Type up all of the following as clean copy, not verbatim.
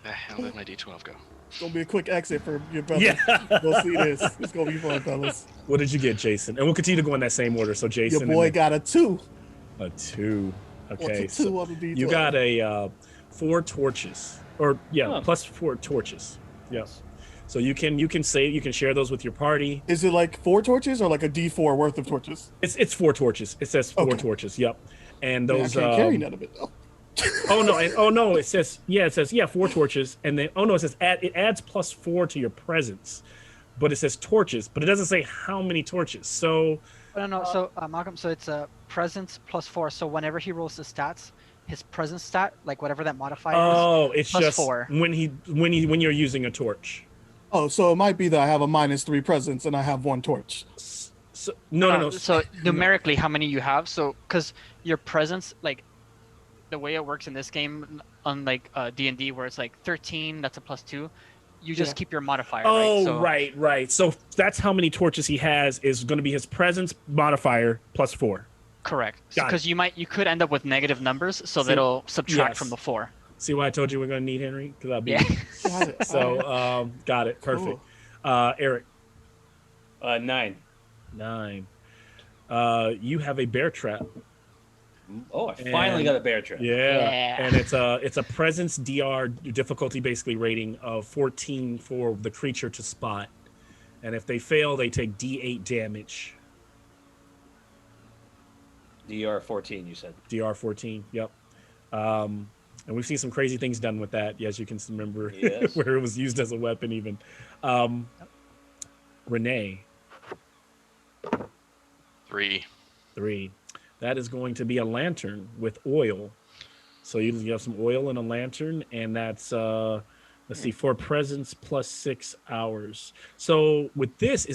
I'll let my D12 go. It's gonna be a quick exit for your brother. Yeah. We'll see this. It's gonna be fun, fellas. What did you get, Jason? And we'll continue to go in that same order. So Jason, Your boy got a 2. a 2. Okay, What's a 2 on the D12? you got a 4 torches, or plus 4 torches. Yes. So you can share those with your party. Is it like 4 torches or like a D4 worth of torches? It's 4 torches. It says 4 torches. Yep. And those I can't carry none of it though. It says 4 torches, and then it says it adds +4 to your presence, but it says torches, but it doesn't say how many torches. So so Malcolm, so it's a presence +4. So whenever he rolls the stats, his presence stat, like whatever that modifier is, it's just +4 when you're using a torch. Oh, so it might be that I have a -3 presence and I have 1 torch. So no. So numerically, how many you have? So because your presence, like the way it works in this game, unlike D&D where it's like 13, that's a +2. You just keep your modifier. Oh, right. So that's how many torches he has is going to be his presence modifier +4. Correct. Because you could end up with negative numbers, so that'll subtract from the 4. See why I told you we're going to need Henry? Because I'll be. Got it. So got it. Perfect. Cool. Eric. 9. 9. You have a bear trap. Oh, I finally got a bear trap. Yeah. And it's a presence DR difficulty basically rating of 14 for the creature to spot, and if they fail, they take D8 damage. DR 14, you said. DR 14. Yep. And we've seen some crazy things done with that, as you can remember, where it was used as a weapon even. Renee. 3. That is going to be a lantern with oil. So you have some oil in a lantern, and that's let's see, for presence +6 hours. So with this,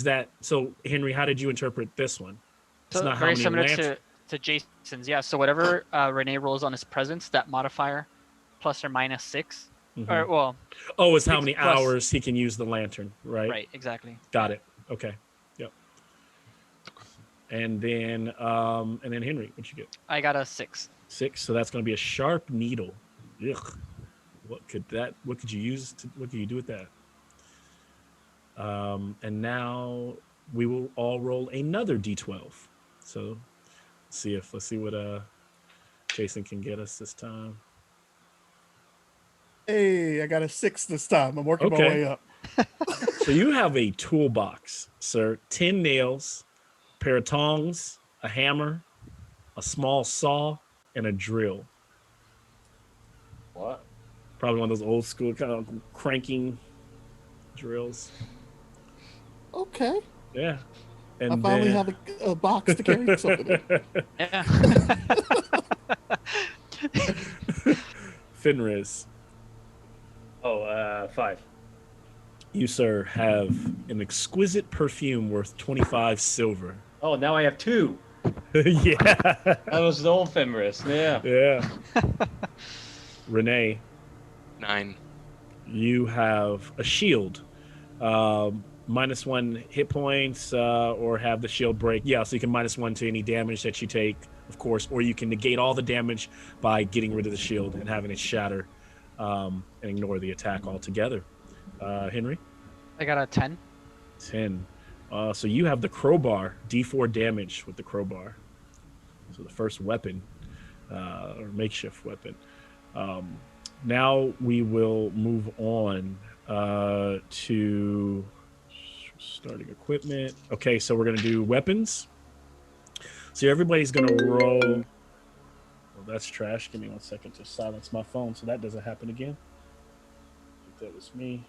Henry, how did you interpret this one? It's not very similar to Jason's. Yeah. So whatever Renee rolls on his presence, that modifier ±6. Mm-hmm. Or well. Oh, it's how many hours he can use the lantern, right? Right. Exactly. Got it. Okay. Yep. And then Henry, what'd you get? I got a 6. 6. So that's going to be a sharp needle. Ugh. What could you do with that? And now we will all roll another D12. So let's see what Jason can get us this time. Hey, I got a 6 this time. I'm working my way up. So you have a toolbox, sir. 10 nails, a pair of tongs, a hammer, a small saw, and a drill. What? Probably one of those old school kind of cranking drills. Okay. Yeah. And I finally have a box to carry something in. Yeah. Fenris. 5. You, sir, have an exquisite perfume worth 25 silver. Oh, now I have 2. Yeah. That was the old Fenris. Yeah. Yeah. Renee. 9. You have a shield. -1 hit points, or have the shield break. Yeah, so you can -1 to any damage that you take, of course, or you can negate all the damage by getting rid of the shield and having it shatter, and ignore the attack altogether. Henry? I got a 10. 10. So you have the crowbar, D4 damage with the crowbar. So the first weapon, or makeshift weapon. Now we will move on to starting equipment. Okay, so we're going to do weapons. So everybody's going to roll. Well, that's trash. Give me 1 second to silence my phone so that doesn't happen again. I think that was me.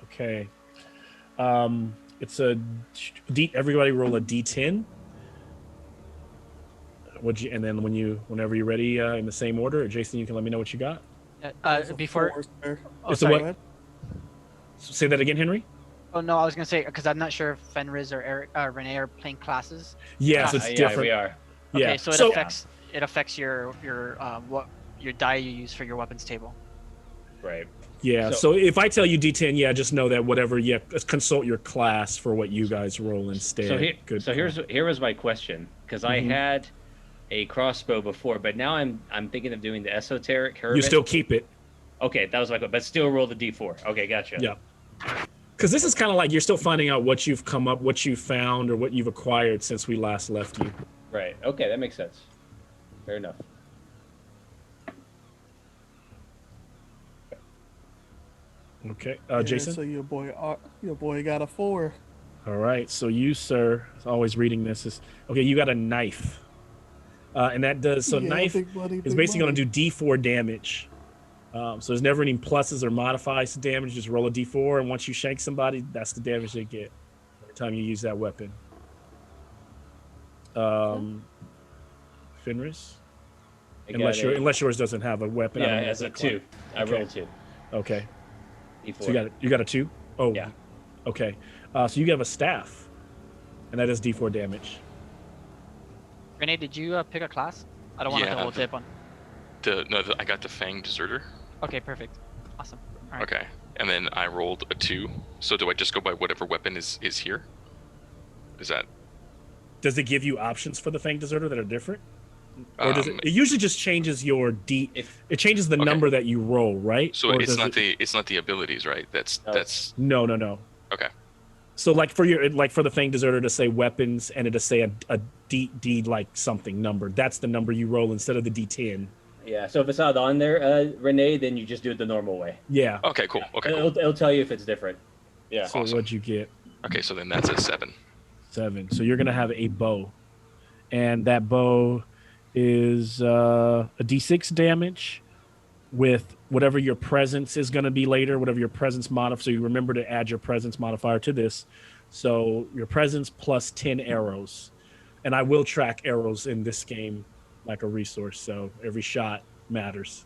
Okay. It's a everybody roll a D10. And then whenever you're ready, in the same order, Jason, you can let me know what you got. Before. Oh, It's sorry, a what? Say that again, Henry. Oh no, I was gonna say because I'm not sure if Fenris or Renee are playing classes. Yes, it's different. We are. Okay, Yeah. so it affects your what your die you use for your weapons table. Right. Yeah. So if I tell you D10, yeah, just know that whatever. Yeah, consult your class for what you guys roll instead. Here was my question, because I had a crossbow before, but now I'm thinking of doing the esoteric hermit. You still keep it. Okay, that was my question, but still roll the D4. Okay, gotcha. Yeah. Because this is kind of like you're still finding out what you've come up, what you've found, or what you've acquired since we last left you. Right. Okay, that makes sense. Fair enough. Okay, Yeah, Jason. So your boy got a 4. All right. So you, sir, always reading this is okay. You got a knife, and that does so. Yeah, knife big money, is big basically going money. to do D4 damage. So there's never any pluses or modifiers to damage. Just roll a D4, and once you shank somebody, that's the damage they get every time you use that weapon. Fenris, unless yours doesn't have a weapon. Yeah, I don't know as a what that 2. I Okay. rolled 2. Okay. D4. So you got a 2? Oh, Yeah. Okay. So you have a staff, and that does D4 damage. Renee, did you pick a class? I don't want to Yeah, double dip on. I got the Fang Deserter. Okay, perfect. Awesome. All right. Okay, and then I rolled a 2. So do I just go by whatever weapon is here? Is that? Does it give you options for the Fang Deserter that are different? Or does it usually just changes your it changes the number that you roll, right? So Or it's does it's not the abilities, right? That's No. okay. So like for the Fang Deserter to say weapons and it to say a D like something number, that's the number you roll instead of the D10. Yeah, so if it's not on there, Renee, then you just do it the normal way. Yeah. Okay, cool. Okay, cool. It'll tell you if it's different. Yeah. So Awesome. what'd you get? Okay, so then that's a 7. 7. So you're gonna have a bow, and that bow is a D6 damage with whatever your presence is going to be later, whatever your presence modifier. So you remember to add your presence modifier to this. So your presence plus 10 arrows, and I will track arrows in this game like a resource. So every shot matters.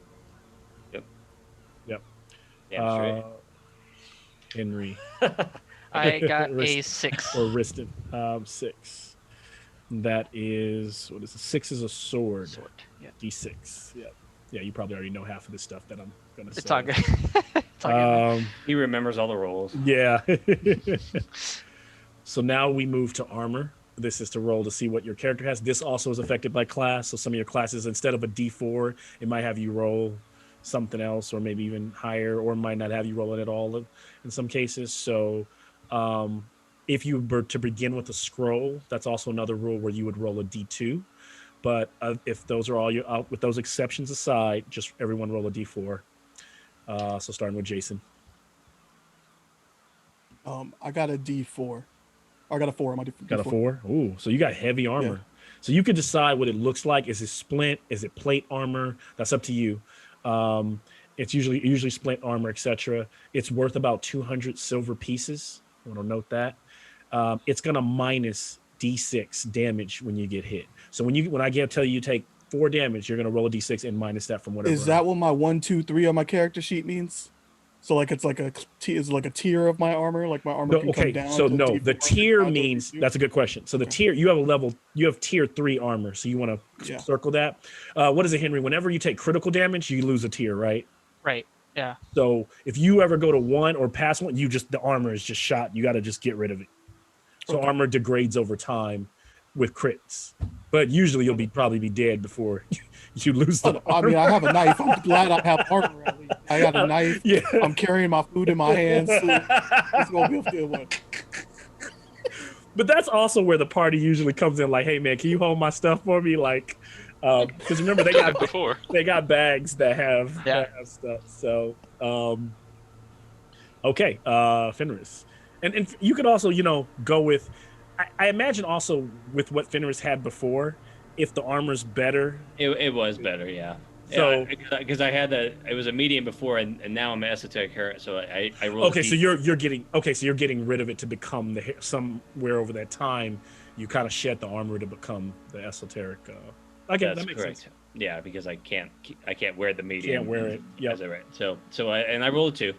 Yep. Yeah, straight. Henry I got a 6. or Riston, 6. That is, what is it? 6 is a sword. Yeah. D6. Yeah. Yeah, you probably already know half of this stuff that I'm going to say. It's all good. It's all good. He remembers all the rolls. Yeah. So now we move to armor. This is to roll to see what your character has. This also is affected by class. So some of your classes, instead of a D4, it might have you roll something else or maybe even higher, or might not have you roll it at all in some cases. So if you were to begin with a scroll, that's also another rule where you would roll a D2. But if those are all you out, with those exceptions aside, just everyone roll a D4. So starting with Jason. I got a D4. I got a 4 on my D4. Got a 4? Ooh, so you got heavy armor. Yeah. So you could decide what it looks like. Is it splint? Is it plate armor? That's up to you. It's usually splint armor, etc. It's worth about 200 silver pieces. I want to note that. It's gonna minus D6 damage when you get hit. So when I tell you take 4 damage, you're gonna roll a D6 and minus that from whatever. Is that what my 1, 2, 3 on my character sheet means? So like it's like a tier of my armor, like my armor can come down. So to no, D4 the tier and means D2? that's a good question. So the tier, you have tier 3 armor. So you want to circle that. What is it, Henry? Whenever you take critical damage, you lose a tier, right? Right. Yeah. So if you ever go to 1 or past 1, the armor is just shot. You got to just get rid of it. So armor degrades over time with crits, but usually you'll probably be dead before you lose the armor. I mean, I have a knife. I'm glad I have armor at least. I got a knife. Yeah. I'm carrying my food in my hands. So it's gonna be a good one. But that's also where the party usually comes in. Like, hey man, can you hold my stuff for me? Like, because remember they got bags that have stuff. So, okay, Fenris, and you could also go with. I imagine also with what Fenris had before, if the armor's better. It was better, yeah. So because I had it was a medium before, and now I'm an esoteric hermit, so I rolled. Okay, so you're getting rid of it to become somewhere over that time. You kind of shed the armor to become the esoteric. Okay, that makes sense. Yeah, because I can't wear the medium. Can't wear it. Yeah. Right. So I rolled 2.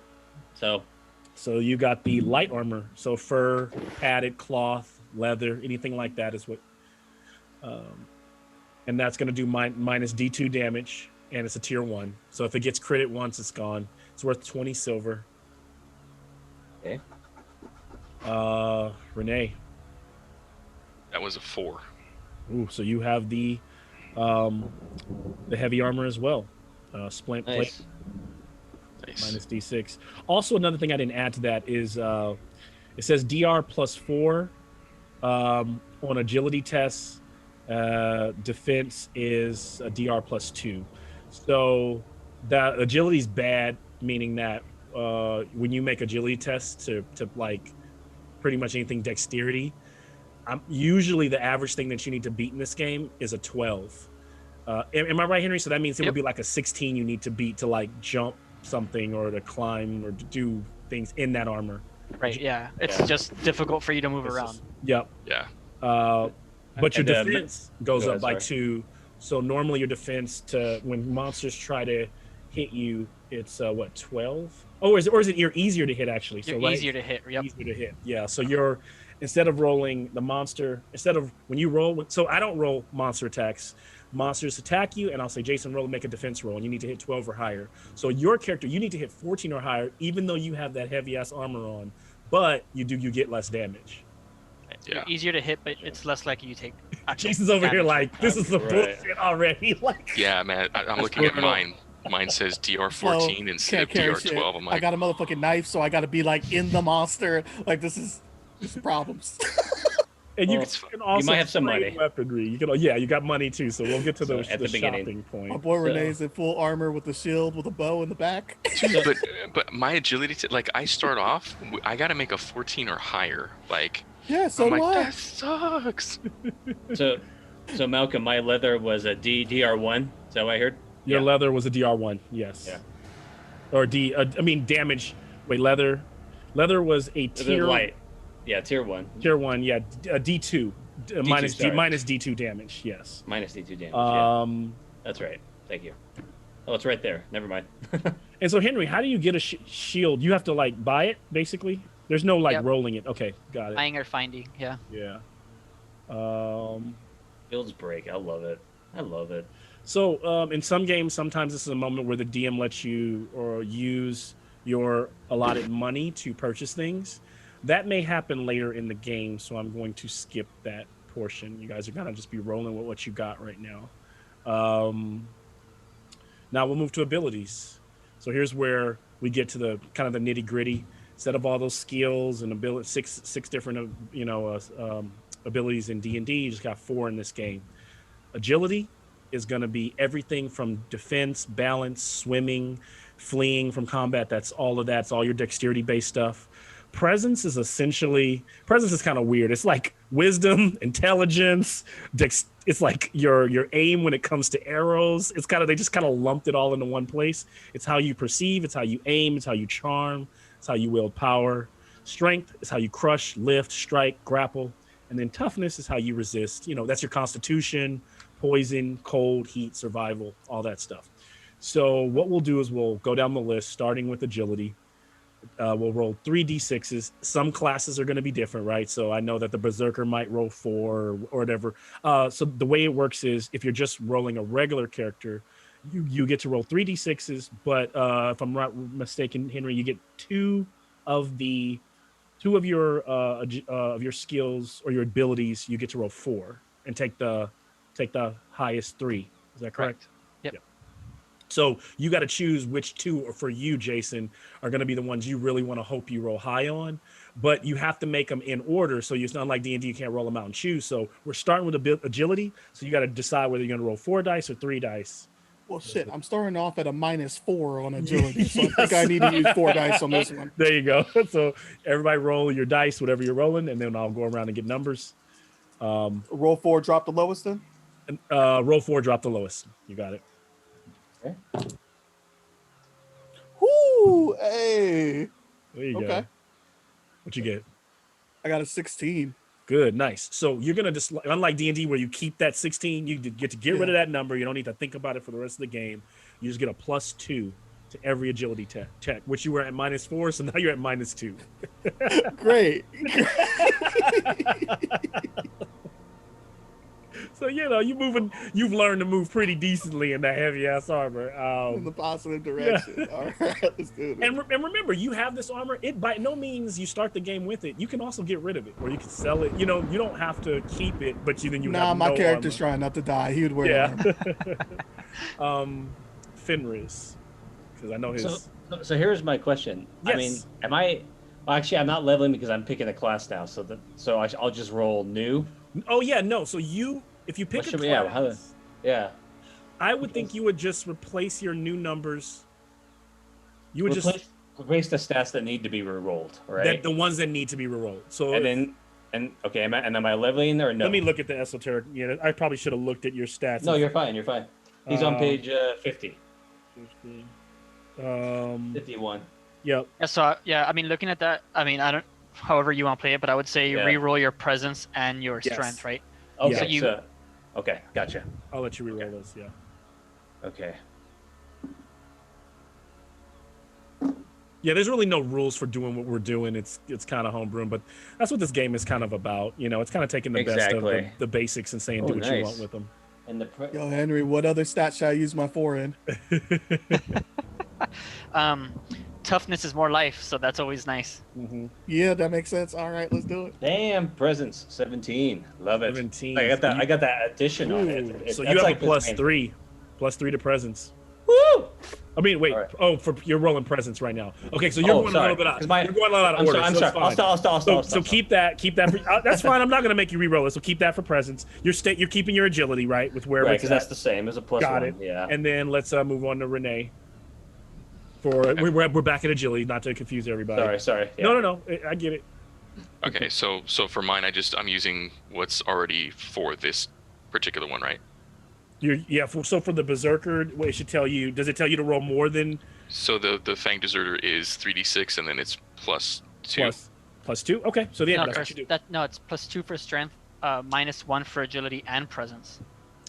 So you got the light armor. So fur, padded cloth, leather, anything like that is what. And that's going to do minus D2 damage, and it's a tier 1. So if it gets critted once, it's gone. It's worth 20 silver. Okay. Renee. That was a 4. Ooh, so you have the heavy armor as well. Splint plate. Nice. Nice. Minus D6. Also, another thing I didn't add to that is it says DR +4 on agility tests. Defense is a DR +2. So that agility is bad, meaning that when you make agility tests to like pretty much anything dexterity, usually the average thing that you need to beat in this game is a 12. Am I right, Henry? So that means it would be like a 16 you need to beat to like jump something or to climb or to do things in that armor. Right. Yeah. It's just difficult for you to move around. Yep. Yeah. But your And, defense goes go up ahead, by sorry. 2. So normally your defense to when monsters try to hit you, it's what, 12? Oh, is it you're easier to hit actually? You're so right, easier to hit. Yep. easier to hit. Yeah. So you're instead of rolling the monster, instead of when you roll. So I don't roll monster attacks. Monsters attack you, and I'll say, Jason, roll and make a defense roll, and you need to hit 12 or higher. So your character, you need to hit 14 or higher, even though you have that heavy ass armor on, but you get less damage. Yeah. You're easier to hit, but it's less likely you take. actual Jason's over here damage. like, this is the Right. bullshit already. Like, Yeah, man. I'm looking at mine. Mine says DR14 instead of carry shit. DR12. I'm I like, got a motherfucking knife, so I got to be like in the monster. Like this is problems. and you Well, can also might have some trade money. weaponry. You can, yeah, you got money too. So we'll get to So the at the beginning. shopping My point. boy So- Renee's in full armor with a shield with a bow in the back. dude, but my agility, like I start off, I got to make a 14 or higher. Like, Yeah, so I'm do like, I. that sucks. So Malcolm, my leather was a DR1. Is that what I heard? Your Yeah. leather was a DR1, yes. Yeah. Or I mean damage. Wait, leather was a The tier light. Yeah, tier 1. Tier 1, yeah, a D2. Minus sorry. minus D2 damage, yes. Minus D2 damage. Yeah. Um, That's right. Thank you. Oh, it's right there. Never mind. and so Henry, how do you get a shield? You have to like buy it, basically. There's no like Yep. rolling it. Okay, got it. Buying or finding. Yeah. Yeah. Builds break. I love it. I love it. So in some games, sometimes this is a moment where the DM lets you or use your allotted money to purchase things. That may happen later in the game, so I'm going to skip that portion. You guys are gonna just be rolling with what you got right now. Now we'll move to abilities. So here's where we get to the kind of the nitty gritty. Instead of all those skills and ability, six different abilities in D&D, you just got 4 in this game. Agility is going to be everything from defense, balance, swimming, fleeing from combat. That's all of that. It's all your dexterity based stuff. Presence is kind of weird. It's like wisdom, intelligence, it's like your aim when it comes to arrows. It's they just kind of lumped it all into one place. It's how you perceive, it's how you aim, it's how you charm, it's how you wield power. Strength is how you crush, lift, strike, grapple. And then toughness is how you resist. That's your constitution, poison, cold, heat, survival, all that stuff. So what we'll do is we'll go down the list, starting with agility. We'll roll 3d6s. Some classes are going to be different, right? So I know that the berserker might roll 4 or whatever. So the way it works is if you're just rolling a regular character, you get to roll 3d6s. But if I'm not mistaken, Henry, you get two of your skills or your abilities. You get to roll 4 and take the highest 3. Is that correct? Yep. So you got to choose which 2 for you, Jason, are going to be the ones you really want to hope you roll high on. But you have to make them in order. So it's not like D&D, you can't roll them out and choose. So we're starting with agility. So you got to decide whether you're going to roll 4 dice or 3 dice. Well, shit, I'm starting off at a -4 on agility, so I think I need to use 4 dice on this one. There you go. So everybody roll your dice, whatever you're rolling, and then I'll go around and get numbers. Roll 4, drop the lowest then? Roll 4, drop the lowest. You got it. Okay. Whoo! Hey! There you go. Okay. What you get? I got a 16. Good, nice. So you're gonna just unlike D&D where you keep that 16, you get to get rid of that number. You don't need to think about it for the rest of the game. You just get a +2 to every agility check, which you were at -4, so now you're at -2. Great. So So you've learned to move pretty decently in that heavy ass armor. In the positive direction. All right, let's do it. And remember, you have this armor. It by no means you start the game with it. You can also get rid of it, or you can sell it. You don't have to keep it, but then you have my no character's armor. trying not to die. He would wear armor. Fenris, because I know his. So here's my question. Yes. I mean, am I? Well, actually, I'm not leveling because I'm picking a class now. So I'll just roll new. Oh yeah, no. So if you pick a class, I would think you would just replace your new numbers. You would replace the stats that need to be re-rolled, right? The ones that need to be re-rolled. So am I leveling or no? Let me look at the esoteric. Yeah, I probably should have looked at your stats. No, you're fine. You're fine. He's on page 50. 51. Yep. Yeah, so I mean, looking at that, I mean, I don't, however you want to play it, but I would say re-roll your presence and your strength, right? Okay. So okay, gotcha. I'll let you re-roll those. Yeah. Okay. Yeah, there's really no rules for doing what we're doing. It's kind of homebrewing, but that's what this game is kind of about. It's kind of taking the best of the basics and saying do what you want with them. And Yo, Henry, what other stat should I use my 4 in? Toughness is more life, so that's always nice. Mm-hmm. Yeah, that makes sense. All right, let's do it. Damn, presence 17. Love it. 17. I got that addition on it. So you have a +3 to presence. Woo! I mean, wait. Right. Oh, you're rolling presence right now. Okay, so you're going a little bit out. You're going a little out of order. I'm sorry. I'll stop. So keep that. For, that's fine. I'm not going to make you re-roll it. So keep that for presence. You're keeping your agility right with wherever right, it's because at. that's the same as a +1. Got it. Yeah. And then let's move on to Renee. We're back at agility, not to confuse everybody. Sorry. Yeah. No. I get it. Okay, so for mine, I'm using what's already for this particular one, right? So for the berserker, it should tell you. Does it tell you to roll more than? So the Fang Deserter is 3d6, and then it's +2. +2. Okay, so that's what you do. It's +2 for strength, -1 for agility and presence.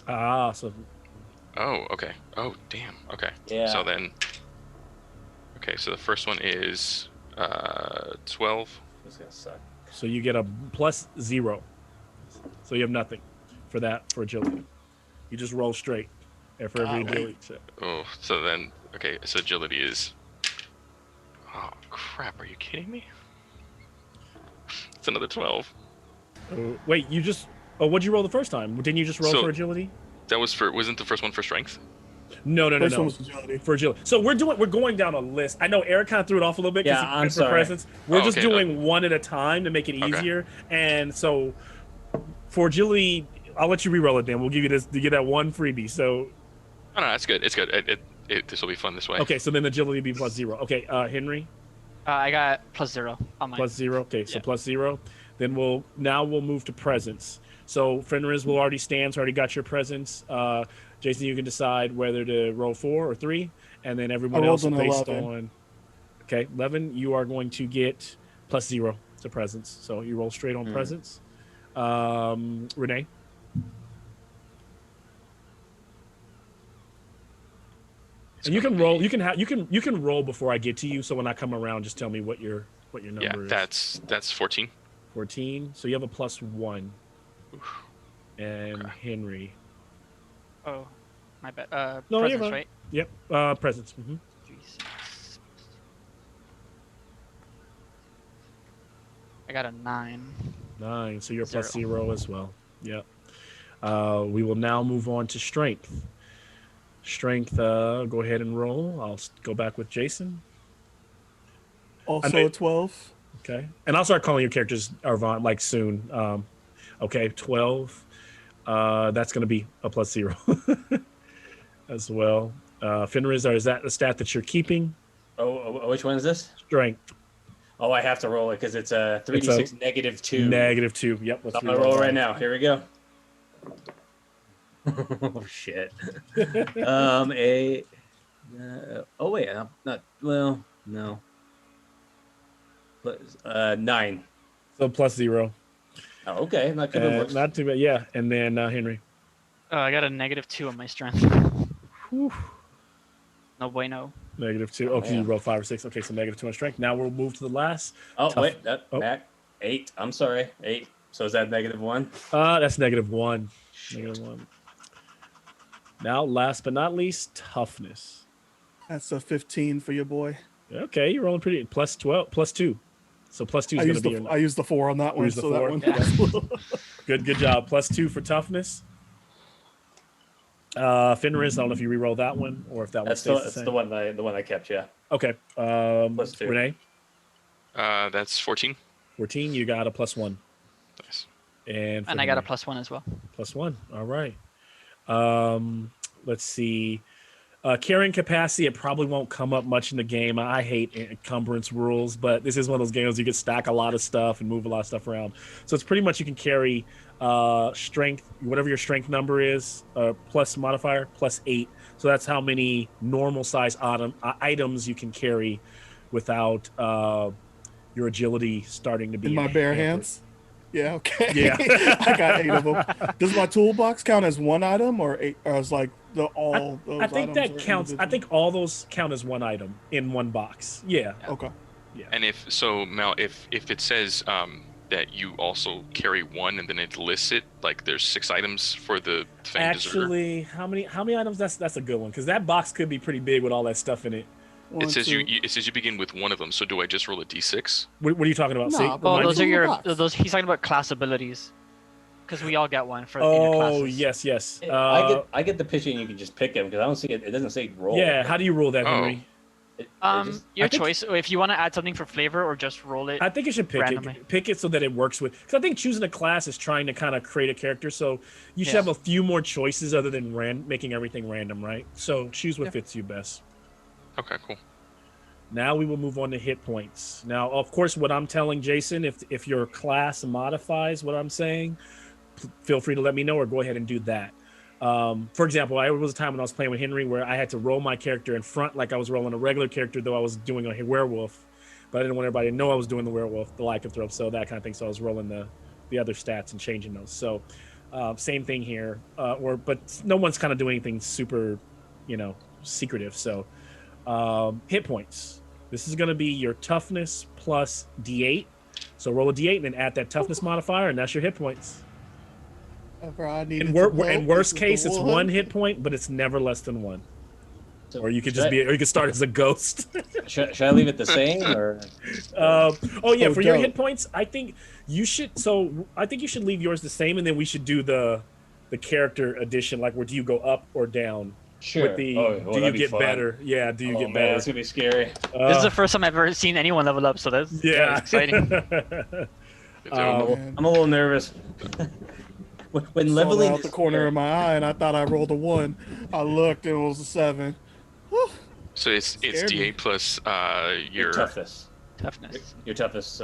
So. Oh, okay. Oh, damn. Okay. Yeah. So then. Okay, so the first one is 12. This is gonna suck. So you get a +0. So you have nothing for that for agility. You just roll straight for every agility check. Oh, so then so agility is. Oh crap! Are you kidding me? It's another 12. Wait, you just. Oh, what'd you roll the first time? Didn't you just roll for agility? That was wasn't the first one for strength? No. First one was agility. For agility. So we're going down a list. I know Eric kind of threw it off a little bit because I'm for sorry. presence. We're just doing one at a time to make it easier. And so for agility, I'll let you re-roll it then. We'll give you this to get that one freebie. So. No, that's good. It's good. This will be fun this way. Okay, so then agility be +0. Okay, Henry. I got +0 on mine. +0. Okay, so +0. Then we'll move to presence. So Fenris will already stand. So already got your presence. Jason, you can decide whether to roll 4 or 3, and then everyone else based 11. on. Okay, 11. You are going to get +0 to presence. So you roll straight on presence. Renee. And you can roll. You can roll before I get to you. So when I come around, just tell me what your number is. Yeah, that's 14. 14. So you have a +1. And Henry. Oh, my bad. No, presence, you're fine. right? Yep. Presence. Mm-hmm. 3, 6. I got a 9. 9. So you're 0. +0 as well. Yep. We will now move on to strength. Strength. Go ahead and roll. I'll go back with Jason. Also 12. Okay. And I'll start calling your characters Arvant soon. Okay, 12. That's going to be a +0 as well. Fenris, is that the stat that you're keeping? Oh, which one is this? Strength. Oh, I have to roll it because it's a 3d6 -2. -2. Yep. I'm gonna roll right now. Here we go. Oh shit. Oh wait, I'm not. Well, no. But 9. So +0. Oh, okay, not good. Not too bad. Yeah, and then Henry. I got a -2 on my strength. Whew. No bueno. -2. Okay, you roll 5 or 6. Okay, so -2 on strength. Now we'll move to the last. Oh wait, back 8. I'm sorry, 8. So is that -1? That's -1. -1. Now, last but not least, toughness. That's a 15 for your boy. Okay, you're rolling pretty plus 12, plus 2. So plus 2 is going to be your. I used the 4 on that one. Use the So 4? that one. Good job. Plus 2 for toughness. Fenris, I don't know if you re-roll that one or if that one stays the same. the one I kept. Yeah. Okay. Plus 2. Renee, That's 14. 14. You got a plus 1. Nice. And I got a +1 as well. +1. All right. Let's see. Carrying capacity, it probably won't come up much in the game. I hate encumbrance rules, but this is one of those games you can stack a lot of stuff and move a lot of stuff around. So it's pretty much you can carry strength, whatever your strength number is, plus modifier, +8. So that's how many normal size items you can carry without your agility starting to be In my bare hampered. hands? Yeah, okay. Yeah. I got 8 of them. Does my toolbox count as one item or 8? Or is like all those I think items that are counts. I individual? think all those count as one item in one box. Yeah. Okay. And if so, Mel, if it says that you also carry 1 and then it lists it like there's 6 items for the Fang Deserter. Actually, how many items? That's a good one because that box could be pretty big with all that stuff in it. It says you begin with 1 of them. So do I just roll a d6? What are you talking about? Nah, See, bro, Oh, remind those me? are your box. those. He's talking about class abilities, because we all get one for in your classes. Oh, yes. I get the picture. You can just pick them because I don't see it. It doesn't say roll. Yeah. How do you roll that, Oh. Henry? Your I think- choice. If you want to add something for flavor or just roll it. I think you should pick randomly. it. Pick it so that it works with. Because I think choosing a class is trying to kind of create a character. So you should Yeah. have a few more choices other than making everything random, right? So choose what fits you best. Okay, cool. Now we will move on to hit points. Now, of course, what I'm telling Jason, if your class modifies what I'm saying, feel free to let me know or go ahead and do that. For example, there was a time when I was playing with Henry where I had to roll my character in front like I was rolling a regular character, though I was doing a werewolf. But I didn't want everybody to know I was doing the werewolf, the lycanthrope, so that kind of thing. So I was rolling the other stats and changing those. So same thing here. But no one's kind of doing anything super, secretive. So hit points. This is going to be your toughness plus D8. So roll a D8 and then add that toughness modifier, and that's your hit points. In worst case, it's 1 hit point, but it's never less than 1. So Or you could should or you could start as a ghost. Should I leave it the same or? For your dope. hit points, I think you should. So I think you should leave yours the same, and then we should do the character addition, like where do you go up or down? Sure. With the well, do you that'd be get fun. better? Yeah, do you Oh, get man, better? that's gonna be scary. This is the first time I've ever seen anyone level up, so that's exciting. I'm a little nervous. when Saw leveling out the corner of my eye, and I thought I rolled a 1. I looked, and it was a 7. Whew. So it's Scared me. D8 plus your your toughness. Toughness. Your toughest.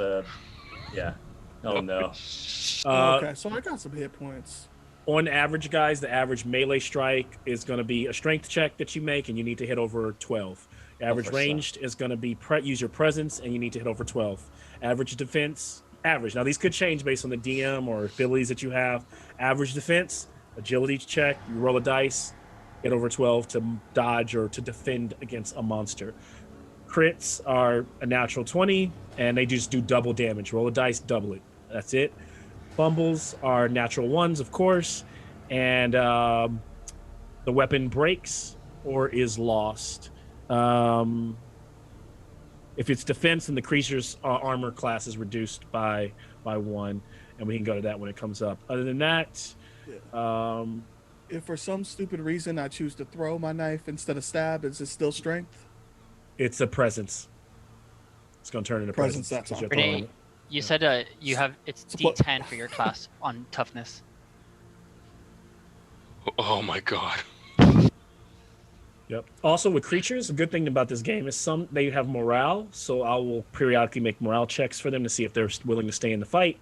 Yeah. Oh no. Okay, so I got some hit points. On average, guys, the average melee strike is going to be a strength check that you make, and you need to hit over 12. Average for ranged is going to be use your presence, and you need to hit over 12. Average defense, average. Now, these could change based on the DM or abilities that you have. Average defense, agility check, you roll a dice, hit over 12 to dodge or to defend against a monster. Crits are a natural 20, and they just do double damage. Roll a dice, double it. That's it. Fumbles are natural 1s, of course, and the weapon breaks or is lost. If it's defense, then the creature's armor class is reduced by 1, and we can go to that when it comes up. Other than that, If for some stupid reason I choose to throw my knife instead of stab, is it still strength? it's a presence. It's going to turn into presence. Presence, that's 'cause you're all. throwing Renee, it. you said you have it's D10 for your class on toughness. Oh my god. Yep. Also, with creatures, a good thing about this game is they have morale, so I will periodically make morale checks for them to see if they're willing to stay in the fight.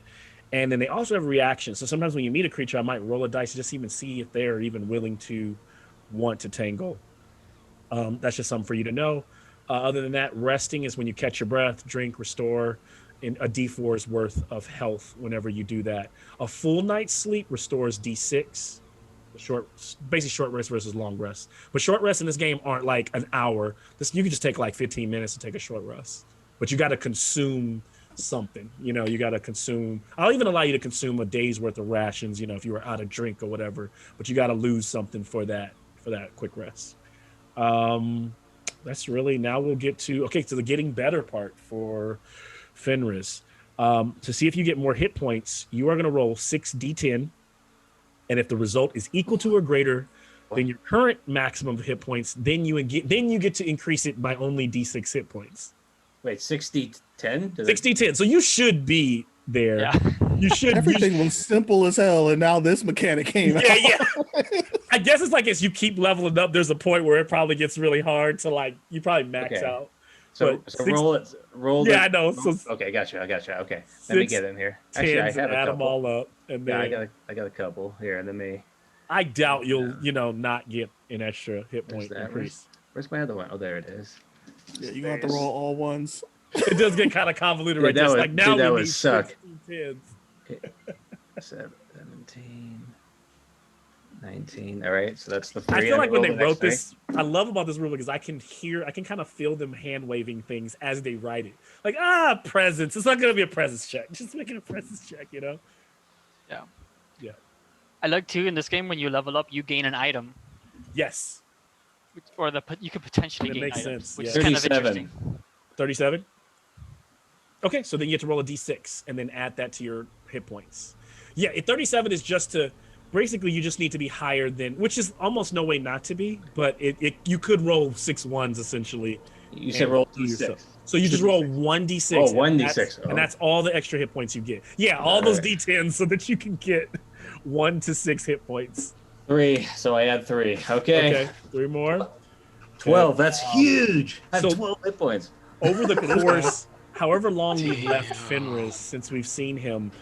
And then they also have reactions. So sometimes when you meet a creature, I might roll a dice to just even see if they're even willing to want to tangle. That's just something for you to know. Other than that, resting is when you catch your breath, drink, restore, in a D4's worth of health whenever you do that. A full night's sleep restores D6. Basically short rest versus long rest. But short rests in this game aren't like an hour. You can just take like 15 minutes to take a short rest. But you got to consume something. You know, you got to consume. I'll even allow you to consume a day's worth of rations. You know, if you were out of drink or whatever, but you got to lose something for that quick rest. That's really, now we'll get to the getting better part for Fenris. To see if you get more hit points, you are going to roll 6d10, and if the result is equal to or greater than your current maximum of hit points, then you get to increase it by only d6 hit points. Wait, 60-10? 60-10. So you should be there. Yeah. You should. Everything was simple as hell, and now this mechanic came out. Yeah. I guess it's like as you keep leveling up, there's a point where it probably gets really hard to like you probably max out. So roll. Yeah, I know. So okay, I got you. Okay, let me get in here. Actually, I have a add them couple. all up, and then I got a couple here. Let me. I doubt you'll not get an extra hit point increase. Where's my other one? Oh, there it is. Yeah, you have to roll all ones. It does get kind of convoluted right there. It's like now that we would need suck. 16 Okay. 17, 19. All right, so that's the three. I feel like when they wrote thing. this, I love about this rule because I can kind of feel them hand waving things as they write it. Like, presence. It's not going to be a presence check. Just make it a presence check, you know? Yeah. Yeah. I like too in this game when you level up, you gain an item, Yes. or you could potentially That gain makes items, sense, which yeah. is kind of 37. interesting. 37? Okay, so then you have to roll a d6 and then add that to your hit points. Yeah, 37 is just to basically you just need to be higher than, which is almost no way not to be, but you could roll 6 ones essentially. You said roll do yourself. d6. So you just roll 1d6. Oh, and 1d6. And that's all the extra hit points you get. Yeah, all those d10s so that you can get 1 to 6 hit points. 3. So I add 3. Okay. 3 more. 12. That's huge. I have So- 12 hit points. Over the course, however long we've left Fenris since we've seen him,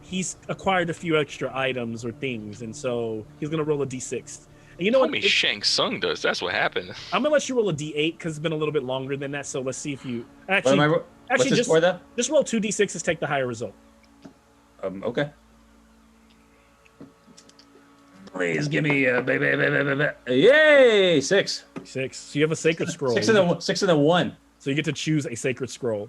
he's acquired a few extra items or things, and so he's gonna roll a d6. And you know what? Homie Shang Tsung does. That's what happened. I'm gonna let you roll a d8 because it's been a little bit longer than that. So let's see if you What actually am I? What's actually this just for, though? just roll 2 d6s, take the higher result. Okay. Please give me yay 6. 6. So you have a sacred scroll. 6 and a 1. So you get to choose a sacred scroll.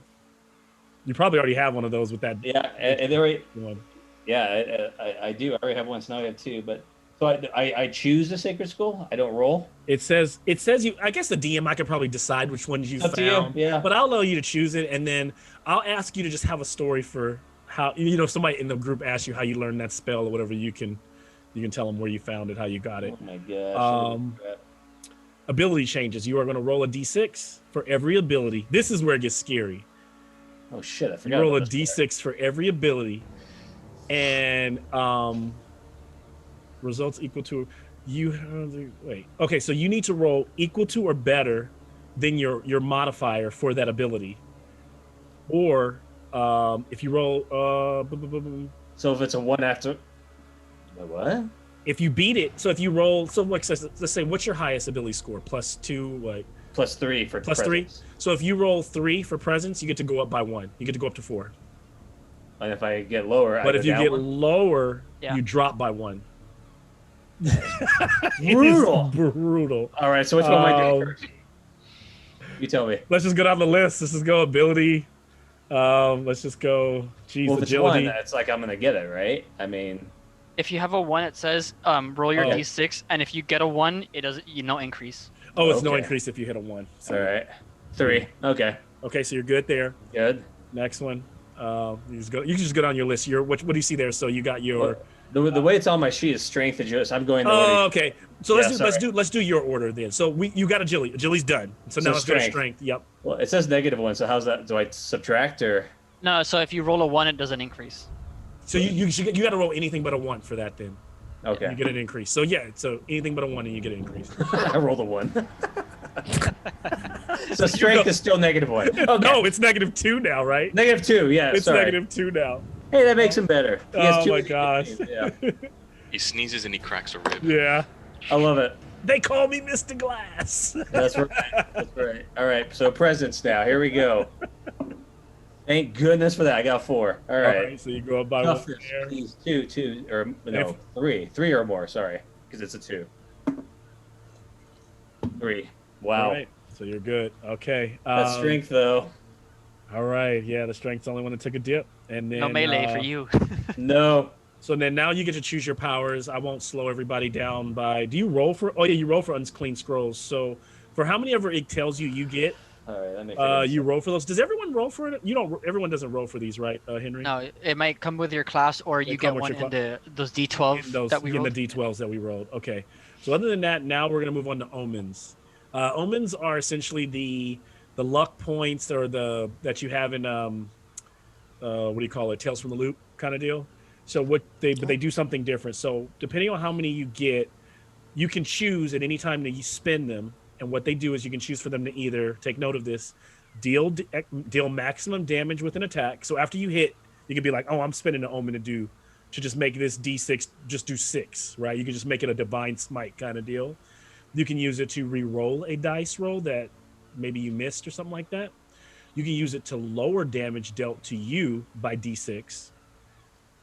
You probably already have one of those with that Yeah, and there. one. Yeah, I do. I already have one, so now I have 2. But so I choose the sacred scroll. I don't roll. It says you. I guess the DM I could probably decide which ones you Up to you, found. yeah. But I'll allow you to choose it, and then I'll ask you to just have a story for how if somebody in the group asks you how you learned that spell or whatever, you can tell them where you found it, how you got it. Oh my gosh. Ability changes. You are going to roll a d6 for every ability. This is where it gets scary. Oh shit! I You forgot. roll a about this part. d6 for every ability, and results equal to wait. Okay, so you need to roll equal to or better than your modifier for that ability, or if you roll So if it's a 1 after. Wait, what? if you beat it. So if you roll, so like let's say what's your highest ability score? +2, like +3 for +3. presence. So if you roll 3 for presence, you get to go up by 1. You get to go up to 4. And if I get lower, But I if go you down get one? lower, Yeah. you drop by 1. Brutal. It is brutal. All right. So which one am I doing first? You tell me. Let's just go down the list. Let's just go ability. Let's just go. Geez, Well, if it's agility. 1, it's like I'm gonna get it, right? I mean, If you have a 1, it says roll your Oh. d6, and if you get a 1, it doesn't increase. Oh, it's no Okay. increase if you hit a 1. So, all right. 3. Okay. okay, so you're good there. Good. Next one. You can just go down your list. What do you see there? So you got your. The way it's on my sheet is strength agility. I'm going to. Oh, okay. So Yeah, let's do your order then. So you got agility. Agility's done. So now let's go to strength. strength. Yep. Well, it says -1, so how's that? Do I subtract or? No, so if you roll a 1, it doesn't increase. So you got to roll anything but a 1 for that then. Okay. You get an increase. So yeah. So anything but a 1 and you get an increase. I rolled a 1. So strength is still -1. Okay. No, it's -2 now, right? -2. Yeah. It's sorry. -2 now. Hey, that makes him better. He has Oh two my gosh. Yeah. He sneezes and he cracks a rib. Yeah. I love it. They call me Mr. Glass. That's right. That's right. All right. So presents now. Here we go. Thank goodness for that. I got 4. All right. So you go up by 1 Toughness, there. please. 2, or no, 3. 3 or more. Sorry, because it's a 2. 3. Wow. All right. So you're good. Okay. That's strength though. All right. Yeah, the strength's the only one that took a dip. And then No melee for you. No. So then now you get to choose your powers. I won't slow everybody down by. Do you roll for? Oh yeah, you roll for unclean scrolls. So for how many ever it tells you you get, All right, that makes sense. you roll for those. Does everyone roll for it? You don't. Everyone doesn't roll for these, right, Henry? No, it might come with your class, or you come get with one your in those D12 In those, that we in rolled. the D12s that we rolled. Okay. So other than that, now we're gonna move on to omens. Omens are essentially the luck points or the that you have in what do you call it? Tales from the Loop kind of deal. So but they do something different. So depending on how many you get, you can choose at any time that you spend them. And what they do is you can choose for them to either take note of this, deal maximum damage with an attack. So after you hit, you can be like, oh, I'm spending an omen to just make this D6 just do 6, right? You can just make it a divine smite kind of deal. You can use it to re-roll a dice roll that maybe you missed or something like that. You can use it to lower damage dealt to you by D6.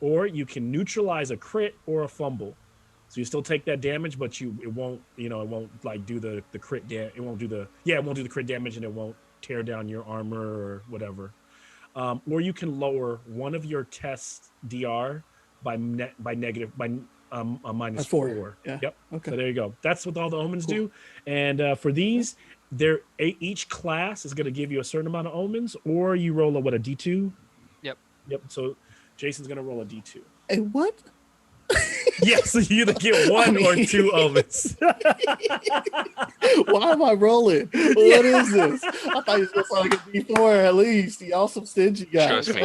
Or you can neutralize a crit or a fumble. So you still take that damage, but it won't like do the crit it won't do the crit damage, and it won't tear down your armor or whatever. Or you can lower one of your test DR by minus 4. Yeah. Yep. Okay. So there you go. That's what all the omens do. And for these, each class is going to give you a certain amount of omens, or you roll a D2. Yep. So Jason's going to roll a D2. Hey, what? Yes, so you either get one or 2 omens. Why am I rolling? What is this? I thought you was going to like a D4 at least. Y'all some stingy guys. Trust me,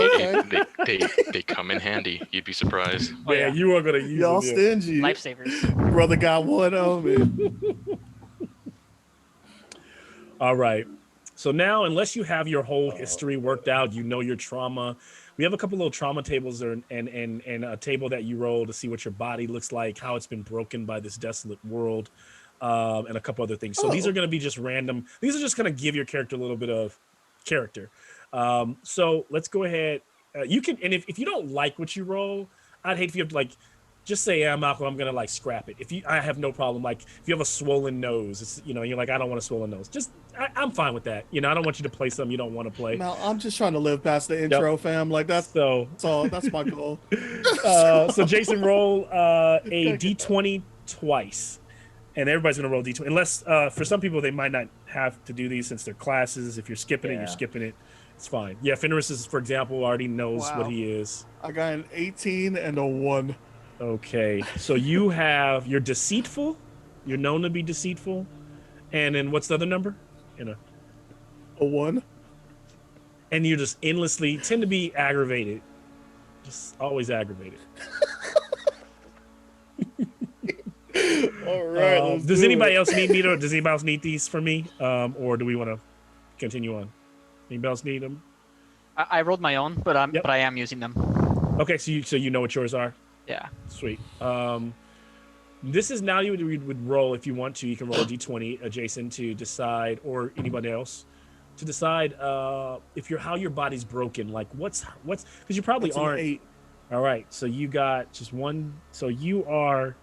Okay. they come in handy. You'd be surprised. Oh, yeah. You are going to use Y'all them. stingy. Lifesavers. Brother got one omen. All right. So now, unless you have your whole history worked out, you know your trauma. We have a couple little trauma tables there, and a table that you roll to see what your body looks like, how it's been broken by this desolate world, and a couple other things. So these are going to be just random. These are just going to give your character a little bit of character. So let's go ahead. You can, and if you don't like what you roll, I'd hate for you to like just say, yeah, Malcolm, I'm gonna like scrap it. I have no problem. Like if you have a swollen nose, it's, you're like, I don't want a swollen nose. I'm fine with that. I don't want you to play something you don't want to play. Now I'm just trying to live past the intro, fam. Like that's all. That's my goal. So Jason, roll a D20 twice, and everybody's gonna roll D20. Unless for some people they might not have to do these since they're classes. If you're skipping it, you're skipping it. It's fine. Yeah, Fenris is, for example, already knows what he is. I got an 18 and a 1. Okay, so you're deceitful. You're known to be deceitful, and then what's the other number? A 1. And you're just endlessly tend to be aggravated, just always aggravated. All right. Does anybody else need me to? Does anybody else need these from me, or do we want to continue on? Anybody else need them? I rolled my own, but I am using them. Okay, so you know what yours are. Yeah. Sweet. This is now you would roll if you want to. You can roll a D20, Jason, to decide, or anybody else, to decide if how your body's broken. Like what's because you probably That's an aren't. 8. All right, so you got just one. So you're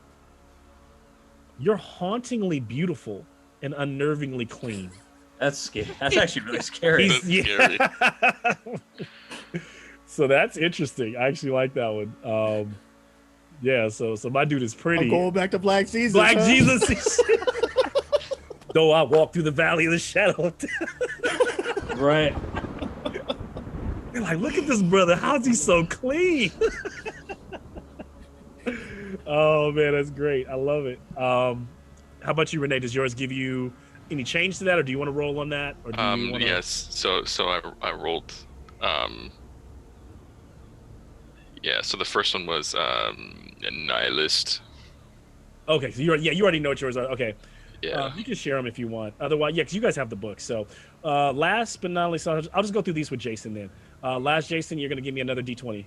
hauntingly beautiful and unnervingly clean. That's scary. That's actually really scary. Scary. So that's interesting. I actually like that one. Yeah, so my dude is pretty. I'm going back to Black Jesus. Black huh? Jesus. Though I walk through the valley of the shadow of death. Right. You're like, look at this brother. How's he so clean? Oh man, that's great. I love it. How about you, Renee? Does yours give you any change to that, or do you want to roll on that? Or do you wanna... Yes. So I rolled. Yeah. So the first one was a nihilist. Okay, so you already know what yours are. Okay. Yeah. You can share them if you want. Otherwise, yeah, because you guys have the book. So, last but not least, I'll just go through these with Jason then. Last, Jason, you're gonna give me another D20.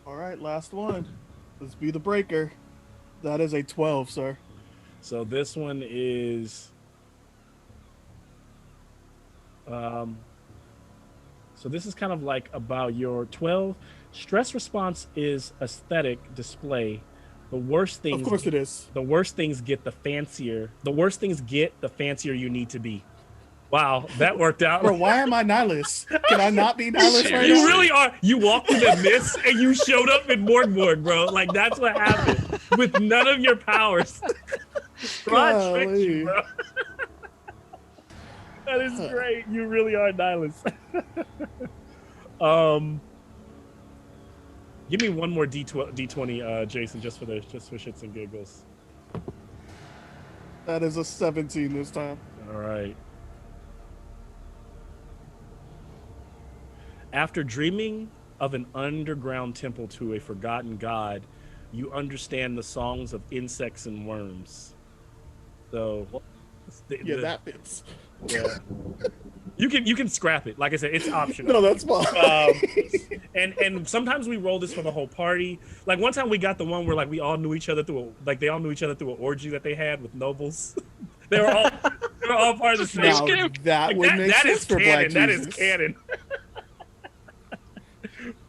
All right, last one. Let's be the breaker. That is a 12, sir. So this one is. So this is kind of like about your 12. Stress response is aesthetic display. The worst things. Of course it is. The worst things get the fancier. The worse things get, the fancier you need to be. Wow, that worked out. Bro, why am I Nihilus? Can I not be Nihilus right Seriously. You now? really are. You walked in the mist and you showed up in Borg, bro. Like that's what happened with none of your powers. Rod tricked you, bro. That is great. You really are Nihilus. Give me one more D20, Jason, just for shits and giggles. That is a 17 this time. All right. After dreaming of an underground temple to a forgotten god, you understand the songs of insects and worms. So, That fits. yeah. You can scrap it. Like I said, it's optional. No, that's fine. And sometimes we roll this for the whole party. Like one time we got the one where like we all knew each other through they all knew each other through an orgy that they had with nobles. they were all part of the same. Now, that Like, would make that sense is for canon. Black That is Jesus. canon.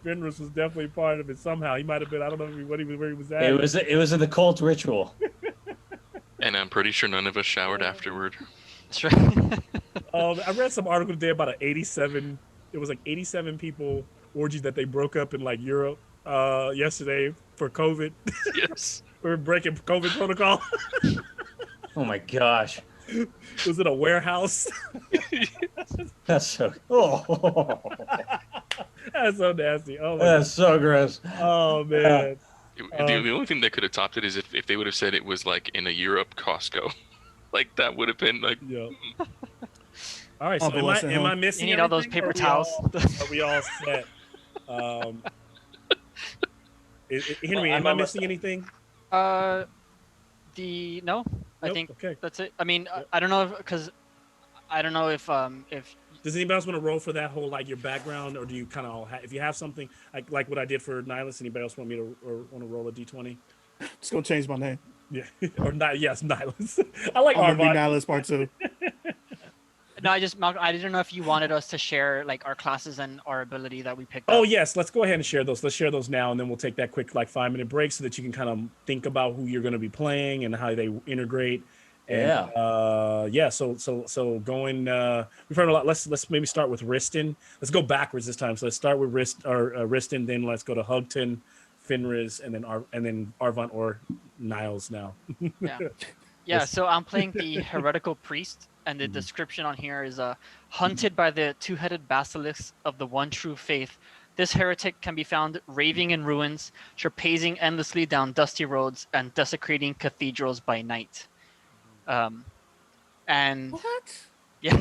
Fenris was definitely part of it somehow. He might have been. I don't know where he was at. It was in the cult ritual. And I'm pretty sure none of us showered afterward. That's right. I read some article today about an 87. It was like 87 people orgy that they broke up in like Europe yesterday for COVID. Yes. We're breaking COVID protocol. Oh my gosh. Was it a warehouse? That's so. Oh, That's so nasty. Oh my that's so gross. Oh man. The only thing that could have topped it is if they would have said it was like in a Europe Costco. Like that would have been like. Yeah. All right. So am I missing? You need all those anything, paper or towels. Are we all set? Henry, am I missing anything? No, Nope, I think okay. that's it. I mean, I don't know because I don't know if Does anybody else want to roll for that whole like your background, or do you kind of if you have something like what I did for Nihilus? Anybody else want me to or want to roll a d20? Just gonna change my name. Yeah, or not? Yes, Nihilus. I like I'm gonna be Arvon. Nihilus Part 2. no, I didn't know if you wanted us to share like our classes and our ability that we picked up. Oh yes, let's go ahead and share those. Let's share those now, and then we'll take that quick like 5-minute break so that you can kind of think about who you're going to be playing and how they integrate. And, So going. We've heard a lot. Let's maybe start with Riston. Let's go backwards this time. So let's start with Riston, then let's go to Hugton, Fenris, and then Arvon or Niles now. Yeah. So I'm playing the heretical priest, and the description on here is hunted by the two-headed basilisk of the one true faith. This heretic can be found raving in ruins, trapezing endlessly down dusty roads, and desecrating cathedrals by night. And What? yeah.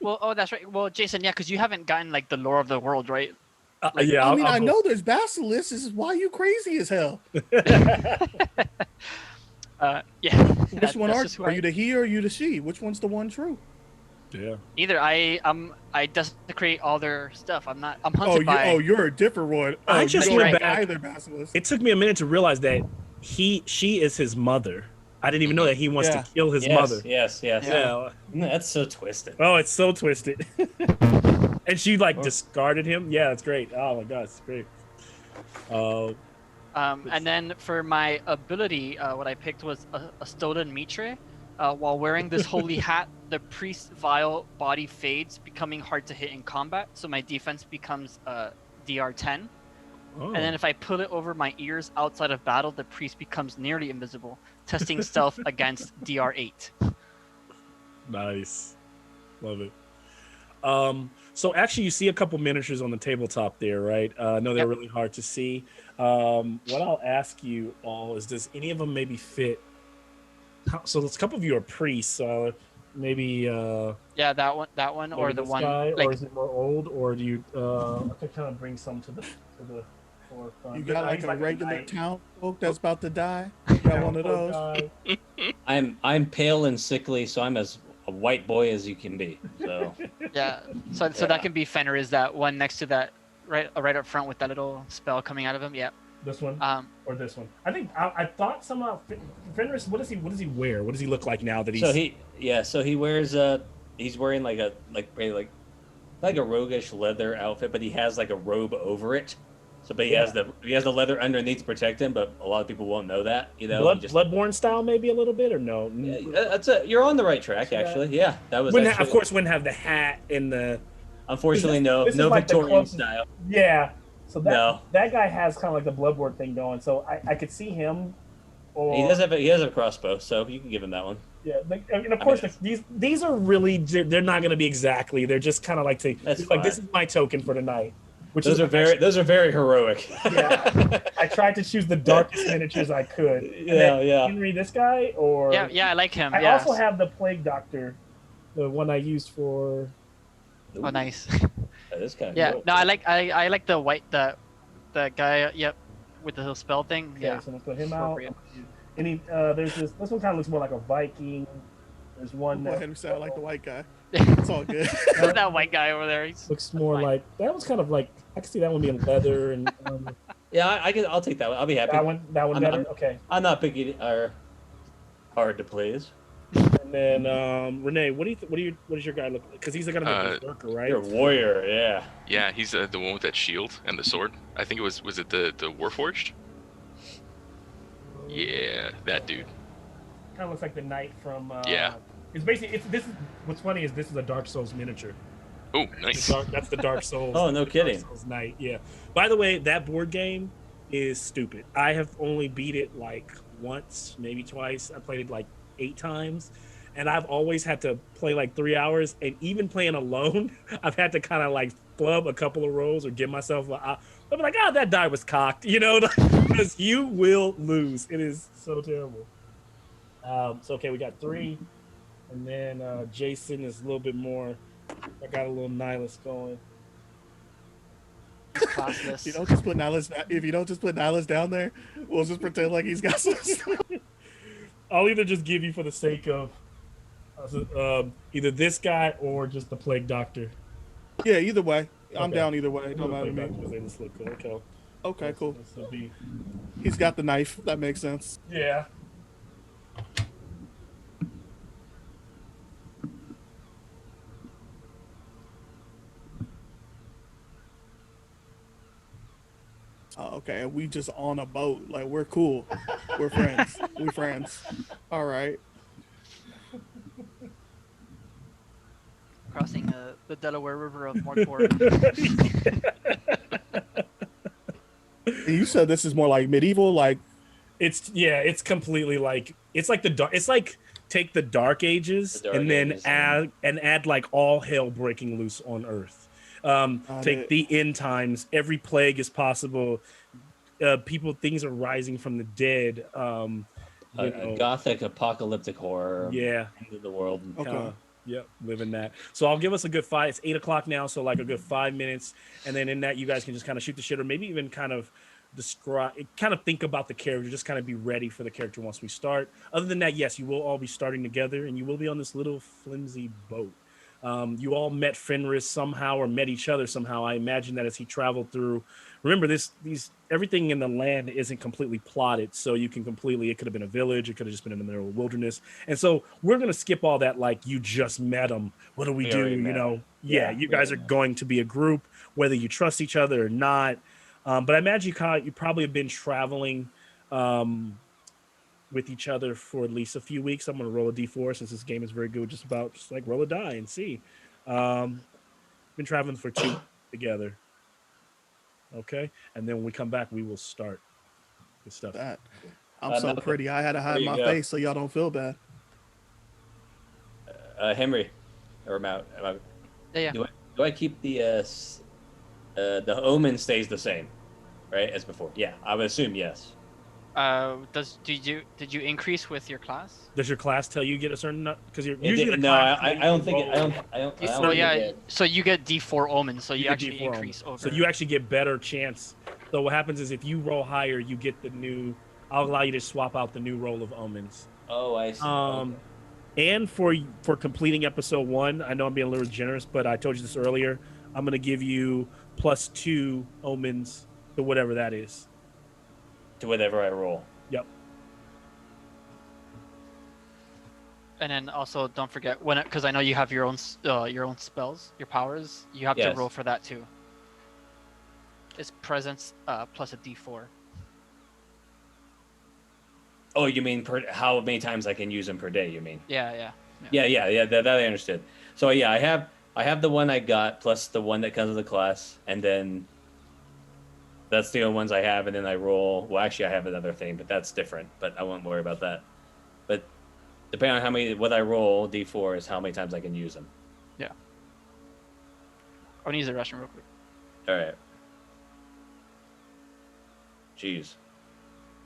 Oh, that's right. Well, Jason, yeah, because you haven't gotten like the lore of the world, right? Yeah, I know there's basilisks. This is why you crazy as hell. Yeah. Which one are you? The he or you the she? Which one's the one true? Yeah. Either I desecrate all their stuff. I'm hunted by. You're a different one. I Oh, just you went don't back. like either basilisk. It took me a minute to realize that she is his mother. I didn't even know that he wants to kill his mother. Yes. Yeah. That's so twisted. Oh, it's so twisted. And she like discarded him. Yeah, it's great. Oh my god, it's great. And then for my ability, what I picked was a stolen mitre. While wearing this holy hat, the priest's vile body fades, becoming hard to hit in combat. So my defense becomes DR10. Oh. And then if I put it over my ears outside of battle, the priest becomes nearly invisible, testing stealth against DR8. Nice. Love it. So actually you see a couple miniatures on the tabletop there, right? I know they're really hard to see. What I'll ask you all is, does any of them maybe fit? So a couple of you are priests, so maybe Yeah, that one, or the one guy, like or is it more old, or do you I could kind of bring some to the forefront. You got like He's a regular knight. town folk that's about to die. You got one of those. Guy. I'm pale and sickly, so I'm as a white boy as you can be. So yeah. So that can be Fenrir, is that one next to that right up front with that little spell coming out of him. Yeah. This one or this one? I think I thought somehow Fenris. What does he wear? What does he look like now that he's? So he wears he's wearing like a roguish leather outfit, but he has like a robe over it. So, but he has the leather underneath to protect him, but a lot of people won't know that. Bloodborne style, maybe a little bit, or no? You're on the right track, actually. Yeah, that was. Of course, wouldn't have the hat and the. Unfortunately, no This is like the Victorian closest- style. Yeah. So No. that guy has kind of like the Bloodborne thing going. So I could see him. Or, He does have a crossbow, so you can give him that one. Yeah, and of course these are really, they're not going to be exactly. They're just kind of like this is my token for tonight. Those are very heroic. Yeah, I tried to choose the darkest miniatures I could. Yeah. Henry, this guy, or yeah, I like him. I also have the Plague Doctor, the one I used for. Oh, nice. That is kind of yeah. cool. No, I like the white the guy. Yep, with the little spell thing. Okay, Yeah. so let's put him out. There's this one kind of looks more like a Viking. There's one that Henry said I like the white guy. It's all good. That white guy over there. Looks more like that one's kind of like I can see that one being leather and. Yeah, I'll take that one. I'll be happy. That one better. Okay. I'm not picky or hard to please. And then Renee, what does your guy look like? Because he's gonna be a berserker, right? You're a warrior, yeah. Yeah, he's the one with that shield and the sword. I think it was it the Warforged? Yeah, that dude. Kind of looks like the knight from. Yeah. It's basically what's funny is this is a Dark Souls miniature. Oh, nice. That's the Dark Souls. Oh, no kidding. Dark Souls Knight, yeah. By the way, that board game is stupid. I have only beat it like once, maybe twice. I played it like 8 times, and I've always had to play like 3 hours. And even playing alone, I've had to kind of like flub a couple of rolls or give myself I'm like, that die was cocked, because you will lose. It is so terrible. So okay, we got 3, and then Jason is a little bit more. I got a little Nihilus going. Classless. If you don't just put Nihilus down there, we'll just pretend like he's got some. I'll either just give you for the sake of either this guy or just the Plague Doctor. Yeah, either way. I'm Okay. down either way. Don't matter to me. They just look cool. Okay. Okay, cool. This will be. He's got the knife. That makes sense. Yeah. Oh, okay, we just on a boat. Like, we're cool. We're friends. We friends. All right. Crossing the Delaware River of Mork. You said this is more like medieval, like It's completely like it's like take the Dark Ages add like all hell breaking loose on Earth. Take the end times. Every plague is possible. Things are rising from the dead. Gothic apocalyptic horror. Yeah, Into the world. okay. Yep, living that. So I'll give us a good 5. It's 8:00 now, so like a good 5 minutes, and then in that you guys can just kind of shoot the shit, or maybe even kind of think about the character, just kind of be ready for the character once we start. Other than that, yes, you will all be starting together, and you will be on this little flimsy boat. You all met Fenris somehow or met each other somehow. I imagine that as he traveled through. Remember, everything in the land isn't completely plotted, so it could have been a village. It could have just been in the middle of the wilderness. And so we're going to skip all that, like you just met him. What do we do? You guys are going to be a group, whether you trust each other or not. But I imagine you probably have been traveling with each other for at least a few weeks. I'm going to roll a d4 since this game is very good. Just like roll a die and see. Been traveling for 2 together. Okay, and then when we come back, we will start. Good stuff. That. I'm so pretty. I had to hide my face so y'all don't feel bad. Henry, or am I? Yeah. Do I keep the omen stays the same, right, as before? Yeah, I would assume yes. Did you increase with your class? Does your class tell you get a certain because you're usually I don't think it. So you get D4 omen, so you actually D4 increase omen. over. So you actually get better chance. So what happens is if you roll higher, you get the new. I'll allow you to swap out the new roll of omens. Oh, I see. And for completing episode 1, I know I'm being a little generous, but I told you this earlier. I'm gonna give you +2 omens to whatever that is. To whatever I roll. Yep. And then also don't forget because I know you have your own spells, your powers. You have to roll for that too. is presence plus a D4. Oh, you mean how many times I can use them per day? You mean? Yeah. Yeah. That I understood. So yeah, I have the one I got plus the one that comes with the class, and then that's the only ones I have. And then I roll. Well, actually, I have another thing, but that's different. But I won't worry about that. But depending on what I roll, D4 is how many times I can use them. Yeah. I'm gonna use the restroom real quick. All right. Jeez,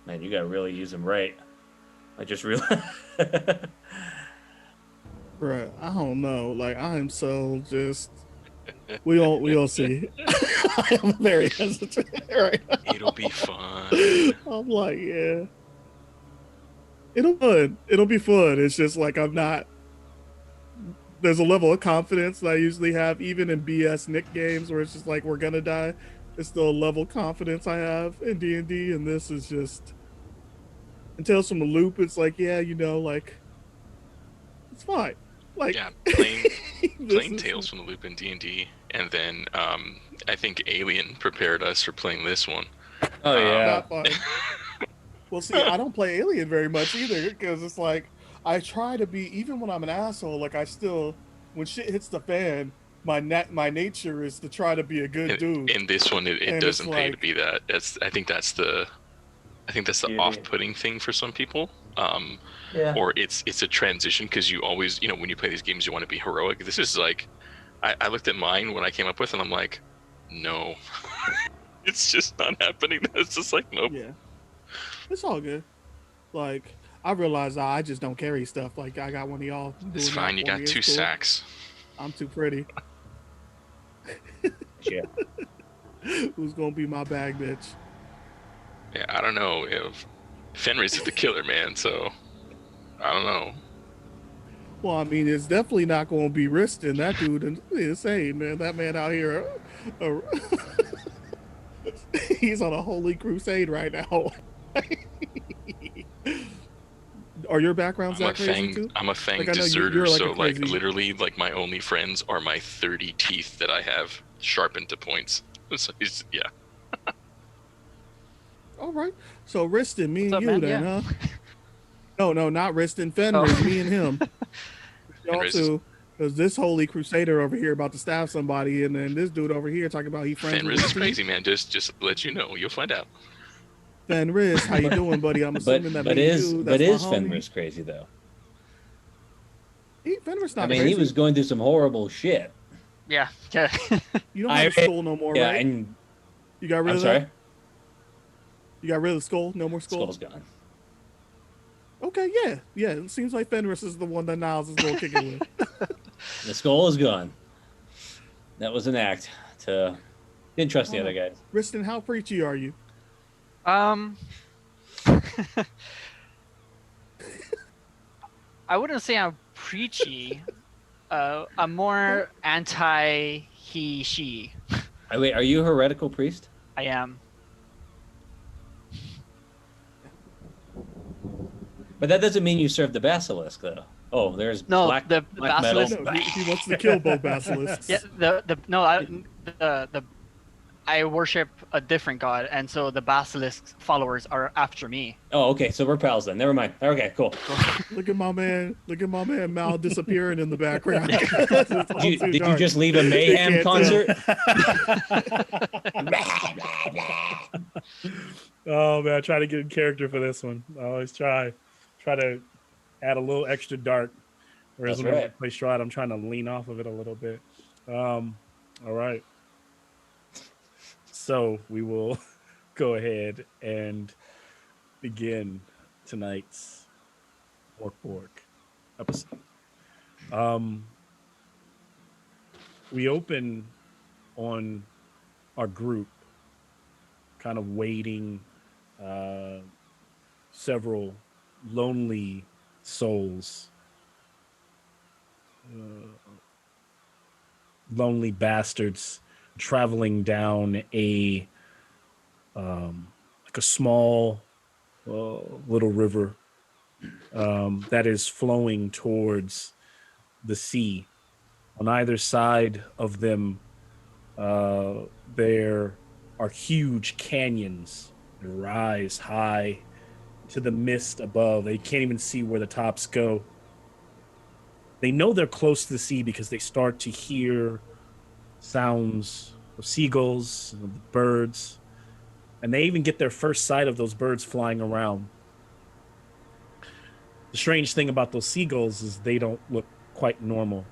man, you gotta really use them right. I just realized. Bruh, I don't know. Like, I am so just. We'll see. I am very hesitant right now. It'll be fun. I'm like, yeah. It'll be fun. It's just like I'm not. There's a level of confidence that I usually have, even in BS Nick games, where it's just like we're gonna die. It's still a level of confidence I have in D&D, and this is just. And Tales from the Loop, it's like, yeah, like it's fine. Like, Yeah, playing is- Tales from the Loop in D&D, and then I think Alien prepared us for playing this one. Oh yeah. Not fun. Well, see, I don't play Alien very much either, because it's like I try to be, even when I'm an asshole, like I still, when shit hits the fan, my nature is to try to be a good dude. In this one, it And doesn't it's pay to like- be that. I think that's the Yeah. off-putting thing for some people. Yeah. Or it's a transition, because you always, when you play these games, you want to be heroic. This is like, I looked at mine when I came up with, and I'm like, no, it's just not happening. It's just like, nope. Yeah, it's all good. Like, I realize I just don't carry stuff. Like, I got one of y'all. It's doing that fine. You for got me. 2 It's cool. sacks. I'm too pretty. Yeah. Who's gonna be my bag bitch? Yeah, I don't know if Fenris is the killer, man. So I don't know. Well, I mean, it's definitely not going to be Riston. That dude is insane, man. That man out here, he's on a holy crusade right now. Are your backgrounds that crazy too? I'm a Fang Like, I know deserter, you're like so a crazy- literally my only friends are my 30 teeth that I have sharpened to points. So yeah. All right. So Riston, me What's and up, you man? then, Yeah. huh? No, not Riston. Fenris, me and him. Y'all Fenris. two. Because this holy crusader over here about to stab somebody, and then this dude over here talking about he friends Fenris with is Riston. crazy, man. Just let you know. You'll find out. Fenris, how you doing, buddy? I'm assuming that But means you. That's my is homie. Fenris crazy though? Fenris not I mean, crazy. he was going through some horrible shit. Yeah. You don't have a skull no more, Yeah, right? and You got rid I'm of sorry, that? You got rid of the skull? No more skull? skull's gone. Okay, yeah. It seems like Fenris is the one that Niles is going to kick it with. The skull is gone. That was an act. Didn't trust the Oh. other guys. Riston, how preachy are you? I wouldn't say I'm preachy. I'm more anti he she. Wait, are you a heretical priest? I am. But that doesn't mean you serve the basilisk, though. Oh, there's No, black, the black metal. basilisk- No, he wants to kill both basilisks. Yeah. I worship a different god, and so the basilisk followers are after me. Oh, okay, so we're pals then. Never mind. Okay, cool. Look at my man Mal disappearing in the background. Did you just leave a mayhem They can't concert? Oh man, I try to get in character for this one. I always try to add a little extra dark. Whereas That's when I right. play Strahd, I'm trying to lean off of it a little bit. All right. So we will go ahead and begin tonight's Borg episode. We open on our group kind of waiting, several lonely souls, lonely bastards traveling down a like a small little river that is flowing towards the sea. On either side of them there are huge canyons that rise high to the mist above. They can't even see where the tops go. They know they're close to the sea because they start to hear sounds of seagulls, of birds, and they even get their first sight of those birds flying around. The strange thing about those seagulls is they don't look quite normal.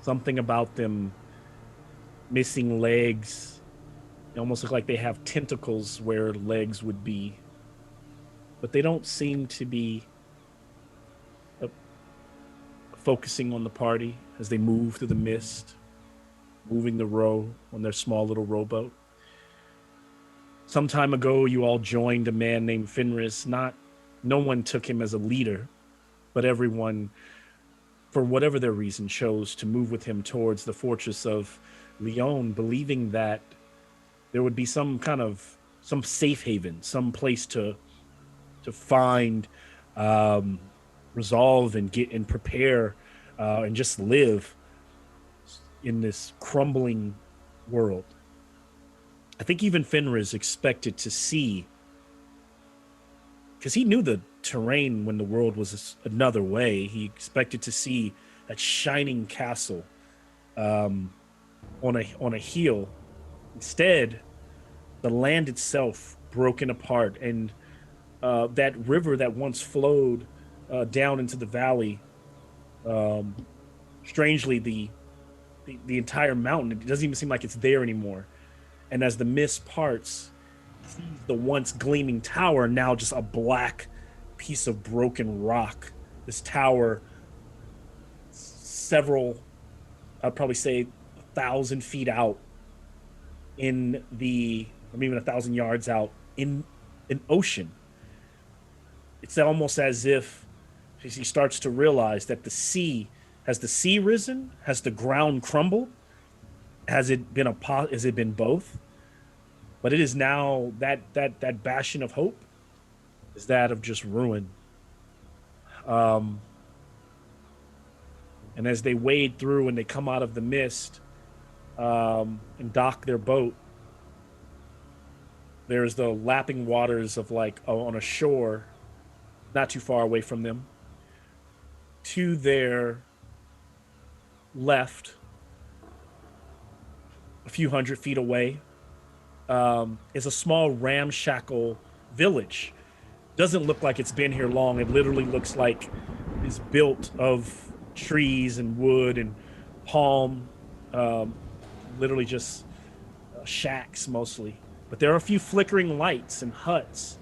Something about them missing legs. They almost look like they have tentacles where legs would be. But they don't seem to be focusing on the party as they move through the mist, moving the row on their small little rowboat. Some time ago, you all joined a man named Fenris. No one took him as a leader, but everyone, for whatever their reason, chose to move with him towards the Fortress of Lione, believing that there would be some safe haven, some place to find, resolve and get and prepare, and just live in this crumbling world. I think even Fenris expected to see, because he knew the terrain when the world was another way. He expected to see that shining castle on a hill. Instead, the land itself broken apart, and that river that once flowed down into the valley. Strangely, the entire mountain, it doesn't even seem like it's there anymore. And as the mist parts, the once gleaming tower now just a black piece of broken rock. This tower, I'd probably say 1,000 feet out or even 1,000 yards out in an ocean. It's almost as if he starts to realize that has the sea risen? Has the ground crumbled? Has it been both? But it is now that bastion of hope is that of just ruin. And as they wade through and they come out of the mist and dock their boat, there's the lapping waters of on a shore not too far away from them. To their left, a few hundred feet away, is a small ramshackle village. Doesn't look like it's been here long. It literally looks like it's built of trees and wood and palm, literally just shacks mostly. But there are a few flickering lights and huts.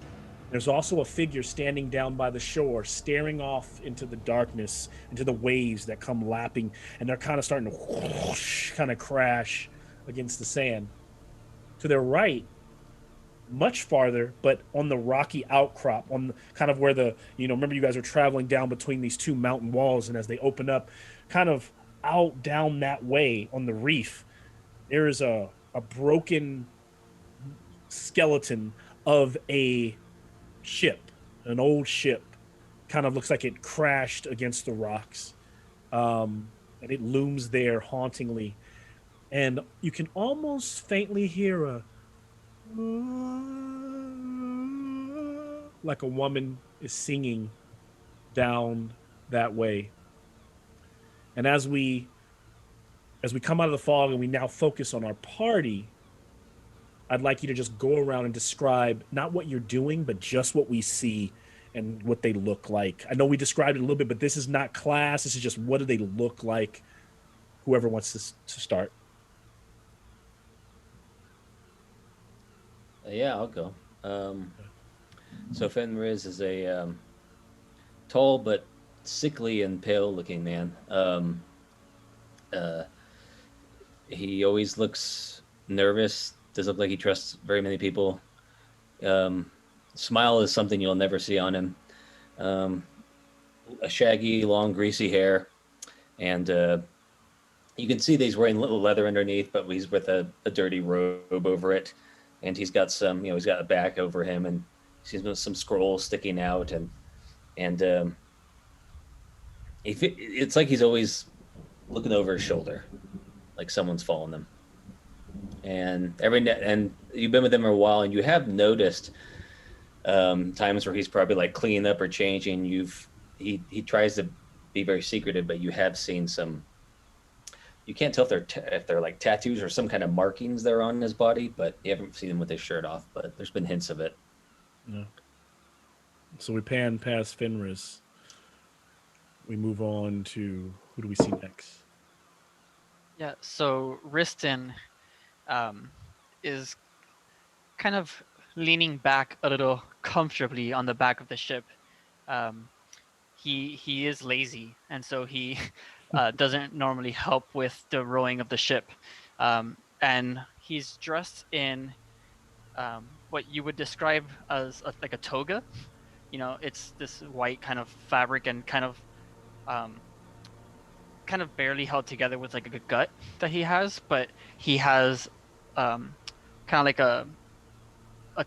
There's also a figure standing down by the shore, staring off into the darkness, into the waves that come lapping, and they're kind of starting to whoosh, kind of crash against the sand. To their right, much farther, but on the rocky outcrop, on kind of where remember you guys are traveling down between these two mountain walls, and as they open up, kind of out down that way on the reef, there is a broken skeleton of a ship, an old ship. Kind of looks like it crashed against the rocks, and it looms there hauntingly, and you can almost faintly hear like a woman is singing down that way. And as we come out of the fog and we now focus on our party, I'd like you to just go around and describe not what you're doing, but just what we see and what they look like. I know we described it a little bit, but this is not class. This is just what do they look like? Whoever wants to start. Yeah, I'll go. So Fenris is a tall but sickly and pale-looking man. He always looks nervous. Doesn't look like he trusts very many people. Smile is something you'll never see on him. A shaggy, long, greasy hair, and you can see that he's wearing a little leather underneath, but he's with a dirty robe over it. And he's got he's got a back over him, and he's got some scrolls sticking out, and it's like he's always looking over his shoulder, like someone's following him. and and you've been with him for a while, and you have noticed times where he's probably like cleaning up or changing. He tries to be very secretive, but you have seen some. You can't tell if they're like tattoos or some kind of markings that are on his body, but you haven't seen him with his shirt off. But there's been hints of it. Yeah. So we pan past Fenris. We move on to who do we see next? Yeah, so Riston is kind of leaning back a little comfortably on the back of the ship. Um, he is lazy, and so he doesn't normally help with the rowing of the ship. And he's dressed in what you would describe as like a toga. You know, it's this white kind of fabric and um, kind of barely held together with like a gut that he has, but he has kind of like a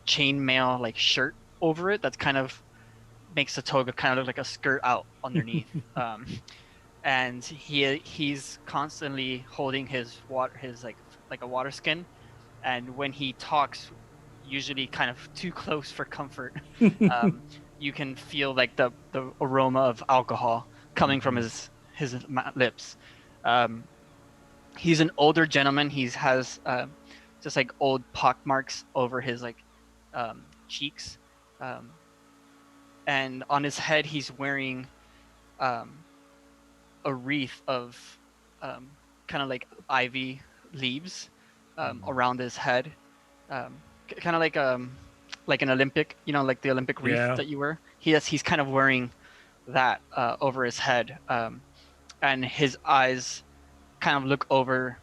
chainmail like shirt over it that's kind of makes the toga kind of look like a skirt out underneath. And he's constantly holding his like a water skin, and when he talks, usually kind of too close for comfort, you can feel like the aroma of alcohol coming from his lips. He's an older gentleman. He has just like old pock marks over his like cheeks, and on his head he's wearing a wreath of kind of like ivy leaves around his head, kind of like an Olympic, you know, like the Olympic wreath that you wear. He's kind of wearing that over his head, and his eyes kind of look over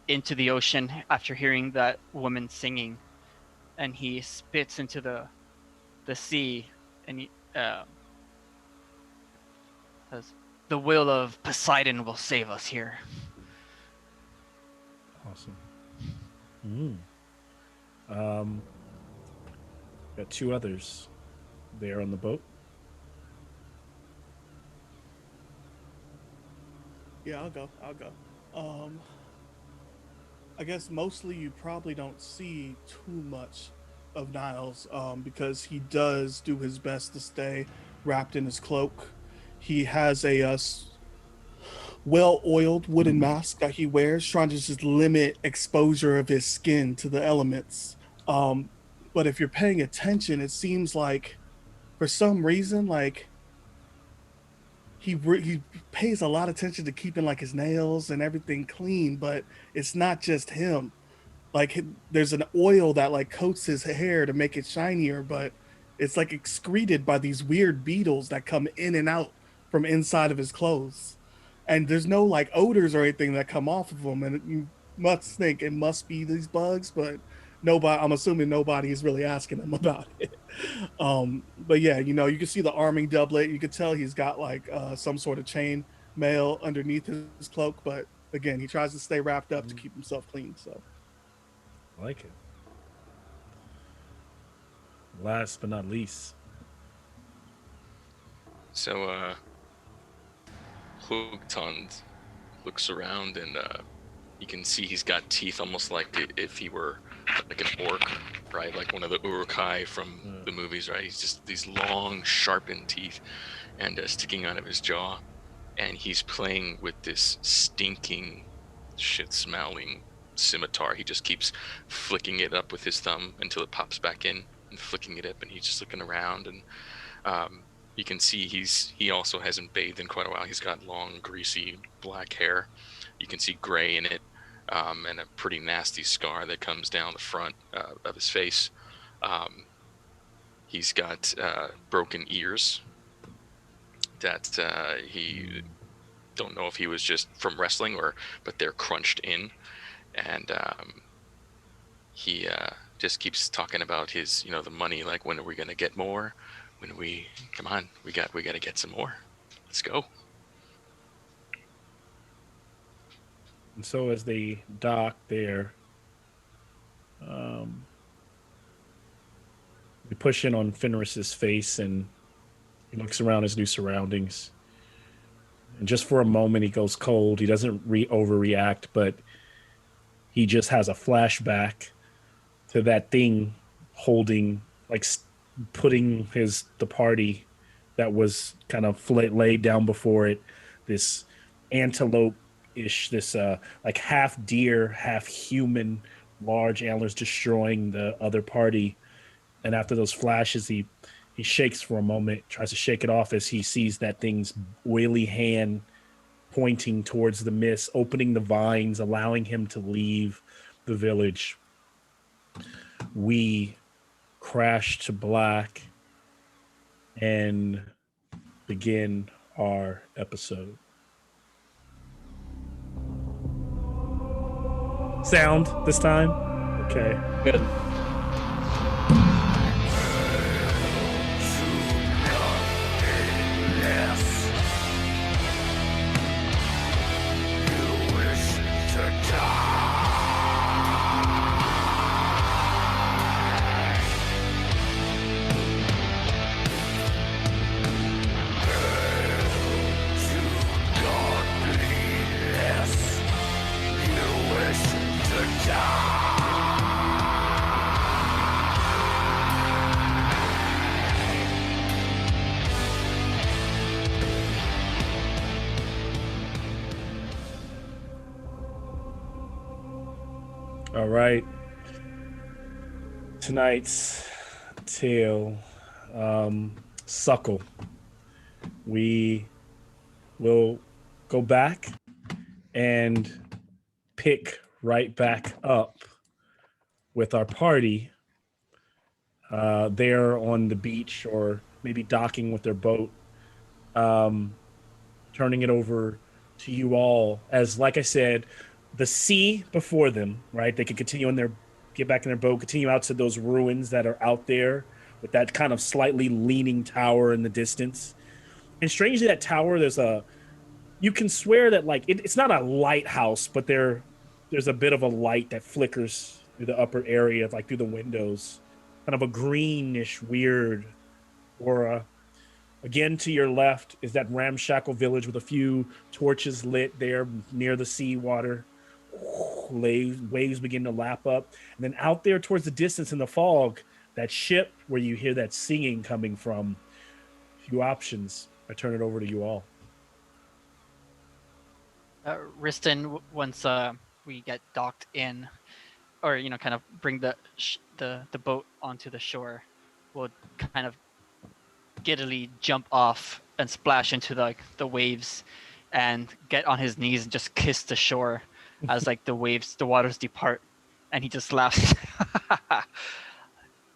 into the ocean after hearing that woman singing, and he spits into the sea, and he says, "The will of Poseidon will save us here." Awesome. Got two others there on the boat. Yeah, I'll go. I guess mostly you probably don't see too much of Niles, because he does do his best to stay wrapped in his cloak. He has a well-oiled wooden mask that he wears, trying to just limit exposure of his skin to the elements. But if you're paying attention, it seems like for some reason, like he pays a lot of attention to keeping like his nails and everything clean, but it's not just him. Like there's an oil that like coats his hair to make it shinier, but it's like excreted by these weird beetles that come in and out from inside of his clothes. And there's no like odors or anything that come off of them, and you must think it must be these bugs, but nobody, I'm assuming nobody is really asking him about it. But yeah, you know, you can see the arming doublet. You could tell he's got like some sort of chain mail underneath his cloak, but again, he tries to stay wrapped up to keep himself clean. So I like it. Last but not least. So Hoogtand looks around, and you can see he's got teeth almost like if he were like an orc, right? Like one of the Uruk-hai from the movies, right? He's just these long, sharpened teeth and sticking out of his jaw. And he's playing with this stinking, shit-smelling scimitar. He just keeps flicking it up with his thumb until it pops back in, and flicking it up, and he's just looking around. And you can see he also hasn't bathed in quite a while. He's got long, greasy black hair. You can see gray in it, and a pretty nasty scar that comes down the front of his face. He's got broken ears that he don't know if he was just from wrestling but they're crunched in. And he just keeps talking about his, you know, the money, like, when are we gonna get more? Come on, we gotta get some more. Let's go. And so as they dock there, we push in on Fenris's face, and he looks around his new surroundings. And just for a moment, he goes cold. He doesn't overreact, but he just has a flashback to that thing holding, like putting the party that was kind of laid down before it, this antelope ish, this like half deer, half human, large antlers destroying the other party. And after those flashes, he shakes for a moment, tries to shake it off as he sees that thing's oily hand pointing towards the mist, opening the vines, allowing him to leave the village. We crash to black and begin our episode. Sound this time? Okay. Good. All right. Tonight's tale, Suckle. We will go back and pick right back up with our party there on the beach, or maybe docking with their boat, turning it over to you all as, like I said, the sea before them, right? They could continue on get back in their boat, continue out to those ruins that are out there with that kind of slightly leaning tower in the distance. And strangely, that tower, you can swear that like it's not a lighthouse, but there's a bit of a light that flickers through the upper area, like through the windows, kind of a greenish, weird aura. Again, to your left is that ramshackle village with a few torches lit there near the seawater. Waves begin to lap up. And then out there towards the distance in the fog, that ship where you hear that singing coming from. A few options. I turn it over to you all. Riston, once we get docked in, or kind of bring the boat onto the shore, will kind of giddily jump off and splash into the waves, and get on his knees and just kiss the shore as like the waters depart, and he just laughs.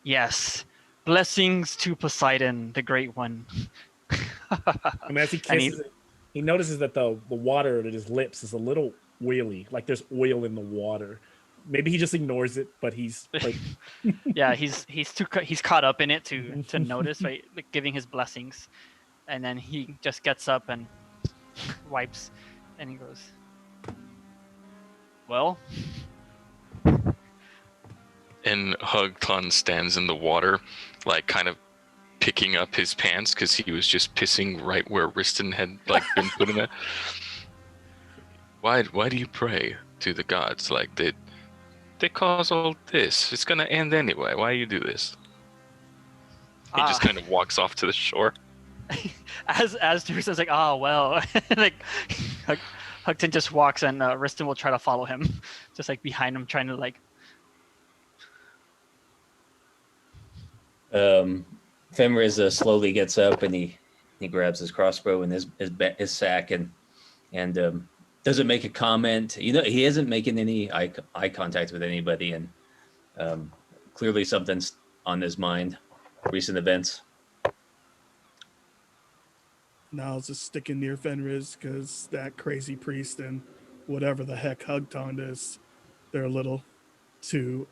Yes, blessings to Poseidon, the Great One. And as he kisses it, he notices that the water at his lips is a little oily, like there's oil in the water. Maybe he just ignores it, but he's like, yeah, he's caught up in it to notice, right? Like giving his blessings, and then he just gets up and wipes, and he goes, "Well." And Hugton stands in the water, like kind of picking up his pants because he was just pissing right where Riston had like been putting it. Why do you pray to the gods? Like they cause all this. It's gonna end anyway. Why you do this? He just kind of walks off to the shore. As Teresa's like, "Oh well," like Hugton just walks, and Riston will try to follow him, just like behind him, trying to like. Fenris slowly gets up, and he grabs his crossbow and his sack, and doesn't make a comment. He isn't making any eye contact with anybody, and clearly something's on his mind. Recent events. Now it's just sticking near Fenris because that crazy priest and whatever the heck Hugton is, they're a little too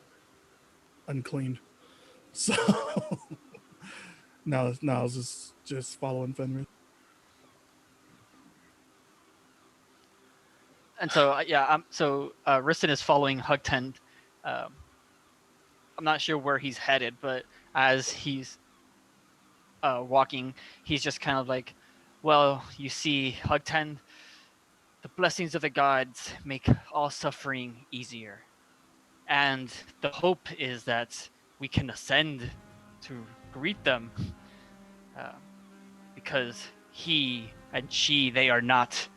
unclean. So now I was just following Fenris. And so Riston is following Hugton. I'm not sure where he's headed, but as he's walking, he's just kind of like, "Well, you see, Hugton, the blessings of the gods make all suffering easier. And the hope is that we can ascend to greet them, because he and she, they are not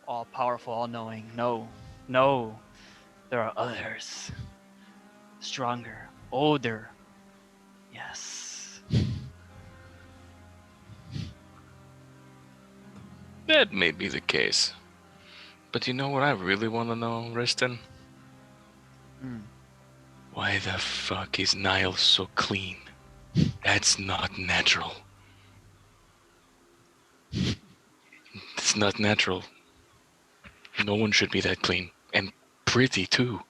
all powerful, all knowing. No, no, there are others, stronger, older. Yes. That may be the case. But you know what I really want to know, Riston? Hmm. Why the fuck is Niall so clean? That's not natural. It's not natural. No one should be that clean. And pretty, too.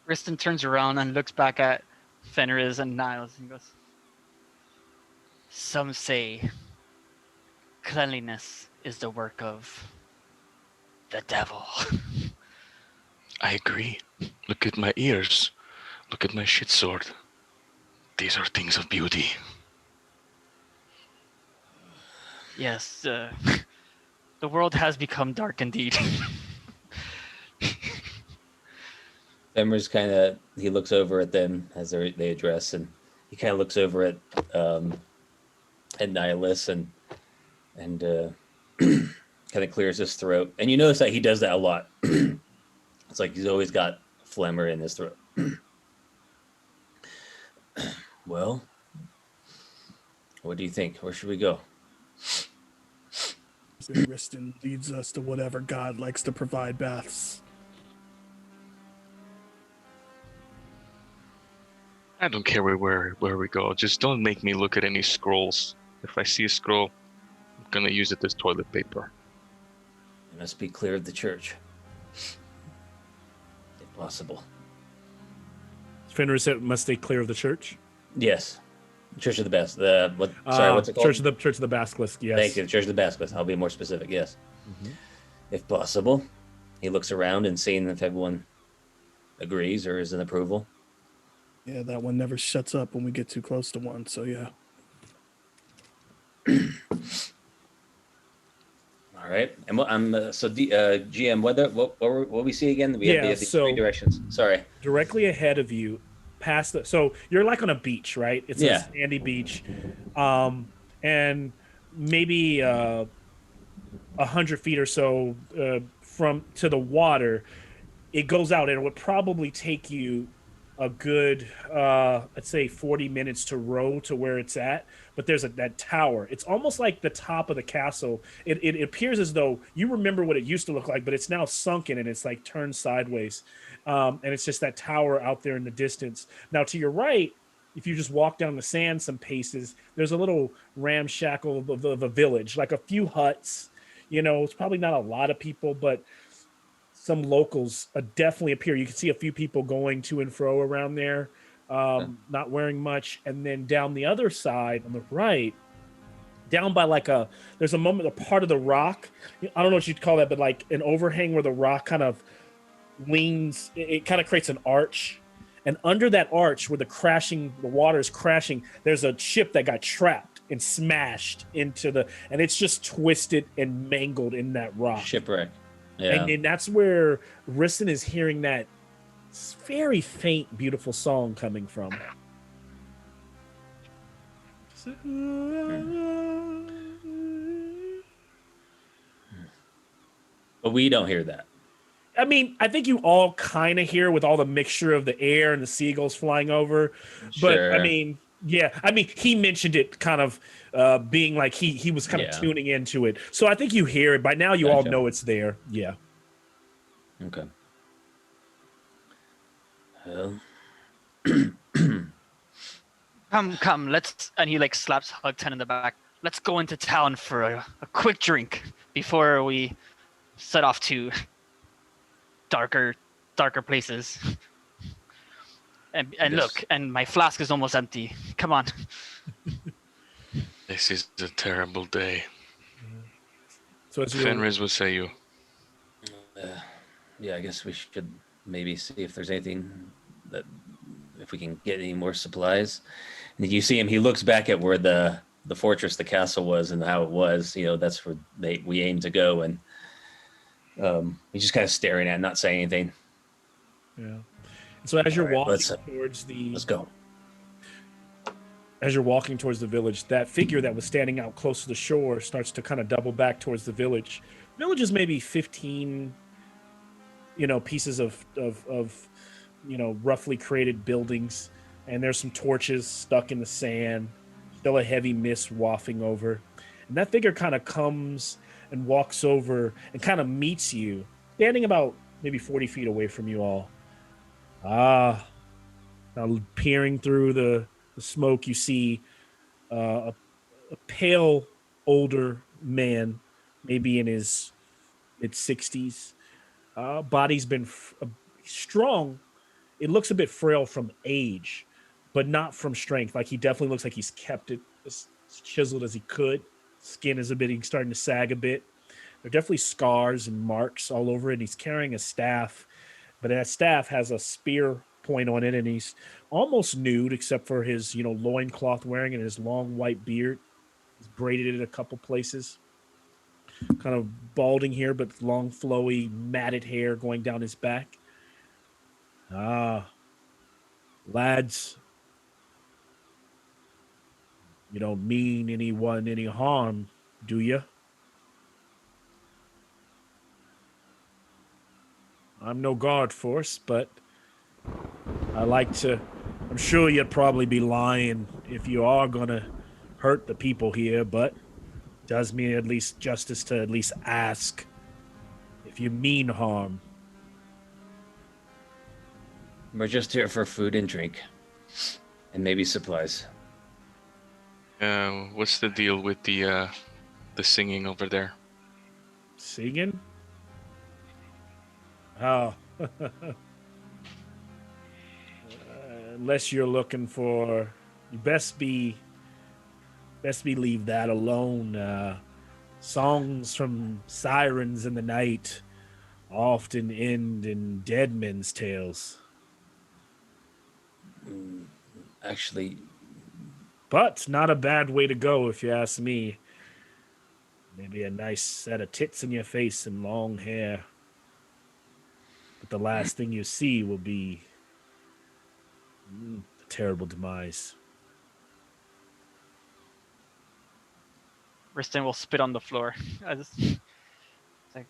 Riston turns around and looks back at Fenris and Niles and goes, some say cleanliness is the work of the devil. I agree. Look at my ears. Look at my shit sword. These are things of beauty. Yes, the world has become dark indeed. Fenris he looks over at them as they address, and he kind of looks over at Nihilus and kind of clears his throat. And you notice that he does that a lot. It's like he's always got phlegm in his throat. Well, what do you think? Where should we go? Riston leads us to whatever god likes to provide baths. I don't care where we go. Just don't make me look at any scrolls. If I see a scroll, I'm gonna use it as toilet paper. We must be clear of the church, if possible. Fenris said must stay clear of the church. Yes, Church of the Bas. What's it called? Church of the Basilisk. Yes. Thank you, the Church of the Basilisk. I'll be more specific. Yes, if possible. He looks around and seeing if everyone agrees or is in approval. Yeah, that one never shuts up when we get too close to one, so yeah. All right, and GM, what we see again? We have these three directions. Sorry, directly ahead of you, past the. So you're like on a beach, right? It's a sandy beach, and maybe 100 feet or so from to the water, it goes out, and it would probably take you a good, let's say 40 minutes to row to where it's at. But there's that tower. It's almost like the top of the castle. It appears as though you remember what it used to look like, but it's now sunken and it's like turned sideways. And it's just that tower out there in the distance. Now to your right, if you just walk down the sand some paces, there's a little ramshackle of a village, like a few huts. You know, it's probably not a lot of people, but some locals definitely appear. You can see a few people going to and fro around there, not wearing much. And then down the other side on the right, down by there's a part of the rock. I don't know what you'd call that, but like an overhang where the rock kind of leans. It kind of creates an arch. And under that arch where the water is crashing, there's a ship that got trapped and smashed and it's just twisted and mangled in that rock. Shipwreck. Yeah. And that's where Riston is hearing that very faint, beautiful song coming from. But we don't hear that. I mean, I think you all kind of hear with all the mixture of the air and the seagulls flying over. Sure. But I mean, yeah. I mean, he mentioned it kind of being like he was kind of tuning into it. So I think you hear it. By now you all know it's there. Yeah. Okay. Well. Come, let's. And he like slaps Hugton in the back. Let's go into town for a quick drink before we set off to darker places. And look, and my flask is almost empty. Come on. This is a terrible day. So it's Fenris, what say you? Yeah, I guess we should maybe see if there's anything if we can get any more supplies. And you see him, he looks back at where the fortress, the castle was and how it was, that's where we aim to go. And He's just kind of staring at it, not saying anything. Yeah. So as you're All right, walking towards let's go. as you're walking towards the village, that figure that was standing out close to the shore starts to kind of double back towards the village. Village is maybe 15, pieces of roughly created buildings, and there's some torches stuck in the sand, still a heavy mist wafting over. And that figure kind of comes and walks over and kind of meets you, standing about maybe 40 feet away from you all. Now peering through the smoke, you see a pale, older man, maybe in his mid-60s. Body's been strong. It looks a bit frail from age, but not from strength. Like, he definitely looks like he's kept it as chiseled as he could. Skin is starting to sag a bit. There are definitely scars and marks all over it. And he's carrying a staff, but that staff has a spear point on it, and he's almost nude except for his, loincloth wearing and his long white beard. He's braided it a couple places. Kind of balding here, but long, flowy, matted hair going down his back. Lads, you don't mean anyone any harm, do you? I'm no guard force, but I'm sure you'd probably be lying if you are gonna hurt the people here, but it does me at least justice to at least ask if you mean harm. We're just here for food and drink, and maybe supplies. What's the deal with the singing over there? Singing? Oh. Unless you're looking for, you best be leave that alone. Songs from sirens in the night often end in dead men's tales. Actually, but not a bad way to go if you ask me. Maybe a nice set of tits in your face and long hair, but the last thing you see will be a terrible demise. Riston will spit on the floor. It's like,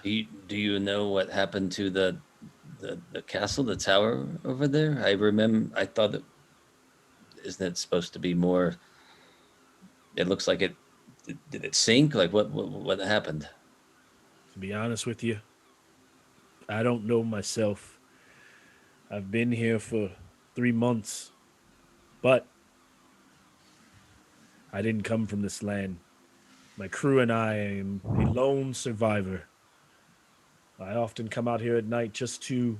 do you know what happened to the castle, the tower over there? I thought that, isn't it supposed to be more? It looks like it. Did it sink? Like what happened? To be honest with you, I don't know myself. I've been here for 3 months, but I didn't come from this land. My crew and I am a lone survivor. I often come out here at night just to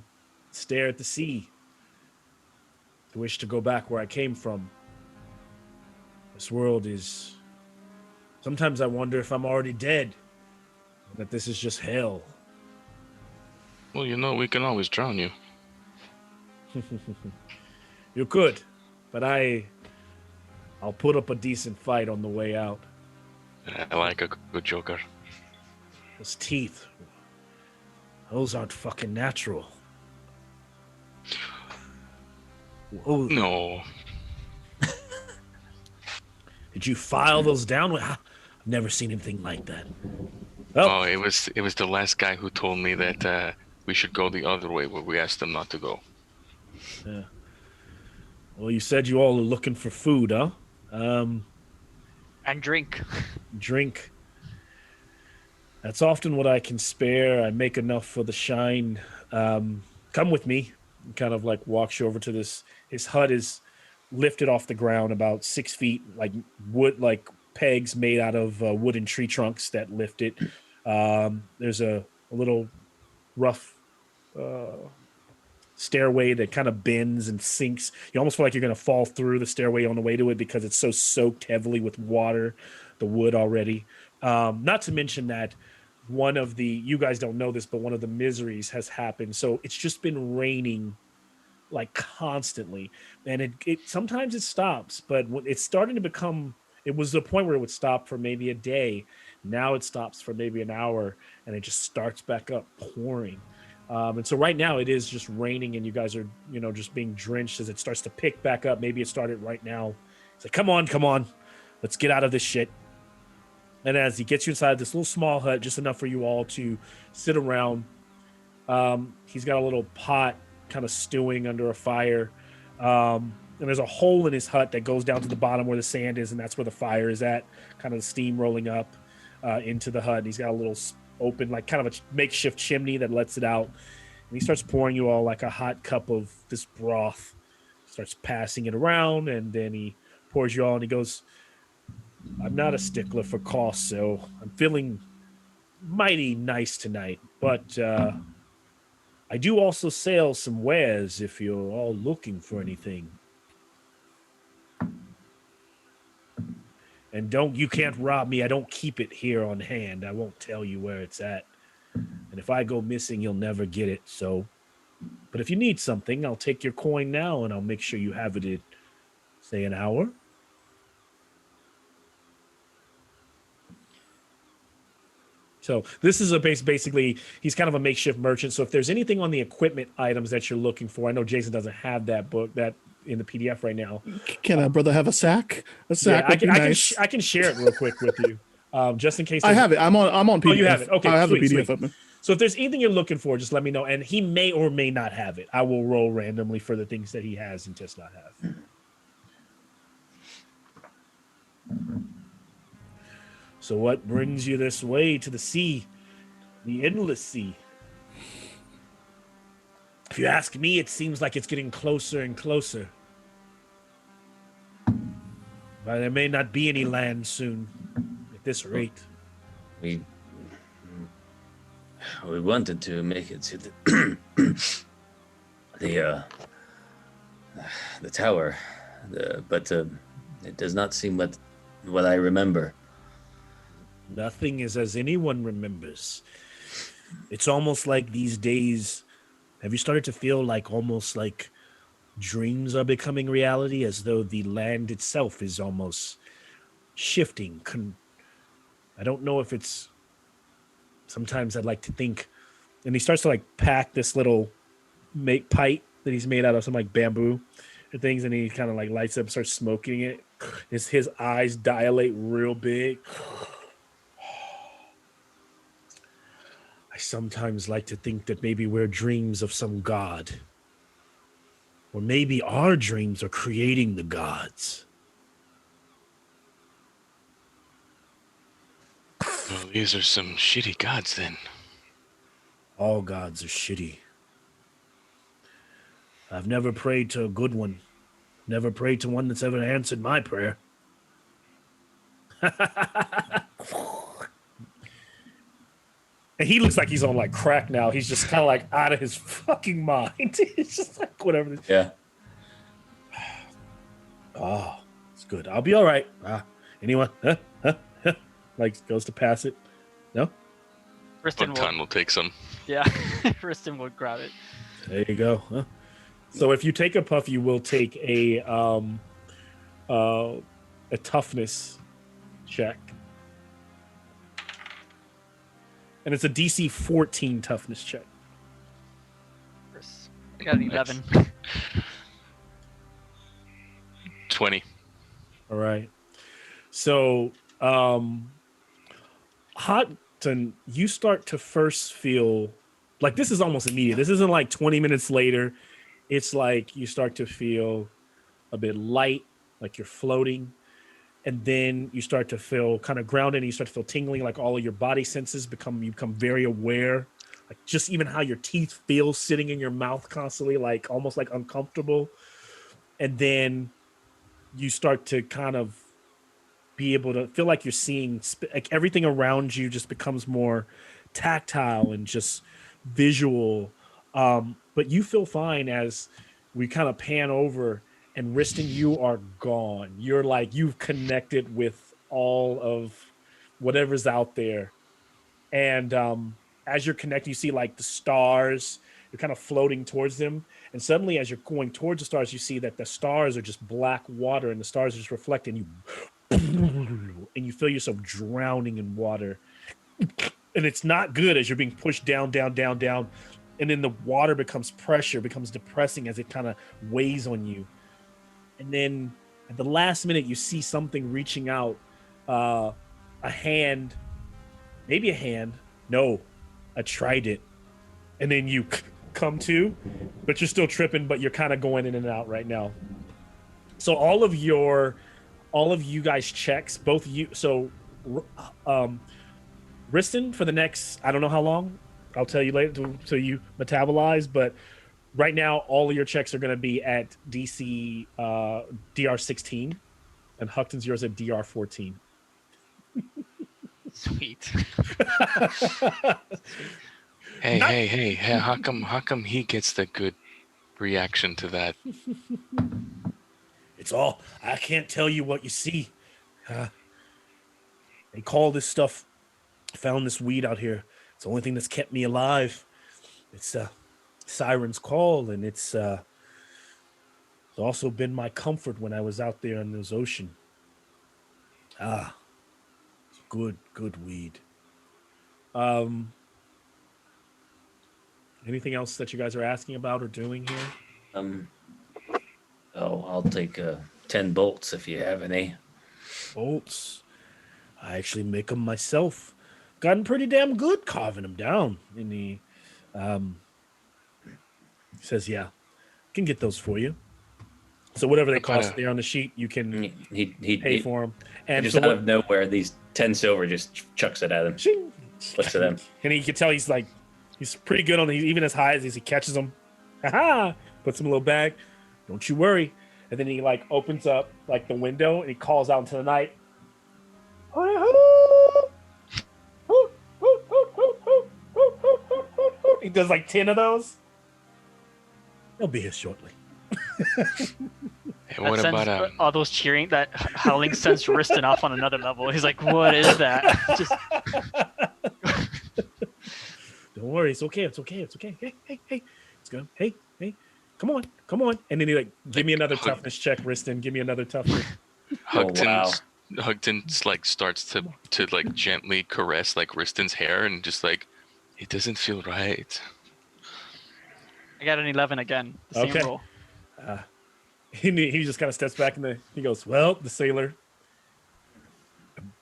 stare at the sea, to wish to go back where I came from. This world is... Sometimes I wonder if I'm already dead, and that this is just hell. Well, we can always drown you. You could, but I'll put up a decent fight on the way out. I like a good joker. Those teeth, those aren't fucking natural. Whoa. No. Did you file those down? I've never seen anything like that. Well, Oh, it was the last guy who told me that we should go the other way where we asked them not to go. yeah. Well, you said you all are looking for food, huh? and drink. Drink. That's often what I can spare. I make enough for the shine. Come with me. Kind of like walks you over to this. His hut is lifted off the ground about 6 feet, like wood, like pegs made out of wooden tree trunks that lift it. There's a little rough stairway that kind of bends and sinks. You almost feel like you're going to fall through the stairway on the way to it because it's so soaked heavily with water, the wood already. Not to mention that you guys don't know this, but one of the miseries has happened. So it's just been raining like constantly. And it sometimes it stops, but it's starting to become, it was the point where it would stop for maybe a day. Now it stops for maybe an hour, and it just starts back up pouring. And so right now it is just raining, and you guys are, just being drenched as it starts to pick back up. Maybe it started right now. It's like, come on, let's get out of this shit. And as he gets you inside this little small hut, just enough for you all to sit around, he's got a little pot kind of stewing under a fire. And there's a hole in his hut that goes down to the bottom where the sand is, and that's where the fire is at, kind of the steam rolling up into the hut. And he's got a little open, like kind of a makeshift chimney that lets it out. And he starts pouring you all like a hot cup of this broth, starts passing it around, and then he pours you all, and he goes, I'm not a stickler for cost, so I'm feeling mighty nice tonight. But I do also sell some wares if you're all looking for anything. And you can't rob me. I don't keep it here on hand. I won't tell you where it's at. And if I go missing, you'll never get it. So, but if you need something, I'll take your coin now, and I'll make sure you have it in, say, an hour. So this is basically, he's kind of a makeshift merchant. So if there's anything on the equipment items that you're looking for, I know Jason doesn't have that book that in the PDF right now. Can a brother have a sack? A sack would be nice. I can share it real quick with you, just in case. I have it. I'm on PDF. Oh, you have it. Okay, I have sweet, the PDF sweet. open. So if there's anything you're looking for, just let me know. And he may or may not have it. I will roll randomly for the things that he has and just not have. So what brings you this way to the sea, the endless sea? If you ask me, it seems like it's getting closer and closer. But there may not be any land soon at this rate. We wanted to make it to the tower, but it does not seem what I remember. Nothing is as anyone remembers. It's almost like these days, have you started to feel like almost like dreams are becoming reality, as though the land itself is almost shifting? I don't know if it's, sometimes I'd like to think, and he starts to like pack this little pipe that he's made out of some like bamboo and things, and he kind of like lights up, starts smoking it. His eyes dilate real big. I sometimes like to think that maybe we're dreams of some god. Or maybe our dreams are creating the gods. Well, these are some shitty gods then. All gods are shitty. I've never prayed to a good one. Never prayed to one that's ever answered my prayer. And he looks like he's on like crack now. He's just kind of like out of his fucking mind. It's just like whatever. Yeah. Oh, it's good. I'll be all right. Anyone? Like goes to pass it. No? Ton will take some. Yeah, Riston will grab it. There you go. Huh? So if you take a puff, you will take a toughness check. And it's a DC 14 toughness check. I got an 11. 20. All right. So, Houghton, you start to first feel like this is almost immediate. This isn't like 20 minutes later. It's like you start to feel a bit light, like you're floating. And then you start to feel kind of grounded, and you start to feel tingling, like all of your body senses you become very aware, like just even how your teeth feel sitting in your mouth constantly, like almost like uncomfortable. And then you start to kind of be able to feel like you're seeing, like everything around you just becomes more tactile and just visual. But you feel fine as we kind of pan over. And Riston, you are gone. You're like, you've connected with all of whatever's out there. And as you're connecting, you see like the stars, you're kind of floating towards them. And suddenly as you're going towards the stars, you see that the stars are just black water and the stars are just reflecting you. And and you feel yourself drowning in water. And it's not good as you're being pushed down, down, down, down. And then the water becomes pressure, becomes depressing as it kind of weighs on you. And then at the last minute, you see something reaching out, a hand, maybe a hand, no, a trident. And then you come to, but you're still tripping, but you're kind of going in and out right now. So all of you guys checks, both you, so Riston for the next, I don't know how long, I'll tell you later until you metabolize, but right now all of your checks are going to be at DC DR 16, and Huckton's yours at DR 14. Sweet. Hey, how come he gets the good reaction to that? It's all, I can't tell you what you see. They call this stuff, found this weed out here. It's the only thing that's kept me alive. It's Siren's Call, and it's also been my comfort when I was out there in this ocean. Good weed. Anything else that you guys are asking about or doing here? I'll take 10 bolts if you have any. Bolts. I actually make them myself. Gotten pretty damn good carving them down. In the, he says, "Yeah, can get those for you." So whatever they cost there on the sheet, you can pay for them. And just out of nowhere, these 10 silver just chucks it at him. Looks at him, and he can tell he's pretty good on these, even as high as he catches them. Ha! Puts him in a little bag. Don't you worry. And then he opens up the window and he calls out into the night. He does 10 of those. He'll be here shortly. Hey, what about all those cheering? That howling sends Riston off on another level. He's like, "What is that?" Just don't worry, it's okay. Hey, it's good. Hey, come on. And then he give me another toughness check, Riston. Give me another toughness. Hugton's starts to gently caress Riston's hair and just it doesn't feel right. I got an 11 again. The same roll. He just kind of steps back and he goes, "Well, the sailor,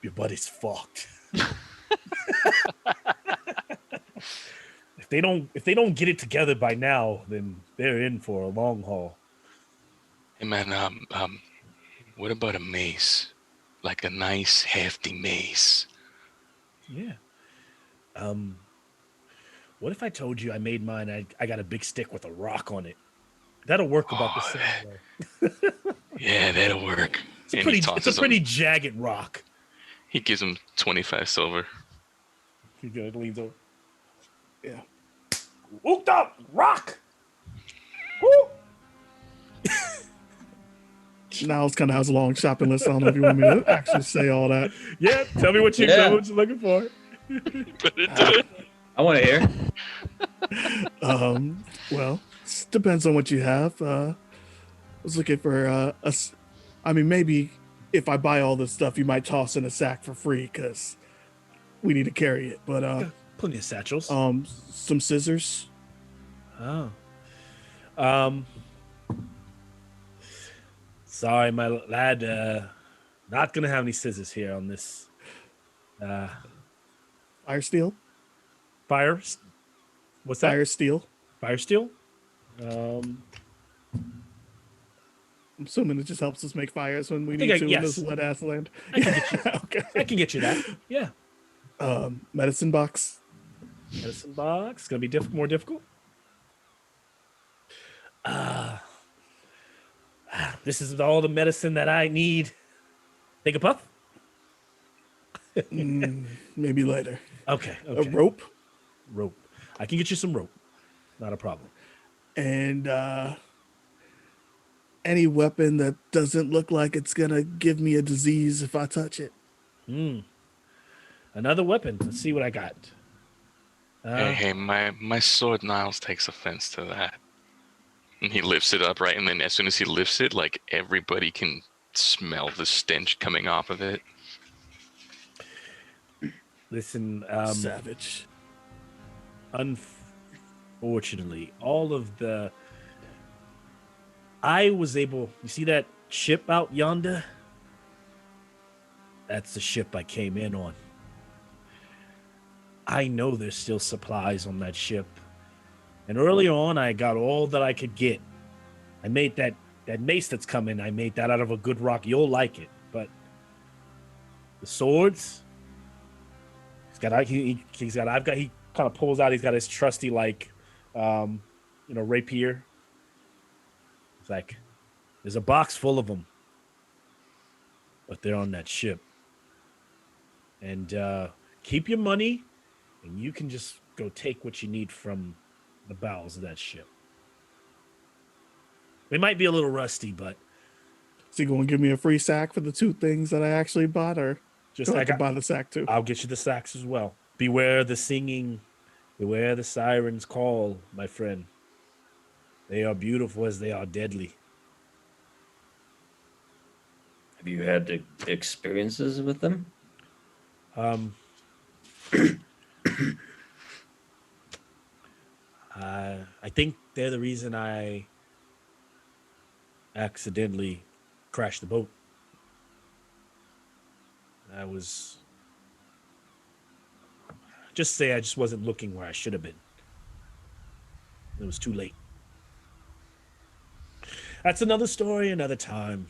your buddy's fucked." If they don't get it together by now, then they're in for a long haul. Hey man, what about a mace? Like a nice hefty mace. Yeah. What if I told you I made mine? I got a big stick with a rock on it. That'll work about the same way. Yeah, that'll work. It's a pretty jagged rock. He gives him 25 silver. He leans over. Yeah. Whooped up rock. Woo! Niles kind of has a long shopping list. I don't know if you want me to actually say all that. Yeah, tell me what you're looking for. I want to hear. Well, it depends on what you have. I was looking for maybe if I buy all this stuff, you might toss in a sack for free because we need to carry it. But plenty of satchels. Some scissors. Oh. Sorry, my lad. Not gonna have any scissors here on this. Fire steel. Fire. What's that? Fire steel. Fire steel. I'm assuming it just helps us make fires when we need to in this wet ass land. I can get you. Okay. I can get you that. Yeah. Medicine box. Medicine box. Gonna be more difficult. This is all the medicine that I need. Take a puff. Maybe later. Okay. A rope. I can get you some rope. Not a problem. And any weapon that doesn't look like it's gonna give me a disease if I touch it. Another weapon. Let's see what I got. Hey, my sword Niles takes offense to that. And he lifts it up, right? And then as soon as he lifts it, everybody can smell the stench coming off of it. Listen, Savage. unfortunately, I was able. You see that ship out yonder? That's the ship I came in on. I know there's still supplies on that ship. And early on, I got all that I could get. I made that mace that's coming. I made that out of a good rock. You'll like it. But the swords, he kind of pulls out. He's got his trusty rapier. It's like there's a box full of them, but they're on that ship. And keep your money, and you can just go take what you need from the bowels of that ship. They might be a little rusty, but Is he going to give me a free sack for the 2 things that I actually bought, or just do I have to buy the sack too? I'll get you the sacks as well. Beware the singing, beware the sirens call, my friend. They are beautiful as they are deadly. Have you had experiences with them? I think they're the reason I accidentally crashed the boat. I just wasn't looking where I should have been. It was too late. That's another story, another time.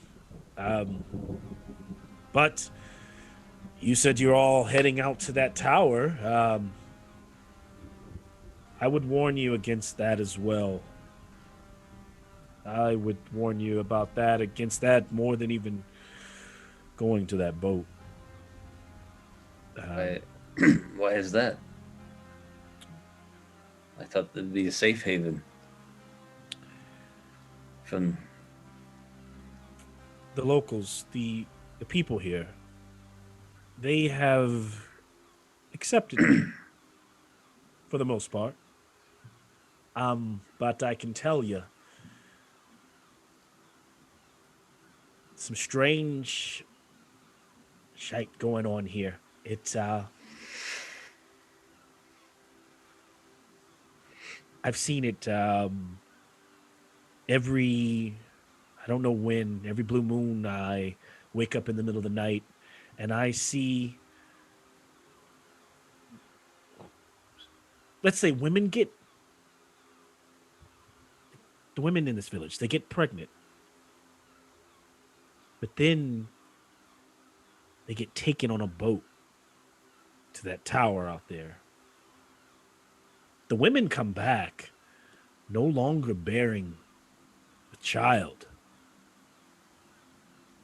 But you said you're all heading out to that tower. I would warn you against that as well. I would warn you about that, against that, more than even going to that boat. Why is that? I thought that'd be a safe haven. From the locals, the people here, they have accepted me for the most part. But I can tell you, some strange shite going on here. It's I've seen it every blue moon. I wake up in the middle of the night and I see, let's say, the women in this village, they get pregnant, but then they get taken on a boat to that tower out there. The women come back no longer bearing a child.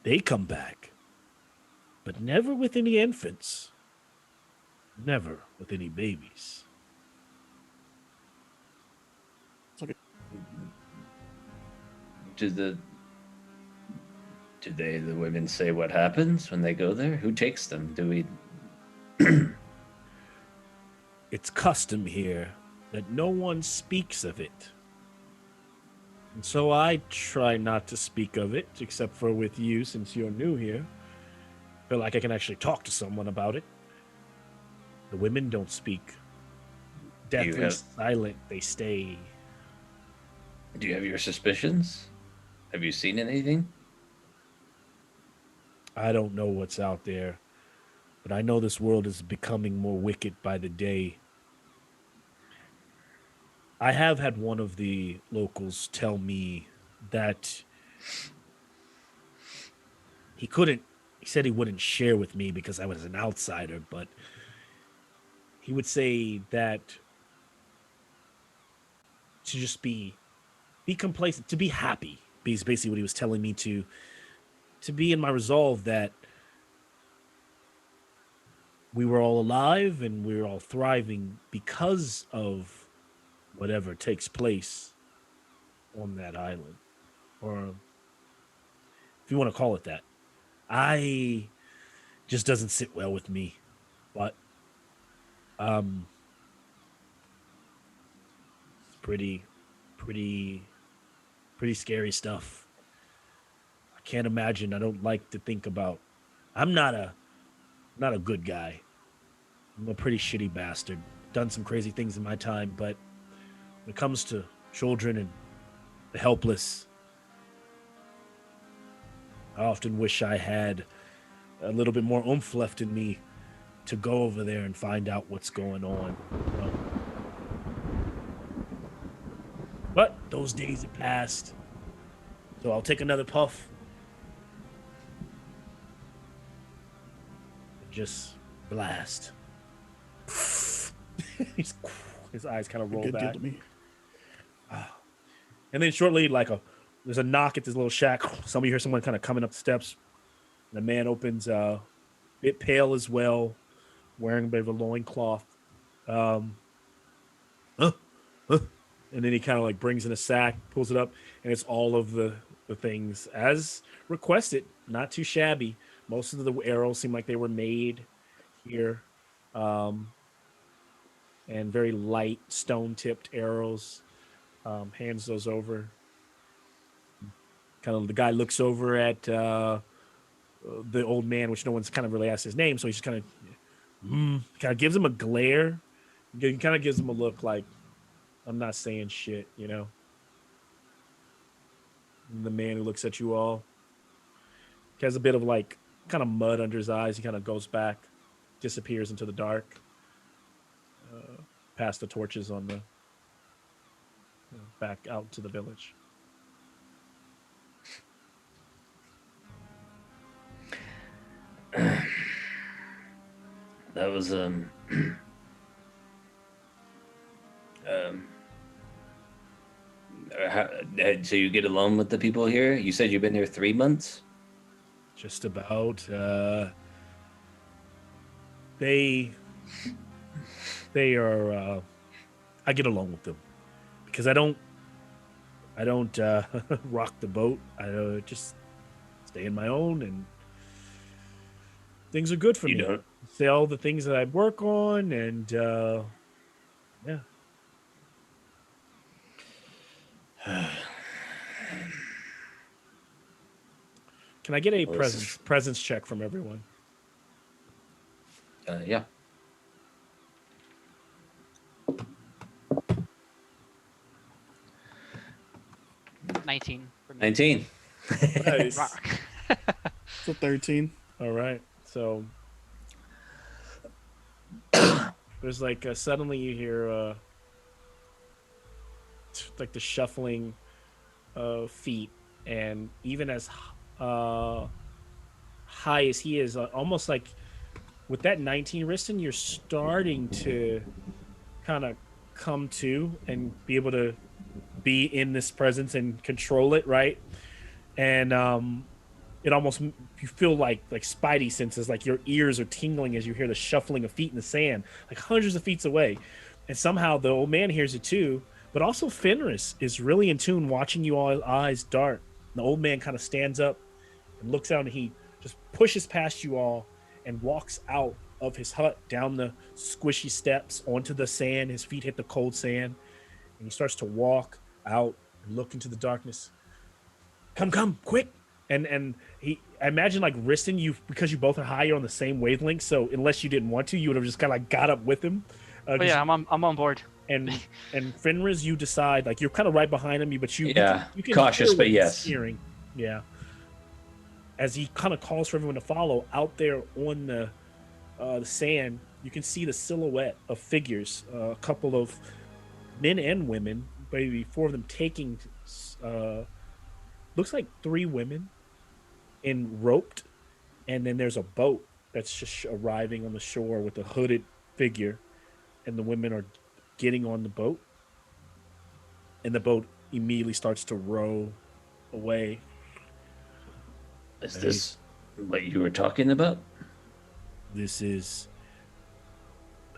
They come back, but never with any infants, never with any babies. Do the women say what happens when they go there? Who takes them? Do we? It's custom here that no one speaks of it. And so I try not to speak of it, except for with you, since you're new here. Feel like I can actually talk to someone about it. The women don't speak. Deathly silent, they stay. Do you have your suspicions? Have you seen anything? I don't know what's out there, but I know this world is becoming more wicked by the day. I have had one of the locals tell me that he said he wouldn't share with me because I was an outsider, but he would say that to just be complacent, to be happy, is basically what he was telling me, to be in my resolve that we were all alive and we were all thriving because of whatever takes place on that island, or if you want to call it that. I just doesn't sit well with me, but it's pretty scary stuff. I can't imagine. I don't like to think about. I'm not a good guy. I'm a pretty shitty bastard. Done some crazy things in my time, but when it comes to children and the helpless, I often wish I had a little bit more oomph left in me to go over there and find out what's going on. You know? But those days have passed. So I'll take another puff. Just blast. His eyes kind of roll Good deal back. to me. And then shortly, there's a knock at this little shack. Somebody hears someone kind of coming up the steps. The man opens, a bit pale as well, wearing a bit of a loincloth. And then he kind of like brings in a sack, pulls it up, and it's all of the things as requested. Not too shabby. Most of the arrows seem like they were made here. And very light stone-tipped arrows. Hands those over. Kind of the guy looks over at the old man, which no one's kind of really asked his name, so he just kind of gives him a glare. He kind of gives him a look like, I'm not saying shit, you know? And the man who looks at you all, he has a bit of like kind of mud under his eyes. He kind of goes back, disappears into the dark, past the torches on the back out to the village. That was so you get along with the people here? You said you've been here 3 months? Just about. They are. I get along with them because I don't rock the boat. I just stay in my own, and things are good for me. Don't. Sell the things that I work on, and yeah. Can I get a presence check from everyone? Yeah. $19 for me. 19. Nice. So 13. All right. So there's like suddenly you hear like the shuffling of feet, and even as high as he is, almost like with that 19, Riston, you're starting to kind of come to and be able to be in this presence and control it, right? And it almost, you feel like spidey senses, like your ears are tingling as you hear the shuffling of feet in the sand, like hundreds of feet away. And somehow the old man hears it too, but also Fenris is really in tune, watching you all, eyes dart. And the old man kind of stands up and looks out, and he just pushes past you all and walks out of his hut down the squishy steps onto the sand. His feet hit the cold sand, and he starts to walk out and look into the darkness. Come, quick! And he, I imagine like Riston, because you both are high, you're on the same wavelength. So unless you didn't want to, you would have just kind of like got up with him. But yeah, I'm on board. And Fenris, you decide like you're kind of right behind him, but you can cautious, but yes, steering. Yeah. As he kind of calls for everyone to follow, out there on the sand, you can see the silhouette of figures, a couple of men and women, maybe 4 of them taking, looks like 3 women in roped, and then there's a boat that's just arriving on the shore with a hooded figure, and the women are getting on the boat, and the boat immediately starts to row away. Is this what you were talking about? This is...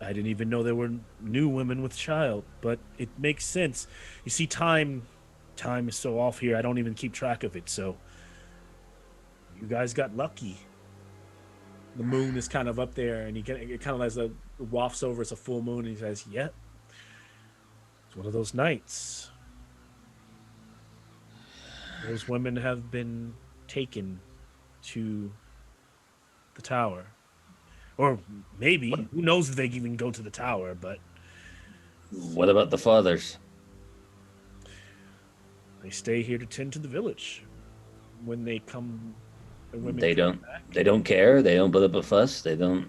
I didn't even know there were new women with child, but it makes sense. You see, time is so off here, I don't even keep track of it, so you guys got lucky. The moon is kind of up there, and it kind of as a wafts over, it's a full moon, and he says, yep. It's one of those nights. Those women have been taken to the tower. Or maybe, who knows if they can even go to the tower, but What about the fathers? they stay here to tend to the village when they come. The women They come don't. back. They don't care. They don't put up a fuss. They don't.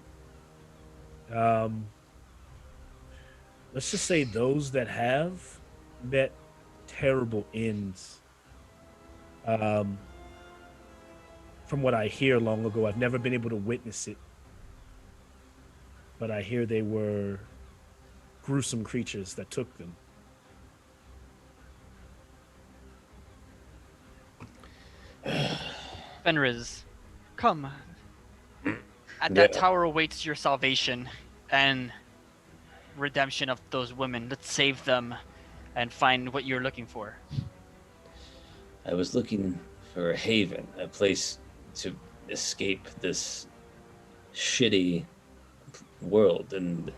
Let's just say those that have met terrible ends. From what I hear long ago, I've never been able to witness it, but I hear they were gruesome creatures that took them. Fenris, come. At Yeah. that tower awaits your salvation and redemption of those women. Let's save them and find what you're looking for. I was looking for a haven, a place to escape this shitty world, and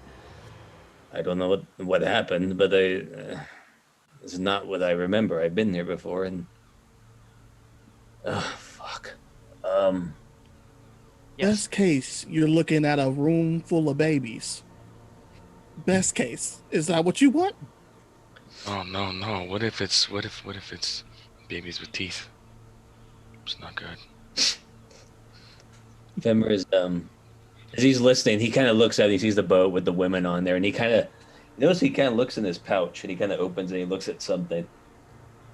I don't know what happened, but it's not what I remember. I've been here before, and fuck. Yes. Best case, you're looking at a room full of babies. Best case, is that what you want? Oh no. What if it's babies with teeth? It's not good. Femmer is as he's listening, he kind of looks out. He sees the boat with the women on there, and he kind of looks in his pouch, and he kind of opens it. And he looks at something,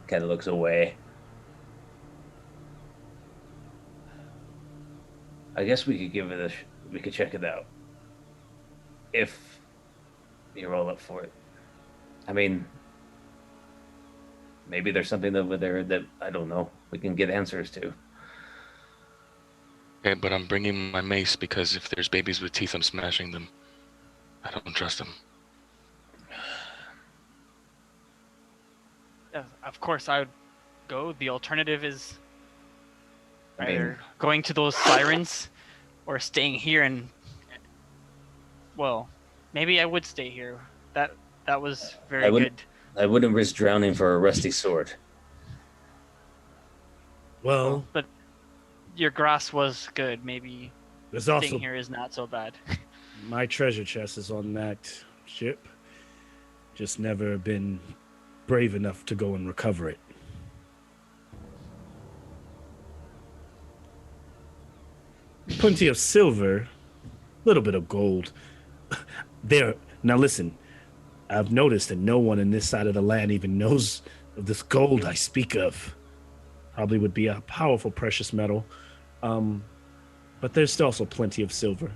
kind of looks away. I guess we could give it we could check it out if you're all up for it. I mean, maybe there's something over there that I don't know. We can get answers to. Okay, but I'm bringing my mace because if there's babies with teeth, I'm smashing them. I don't trust them. Of course, I would go. The alternative is I mean- either going to those sirens or staying here and, well, maybe I would stay here. That was very I good. wouldn't- I wouldn't risk drowning for a rusty sword. Well, But your grass was good. Maybe there's staying also here is not so bad. my treasure chest is on that ship. Just never been brave enough to go and recover it. Plenty of silver, a little bit of gold. There. Now listen, I've noticed that no one in this side of the land even knows of this gold I speak of. Probably would be a powerful precious metal. But there's also plenty of silver.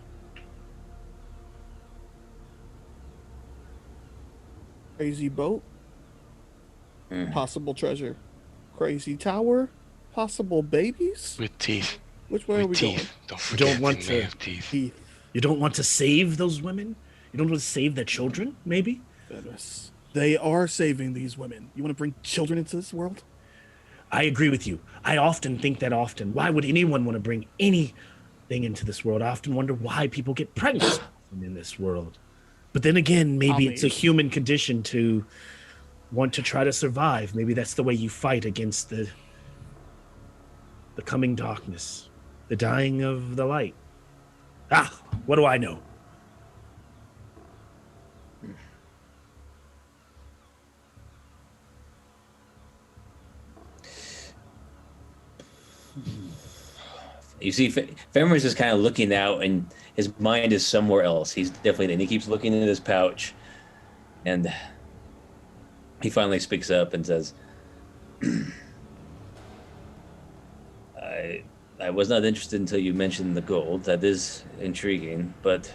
Crazy boat, Mm. possible treasure. Crazy tower, possible babies. With teeth. Which way are we With going? teeth. Don't forget don't want they may to- have teeth. Teeth. You don't want to save those women? You don't want to save their children, maybe? Goodness. They are saving these women. You want to bring children into this world? I agree with you. I often think that often. Why would anyone want to bring anything into this world? I often wonder why people get pregnant in this world. But then again, maybe it's a human condition to want to try to survive. Maybe that's the way you fight against the coming darkness, the dying of the light. Ah, what do I know? You see, Femmer's is kind of looking out, and his mind is somewhere else. He's definitely, and he keeps looking in his pouch, and he finally speaks up and says, I was not interested until you mentioned the gold. That is intriguing, but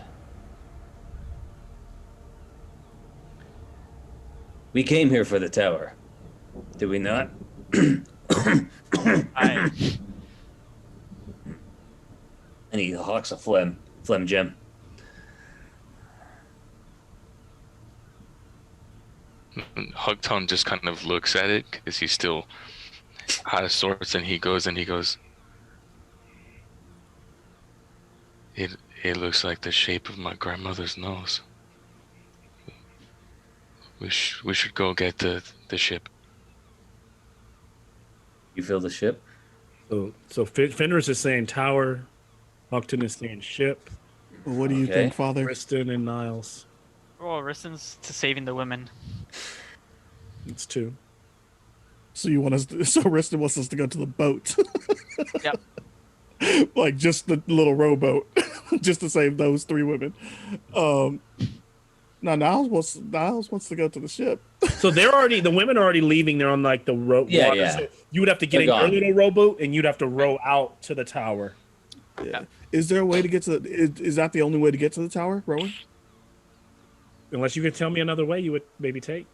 we came here for the tower, did we not? I, And he hawks a phlegm gem. Hugton just kind of looks at it because he's still out of sorts, and he goes, it looks like the shape of my grandmother's nose. We should go get the ship. You feel the ship? So Fenris is saying tower, Huckton is saying ship. What do you Okay. think, Father? Kristen and Niles. Oh, Risten's to saving the women. It's 2. So you want us? So Riston wants us to go to the boat, Yep. like just the little rowboat, just to save those 3 women. Now Niles wants to go to the ship. So the women are already leaving. They're on like the water. Yeah. So you would have to get They're in your gone. little rowboat and you'd have to row out to the tower. Yeah. Is there a way to get to? Is that the only way to get to the tower, rowing? Unless you could tell me another way, you would maybe take.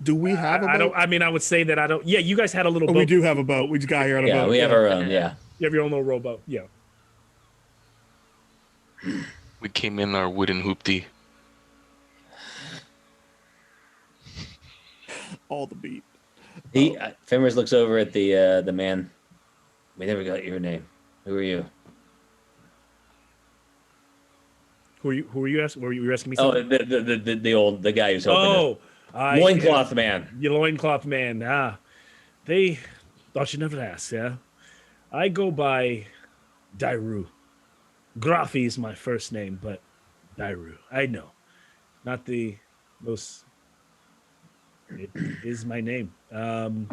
Do we have a boat? I don't. I mean, I would say that I don't. Yeah, you guys had a little Oh, boat. we do have a boat. We just got here on a Yeah, boat. we have our own. Yeah. You have your own little rowboat. Yeah. We came in our wooden hoopty. All the beat. Fenris looks over at the man. We never got your name. Who are you? Who are you asking? Were you asking me Oh, something? the guy who's helping us. Loincloth man. Your loincloth man. They thought you'd never ask, yeah? I go by Dairu. Grafi is my first name, but Dairu. I know. Not the most... It is my name. The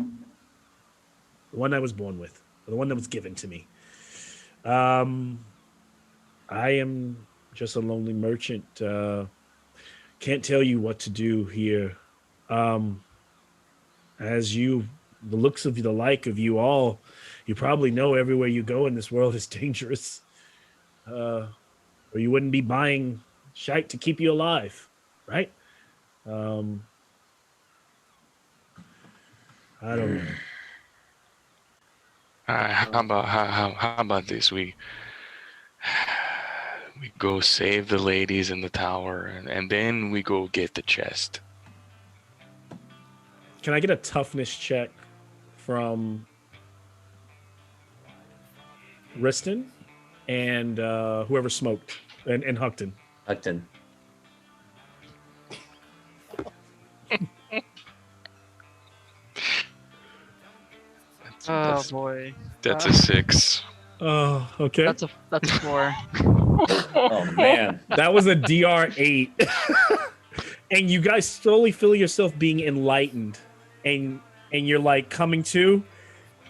one I was born with. The one that was given to me. I am just a lonely merchant. Can't tell you what to do here. As the looks of the like of you all, you probably know everywhere you go in this world is dangerous. Or you wouldn't be buying shite to keep you alive, right? I don't know. How about this? We go save the ladies in the tower, and then we go get the chest. Can I get a toughness check from Riston and whoever smoked and Huckton? Huckton. Oh boy. That's a 6. Oh, okay. That's a 4. Oh man. That was a DR8. And you guys slowly feel yourself being enlightened, and you're like coming to,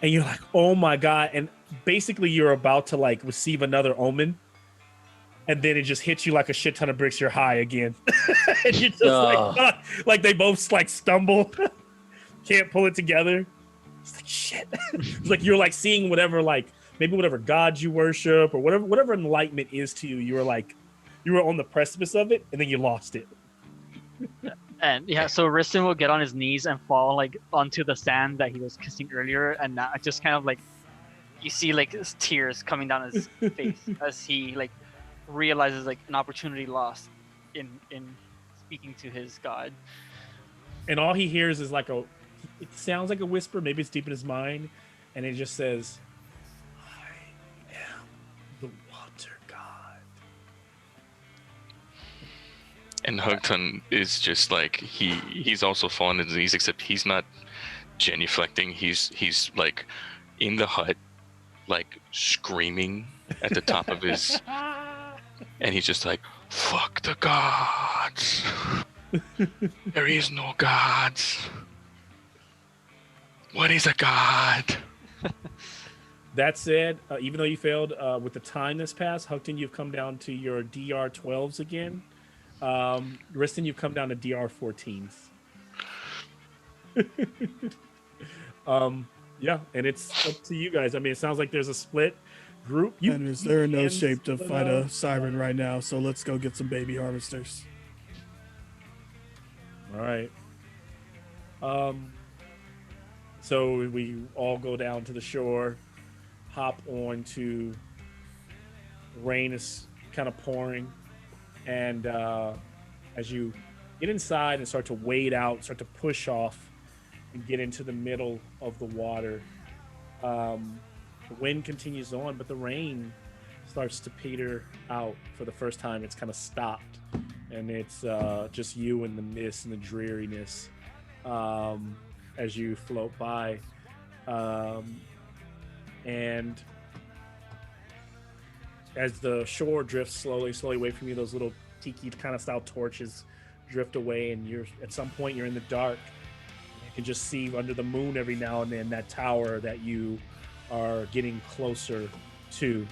and you're like, oh my god, and basically you're about to like receive another omen, and then it just hits you like a shit ton of bricks. You're high again. And you're just like they both like stumble, can't pull it together. It's like shit. It's like you're like seeing whatever, like maybe whatever god you worship or whatever enlightenment is to you. You were on the precipice of it, and then you lost it. And yeah, so Riston will get on his knees and fall like onto the sand that he was kissing earlier, and now just kind of like you see like his tears coming down his face as he like realizes like an opportunity lost in speaking to his god. And all he hears is like it sounds like a whisper, maybe it's deep in his mind, and it just says, I am the water god. And Hugton is just like he's also fallen on his knees, except he's not genuflecting. He's like in the hut, like screaming at the top of his, and he's just like, "Fuck the gods! There is no gods. What is a god?" That said, even though you failed with the time that's passed, Hugton, you've come down to your DR12s again. Riston, you've come down to DR14s. Yeah, and it's up to you guys. I mean, it sounds like there's a split group. And is there no shape to fight a siren right now? So let's go get some baby harvesters. All right. So we all go down to the shore, hop on to. Rain is kind of pouring. And as you get inside and start to wade out, start to push off and get into the middle of the water, the wind continues on, but the rain starts to peter out for the first time. It's kind of stopped, and it's just you and the mist and the dreariness as you float by. And as the shore drifts slowly away from you, those little tiki kind of style torches drift away, and you're at some point you're in the dark. You can just see under the moon every now and then that tower that you are getting closer to.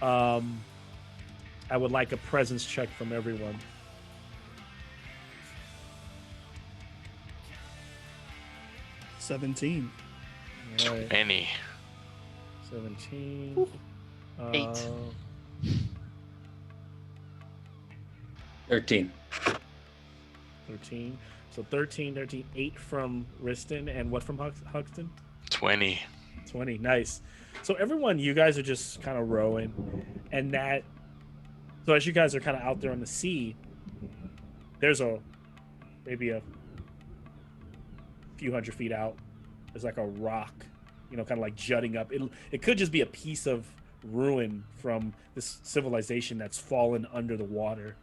I would like a presence check from everyone. $17. All right. 20. 17. 8. 13. 13. So 13, 8 from Riston, and what from Huxton? 20. 20. Nice. So everyone, you guys are just kind of rowing, and so as you guys are kind of out there on the sea, there's maybe a few hundred feet out, there's like a rock, kind of like jutting up. It could just be a piece of ruin from this civilization that's fallen under the water.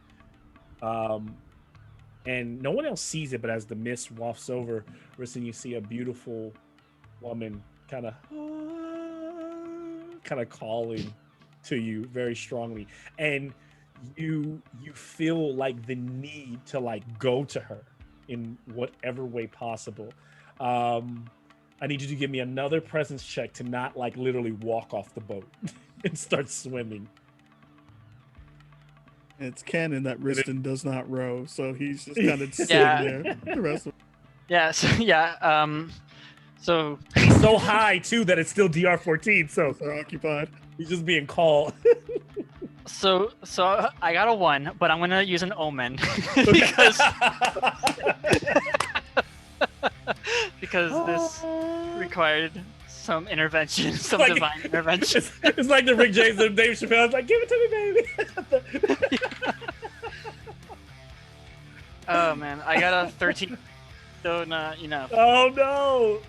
And no one else sees it, but as the mist wafts over, Riston, you see a beautiful woman kind of calling to you very strongly, and you feel like the need to like go to her in whatever way possible. I need you to give me another presence check to not like literally walk off the boat and start swimming. It's canon that Riston does not row, so he's just kind of sitting Yeah. there. The rest of Yeah. So He's so high too that it's still DR14, so are occupied. he's just being called. So I got a 1, but I'm gonna use an omen because this required some intervention, some Like- divine intervention. It's like the Rick James and Dave Chappelle. It's like, give it to me, baby. Oh man, I got a 13. So not enough. Oh no.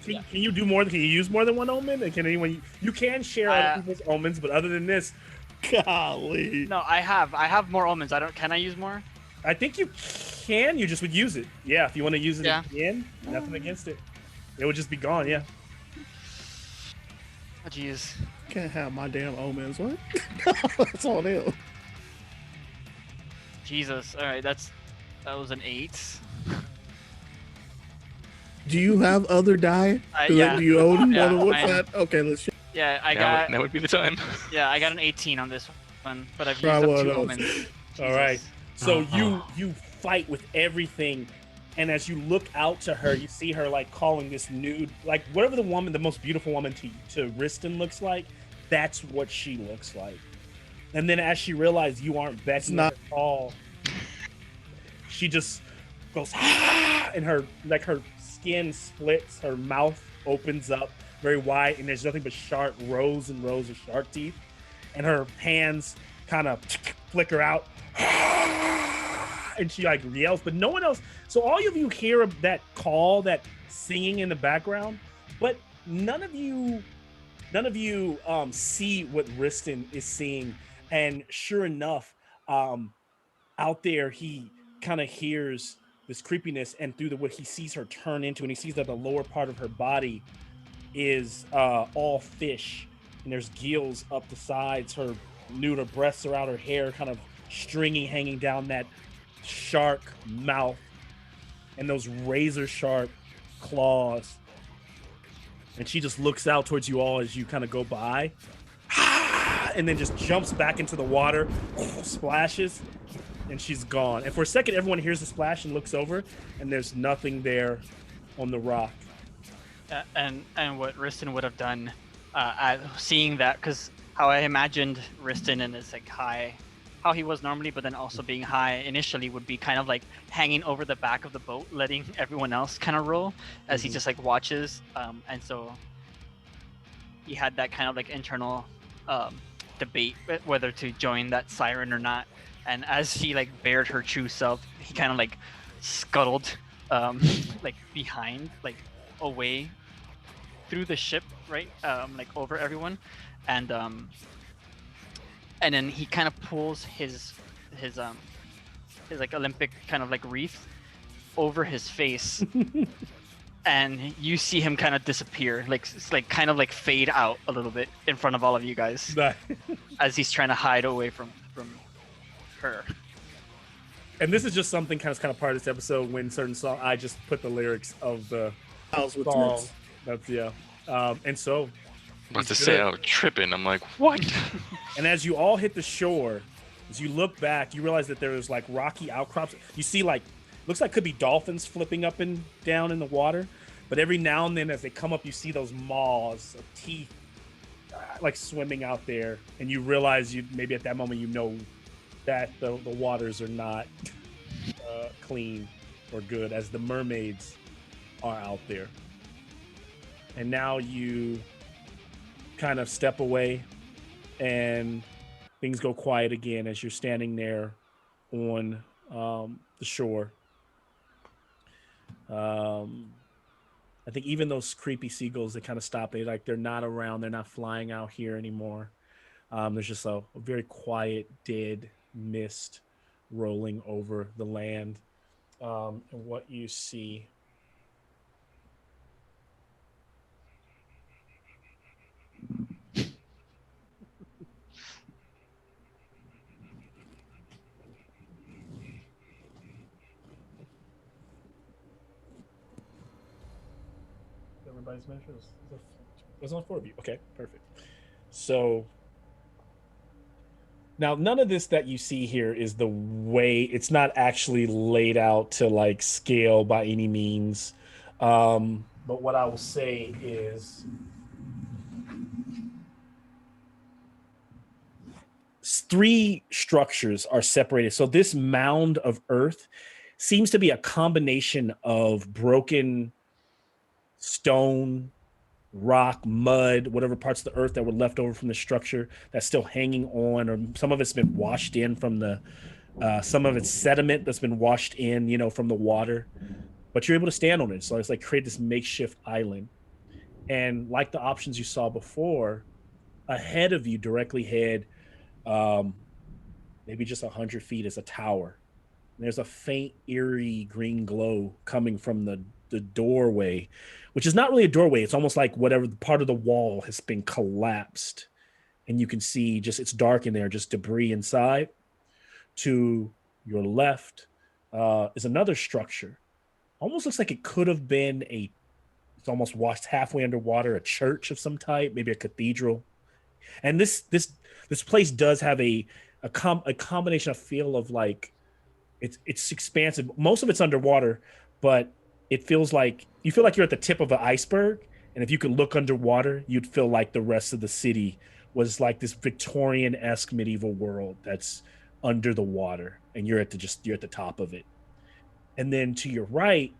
Can you do more? Can you use more than one omen? And can anyone? You can share other people's omens, but other than this, Golly. No, I have more omens. Can I use more? I think you can. You just would use it. Yeah, if you want to use it Yeah. again, nothing against it. It would just be gone. Yeah. Oh jeez. Can't have my damn omens. What? That's all them. Jesus. All right, that was an 8. Do you have other die? Yeah. Do you own? Yeah, What's I- that? Okay, let's. Yeah, I Now, got now would be the time. yeah, I got an 18 on this one, but I've Try used up one 2 of those. omens. All right. So Uh-huh. you fight with everything, and as you look out to her, you see her like calling this nude, like whatever the most beautiful woman to Riston looks like. That's what she looks like. And then as she realized you aren't Becky not- at all, she just goes ah, and her skin splits, her mouth opens up very wide, and there's nothing but sharp rows and rows of shark teeth, and her hands kind of flicker out, and she like yells, but no one else. So all of you hear that call, that singing in the background, but none of you see what Riston is seeing. And sure enough, out there he kind of hears this creepiness, and through what he sees her turn into, and he sees that the lower part of her body is all fish, and there's gills up the sides. Her breasts are out, her hair kind of stringy, hanging down that shark mouth, and those razor sharp claws. And she just looks out towards you all as you kind of go by, and then just jumps back into the water, splashes, and she's gone. And for a second, everyone hears the splash and looks over, and there's nothing there on the rock. And what Riston would have done, seeing that, because how I imagined Riston and his like high, how he was normally, but then also being high initially would be kind of like hanging over the back of the boat, letting everyone else kind of roll as he just like watches. And so he had that kind of like internal debate whether to join that siren or not. And as she like bared her true self, he kind of like scuttled like behind, like away through the ship, right? Like over everyone, and then he kind of pulls his like Olympic kind of like wreath over his face, and you see him kind of disappear, like kind of like fade out a little bit in front of all of you guys as he's trying to hide away from her. And this is just something kind of part of this episode when certain song I just put the lyrics of the song. That's and so about to say I was tripping. I'm like, what? And as you all hit the shore, as you look back, you realize that there's like rocky outcrops. You see like looks like could be dolphins flipping up and down in the water, but every now and then as they come up, you see those maws of teeth like swimming out there, and you realize maybe at that moment you know that the waters are not clean or good, as the mermaids are out there. And now you kind of step away and things go quiet again as you're standing there on the shore. I think even those creepy seagulls, they kind of stop. They're not around. They're not flying out here anymore. There's just a very quiet, dead mist rolling over the land. And what you see everybody's measures. There's only 4 of you. Okay, perfect. So now none of this that you see here is the way, it's not actually laid out to like scale by any means. But what I will say is 3 structures are separated. So this mound of earth seems to be a combination of broken stone, rock, mud, whatever parts of the earth that were left over from the structure that's still hanging on, or some of it's been washed in from the some of it's sediment that's been washed in, from the water, but you're able to stand on it. So it's like create this makeshift island. And like the options you saw before, ahead of you, directly ahead, maybe just 100 feet, is a tower. And there's a faint, eerie green glow coming from the doorway, which is not really a doorway. It's almost like whatever part of the wall has been collapsed, and you can see it's dark in there, just debris inside. To your left is another structure. Almost looks like it could have been it's almost washed halfway underwater, a church of some type, maybe a cathedral. And this place does have a combination of feel of like it's expansive. Most of it's underwater, but it feels like you feel like you're at the tip of an iceberg, and if you could look underwater, you'd feel like the rest of the city was like this Victorian-esque medieval world that's under the water, and you're at the top of it. And then to your right,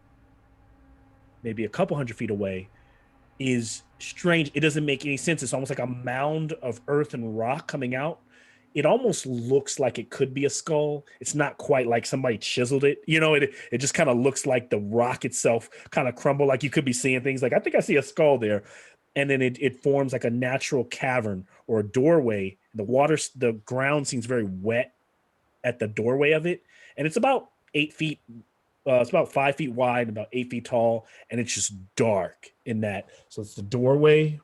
maybe a couple hundred feet away, is strange. It doesn't make any sense. It's almost like a mound of earth and rock coming out. It almost looks like it could be a skull. It's not quite like somebody chiseled it. It just kind of looks like the rock itself kind of crumbled. Like you could be seeing things like, I think I see a skull there. And then it forms like a natural cavern or a doorway. The ground seems very wet at the doorway of it. And it's about 8 feet. It's about 5 feet wide, about 8 feet tall. And it's just dark in that. So it's the doorway.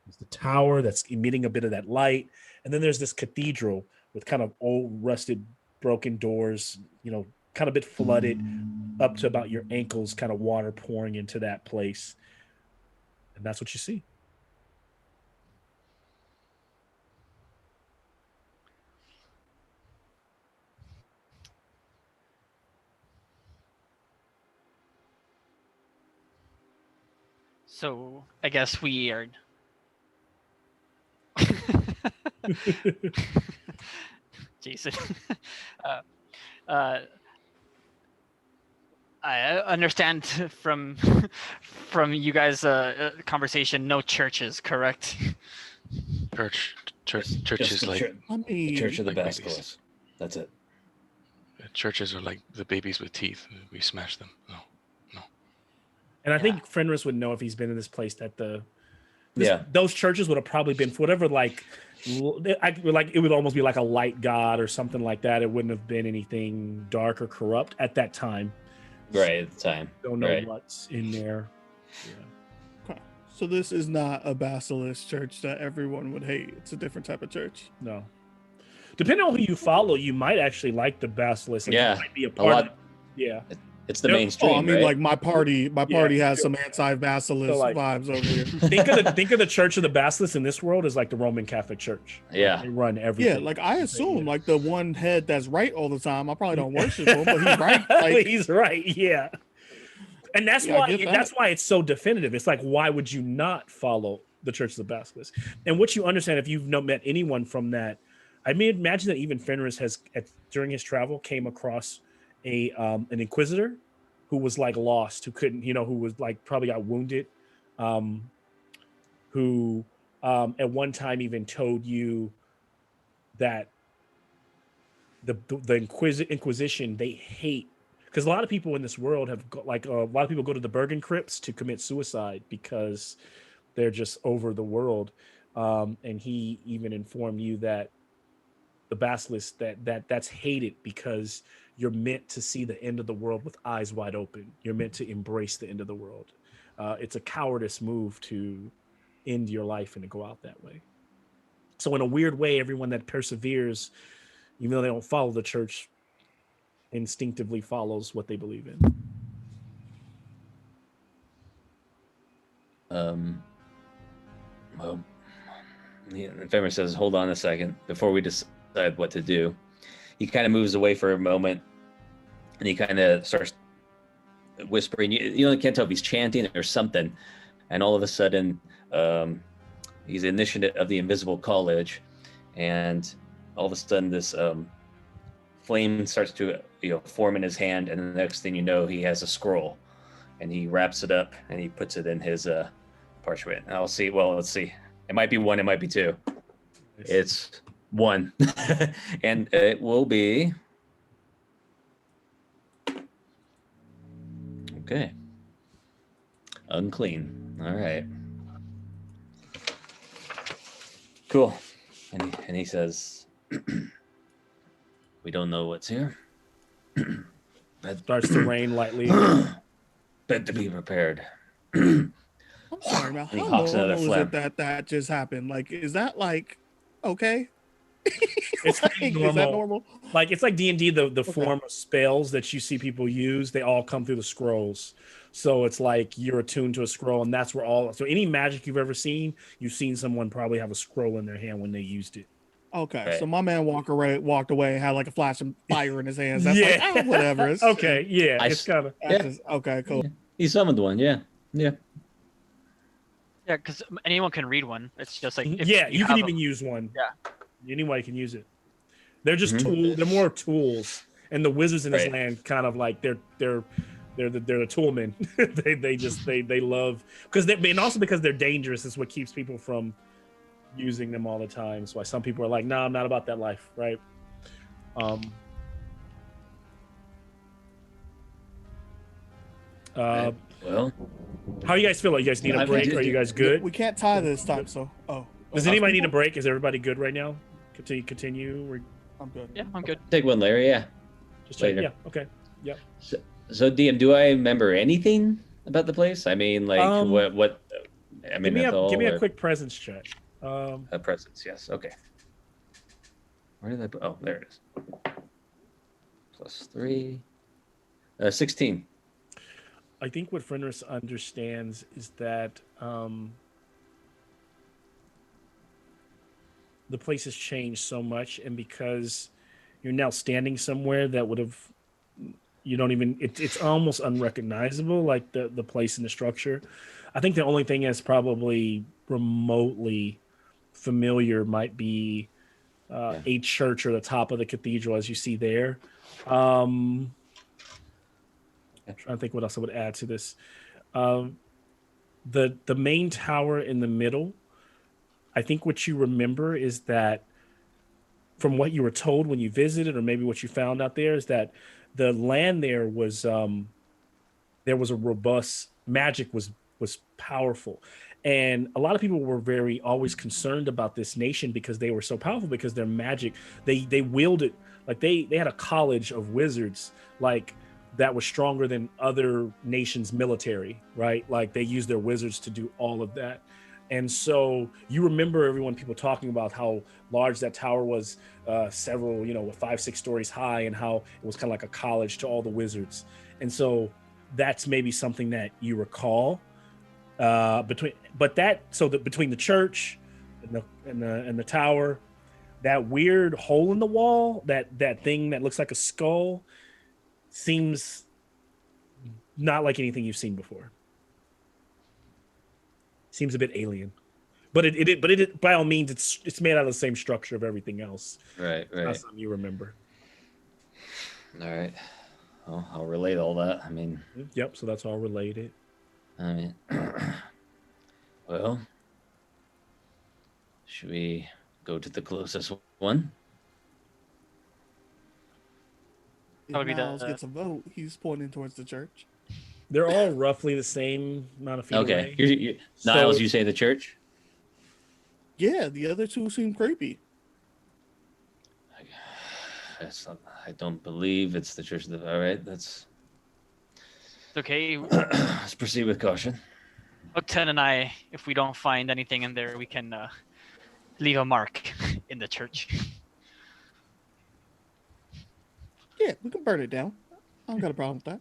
It's the tower that's emitting a bit of that light. And then there's this cathedral with kind of old, rusted, broken doors, kind of a bit flooded up to about your ankles, kind of water pouring into that place. And that's what you see. So I guess we are. Jason. I understand from you guys' conversation, no churches, correct? Church is like Church of the like Basilisk. That's it. churches are like the babies with teeth. We smash them. No. And I think Fenris would know if he's been in this place that Yeah. those churches would have probably been for whatever, like it would almost be like a light god or something like that. It wouldn't have been anything dark or corrupt at that time. Right, at the time. Don't know Right. what's in there. Yeah. Okay. So this is not a basilisk church that everyone would hate. It's a different type of church. No. Depending on who you follow, you might actually like the basilisk. Like, Yeah, you might be a a part lot. of it. Yeah. It's the They're- mainstream, Oh, I mean, right? like my party has some anti-basilisk So, like, vibes over here. think of the Church of the Basilisk in this world as like the Roman Catholic Church. Yeah. They run everything. Yeah, like I assume, Yeah. like the one head that's right all the time. I probably don't worship him, but he's right. Like, He's right. Yeah. And that's Yeah, I why get that. that's why it's so definitive. It's like, why would you not follow the Church of the Basilisk? And what you understand, if you've met anyone from that, I mean, imagine that even Fenris has during his travel came across an inquisitor who was like lost, who couldn't, who was like probably got wounded, who at one time even told you that the Inquisition, they hate, because a lot of people in this world have got, like, a lot of people go to the Bergen crypts to commit suicide because they're just over the world. And he even informed you that the basilisk, that's hated because you're meant to see the end of the world with eyes wide open. You're meant to embrace the end of the world. It's a cowardice move to end your life and to go out that way. So in a weird way, everyone that perseveres, even though they don't follow the church, instinctively follows what they believe in. Well, and Fenris says, "Hold on a second before we decide what to do." He kind of moves away for a moment, and he kind of starts whispering. You can't tell if he's chanting or something. And all of a sudden, he's the initiate of the Invisible College, and all of a sudden, this flame starts to form in his hand, and the next thing you know, he has a scroll, and he wraps it up and he puts it in his parchment. And I'll see. Well, let's see. It might be one. It might be two. It's one, and it will be okay. Unclean. All right. Cool. And he says, "We don't know what's here. Starts to rain lightly. Better to be prepared." I'm sorry, now And he how hawks another normal is phlegm. it that just happened? Like, is that like okay? It's Like, pretty is that normal. normal? Like, it's like D&D, the form of spells that you see people use, they all come through the scrolls. So it's like you're attuned to a scroll, and that's where so any magic you've ever seen, you've seen someone probably have a scroll in their hand when they used it. Okay, Right. so my man walked away and had like a flash of fire in his hands. That's Yeah. like, whatever. It's, Okay, yeah, I it's kind of that's just- okay, cool. He summoned one. Yeah. Yeah, because anyone can read one. It's just like if yeah. You can have even a- use one. Yeah. Anybody can use it. They're just Mhm. tools. They're more tools, and the wizards in this Right. land kind of like they're the toolmen. they love and also because they're dangerous is what keeps people from using them all the time. That's why some people are like, "No, I'm not about that life." Right? Right. Well, How you guys feel? You guys need a I break? mean, Are you guys good? We can't tie this time, so Does anybody need a break? Is everybody good right now? Continue. I'm good. Yeah, I'm good. take one, Larry. Yeah. Just check. Later. Yeah. Okay. Yeah. So, DM, do I remember anything about the place? I mean, like what? I mean, Give me a quick presence check. a presence. Yes. Okay. Where did I put? Oh, there it is. +3. 16. I think what Fenris understands is that the place has changed so much, and because you're now standing somewhere that would have, you don't even, it's almost unrecognizable, like the place and the structure. I think the only thing that's probably remotely familiar might be a church or the top of the cathedral, as you see there. I'm trying to think what else I would add to this. The main tower in the middle, I think what you remember is that from what you were told when you visited, or maybe what you found out there, is that the land there was a robust magic, was powerful. And a lot of people were always concerned about this nation because they were so powerful, because their magic, they wielded, like they had a college of wizards, like that was stronger than other nations' military, right? Like they used their wizards to do all of that. And so you remember everyone, people talking about how large that tower was, several, 5-6 stories high, and how it was kind of like a college to all the wizards. And so that's maybe something that you recall between the church and the tower, that weird hole in the wall, that thing that looks like a skull, seems not like anything you've seen before. Seems a bit alien, but it by all means it's made out of the same structure of everything else. Right. That's something you remember. All right. Well, I'll relate all that. I mean. Yep. So that's all related. I mean. Well. Should we go to the closest one? If That would be Miles gets a vote, he's pointing towards the church. They're all roughly the same amount of feet away. Okay. So- Niles, you say the church? Yeah, the other two seem creepy. I don't believe it's the church. All right, It's okay. let's proceed with caution. Hookton and I, if we don't find anything in there, we can leave a mark in the church. Yeah, we can burn it down. I don't got a problem with that.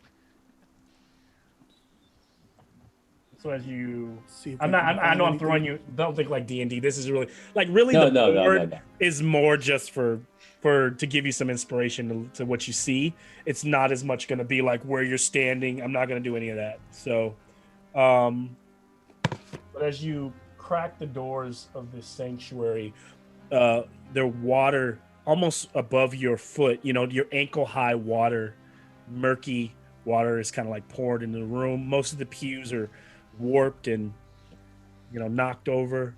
So as you, See if I'm we not. can I find know I'm anything. throwing you. Don't think like D&D. This is really No, the board no. is more just for to give you some inspiration to what you see. It's not as much going to be like where you're standing. I'm not going to do any of that. So, but as you crack the doors of this sanctuary, their water almost above your foot. Your ankle high water, murky water is kind of like poured into the room. Most of the pews are warped and knocked over.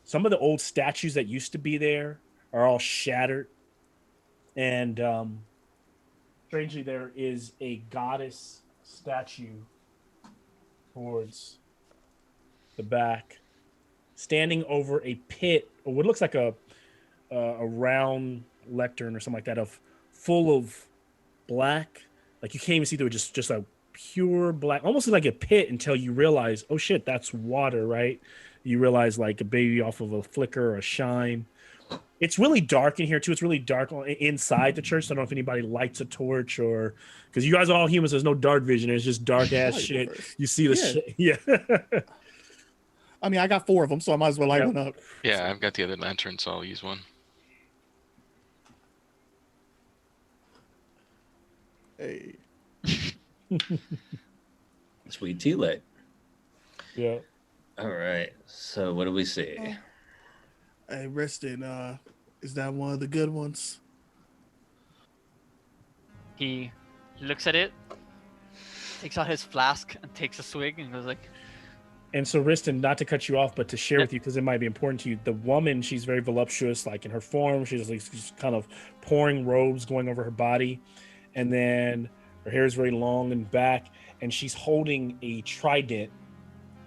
Some of the old statues that used to be there are all shattered, and strangely there is a goddess statue towards the back, standing over a pit, or what looks like a round lectern or something like that, of full of black, like you can't even see through it, just a pure black, almost like a pit, until you realize, oh shit, that's water, right? You realize like a baby off of a flicker or a shine. It's really dark in here too. It's really dark inside the church. So I don't know if anybody lights a torch, or because you guys are all humans, there's no dark vision. It's just dark ass shit. You see the shit. Yeah. I mean, I got 4 of them, so I might as well light one up. Yeah, I've got the other lantern, so I'll use one. Hey. Sweet tea light. Yeah. All right. So what do we see? Hey, Reston, is that one of the good ones? He looks at it, takes out his flask and takes a swig and goes like, And so, Riston, not to cut you off, but to share with you, because it might be important to you, the woman, she's very voluptuous, like in her form. She's kind of pouring robes going over her body. And then her hair is very long and back. And she's holding a trident.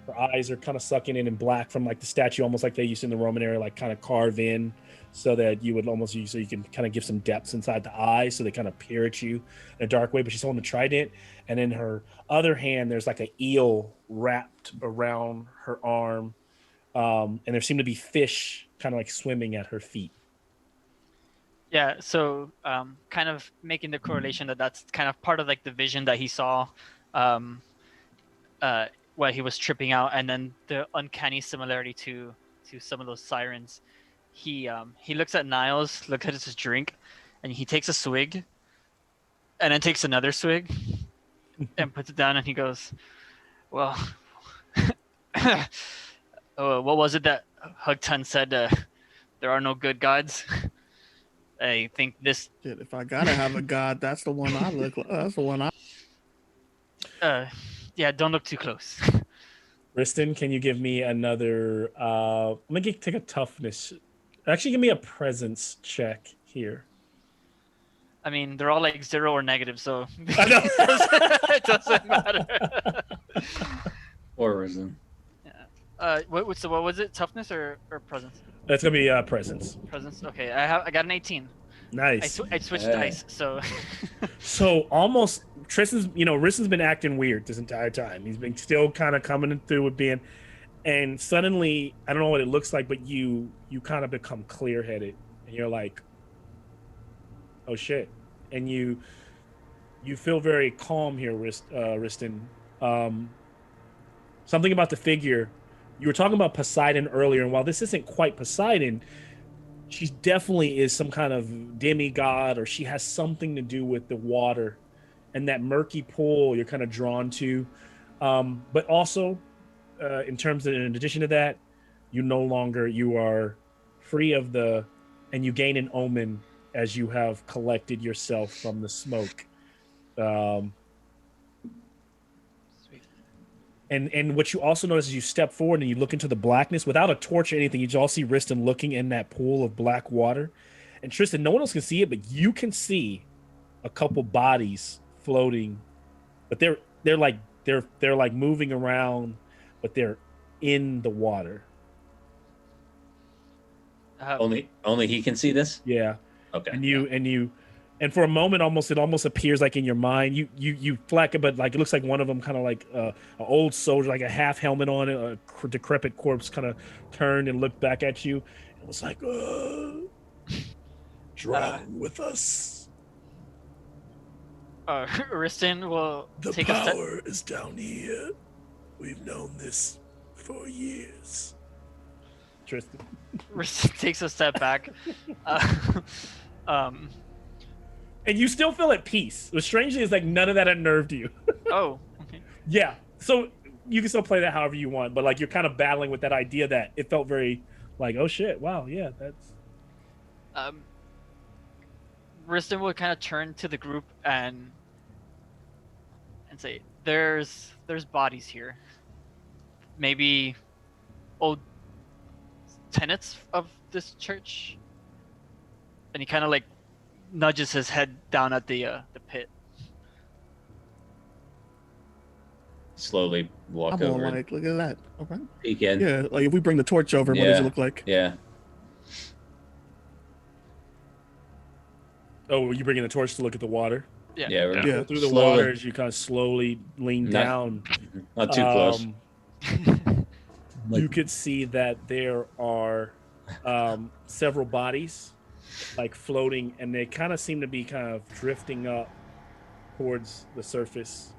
Her eyes are kind of sucking in black from like the statue, almost like they used in the Roman era, like kind of carve in so that you would almost use, so you can kind of give some depths inside the eyes. So they kind of peer at you in a dark way, but she's holding the trident. And in her other hand, there's like an eel wrapped around her arm. And there seem to be fish kind of like swimming at her feet. yeah. So kind of making the correlation that's kind of part of like the vision that he saw while he was tripping out, and then the uncanny similarity to some of those sirens. He looks at Niles, looks at his drink, and he takes a swig, and then takes another swig, and puts it down, and he goes, "Well, what was it that Hugtun said? There are no good gods." I think this. Shit, if I gotta have a god, that's the one I look like. That's the one I. Yeah, don't look too close. Riston, can you give me another? Let me take a toughness. Actually, give me a presence check here. I mean, they're all like 0 or negative, so I know. it doesn't matter. Or reason. What was it? Toughness or presence? That's gonna be presence. Presence. Okay, I got an 18. Nice. I switched Yeah. dice, so So almost Tristan's, Ristan's been acting weird this entire time. He's been still kind of coming through with being, and suddenly I don't know what it looks like, but you kind of become clear headed, and you're like, oh shit, and you feel very calm here, Ristan. Something about the figure. You were talking about Poseidon earlier, and while this isn't quite Poseidon, she definitely is some kind of demigod, or she has something to do with the water and that murky pool you're kind of drawn to. But also, in addition to that, you are free of and you gain an omen as you have collected yourself from the smoke. Sweet. And what you also notice is you step forward and you look into the blackness without a torch or anything. You just all see Ristan looking in that pool of black water. And Tristan, no one else can see it, but you can see a couple bodies floating. But they're like moving around, but they're in the water. Only he can see this. Yeah. Okay. And for a moment, it almost appears like in your mind, you flack it, but like it looks like one of them kind of like an old soldier, like a half helmet on it, a decrepit corpse, kind of turned and looked back at you. It was like, drown with us. Ristan will The take a step. power is down here. We've known this for years. Tristan. Ristan takes a step back. And you still feel at peace. What's strangely is like none of that unnerved you. Oh, okay. Yeah. So you can still play that however you want, but like you're kind of battling with that idea that it felt very like, oh shit, wow, yeah, that's. Ristan will kind of turn to the group and say, "There's bodies here. Maybe old tenants of this church." And he kind of like nudges his head down at the pit. Slowly walk I'm all over. like, look at that. Okay. Peek in. Yeah, like if we bring the torch over, what does it look like? Yeah. Oh, were you bringing the torch to look at the water? Yeah. Yeah. We're Yeah. Through the slowly. water as you kind of slowly lean Not- down. Not too close. You could see that there are several bodies like floating, and they kind of seem to be kind of drifting up towards the surface,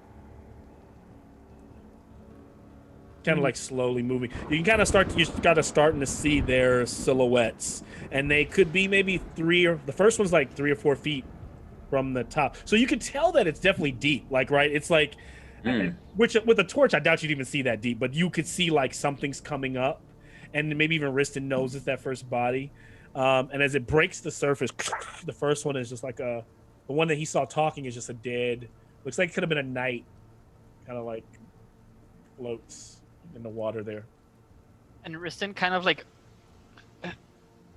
kind of like slowly moving. You can starting to see their silhouettes, and they could be maybe the first one's like 3 or 4 feet from the top, so you can tell that it's definitely deep, like, right, it's like which with a torch I doubt you'd even see that deep, but you could see like something's coming up, and maybe even Ristan knows it's that first body. And as it breaks the surface, the first one is just like the one that he saw talking is just a dead, looks like it could have been a knight, kind of like floats in the water there. And Ristan kind of like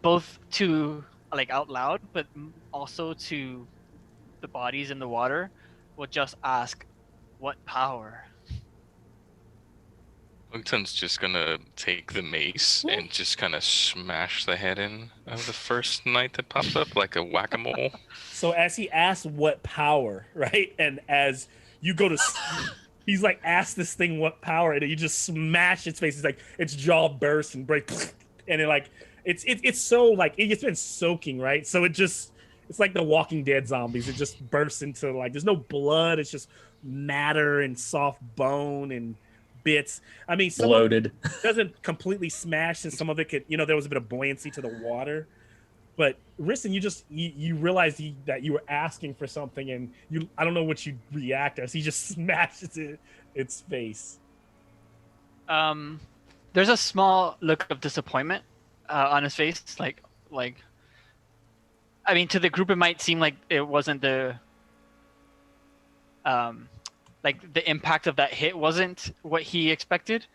both to like out loud, but also to the bodies in the water, will just ask, "What power?" Lungton's just gonna take the mace and just kind of smash the head in of the first knight that pops up like a whack-a-mole. So as he asks what power, right, and as you go to, he's like, ask this thing what power, and you just smash its face. It's like its jaw bursts and breaks, and it like it's so like it's been soaking, right? So it's like the Walking Dead zombies. It just bursts into like there's no blood. It's just matter and soft bone and bits. I mean, some Bloated. of it doesn't completely smash, and some of it could, there was a bit of buoyancy to the water. But Ristan, you realized that you were asking for something, and I don't know what you react as he just smashes its face. There's a small look of disappointment on his face, like I mean, to the group it might seem like it wasn't the like the impact of that hit wasn't what he expected,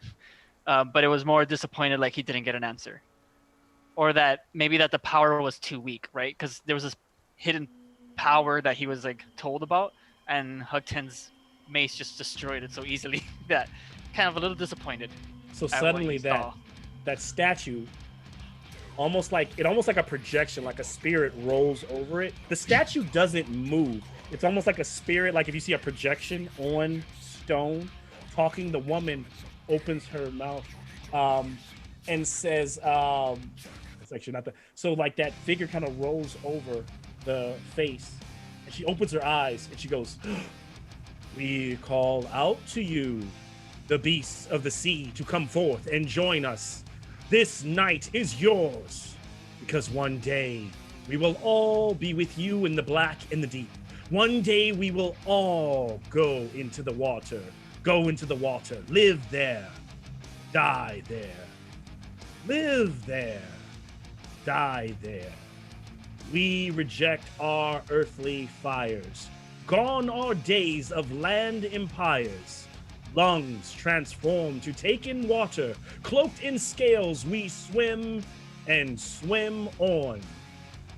but it was more disappointed, like he didn't get an answer, or that maybe that the power was too weak, right? Because there was this hidden power that he was like told about, and Hugten's mace just destroyed it so easily that kind of a little disappointed. So at what suddenly he saw. that statue almost like a projection, like a spirit rolls over it. The statue doesn't move. It's almost like a spirit, like if you see a projection on stone talking. The woman opens her mouth and says, it's actually not that. So like that figure kind of rolls over the face, and she opens her eyes and she goes, "We call out to you, the beasts of the sea, to come forth and join us. This night is yours, because one day we will all be with you in the black and the deep. One day we will all go into the water, live there, die there, live there, die there. We reject our earthly fires. Gone are days of land empires. Lungs transform to take in water. Cloaked in scales, we swim and swim on.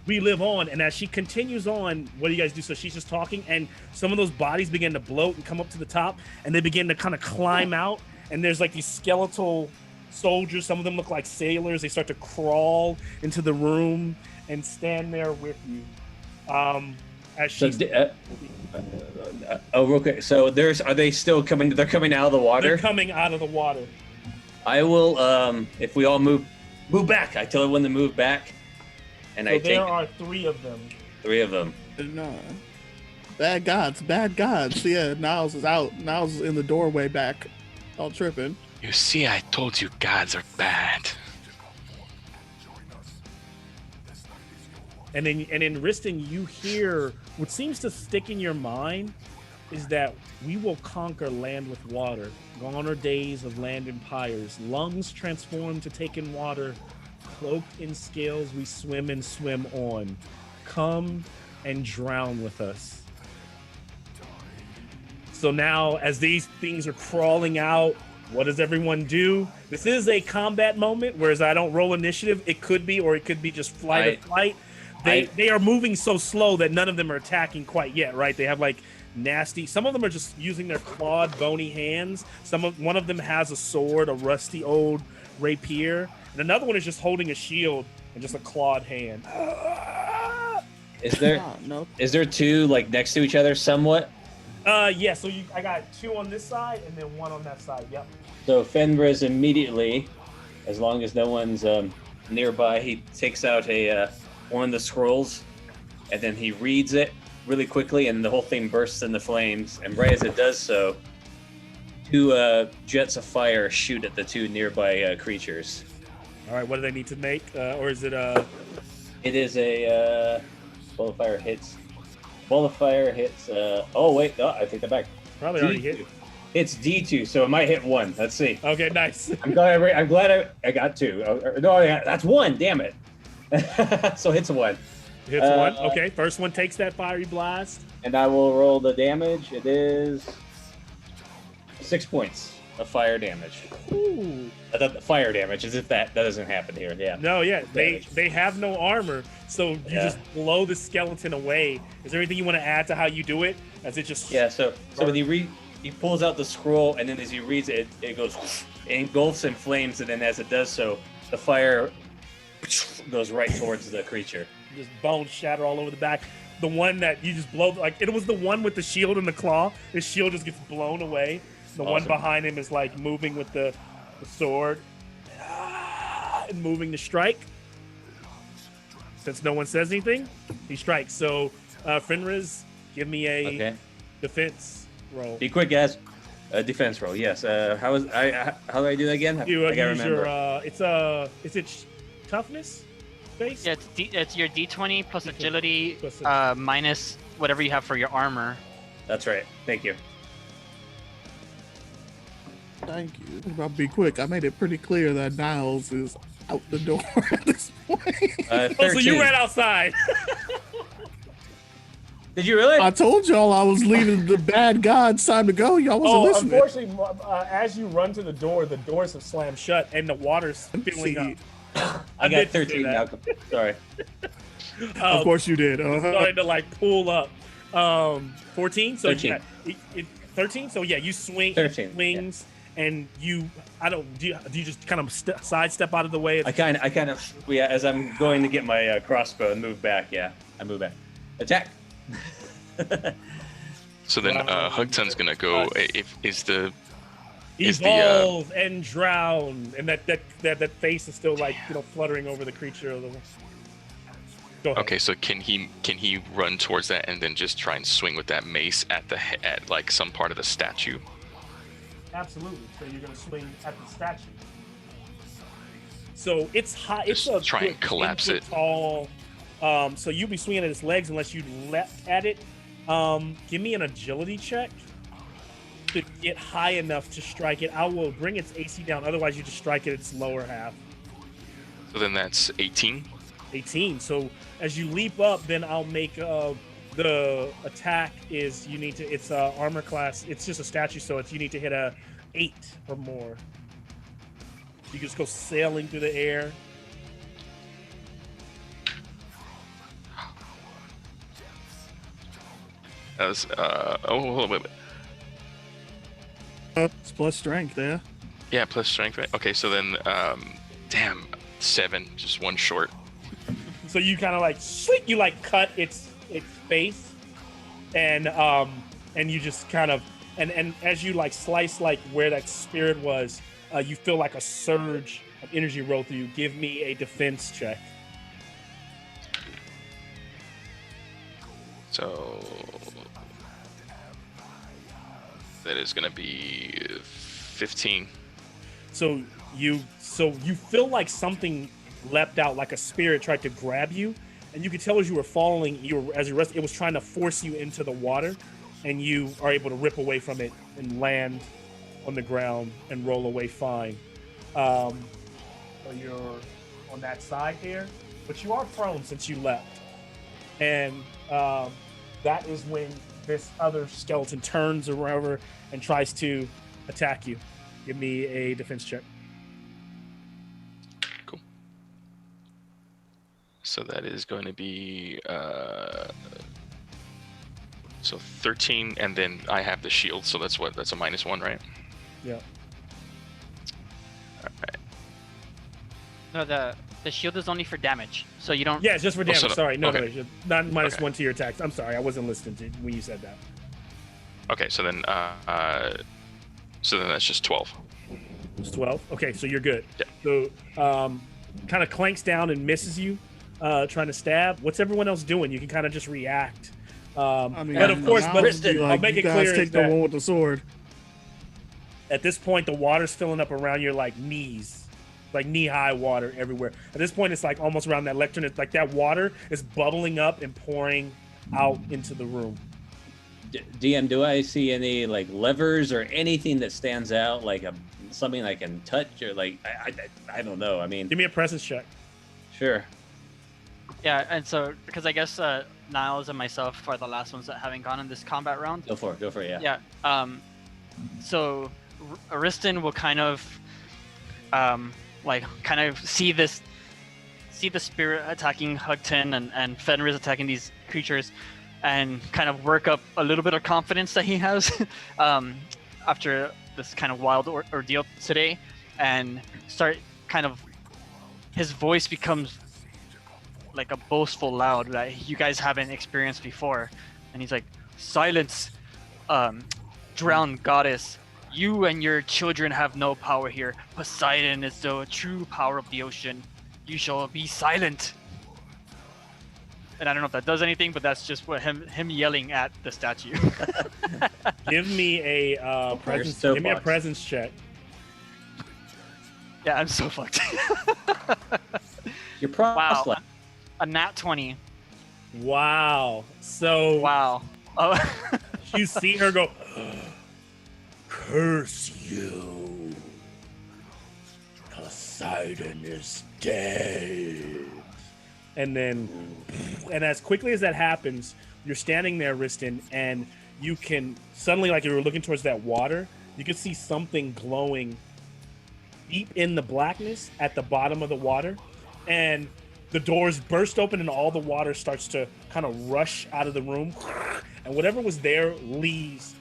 We live on." And as she continues on, what do you guys do? So she's just talking, and some of those bodies begin to bloat and come up to the top, and they begin to kind of climb out. And there's like these skeletal soldiers. Some of them look like sailors. They start to crawl into the room and stand there with you. As she. Real quick. So are they still coming? They're coming out of the water. They're coming out of the water. I will. If we all move back. I tell everyone to move back. And so there are 3 of them. 3 of them. No. Bad gods. Yeah, Niles is out. Niles is in the doorway back, all tripping. You see, I told you gods are bad. And in Riston, you hear what seems to stick in your mind is that we will conquer land with water. Gone are days of land empires. Lungs transform to take in water. Cloaked in scales, we swim and swim on. Come and drown with us. So now, as these things are crawling out, what does everyone do? This is a combat moment, whereas I don't roll initiative. It could be, or it could be just flight or flight. They are moving so slow that none of them are attacking quite yet, right? They have like nasty. Some of them are just using their clawed, bony hands. One of them has a sword, a rusty old rapier. And another one is just holding a shield and just a clawed hand. Is there 2 like next to each other somewhat? Yeah. So I got 2 on this side and then 1 on that side. Yep. So Fenris immediately, as long as no one's nearby, he takes out one of the scrolls, and then he reads it really quickly, and the whole thing bursts into flames. And right as it does so, 2 jets of fire shoot at the 2 nearby creatures. All right, what do they need to make? Or is it It is a ball of fire hits. Ball of fire hits. Oh wait, no, I take that back. Probably already hit. It's D2, so it might hit 1. Let's see. Okay, nice. I'm glad I got 2. No, that's 1. Damn it. So hits 1. Hits 1. Okay, first one takes that fiery blast. And I will roll the damage. It is 6 points of fire damage. Ooh. Fire damage, as if that doesn't happen here. Yeah. No, yeah. They have no armor, so you just blow the skeleton away. Is there anything you want to add to how you do it? As it just So when he pulls out the scroll, and then as he reads it, it goes, it engulfs in flames, and then as it does so, the fire goes right towards the creature. Just bones shatter all over the back. The one that you just blow, like it was the one with the shield and the claw. His shield just gets blown away. The one behind him is like moving with the sword and moving to strike. Since no one says anything, he strikes. So Fenris, give me a defense roll. Be quick, guys. Defense roll. Yes. How do I do that again? You I gotta use remember. is it toughness base? Yeah, it's your D20 plus agility Plus minus whatever you have for your armor. That's right. Thank you. Thank you. I'll be quick. I made it pretty clear that Niles is out the door at this point. 13. Oh, so you ran outside. Did you really? I told y'all I was leaving the bad gods time to go. Y'all wasn't listening. Unfortunately, as you run to the doors have slammed shut and the water's filling up. I got 13 now. Sorry. Of course you did. Starting to like pull up. 14. So 13. Yeah, 13. So yeah, you swing. 13, Swings, and do you just kind of sidestep out of the way? I kind of, yeah, as I'm going to get my crossbow and move back, yeah, I move back. Attack! So then Hugton's gonna go. Evolve and drown, and that face is still like fluttering over the creature. Go ahead. Okay, so can he run towards that and then just try and swing with that mace at like some part of the statue? Absolutely. So you're gonna swing at the statue. So it's high. It's Just try and collapse it. Tall. So you'll be swinging at its legs unless you leapt at it. Give me an agility check to get high enough to strike it. I will bring its AC down. Otherwise, you just strike it its lower half. So then that's 18. 18. So as you leap up, then I'll make the attack is you need to. It's armor class. It's just a statue, so you need to hit a 8 or more. You can just go sailing through the air. That was hold on, wait. It's plus strength, yeah. Yeah, plus strength, right? Okay, so then, 7, just one short. So you kind of like you like cut its face, and you just kind of and as you like slice like where that spirit was, you feel like a surge of energy roll through you. Give me a defense check. So that is going to be 15. So you feel like something leapt out, like a spirit tried to grab you, and you could tell as you were falling, it was trying to force you into the water, and you are able to rip away from it and land on the ground and roll away fine. So you're on that side here, but you are prone since you left, and that is when this other skeleton turns over and tries to attack you. Give me a defense check. Cool. So that is going to be so 13, and then I have the shield, so that's a -1, right? Yeah. All right. No, the shield is only for damage, so you don't. Yeah, it's just for damage. so Sorry, no, okay. no, not Okay. -1 to your attacks. I'm sorry, I wasn't listening to when you said that. Okay, so then that's just 12. It's 12. Okay, so you're good. Yeah. So, kind of clanks down and misses you, trying to stab. What's everyone else doing? You can kind of just react. I mean, but of course, I'll but be like, I'll make you it guys clear take that the one with the sword. at this point the water's filling up around your like knees, like knee-high water everywhere. At this point, it's like almost around that lectern. It's like that water is bubbling up and pouring out into the room. DM, do I see any like levers or anything that stands out, like something I can touch, or like I don't know. I mean, Give me a presence check. sure. Yeah, and so because I guess Niles and myself are the last ones that haven't gone in this combat round. Go for it. Yeah. Yeah. So Ariston will kind of see the spirit attacking Hugton and Fenris attacking these creatures, and kind of work up a little bit of confidence that he has after this kind of wild ordeal today, and start kind of his voice becomes like a boastful loud that you guys haven't experienced before, and he's like, "Silence, drowned goddess. You and your children have no power here. Poseidon is the true power of the ocean. You shall be silent." And I don't know if that does anything, but that's just what him yelling at the statue. Give me a presence. Give me a presence check. Yeah, I'm so fucked. You're probably Wow. A nat 20. Wow. So Wow. Oh. you see her go, "Curse you. Poseidon is dead." And then, and as quickly as that happens, you're standing there, Riston, and you can suddenly, like you were looking towards that water, you can see something glowing deep in the blackness at the bottom of the water, and the doors burst open and all the water starts to kind of rush out of the room, and whatever was there leaves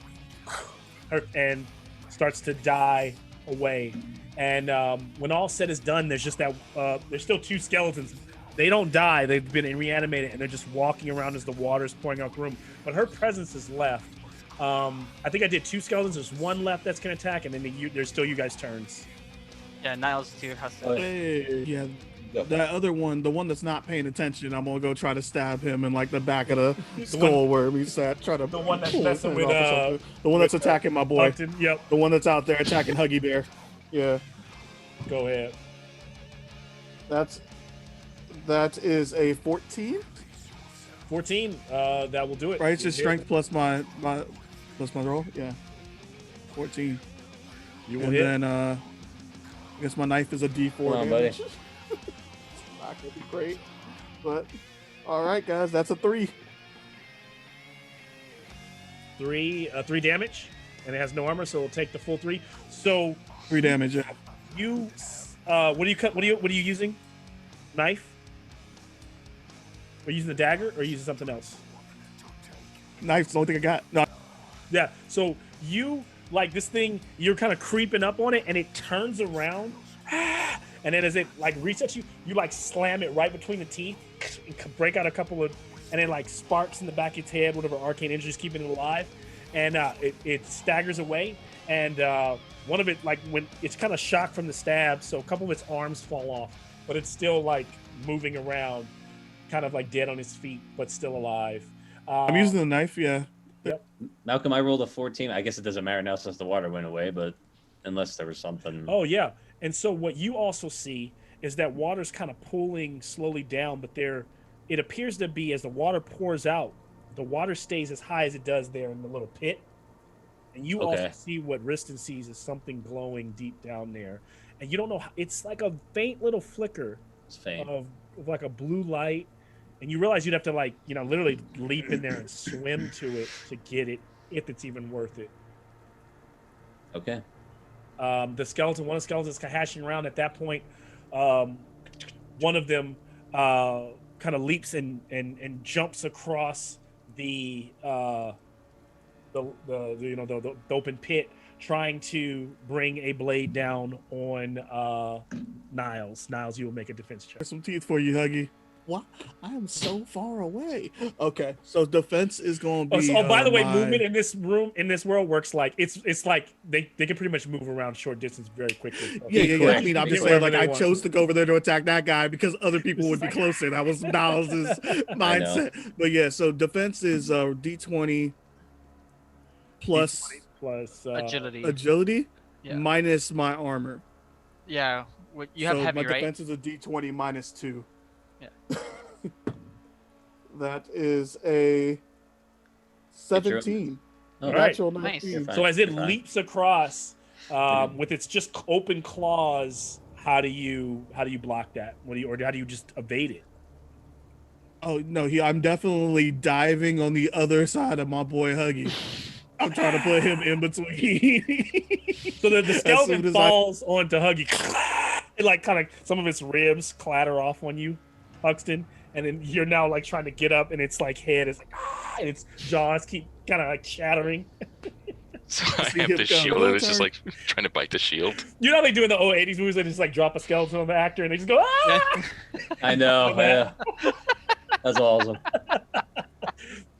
and starts to die away. And when all said is done, there's just that there's still 2 skeletons. They don't die. They've been reanimated, and they're just walking around as the water's pouring out the room. But her presence is left. I think I did 2 skeletons. There's 1 left that's gonna attack, and then there's still you guys' turns. Yeah, Niles too has to. Hey, yeah, that other one, the one that's not paying attention, I'm gonna go try to stab him in like the back of the skull where we sat. Try to The one that's pull his messing head with off or something. The one that's attacking my boy. Upton, yep. The one that's out there attacking Huggy Bear. Yeah, Go ahead. that is a 14. 14. That will do it. Right, it's just strength plus my roll. Yeah, 14. You will And hit. then I guess my knife is a D4 Come on, damage. buddy. It's not gonna be great, but all right, guys, that's a 3. 3 damage, and it has no armor, so it'll take the full 3. So 3 damage. Yeah. you, what are you using? Knife? Are you using the dagger, or are you using something else? Knife's the only thing I got. No, Yeah. So you like this thing, you're kind of creeping up on it, and it turns around, and then as it like resets you, you like slam it right between the teeth, and break out a couple of, and it like sparks in the back of its head, whatever arcane injury is keeping it alive, and it staggers away, and one of it like when it's kind of shocked from the stab, so a couple of its arms fall off, but it's still like moving around, kind of like dead on its feet, but still alive. I'm using the knife. Yeah. Malcolm, I rolled a 14. I guess it doesn't matter now since the water went away, but unless there was something. Oh yeah, and so what you also see is that water's kind of pulling slowly down, but it appears to be as the water pours out, the water stays as high as it does there in the little pit, and you also see what Riston sees is something glowing deep down there, and you don't know. It's like a faint little flicker It's faint. of like a blue light. And you realize you'd have to like, literally leap in there and swim to it to get it, if it's even worth it. Okay. One of the skeletons is hashing around at that point. One of them kind of leaps and jumps across the open pit, trying to bring a blade down on Niles. Niles, you will make a defense check. There's some teeth for you, Huggy. What? I am so far away. Okay, so defense is going to be. By the way, movement in this world works like it's like they can pretty much move around short distance very quickly. So. Yeah. I mean, I'm just saying, like, I want. chose to go over there to attack that guy because other people would be closer. That was Niles' mindset. But yeah, so defense is D20 plus agility Yeah. minus my armor. Yeah. You have heavy, my right? defense is a D20 minus 2. Yeah. That is a 17. All right. Natural Nice. 19. So as it Fine. leaps across with its just open claws, how do you block that? Or how do you just evade it? Oh no, I'm definitely diving on the other side of my boy Huggy. I'm trying to put him in between. So the skeleton as falls onto Huggy. It like kind of some of its ribs clatter off on you, Huxton, and then you're now like trying to get up, and its like head is like and its jaws keep kind of like shattering. So I See have him the go. shield. I was just like trying to bite the shield. You know how they do in the old 80s movies? They just like drop a skeleton on the actor, and they just go ah. I know. Yeah. That's awesome.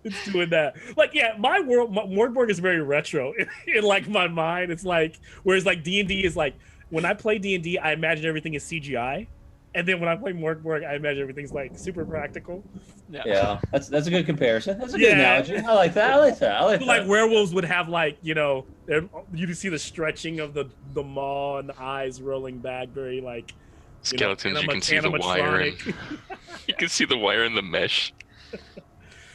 It's doing that. Like, yeah, my Mork is very retro in like my mind. It's like, whereas like D&D is like, when I play D&D, I imagine everything is CGI. And then when I play Mork, I imagine everything's like super practical. Yeah. That's a good comparison. That's a good analogy. I like that. Like werewolves would have like, you can see the stretching of the maw and the eyes rolling back very like, Skeletons, you can see the wire. You can see the wire in the mesh.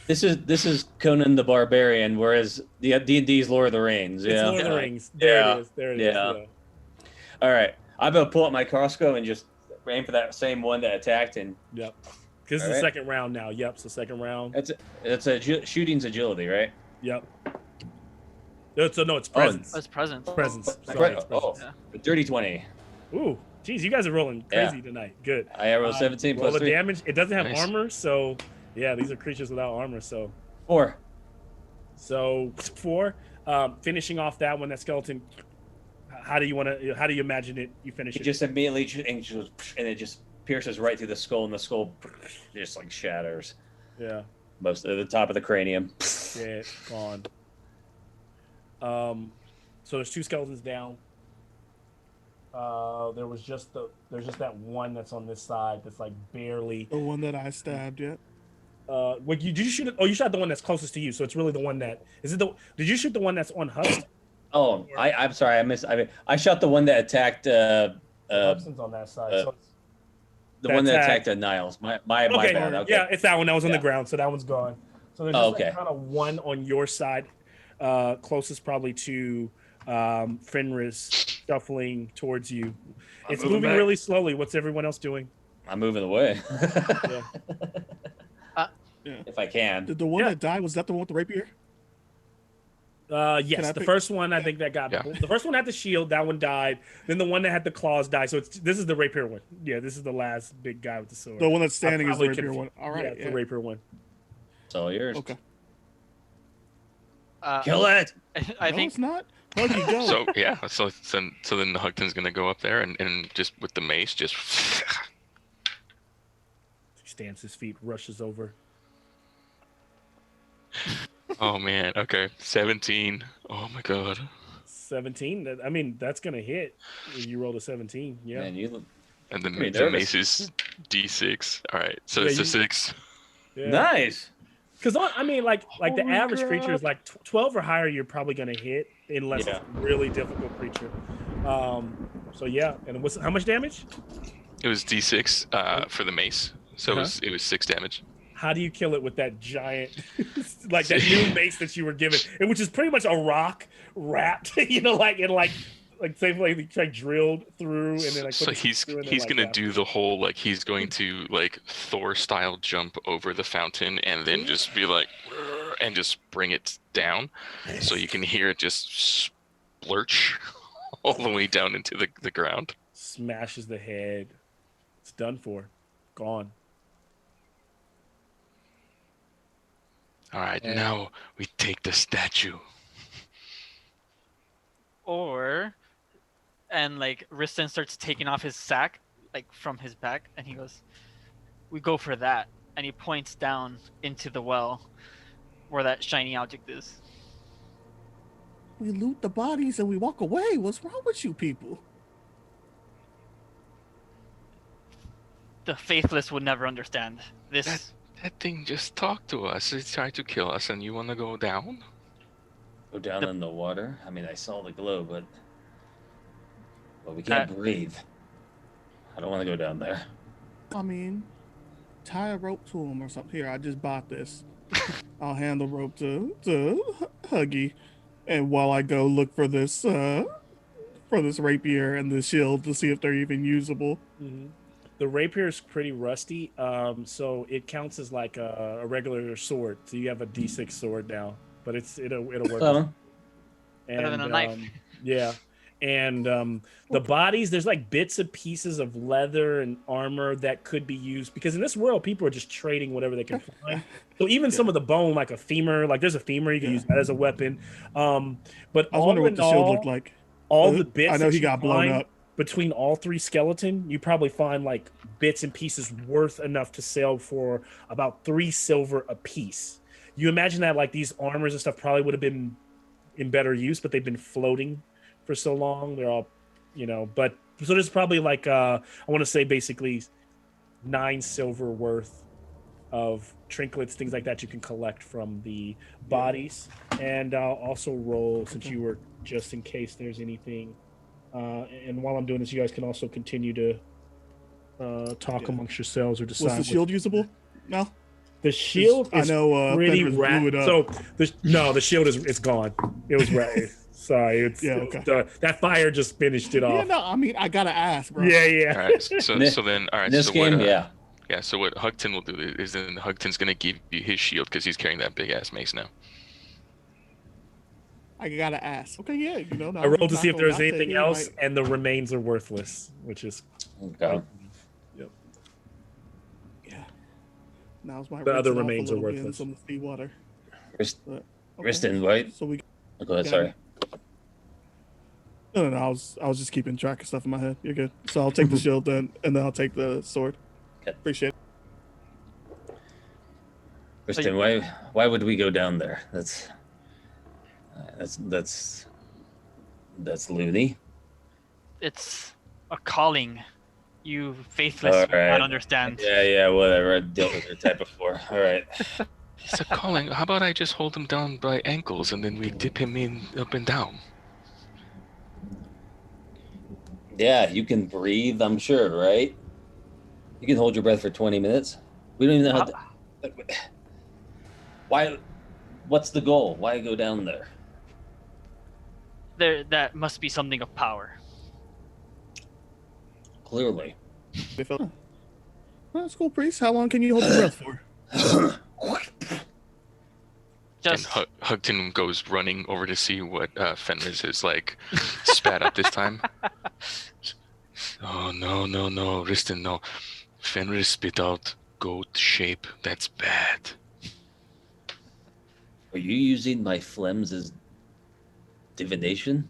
This is Conan the Barbarian, whereas the D&D's Lord of the Rings. It's Yeah. Lord of the Rings. There it is. Yeah. All right. I'm going to pull up my crossbow and just aim for that same one that attacked. And Yep. Because it's the second round now. Yep, it's the second round. It's shooting's agility, right? Yep. It's presence. That's presence. Presence. Oh, Sorry, it's presence. Dirty 20. Ooh, geez, you guys are rolling crazy tonight. Good. I rolled 17 roll plus the 3. damage. It doesn't have Nice. armor, so yeah, these are creatures without armor. So 4. 4. Finishing off that one, that skeleton how do you want to? How do you imagine it? You finish He it. just immediately and it just pierces right through the skull, and the skull just like shatters. Yeah. Most of the top of the cranium. Yeah, gone. So there's 2 skeletons down. There's just that one that's on this side that's like barely. The one that I stabbed yet. What did you shoot? Oh, you shot the one that's closest to you, so it's really the one that is it. Did you shoot the one that's on Hudson? Oh, I'm sorry, I shot the one that attacked. Hudson's on that side. So it's, the one that attacked Niles. My bad. Okay. Yeah, it's that one that was on the ground, so that one's gone. So there's just kind of one on your side, closest probably to Fenris, shuffling towards you. It's moving really slowly. What's everyone else doing? I'm moving away. Yeah. If I can. The one that died, was that the one with the rapier? Yes, the first one I think that got the first one had the shield, that one died. Then the one that had the claws died. So this is the rapier one. Yeah, this is the last big guy with the sword. The one that's standing is the rapier one. All right, yeah, it's the rapier one. It's all yours. Okay. Kill it. I think it's not. Huggy, go. So yeah, so then Hugton's gonna go up there and just with the mace just. He stamps his feet, rushes over. Oh man, okay, 17. Oh my god. 17. I mean, that's gonna hit. You rolled a 17. Yeah. Man, you look And then pretty the nervous. mace is D6. All right, so Yeah, it's a 6. Yeah. Nice. Because I mean, like the Holy average crap. creature is like 12 or higher. You're probably gonna hit unless it's a really difficult creature. So yeah. And how much damage? It was D6 for the mace, so it was 6 damage. How do you kill it with that giant, like that new mace that you were given, and which is pretty much a rock wrapped, like drilled through, and then like. So he's gonna do the whole like he's going to like Thor style jump over the fountain and then just be like, and just bring it down, so you can hear it just splurch all the way down into the ground. Smashes the head. It's done for, gone. All right, now we take the statue. And like Riston starts taking off his sack like from his back, and he goes, "We go for that," and he points down into the well where that shiny object is. We loot the bodies and we walk away. What's wrong with you people? The faithless would never understand this. That thing just talked to us. It tried to kill us, and you want to go down? Go down in the water. I mean, I saw the glow, but we can't breathe. I don't want to go down there. I mean, tie a rope to him or something. Here, I just bought this. I'll hand the rope to Huggy, and while I go look for this rapier and the shield to see if they're even usable. Mm-hmm. The rapier is pretty rusty, so it counts as like a regular sword. So you have a D6 sword now, but it'll work. Better than a knife. Yeah, and the bodies, there's like bits and pieces of leather and armor that could be used, because in this world people are just trading whatever they can find. So even some of the bone, like a femur, like there's a femur, you can use that as a weapon. But I was wondering what the shield looked like. All the bits. I know he got blown up. Between all 3 skeleton, you probably find like bits and pieces worth enough to sell for about 3 silver a piece. You imagine that like these armors and stuff probably would have been in better use, but they've been floating for so long. They're all, but so there's probably like I want to say basically 9 silver worth of trinkets, things like that you can collect from the bodies. And I'll also roll, since you were, just in case there's anything. And while I'm doing this, you guys can also continue to talk amongst yourselves or decide. Was the shield usable? No. The shield is pretty blew it up. So the shield is gone. It was right. Sorry, that fire just finished it off. Yeah, no, I mean I gotta ask, bro. Yeah. All right, so then all right. This so game, what, yeah. So what Hugton will do is then Hugton's gonna give you his shield because he's carrying that big ass mace now. I gotta ask. Okay, yeah, I rolled to see if there's anything else, and the remains are worthless, which is. Okay. Yep. Yeah. Now's my. The other remains are worthless. Some seawater. Riston, right? So we. Go ahead. Sorry. No. I was just keeping track of stuff in my head. You're good. So I'll take the shield then, and then I'll take the sword. Okay. Appreciate it. Kristen, why would we go down there? That's loony. It's a calling. You faithless All will right. not understand. Yeah, whatever. I dealt with your type before. All right. It's a calling. How about I just hold him down by ankles and then we dip him in up and down? Yeah, you can breathe, I'm sure, right? You can hold your breath for 20 minutes. We don't even know how why what's the goal? Why go down there? That must be something of power. Clearly. Well, that's cool, priest. How long can you hold your breath for? Just And Hugton goes running over to see what Fenris is like spat up this time. Oh, no, Riston, no. Fenris spit out goat shape. That's bad. Are you using my phlegms as divination?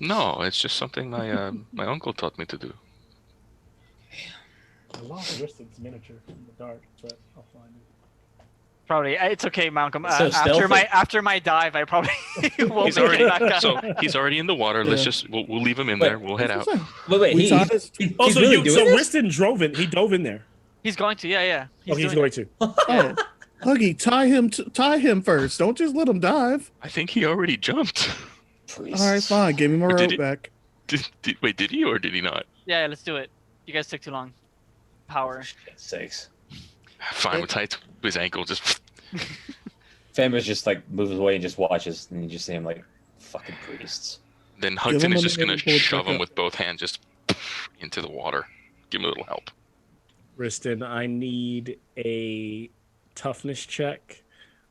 No, it's just something my my uncle taught me to do. I lost Riston's miniature in the dark, but I'll find it. probably it's okay, Malcolm. So stealthy. After my dive, I probably won't He's make already it back up. so he's already in the water. Let's just we'll leave him in there. We'll head out. Wait, We saw this. he's Oh, so really you doing so this? Riston drove in. He dove in there. He's going to, yeah. He's doing going it. to. Oh, Huggy, tie him first. Don't just let him dive. I think he already jumped. Priests. All right, fine. Give him a Or did rope it- back. Wait, did he or did he not? Yeah, let's do it. You guys took too long. Power. Shit's sakes. Fine, we'll tie it to his ankle. Just Fenris just like moves away and just watches, and you just see him like fucking priests. then Give him Hugton a is just minute gonna to pull it shove back him up. with both hands just into the water. Give him a little help. Riston, I need a toughness check.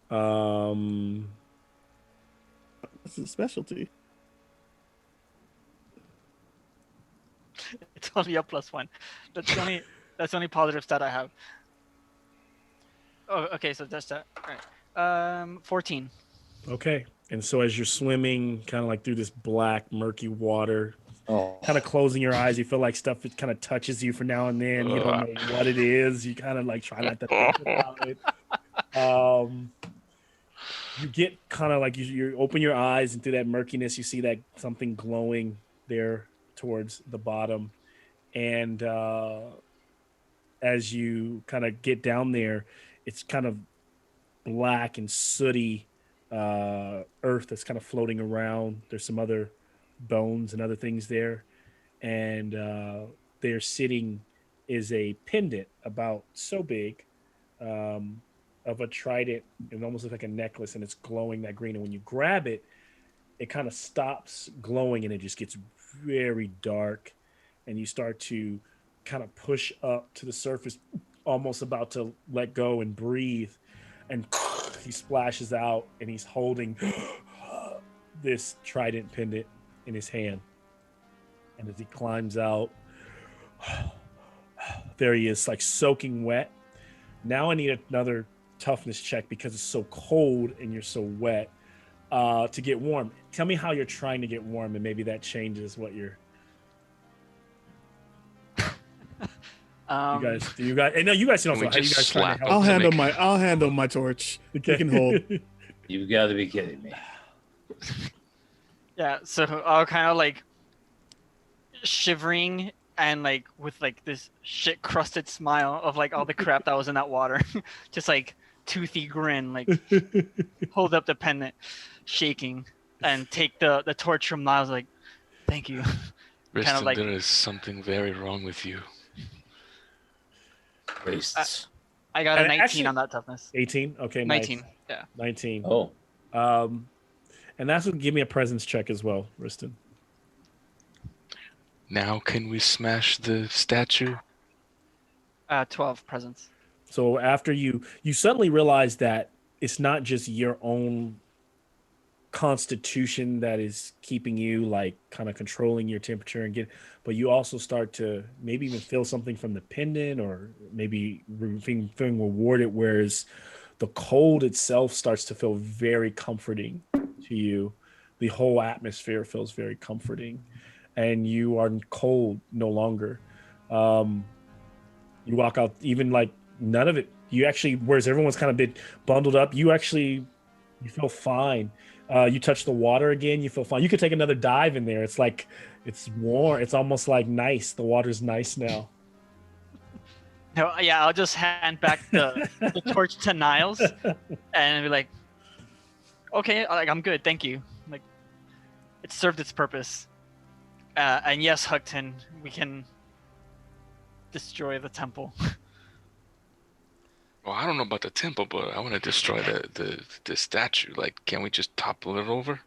That's his specialty. It's only a +1. That's the only positive stat I have. Oh, okay, so that's that. All right. 14. Okay. And so as you're swimming kind of like through this black, murky water, Oh, kind of closing your eyes, you feel like stuff it kind of touches you for now and then. You don't know what it is. You kind of like try not to think about it. You get kind of like you open your eyes, and through that murkiness, you see that something glowing there towards the bottom. And as you kind of get down there, it's kind of black and sooty earth that's kind of floating around. There's some other bones and other things there, and there sitting is a pendant about so big of a trident. It almost looks like a necklace, and it's glowing that green, and when you grab it, it kind of stops glowing and it just gets very dark, and you start to kind of push up to the surface, almost about to let go and breathe, and he splashes out, and he's holding this trident pendant in his hand. And as he climbs out, there he is, like soaking wet. Now I need another toughness check because it's so cold and you're so wet to get warm. Tell me how you're trying to get warm, and maybe that changes what you're. You guys. And no, you guys can also. Can we How you just guys trying to slap help? I'll to handle my torch. Okay. You can hold. you've got to be kidding me. Yeah, so I'll kind of like shivering and like with like this shit crusted smile of like all the crap that was in that water. Just like toothy grin, like hold up the pendant, shaking, and take the torch from Niles, like, thank you. Riston, like- there is something very wrong with you. Priests. I got a And 19 actually- on that toughness. 18. Okay, nice. 19. Yeah. 19. Oh, And that's what give me a presence check as well, Riston. Now can we smash the statue? 12 presents. So after you suddenly realize that it's not just your own constitution that is keeping you like kind of controlling your temperature but you also start to maybe even feel something from the pendant, or maybe feeling rewarded, whereas the cold itself starts to feel very comforting to you. the whole atmosphere feels very comforting, and you are cold no longer. You walk out, even like none of it. You actually, whereas everyone's kind of been bundled up, you feel fine. You touch the water again, you feel fine. You could take another dive in there. It's like it's warm. It's almost like nice. The water's nice now. No, yeah, I'll just hand back the torch to Niles and be like, okay, like I'm good, thank you. Like, it served its purpose. And yes, Hugton, we can destroy the temple. Well, I don't know about the temple, but I want to destroy the statue. Like, can't we just topple it over?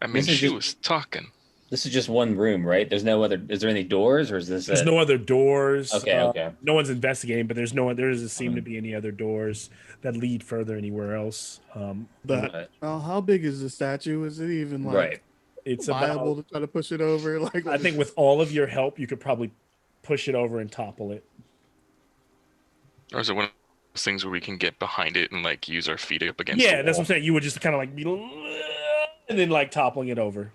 I mean, she was talking. This is just one room, right? There's no other. Is there any doors, or is this? There's no other doors. Okay. No one's investigating, but there doesn't seem to be any other doors that lead further anywhere else. How big is the statue? Is it even like right? It's viable to try to push it over? Like, I think with all of your help, you could probably push it over and topple it. Or is it one of those things where we can get behind it and like use our feet up against? Yeah, the that's wall? what I'm saying. You would just kind of like be, and then like toppling it over.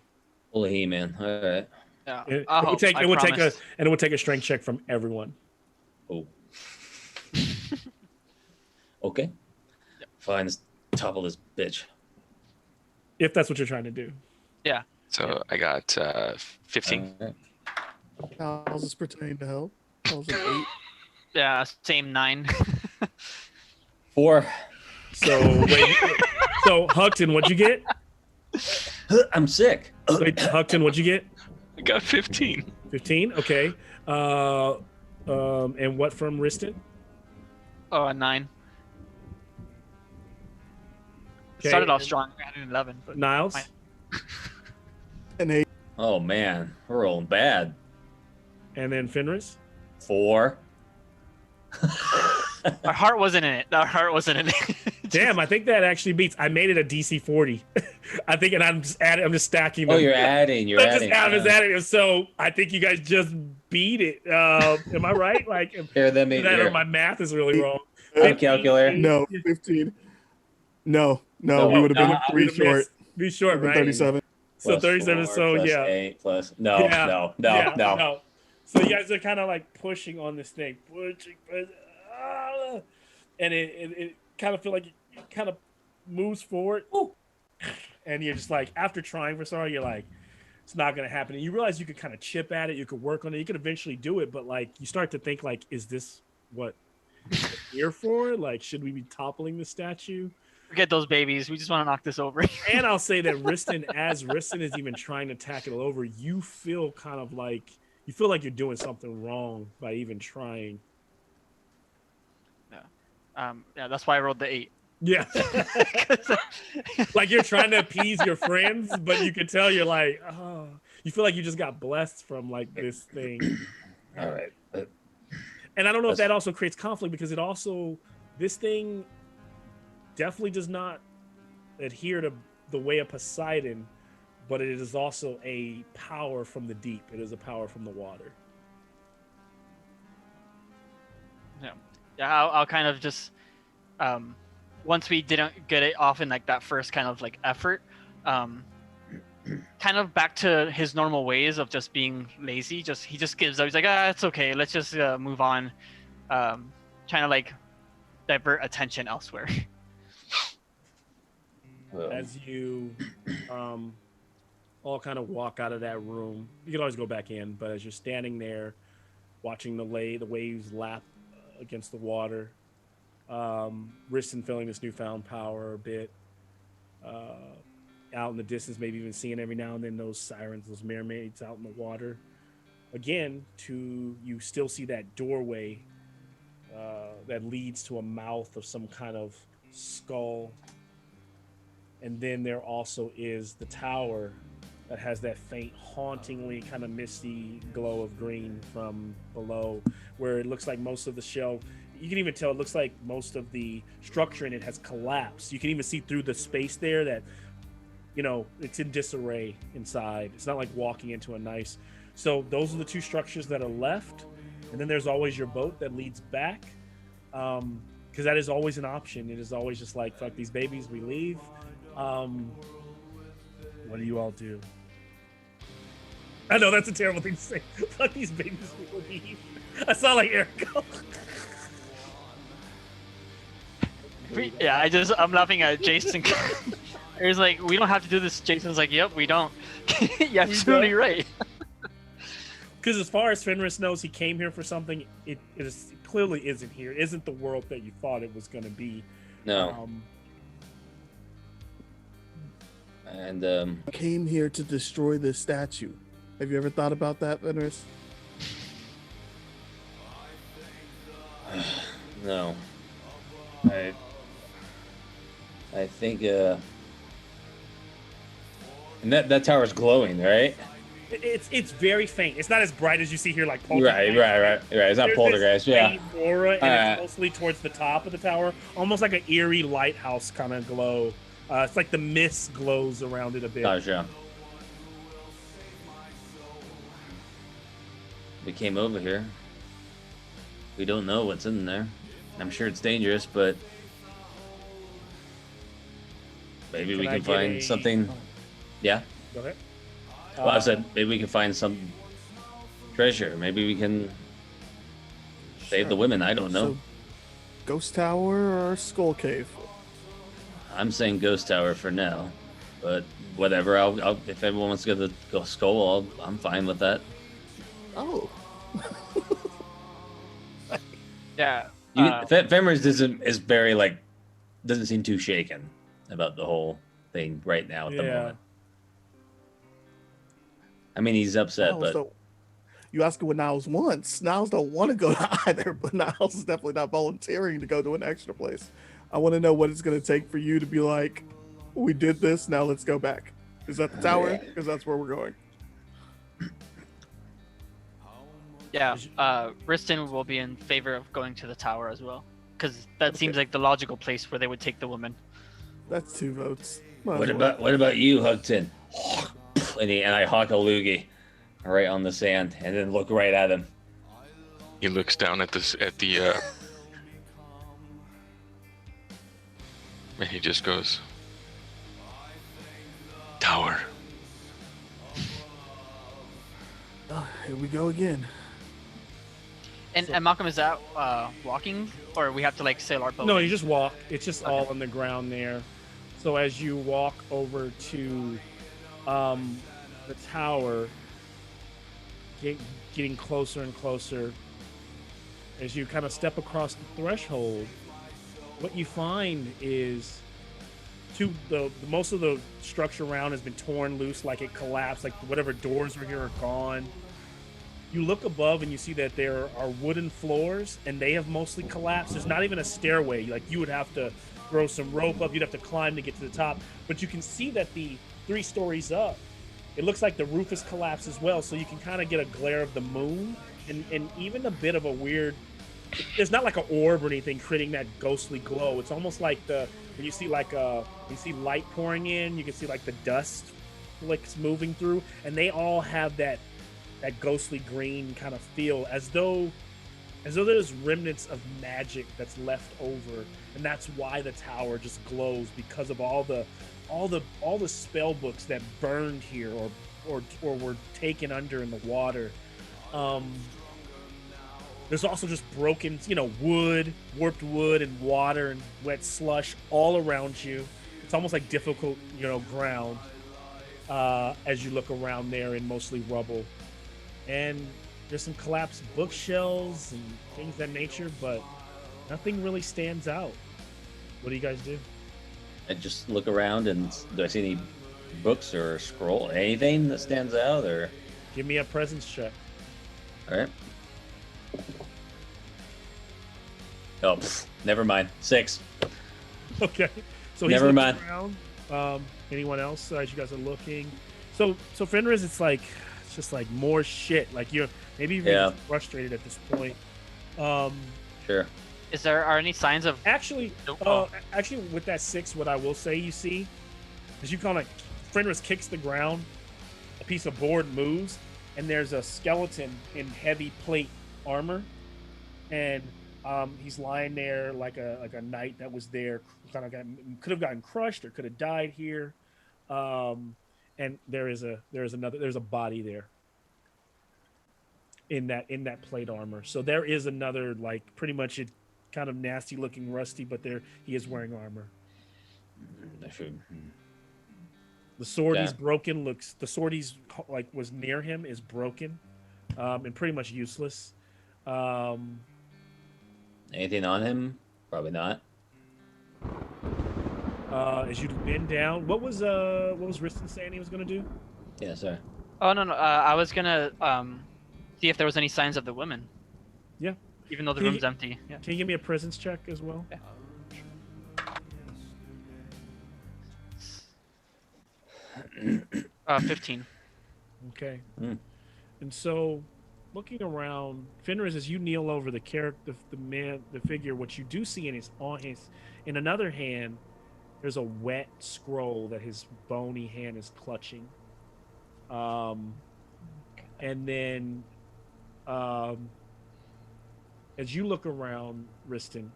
Holy He-Man! All right. Yeah, it would take a strength check from everyone. Oh. Okay. Yep. Fine. Let's topple this bitch. If that's what you're trying to do. Yeah. So I got 15. How does this pertain to help? How's it 8? Yeah, same 9. 4. So Hugton, what'd you get? I'm sick. Wait, Hugton, what'd you get? I got 15. 15. Okay. And what from Riston? Oh, a 9. Okay. Started off strong. I had an 11. Niles? Fine. An 8. Oh man, we're rolling bad. And then Fenris? 4. Our heart wasn't in it. Our heart wasn't in it. Damn, I think that actually beats. I made it a DC 40. I think, and I'm just stacking them. Oh, you're adding. I'm just adding. So I think you guys just beat it. Am I right? Like, Here, let me. or my math is really wrong. Calculator. No, 15. No, we would have been 3 short. Be short, right? 37. So 37. 4, so plus yeah. 8 plus. No. So you guys are kind of like pushing on this thing, and it kind of feel like it kind of moves forward. Ooh. And you're just like, after trying for so long, you're like, it's not going to happen. And you realize you could kind of chip at it, you could work on it, you could eventually do it, but like you start to think like, is this what we're here for? Like, should we be toppling the statue? Forget those babies. We just want to knock this over. And I'll say that as Riston is even trying to tackle it over, you feel kind of like you're doing something wrong by even trying. Yeah, that's why I rolled the 8. Yeah. Like you're trying to appease your friends, but you can tell you're like, oh, you feel like you just got blessed from like this thing. All right. And I don't know if that also creates conflict, because this thing definitely does not adhere to the way of Poseidon, but it is also a power from the deep. It is a power from the water. Yeah, I'll kind of just once we didn't get it off in like that first kind of like effort, kind of back to his normal ways of just being lazy. He just gives up. He's like, it's okay. Let's just move on. Trying to like divert attention elsewhere. As you all kind of walk out of that room, you can always go back in, but as you're standing there watching the waves lap against the water, Riston feeling this newfound power a bit, out in the distance, maybe even seeing every now and then those sirens, those mermaids out in the water. Again, you still see that doorway that leads to a mouth of some kind of skull. And then there also is the tower that has that faint, hauntingly kind of misty glow of green from below, where it looks like most of the shell, you can even tell it looks like most of the structure in it has collapsed. You can even see through the space there that, it's in disarray inside. It's not like walking into a nice. So those are the two structures that are left. And then there's always your boat that leads back. Because that is always an option. It is always just like, fuck these babies, we leave. What do you all do? I know that's a terrible thing to say. Fuck these babies will leave. I saw like Eric go. Yeah, I'm laughing at Jason. He's like, we don't have to do this. Jason's like, yep, we don't. You're absolutely right. Because as far as Fenris knows, he came here for something. It clearly isn't here. It isn't the world that you thought it was going to be. No. And Came here to destroy this statue. Have you ever thought about that, Fenris? No. I think and that tower's glowing, right? It's very faint. It's not as bright as you see here, like Right. It's not poltergeist, yeah. Aura, and it's mostly towards the top of the tower, almost like an eerie lighthouse kind of glow. It's like the mist glows around it a bit. Gotcha. We came over here. We don't know what's in there. I'm sure it's dangerous, but maybe we can find something. Yeah. Go ahead. Well, I said maybe we can find some treasure. Maybe we can save the women. I don't know. So, Ghost Tower or Skull Cave? I'm saying Ghost Tower for now, but whatever. I'll if everyone wants to go to the Skull, I'm fine with that. Oh. Yeah. Fenris is very doesn't seem too shaken about the whole thing right now at the moment. I mean, he's upset, but you ask what Niles wants. Niles don't want to go to either, but Niles is definitely not volunteering to go to an extra place. I want to know what it's going to take for you to be like, we did this, now let's go back. Is that the tower? Because that's where we're going. Yeah, Riston will be in favor of going to the tower as well, because that seems like the logical place where they would take the woman. That's 2 votes. What about you, Hudson? And I hawk a loogie right on the sand, and then look right at him. He looks down at the and he just goes, tower. Oh, here we go again. And Malcolm, is that walking, or we have to sail our boat? No, you just walk. It's just all on the ground there. So as you walk over to the tower, getting closer and closer, as you kind of step across the threshold, what you find is most of the structure around has been torn loose, like it collapsed, like whatever doors were here are gone. You look above and you see that there are wooden floors, and they have mostly collapsed. There's not even a stairway. Like, you would have to throw some rope up. You'd have to climb to get to the top. But you can see that the 3 stories up, it looks like the roof has collapsed as well. So you can kind of get a glare of the moon and even a bit of a weird. There's not like an orb or anything creating that ghostly glow. It's almost like when you see light pouring in, you can see like the dust flicks moving through, and they all have that ghostly green kind of feel, as though there's remnants of magic that's left over, and that's why the tower just glows, because of all the spell books that burned here or were taken under in the water. There's also just broken, wood, warped wood, and water and wet slush all around you. It's almost like difficult, ground as you look around there in mostly rubble. And there's some collapsed bookshelves and things of that nature, but nothing really stands out. What do you guys do? I just look around, and do I see any books or scroll, anything that stands out? Or give me a presence check. All right. Oh, never mind. 6. Okay. So never mind. Around. Anyone else as you guys are looking? So Fenris, it's just like more shit. Like you're maybe even frustrated at this point. Sure. Are any signs of actually with that 6, what I will say you see is you kind of Fenris kicks the ground, a piece of board moves, and there's a skeleton in heavy plate armor, and he's lying there like a knight that was there, could have gotten crushed or could have died here, and there's a body there in that plate armor. So there is another, like, pretty much it kind of nasty looking Rusty, but there he is wearing armor. I should. The sword he's Okay. broken looks. The sword he's like was near him is broken, and pretty much useless. Um, Anything on him? Probably not. as you bend down, what was Riston saying he was gonna do? Yeah, sorry. Oh no, no. I was gonna see if there was any signs of the women, Yeah. even though the Can you- room's empty. Yeah. Can you give me a presence check as well? Yeah. 15. Okay. Mm. And so, looking around, Fenris, as you kneel over the character, the figure, what you do see in another hand, there's a wet scroll that his bony hand is clutching. And then, as you look around, Riston,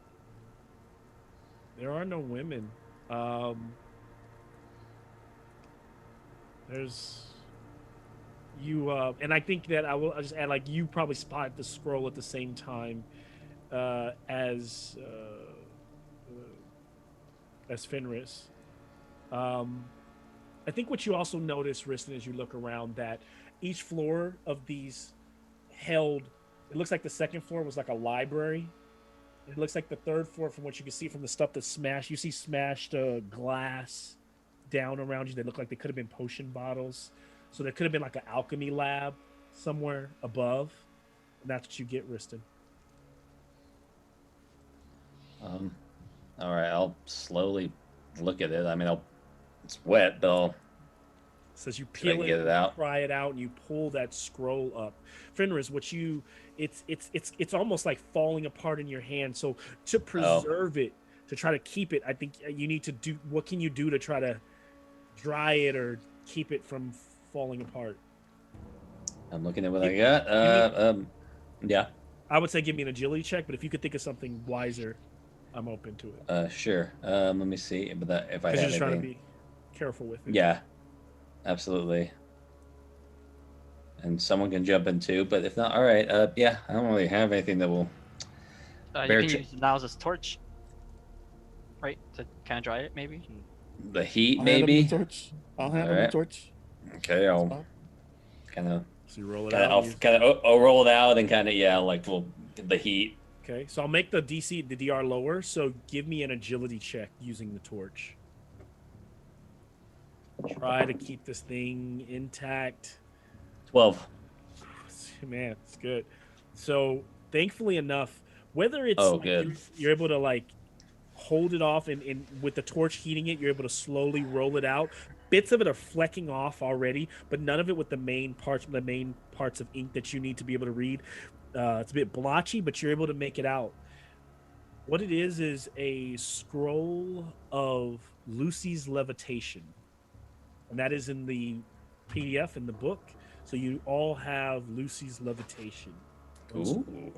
there are no women. There's you, and I think that I'll just add, like, you probably spot the scroll at the same time as Fenris. I think what you also notice, Riston, as you look around, that each floor of these held, it looks like the second floor was like a library. It looks like the third floor, from what you can see from the stuff that's smashed, you see smashed glass down around you. They look like they could have been potion bottles. So there could have been like an alchemy lab somewhere above. And that's what you get, Riston. All right, I'll slowly look at it. I mean, it's wet, but I'll Says you See if I peel can it, get it out. pry it out, and you pull that scroll up. Fenris, it's almost like falling apart in your hand. So to preserve it, to try to keep it, I think you need to do. What can you do to try to dry it or keep it from falling apart? I'm looking at what I got. Yeah, I would say give me an agility check, but if you could think of something wiser, I'm open to it. sure. Let me see, but if I Because you're have just trying to anything. be careful with it. Yeah, absolutely. And someone can jump in too, but if not, all right. Yeah, I don't really have anything that will. You Bear can ch- use Niles' torch, right, to kind of dry it, maybe. The heat, I'll hand him maybe. the torch. I'll hand him the Alright. torch. Okay, I'll Fine. kind of, So you roll it kind out. of, I'll roll it out and kind of, yeah, like the heat. Okay, so I'll make the DR lower. So give me an agility check using the torch. Try to keep this thing intact. 12. Man, it's good. So thankfully enough, whether it's Oh, like good. you're able to like hold it off and with the torch heating it, you're able to slowly roll it out. Bits of it are flecking off already, but none of it with the main parts of ink that you need to be able to read. It's a bit blotchy, but you're able to make it out. What it is a scroll of Lucy's levitation, and that is in the PDF in the book. So you all have Lucy's levitation. Ooh,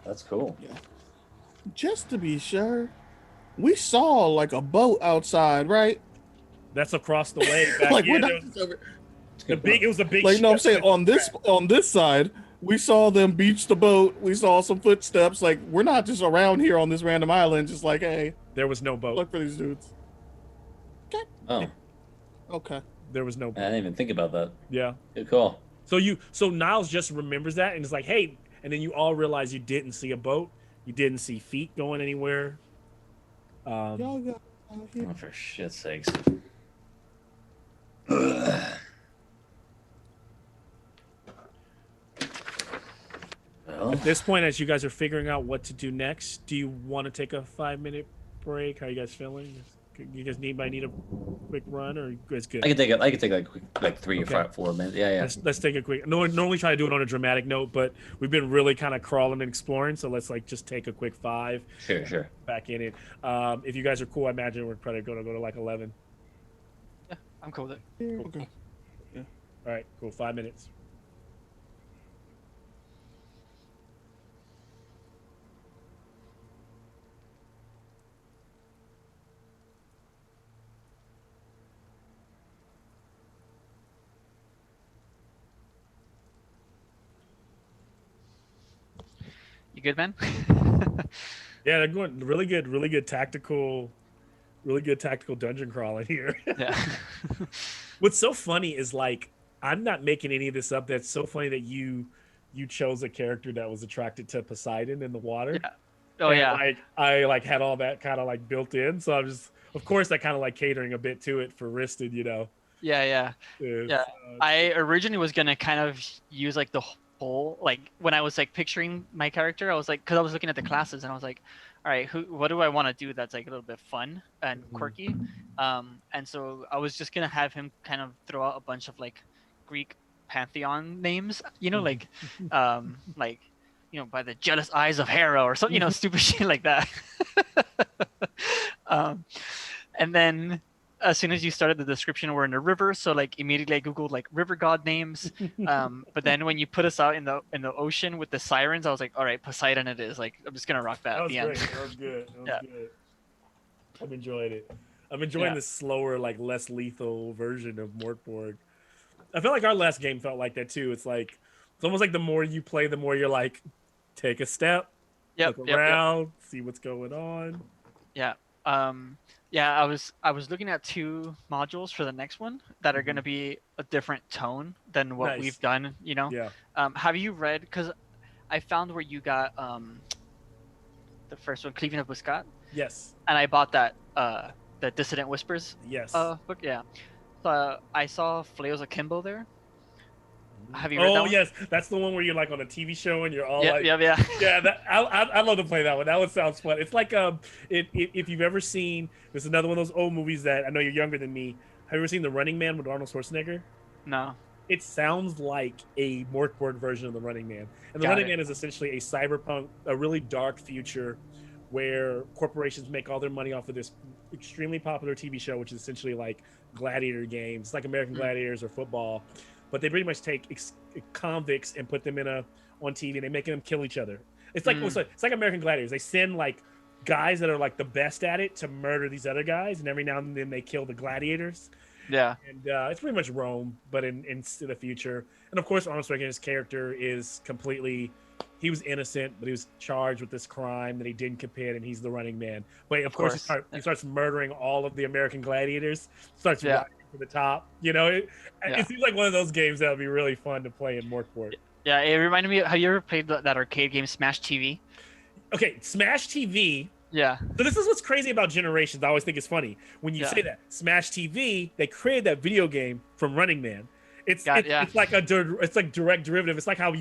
that's cool. Just to be sure, we saw like a boat outside, right? That's across the way. Back Like yeah, we're there not was just over. it was a big Like no, I'm ship. saying on this side, we saw them beach the boat. We saw some footsteps. Like we're not just around here on this random island, just like, hey, There was no boat. look for these dudes. Oh, Okay. There was no I boat. didn't even think about that. Yeah. Good call. So Niles just remembers that and is like, hey, and then you all realize you didn't see a boat. You didn't see feet going anywhere. Y'all got out here. Oh, for shit's sakes. Well, At this point, as you guys are figuring out what to do next, do you want to take a 5-minute break? How are you guys feeling? You guys need a quick run, or you guys good? I could take it. I could take like quick, like 3 Okay. or 4 minutes. Yeah, yeah. Let's take a quick. Normally try to do it on a dramatic note, but we've been really kind of crawling and exploring, so let's like just take a quick 5 Sure. back in it. If you guys are cool, I imagine we're probably going to go to like 11. Yeah, I'm cool with it. Yeah, okay. All right, cool. 5 minutes. You good, man? Yeah, they're going really good tactical dungeon crawling here. Yeah. What's so funny is like I'm not making any of this up. That's so funny that you chose a character that was attracted to Poseidon in the water. Yeah. Oh And yeah. like I like had all that kind of like built in. So I'm just of course I kind of like catering a bit to it for Risted, you know. Yeah. Yeah. I originally was gonna kind of use like the whole like when I was like picturing my character, I was like, because I was looking at the classes and I was like, all right, what do I want to do that's like a little bit fun and quirky? And so I was just gonna have him kind of throw out a bunch of like Greek pantheon names, you know, like by the jealous eyes of Hera or something, stupid shit like that. And then as soon as you started the description, we're in a river, so like immediately I googled like river god names. But then when you put us out in the ocean with the sirens, I was like, all right, Poseidon it is. Like I'm just gonna rock that. That at was the great. end. That was good. Good. I'm enjoying it. I'm enjoying the slower, like less lethal version of Mork. I feel like our last game felt like that too. It's like it's almost like the more you play, the more you're like, take a step, look around, see what's going on. Yeah. I was looking at 2 modules for the next one that are going to be a different tone than what we've done, Yeah. Have you read, because I found where you got the first one, Cleaving of Buscat? Yes. And I bought that the Dissident Whispers book. Yeah. So I saw Flails Akimbo there. Have you read that one? Yes, that's the one where you're like on a TV show and you're all yeah. Yeah, I'd love to play that one. That one sounds fun. It's like if you've ever seen, there's another one of those old movies that I know you're younger than me. Have you ever seen The Running Man with Arnold Schwarzenegger? No. It sounds like a Mork version of The Running Man. And The Running Man is essentially a cyberpunk, a really dark future where corporations make all their money off of this extremely popular TV show, which is essentially like gladiator games. It's like American Gladiators or football. But they pretty much take convicts and put them on TV, and they make them kill each other. It's like it's like American Gladiators. They send like guys that are like the best at it to murder these other guys, and every now and then they kill the gladiators. Yeah, and it's pretty much Rome, but in the future. And of course, Arnold Schwarzenegger's character is he was innocent, but he was charged with this crime that he didn't commit, and he's the Running Man. But of course he starts murdering all of the American gladiators. Starts rising to the top. It seems like one of those games that would be really fun to play in Mork. Yeah, it reminded me. Have you ever played that arcade game Smash TV? Okay, Smash TV. Yeah. So this is what's crazy about Generations. I always think it's funny when you say that Smash TV. They created that video game from Running Man. It's like it's like direct derivative. It's like how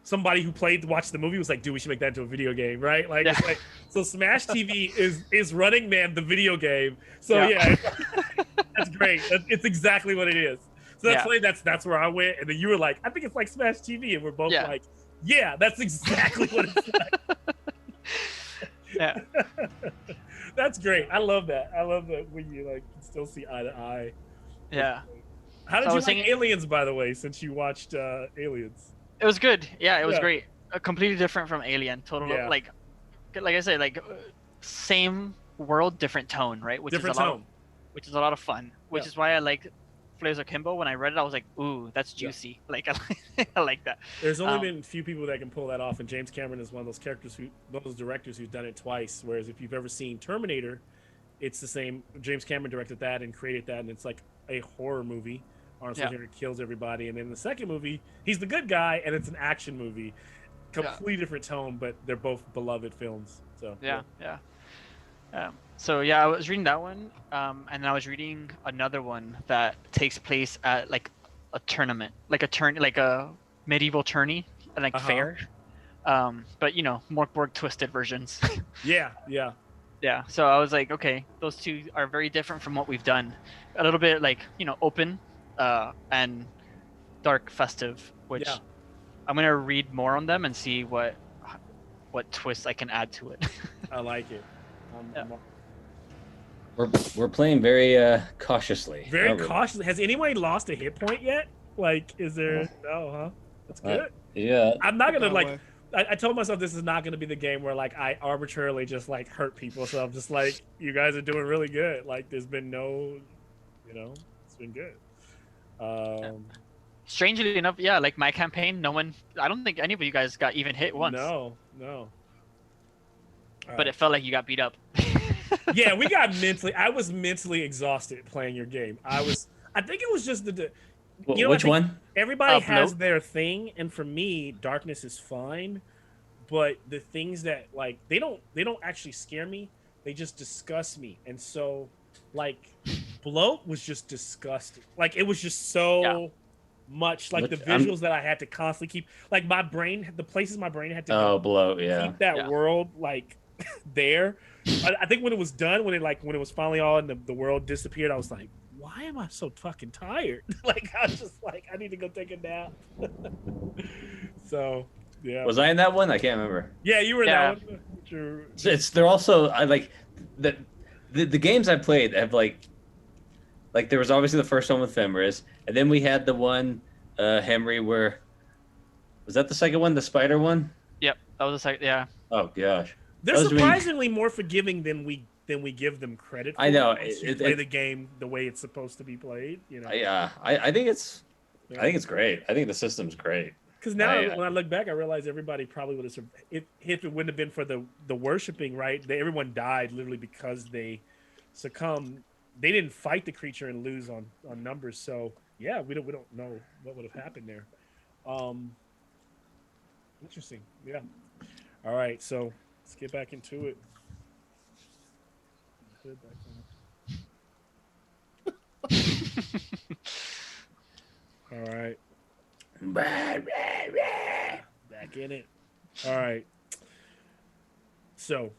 somebody who watched the movie was like, dude, we should make that into a video game, right? Like, it's like so Smash TV is Running Man, the video game. So that's great. It's exactly what it is. So that's funny. That's where I went, and then you were like, I think it's like Smash TV, and we're both like, yeah, that's exactly what it's like. Yeah. That's great. I love that. I love that when you like still see eye to eye. Yeah. How did you like Aliens, by the way, since you watched Aliens? It was good. Yeah, it was great. Completely different from Alien. Totally like I said, like same world, different tone, right? Which is a lot of fun. Which is why I like Flails Akimbo. When I read it, I was like, ooh, that's juicy. Like I like that. There's only been a few people that can pull that off, and James Cameron is one of those directors who's done it twice. Whereas if you've ever seen Terminator, it's the same. James Cameron directed that and created that, and it's like a horror movie. Arnold Schwarzenegger kills everybody, and then in the second movie, he's the good guy, and it's an action movie. Completely different tone, but they're both beloved films. So So I was reading that one, and I was reading another one that takes place at like a tournament, like a medieval tourney, like fair. But Mork twisted versions. Yeah. So I was like, okay, those two are very different from what we've done. A little bit like open, and dark, festive. Which I'm gonna read more on them and see what twists I can add to it. I like it. We're playing very cautiously. Very cautiously. Has anybody lost a hit point yet? Like, is there? No, huh? That's good. Yeah. I'm not gonna I told myself this is not gonna be the game where like I arbitrarily just like hurt people. So I'm just like, you guys are doing really good. Like, there's been no, it's been good. Strangely enough, like my campaign, I don't think any of you guys got even hit once. No. but it felt like you got beat up. Yeah, we got mentally. I was mentally exhausted playing your game. I think it was just Which one? Everybody has Bloat. their thing, and for me, darkness is fine. But the things that like they don't actually scare me. They just disgust me, and so like bloat was just disgusting. Like it was just so much like the visuals that I had to constantly keep. Like my brain, the places my brain had to go, bloat. Yeah. keep that world like there. I think when it was done, when it was finally all and the world disappeared, I was like, why am I so fucking tired? Like I was just like, I need to go take a nap. So yeah. Was I in that one? I can't remember. Yeah, you were in that one. They're also I like the games I played have like there was obviously the first one with Fenris, and then we had the one Henry where was that the second one, the spider one? Yep, that was the second. Yeah. Oh gosh. They're surprisingly more forgiving than we give them credit for. I know. You play the game the way it's supposed to be played. You know. I think it's great. I think the system's great. Because now when I look back, I realize everybody probably would have if it wouldn't have been for the worshiping, right? Everyone died literally because they succumbed. They didn't fight the creature and lose on numbers. So yeah, we don't know what would have happened there. Interesting. Yeah. All right, so let's get back into it. All right. Back in it. All right. So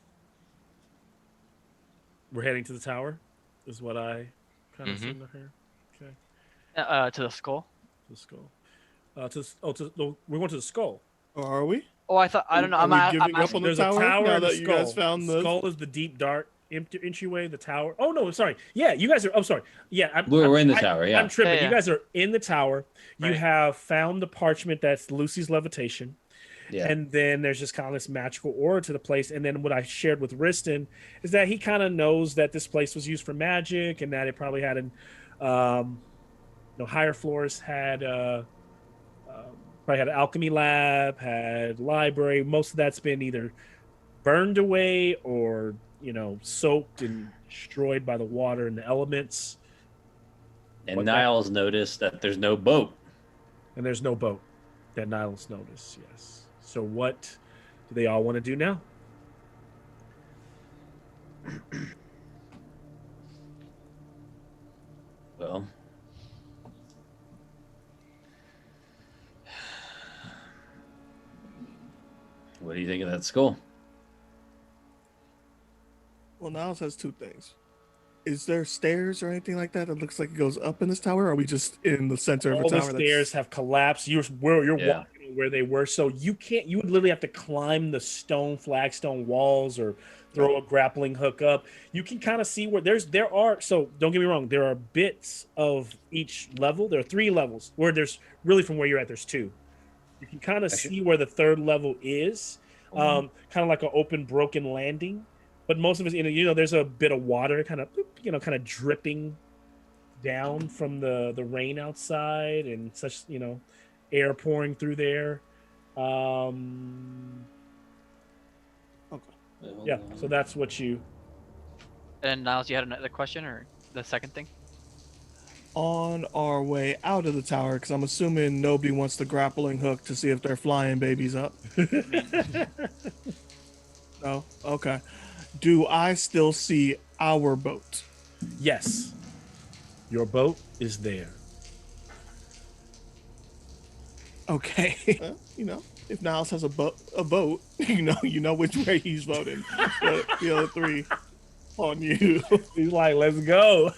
we're heading to the tower, is what I kind of seem to hear. Okay. To the skull. To the skull. We're going to the skull. Or are we? Oh, I don't know. Are we giving up on the There's tower a tower now and a that you skull. guys found the skull is the deep dark entryway. The tower. Oh no, sorry. Yeah, you guys are. I'm sorry. Yeah, we're in the tower. Yeah, I'm tripping. Yeah. You guys are in the tower. You Right. have found the parchment that's Lucy's levitation. Yeah. And then there's just kind of this magical aura to the place. And then what I shared with Riston is that he kind of knows that this place was used for magic and that it probably had higher floors had probably had an alchemy lab, had library. Most of that's been either burned away or soaked and destroyed by the water and the elements. And Niles noticed that there's no boat. And there's no boat that Niles noticed, yes. So what do they all want to do now? Well, what do you think of that skull? Well, Niles has two things. Is there stairs or anything like that that looks like it goes up in this tower? Or are we just in the center of a All tower? the stairs have collapsed. You're walking where they were, so you can't. You would literally have to climb the flagstone walls or throw a grappling hook up. You can kind of see where there are. So don't get me wrong. There are bits of each level. There are 3 levels. Where there's really from where you're at. There's 2. You can kind of see where the 3rd level is. Kind of like an open, broken landing. But most of it, there's a bit of water kind of dripping down from the rain outside and such, air pouring through there. Okay. Yeah, so that's what you... And Niles, you had another question or the second thing? On our way out of the tower, because I'm assuming nobody wants the grappling hook to see if they're flying babies up. No? Okay. Do I still see our boat? Yes. Your boat is there. Okay. If Niles has a boat, you know which way he's voting. But the other 3 on you. He's like, let's go.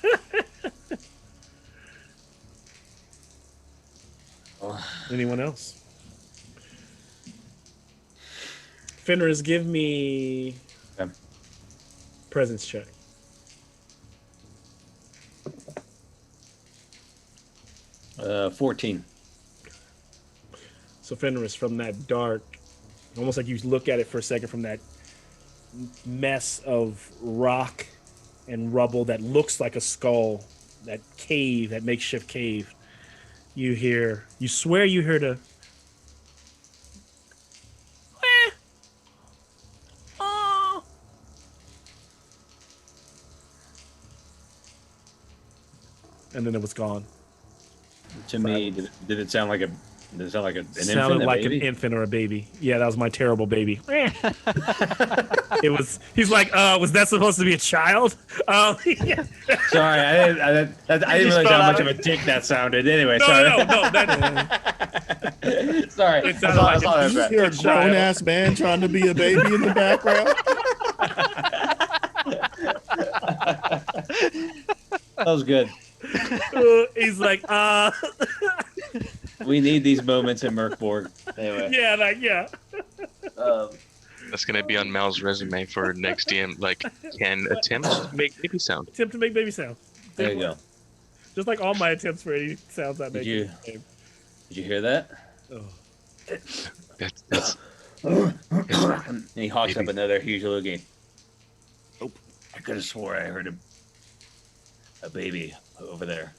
Anyone else? Fenris, give me presence check. Uh, 14. So Fenris, from that dark, almost like you look at it for a second from that mess of rock and rubble that looks like a skull, that cave, that makeshift cave, you swear you heard a and then it was gone. To me, did it sound like an Sounded infant? like an infant or a baby. Yeah, that was my terrible baby. It was. He's like, was that supposed to be a child? Yeah. Sorry, I didn't realize how much of a dick that sounded. Anyway, sorry. No. Sorry. It sounded like a You're a grown ass man trying to be a baby in the background. That was good. He's like, We need these moments in Borg. Anyway. Yeah. That's gonna be on Mal's resume for next DM. Like, can attempt to make baby sound. Attempt to make baby sound. There you go. Just like all my attempts for any sounds I make. Did you hear that? Oh. That's And he hawks up another huge little game. Nope. I could have swore I heard a baby over there,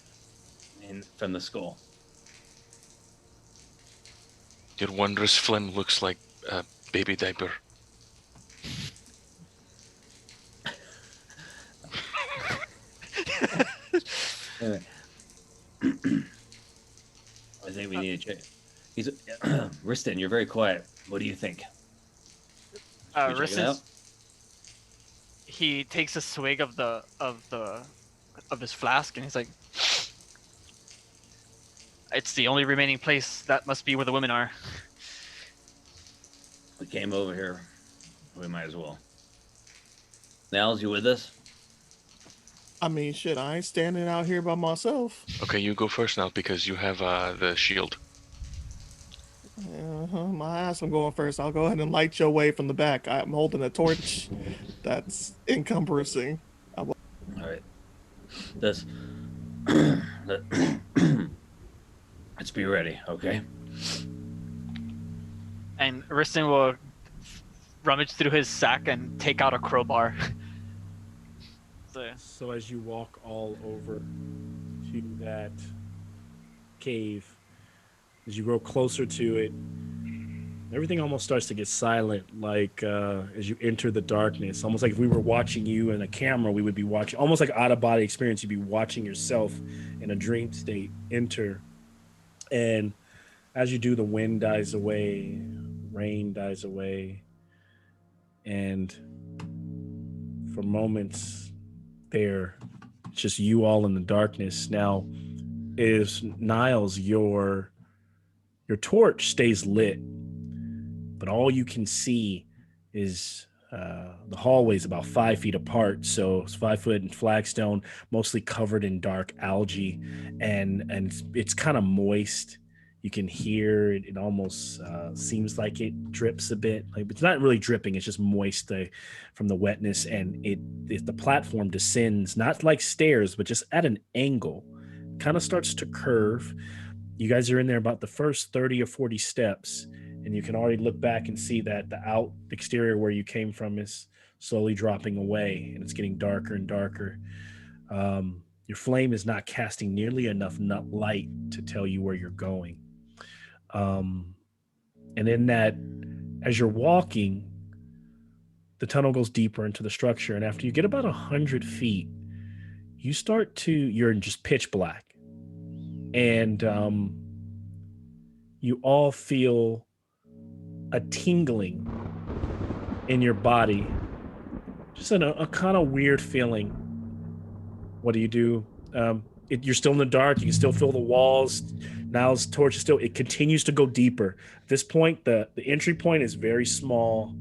from the skull. your wondrous phlegm looks like a baby diaper. Anyway. I think we need to check. He's Riston, you're very quiet. What do you think? Riston, he takes a swig of his flask and he's like, "It's the only remaining place. That must be where the women are." We came over here. We might as well. Nels, you with us? I mean, shit, I ain't standing out here by myself. Okay, you go first now because you have the shield. My ass, I'm going first. I'll go ahead and light your way from the back. I'm holding a torch that's encompassing. All right. Let's be ready, okay? And Riston will rummage through his sack and take out a crowbar. So as you walk all over to that cave, as you grow closer to it, everything almost starts to get silent, like as you enter the darkness. Almost like if we were watching you in a camera, we would be watching, almost like out-of-body experience. You'd be watching yourself in a dream state enter. And as you do, the wind dies away, rain dies away, and for moments there, it's just you all in the darkness. Now, is Niles, your torch stays lit, but all you can see is the hallway's about 5 feet apart. So it's 5 foot in flagstone, mostly covered in dark algae, and it's kind of moist. You can hear it. It almost seems like it drips a bit. Like it's not really dripping. It's just moist from the wetness. And the platform descends, not like stairs, but just at an angle. Kind of starts to curve. You guys are in there about the first 30 or 40 steps, and you can already look back and see that the exterior where you came from is slowly dropping away, and it's getting darker and darker. Your flame is not casting nearly enough light to tell you where you're going. And in that, as you're walking, the tunnel goes deeper into the structure. And after you get about 100 feet, you're in just pitch black. And you all feel a tingling in your body. Just a kind of weird feeling. What do you do? You're still in the dark. You can still feel the walls. Niles' torch is still, it continues to go deeper. At this point, the entry point is very small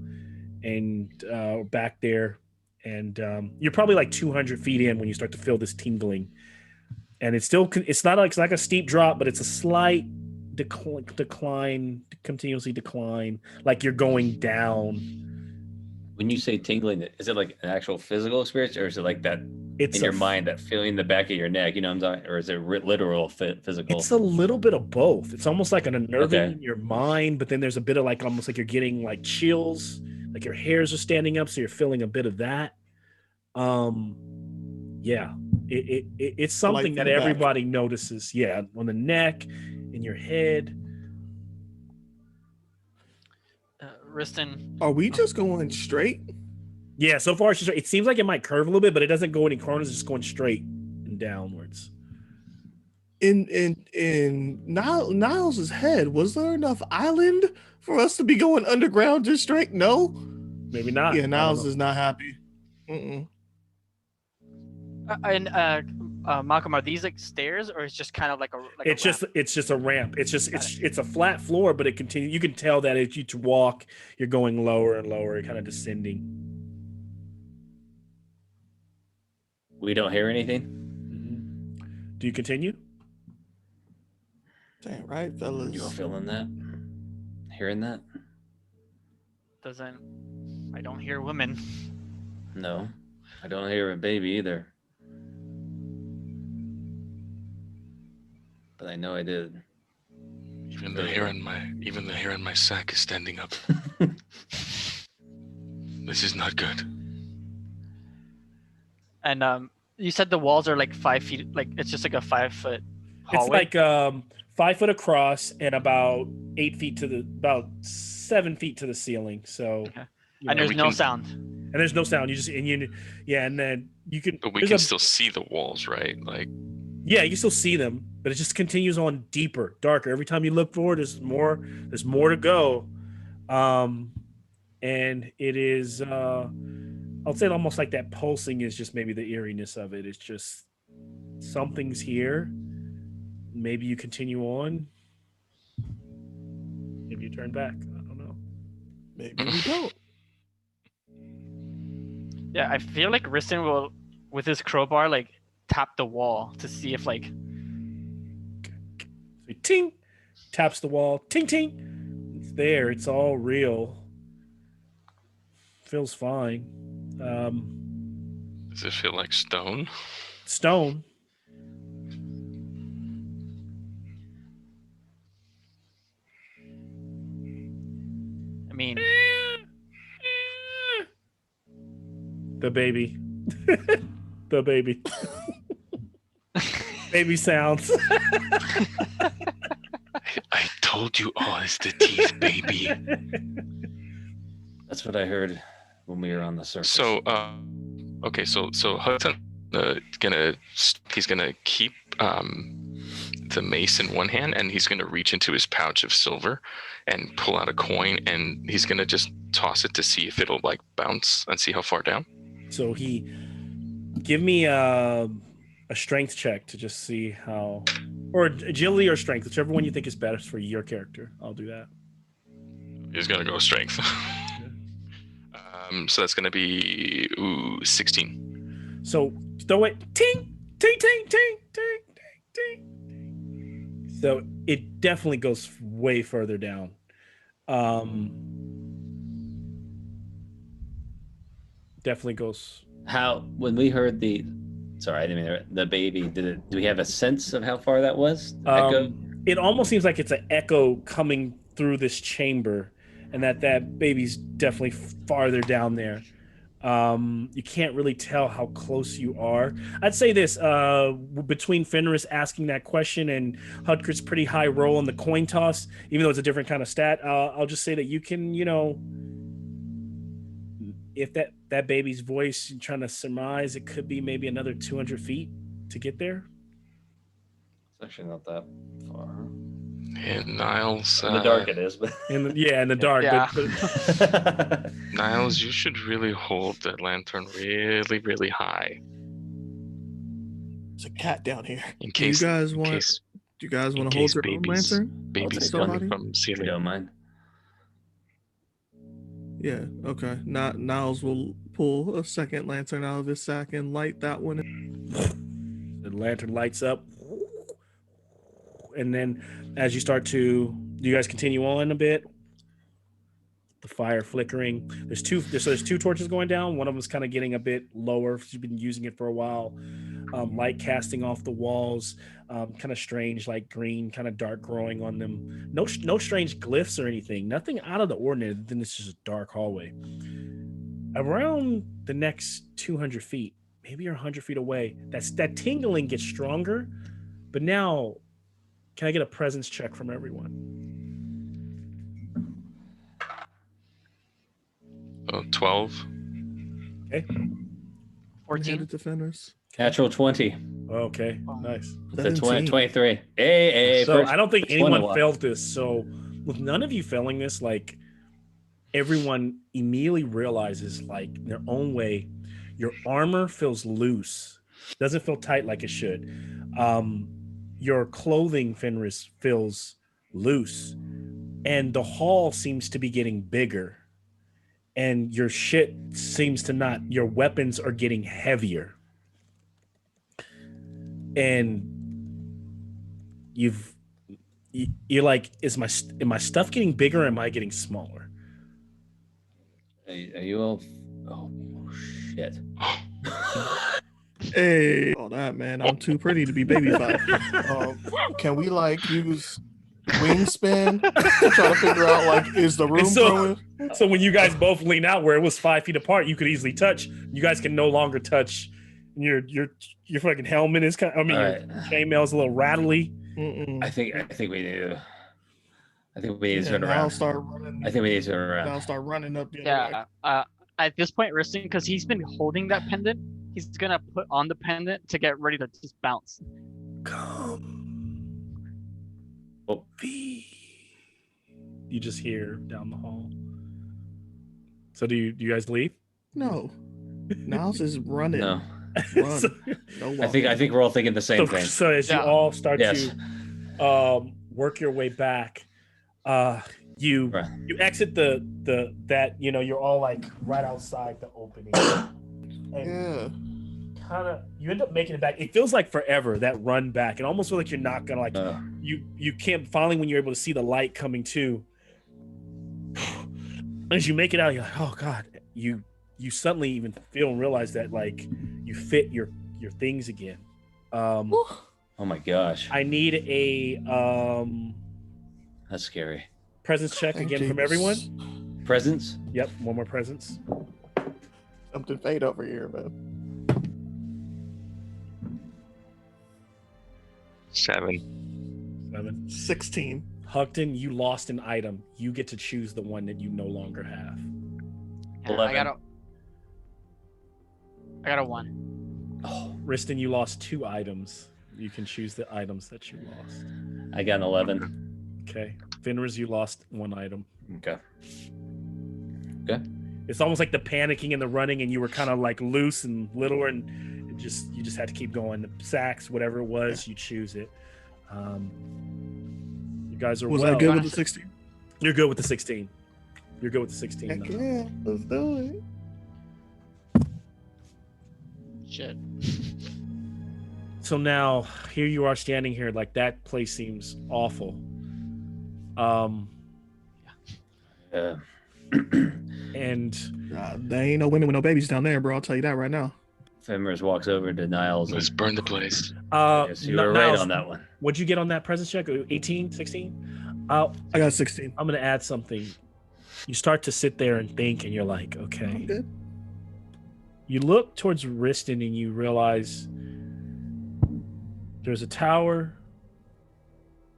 and back there. And you're probably like 200 feet in when you start to feel this tingling. And it's not like a steep drop, but it's a slight decline, continuously decline, like you're going down. When you say tingling, is it like an actual physical experience, or is it like that in your mind, that feeling in the back of your neck? You know what I'm talking? Or is it literal physical? It's a little bit of both. It's almost like an unnerving in your mind, but then there's a bit of like almost like you're getting like chills, like your hairs are standing up, so you're feeling a bit of that. Yeah, it's something that everybody notices. Yeah, on the neck, in your head. Riston, Are we just going straight? Yeah, so far it seems like it might curve a little bit, but it doesn't go any corners. It's just going straight and downwards. in Niles' head, was there enough island for us to be going underground just straight? No. Maybe not. Yeah, I don't Niles know. is not happy. Mm-mm. Malcolm, are these like stairs, or it's just kind of like a It's a ramp? just a ramp. It's just Got it's a flat floor, but it continues. You can tell that as you walk, you're going lower and lower, kind of descending. We don't hear anything. Mm-hmm. Do you continue? Damn right, fellas. You all feeling that? Hearing that? Doesn't. I don't hear women. No, I don't hear a baby either. But I know I did. Even the hair in my sack is standing up. This is not good. And you said the walls are like 5 feet. Like it's just like a 5 foot hallway. It's like 5 foot across and about 7 feet to the ceiling. So, Okay. you And know, there's no sound. and there's no sound. And then you can. But we there's can still see the walls, right? Like, Yeah, you can still see them, but it just continues on deeper, darker. Every time you look forward, there's more to go. And it is I'll say almost like that pulsing is just maybe the eeriness of it. It's just something's here. Maybe you continue on. Maybe you turn back. I don't know. Maybe we don't. Yeah, I feel like Riston will, with his crowbar, like tap the wall to see if like. So ting, taps the wall. Ting ting. It's there. It's all real. Feels fine. does it feel like stone? Stone. I mean, The baby. The baby. Baby sounds. I told you all it's the teeth, baby. That's what I heard when we were on the surface. So, okay, so Hudson he's gonna keep the mace in one hand, and he's gonna reach into his pouch of silver and pull out a coin, and he's gonna just toss it to see if it'll like bounce and see how far down. So he give me a strength check to just see how, or agility or strength, whichever one you think is best for your character. I'll do that. He's gonna go strength. So that's gonna be 16. So throw it, ting, ting, ting, ting, ting, ting, ting. So it definitely goes way further down. Definitely goes. How when we heard the baby, do we have a sense of how far that was? Echo? It almost seems like it's an echo coming through this chamber, and that baby's definitely farther down there. You can't really tell how close you are. I'd say this, between Fenris asking that question and Hudker's pretty high roll on the coin toss, even though it's a different kind of stat, I'll just say that you can, if that baby's voice, you're trying to surmise, it could be maybe another 200 feet to get there. It's actually not that far. And Niles, In the dark it is, but In the dark. Yeah. But Niles, you should really hold that lantern really, really high There's a cat down here. in case. Do you guys in want? case Do you guys in want to hold case your own babies- lantern? babies somebody. coming from if you ceiling. don't mind. Yeah. Okay. Niles will pull a second lantern out of his sack and light that one. the lantern lights up. And then as you start to, do you guys continue on a bit? The fire flickering. There's two torches going down. One of them's kind of getting a bit lower. You've been using it for a while. Light casting off the walls, kind of strange, like green, kind of dark growing on them. No strange glyphs or anything. Nothing out of the ordinary. Then it's just a dark hallway. Around the next 200 feet, maybe you're 100 feet away. That tingling gets stronger, but now, can I get a presence check from everyone? 12. Okay. 14. Defenders. Natural 20. Okay, nice. The 20, 17. 23. Hey, So I don't think it's one anyone of felt this. So with none of you failing this, like everyone immediately realizes, like in their own way, your armor feels loose. Doesn't feel tight like it should. Your clothing, Fenris, feels loose. And the hall seems to be getting bigger. And your shit seems to not, your weapons are getting heavier. And you're like, am my stuff getting bigger or am I getting smaller? Are you all? Oh shit! Hey, all that, man. I'm too pretty to be babified. Can we like use wingspan to try to figure out like is the room growing? So when you guys both lean out where it was 5 feet apart, you could easily touch. You guys can no longer touch. Your fucking helmet is kind of, I mean, your chainmail's a little rattly. I think we need to. I think we need to turn I'll around. start running. I think we need to turn around. I'll start running up the other way. Yeah. At this point, Riston, because he's been holding that pendant, he's gonna put on the pendant to get ready to just bounce. Come. Oh. You just hear down the hall. So do you guys leave? No. Niles is running. No. Run. So- No I think we're all thinking the same thing. So as you all start to work your way back, you exit that you're all like right outside the opening, and you end up making it back. It feels like forever, that run back. It almost feels like you're not gonna like you can't. Finally, when you're able to see the light coming to, as you make it out, you're like, oh god, you suddenly even feel and realize that like you fit your things again. Oh my gosh, I need a that's scary. Presence check again from everyone. Presence? Yep, one more presence. Something fade over here, man. 7. 16. Hugton, you lost an item. You get to choose the one that you no longer have. Yeah, 11. I got a 1. Oh, Riston, you lost 2 items. You can choose the items that you lost. I got an 11. Okay. Fenris, you lost 1 item. Okay. It's almost like the panicking and the running, and you were kind of like loose and littler, and you just had to keep going. The sacks, whatever it was, you choose it. You guys are Was I good with the 16? You're good with the 16. You're good with the 16. Heck yeah, let's do it. Shit. So now here you are standing here, like that place seems awful. And there ain't no women with no babies down there, bro. I'll tell you that right now. Fenris walks over to Niles. Let's burn the place. Yes, you were right Niles, on that one. What'd you get on that presence check? 18, 16? I got 16. I'm gonna add something. You start to sit there and think, and you're like, okay. I'm good. You look towards Riston and you realize there's a tower.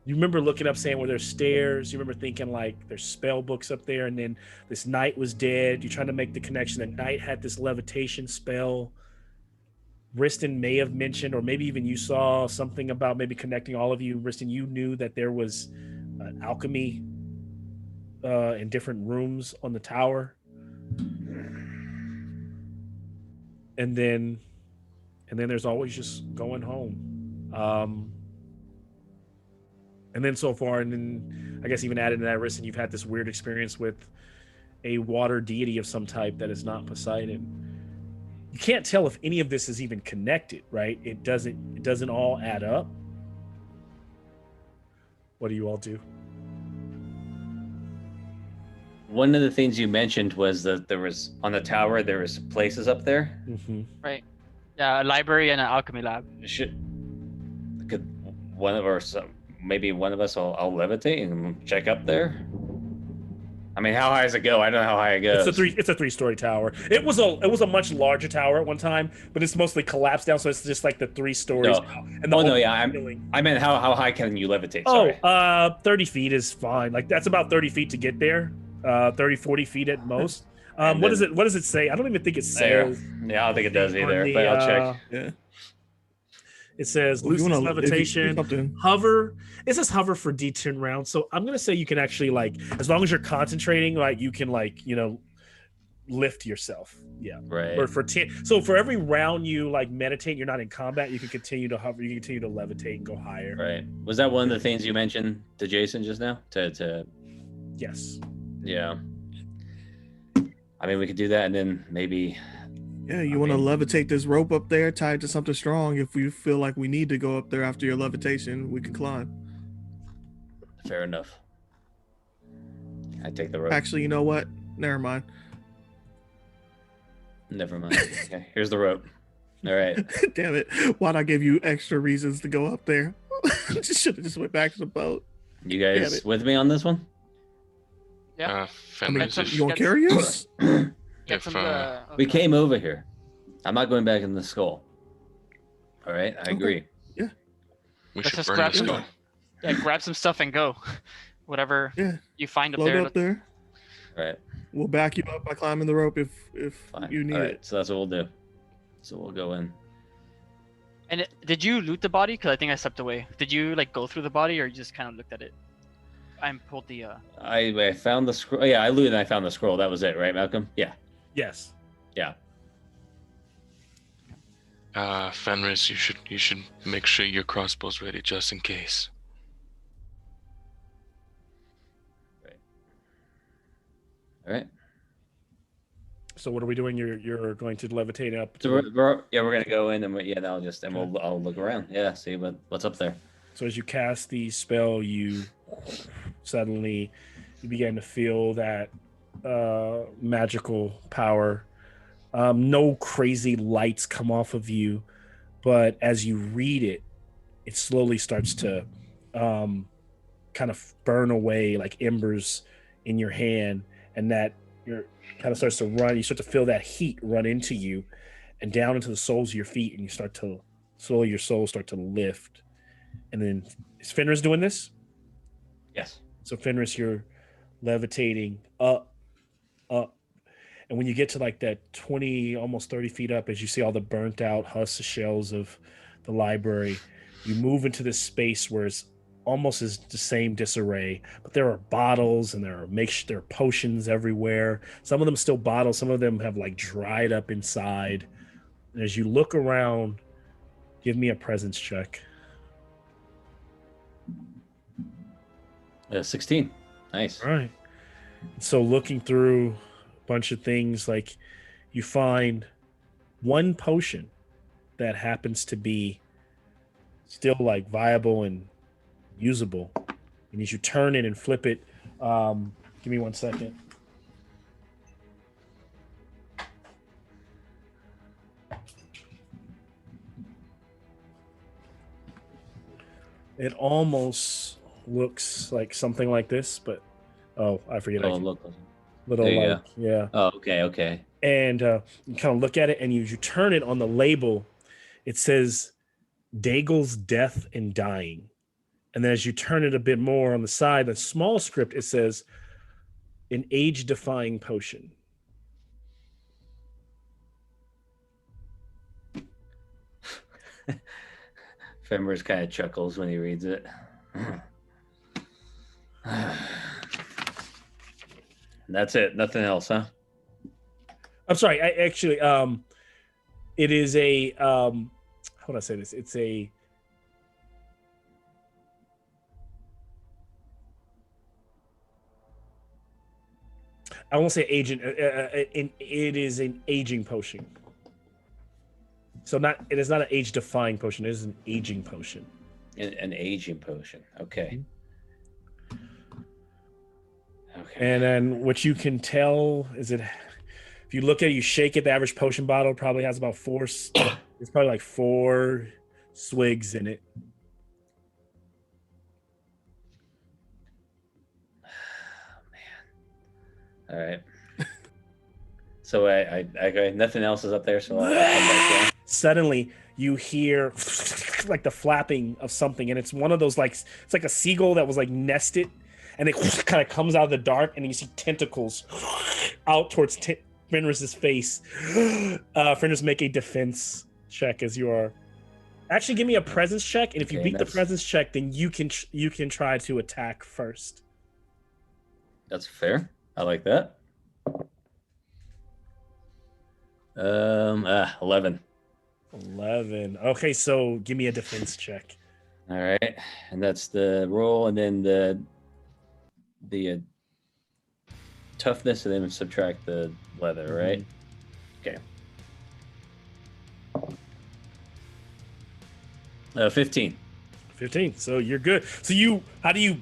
You remember looking up saying, well, there's stairs. You remember thinking like there's spell books up there, and then this knight was dead. You're trying to make the connection that knight had this levitation spell. Riston may have mentioned, or maybe even you saw something about maybe connecting all of you. Riston, you knew that there was alchemy in different rooms on the tower. And then there's always just going home. And then so far, and then I guess even added to that, Riston, you've had this weird experience with a water deity of some type that is not Poseidon. You can't tell if any of this is even connected, right? It doesn't all add up. What do you all do? One of the things you mentioned was that there was on the tower there was places up there. Mm-hmm. Right. Yeah, a library and an alchemy lab. Could one of our maybe one of us I'll levitate and check up there? I mean, how high does it go? I don't know how high it goes. It's a 3-story tower. It was a much larger tower at one time, but it's mostly collapsed down, so it's just like the 3 stories. No. I meant how high can you levitate? Sorry. 30 feet is fine. Like that's about 30 feet to get there. 30, 40 feet at most. What does it? What does it say? I don't even think it says. Yeah, I don't think it does either, the, but I'll check. Yeah. It says Well, if you Lucy's wanna- if you- levitation, something. hover. It says hover for D10 rounds. So I'm gonna say you can actually like, as long as you're concentrating, like you can like lift yourself. Yeah. Right. Or for 10. So for every round you like meditate, you're not in combat. You can continue to hover. You can continue to levitate and go higher. Right. Was that one of the things you mentioned to Jason just now? Yes. Yeah. I mean, we could do that, and then maybe. Yeah, you want to levitate this rope up there, tie it to something strong. If we feel like we need to go up there after your levitation, we can climb. Fair enough. I take the rope. Actually, you know what? Never mind. Never mind. Okay, here's the rope. All right. Damn it. Why'd I give you extra reasons to go up there? Should have just went back to the boat. You Damn guys it. with me on this one? Yeah. I mean, Fenris, you want to carry us? Get if some, We okay. came over here. I'm not going back in the skull. All right, I agree. we Let's should just burn grab the some- skull. Yeah, grab some stuff and go. Whatever Yeah. you find up Load there. up there. All right, We'll back you up by climbing the rope if fine. you need All right, it. so that's what we'll do. So we'll go in. And did you loot the body? Because I think I stepped away. Did you like go through the body, or you just kind of looked at it? I pulled the. I found the scroll. Yeah, I looted and I found the scroll. That was it, right, Malcolm? Yeah. Yes. Yeah. Fenris, you should make sure your crossbow's ready just in case. All right. So what are we doing? You're going to levitate up. So we're gonna go in and I'll look around. Yeah, see what's up there. So as you cast the spell, you begin to feel that magical power. No crazy lights come off of you, but as you read it, it slowly starts to kind of burn away like embers in your hand, and that you're kind of starts to run. You start to feel that heat run into you and down into the soles of your feet, and you start to slowly your soul start to lift. And then is Fenris doing this? Yes. So Fenris, you're levitating up. And when you get to like that 20, almost 30 feet up, as you see all the burnt out husks, shells of the library, you move into this space where it's almost as the same disarray, but there are bottles and there are potions everywhere. Some of them still bottles, some of them have like dried up inside. And as you look around, give me a presence check. 16. Nice. All right. So looking through a bunch of things, like you find one potion that happens to be still like viable and usable. And as you turn it and flip it, give me 1 second. It almost looks like something like this, but I forget. Oh, look. Little there you like, yeah. Oh, okay. And you kind of look at it, and you turn it on the label. It says Dagel's death and dying. And then as you turn it a bit more on the side, the small script, it says an age-defying potion. Fenris kind of chuckles when he reads it. That's it. Nothing else, huh? I'm sorry. I actually, it is a, how would I say this? It's a, I won't say agent. It is an aging potion. So it is not an age-defying potion. It is an aging potion. An aging potion. Okay. Okay. And then what you can tell is if you look at it, you shake it, the average potion bottle probably has about it's probably like 4 swigs in it. All right. So I nothing else is up there. So I'll come back down. Suddenly you hear like the flapping of something, and it's one of those it's like a seagull that was like nested, and it kind of comes out of the dark, and you see tentacles out towards Fenris's face. Fenris, make a defense check as you are. Actually, give me a presence check, and if you beat the presence check, then you can try to attack first. That's fair. I like that. 11. 11. Okay, so give me a defense check. All right, and that's the roll, and then the toughness, and then subtract the leather, right? Okay. 15. 15. So you're good. So how do you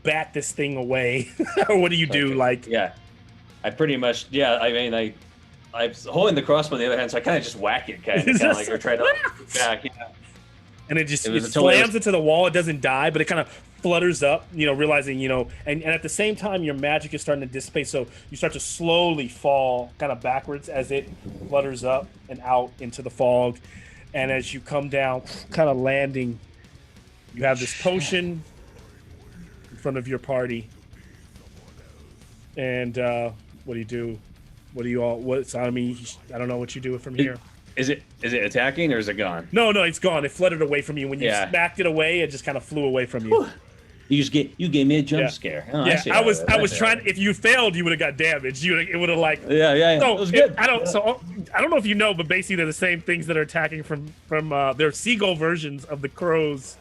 bat this thing away, or what do you do? Like, yeah, I pretty much, I mean, I'm holding the crossbow on the other hand, so I kind of just whack it, kind of like, or try to back, and it slams into the wall. It doesn't die, but it kind of flutters up, realizing, and at the same time, your magic is starting to dissipate. So you start to slowly fall kind of backwards as it flutters up and out into the fog. And as you come down, kind of landing, you have this potion in front of your party. And what do you do? What do you all? I don't know what you do from here. Is it attacking or is it gone? No, it's gone. It fluttered away from you. When you smacked it away, it just kind of flew away from you. You gave me a jump scare. Oh, yeah, I was trying. If you failed, you would have got damaged. It would have Yeah. So it was good. I don't know if you know, but basically they're the same things that are attacking from they're seagull versions of the crows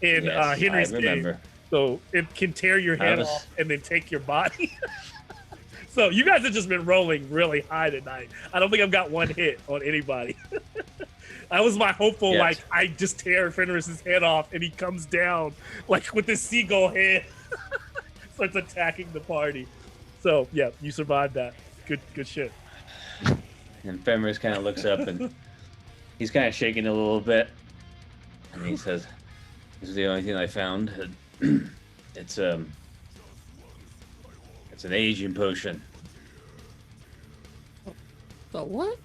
in Henry's game. So it can tear your head off and then take your body. So you guys have just been rolling really high tonight. I don't think I've got one hit on anybody. That was my hopeful, I just tear Fenris's head off and he comes down, with this seagull head, starts attacking the party. So, yeah, you survived that. Good shit. And Fenris kind of looks up and he's kind of shaking a little bit. And he says, "This is the only thing I found. It's an aging potion." The what?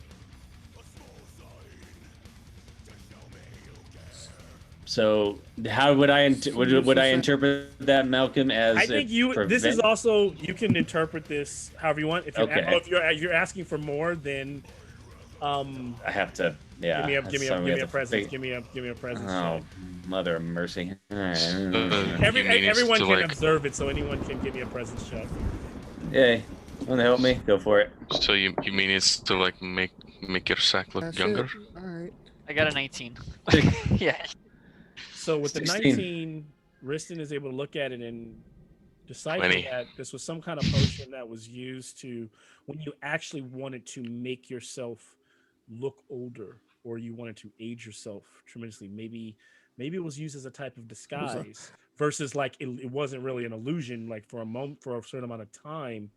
So how would I interpret that, Malcolm? As I think this is also, you can interpret this however you want. If you're asking for more, then I have to. Yeah. Give me a presence. Give me a presence. Oh, mother of mercy! Everyone can observe it, so anyone can give me a presence check. Yay! Want to help me? Go for it. So you mean it's to make your sack look younger? All right. I got a 19. Yeah. So with 16. The 19, Riston is able to look at it and decipher that this was some kind of potion that was used to, when you actually wanted to make yourself look older, or you wanted to age yourself tremendously. Maybe it was used as a type of disguise versus it wasn't really an illusion. For a moment, for a certain amount of time,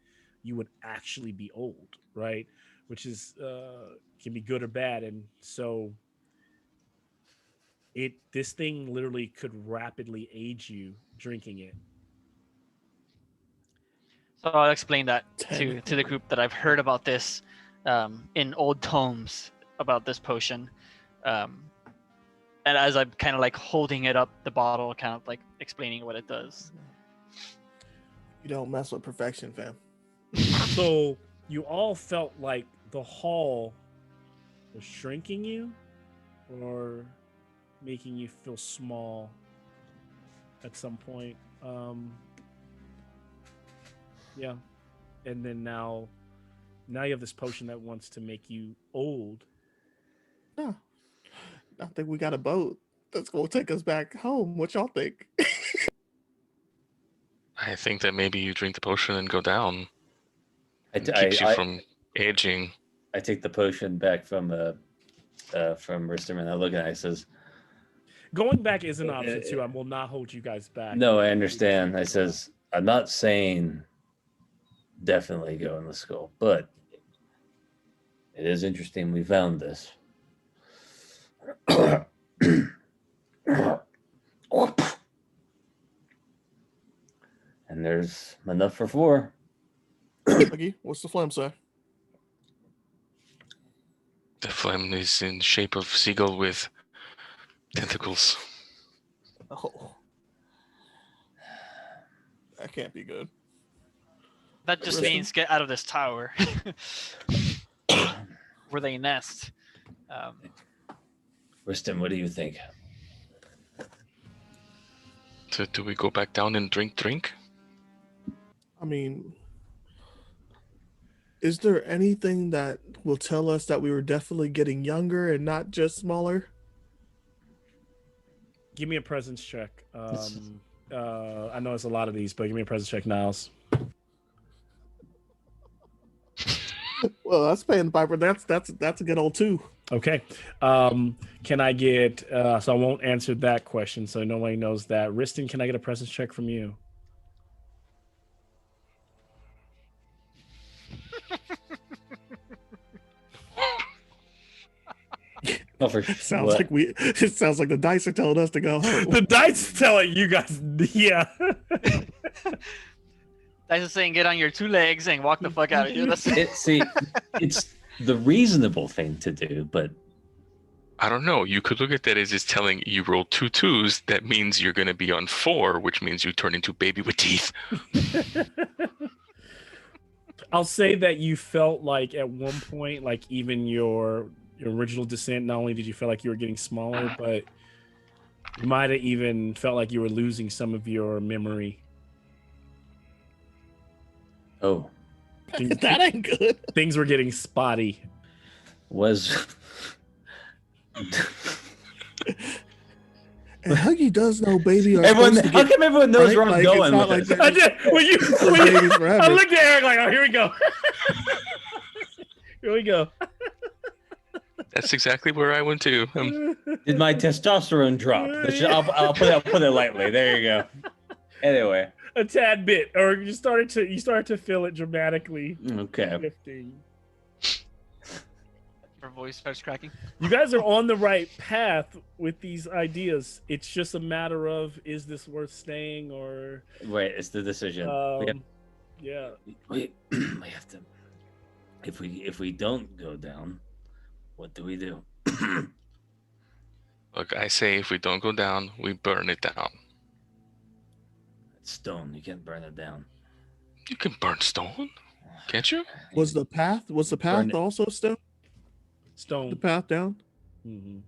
you would actually be old, right? Which is can be good or bad, and so. This thing literally could rapidly age you drinking it. So I'll explain that to the group that I've heard about this in old tomes about this potion. And as I'm kind of holding it up, the bottle, kind of explaining what it does. You don't mess with perfection, fam. So you all felt like the hall was shrinking you, or making you feel small at some point. Yeah. And then now you have this potion that wants to make you old. No. I think we got a boat that's going to take us back home. What y'all think? I think that maybe you drink the potion and go down. It keeps you from aging. I take the potion back from Riston, and I look at it, I says, going back is an option too. I will not hold you guys back. No, I understand. I says, I'm not saying definitely go in the skull, but it is interesting we found this. And there's enough for 4. Maggie, what's the phlegm say? The phlegm is in shape of seagull with tentacles. Oh. That can't be good. That just means get out of this tower where they nest. Riston, what do you think? So do we go back down and drink? I mean, is there anything that will tell us that we were definitely getting younger and not just smaller? Give me a presence check. I know it's a lot of these, but give me a presence check, Niles. Well, that's paying the piper. That's a good old 2. Okay. Can I get? So I won't answer that question. So nobody knows that. Riston, can I get a presence check from you? Oh, for Sounds what? like it sounds like the dice are telling us to go home. The dice telling you guys, yeah. Dice is saying get on your 2 legs and walk the fuck out of here. That's It's the reasonable thing to do, but I don't know. You could look at that as it's telling you roll 2 2s. That means you're going to be on 4, which means you turn into baby with teeth. I'll say that you felt like at one point, like even your original descent, not only did you feel like you were getting smaller, but you might have even felt like you were losing some of your memory. oh, That ain't good. Things were getting spotty. was And Huggy does know baby are everyone? supposed to How get come everyone knows right? where I'm Like, it's going not with like this? I did. When you, babies forever. I looked at Eric like, oh, here we go. Here we go. That's exactly where I went to. Did my testosterone drop? I'll put it lightly. There you go. Anyway, A tad bit, or you started to feel it dramatically okay. shifting. Her voice starts cracking. You guys are on the right path with these ideas. It's just a matter of, is this worth staying or? Wait, it's the decision. Yeah. We have to. If we don't go down, what do we do? Look, I say if we don't go down, we burn it down. It's stone. You can't burn it down. You can burn stone, can't you? Was the path Burn it. also still the Stone. path down? Mm-hmm.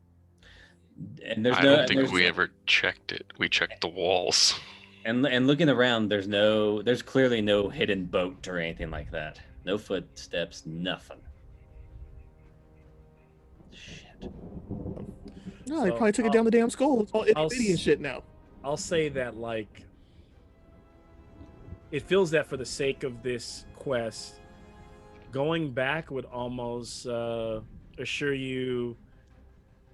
And there's I no. don't think there's- we ever checked it. We checked the walls. And looking around, there's clearly no hidden boat or anything like that. No footsteps, nothing. Shit. No, they So, probably took it down the damn skull. It's all I'll itty bitty and shit now. I'll say that, like, it feels that for the sake of this quest, going back would almost assure you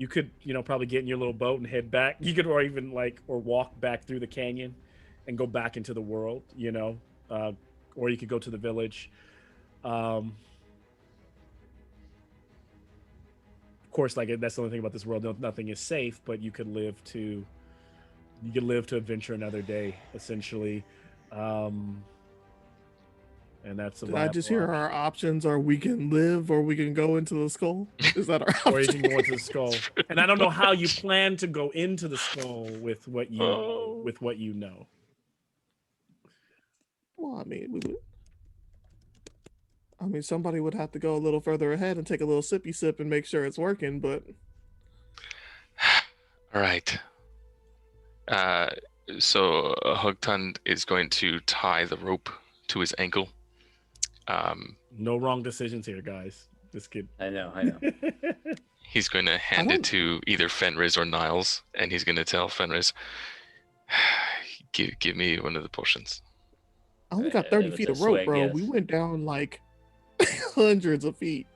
could, probably get in your little boat and head back. You could, or even or walk back through the canyon and go back into the world, or you could go to the village. Of course, that's the only thing about this world. Nothing is safe, but you could live to adventure another day, essentially. And that's Did I just hear our options are we can live or we can go into the skull? Is that our or you option? can go into the skull. And I don't know how you plan to go into the skull with what you know. Well, somebody would have to go a little further ahead and take a little sippy sip and make sure it's working, but All right. So Hugtund is going to tie the rope to his ankle. No wrong decisions here, guys. This kid. I know. He's going to hand it to either Fenris or Niles, and he's going to tell Fenris, give me one of the potions. I only got 30 It's feet a of rope, swag, bro. yes. We went down like hundreds of feet.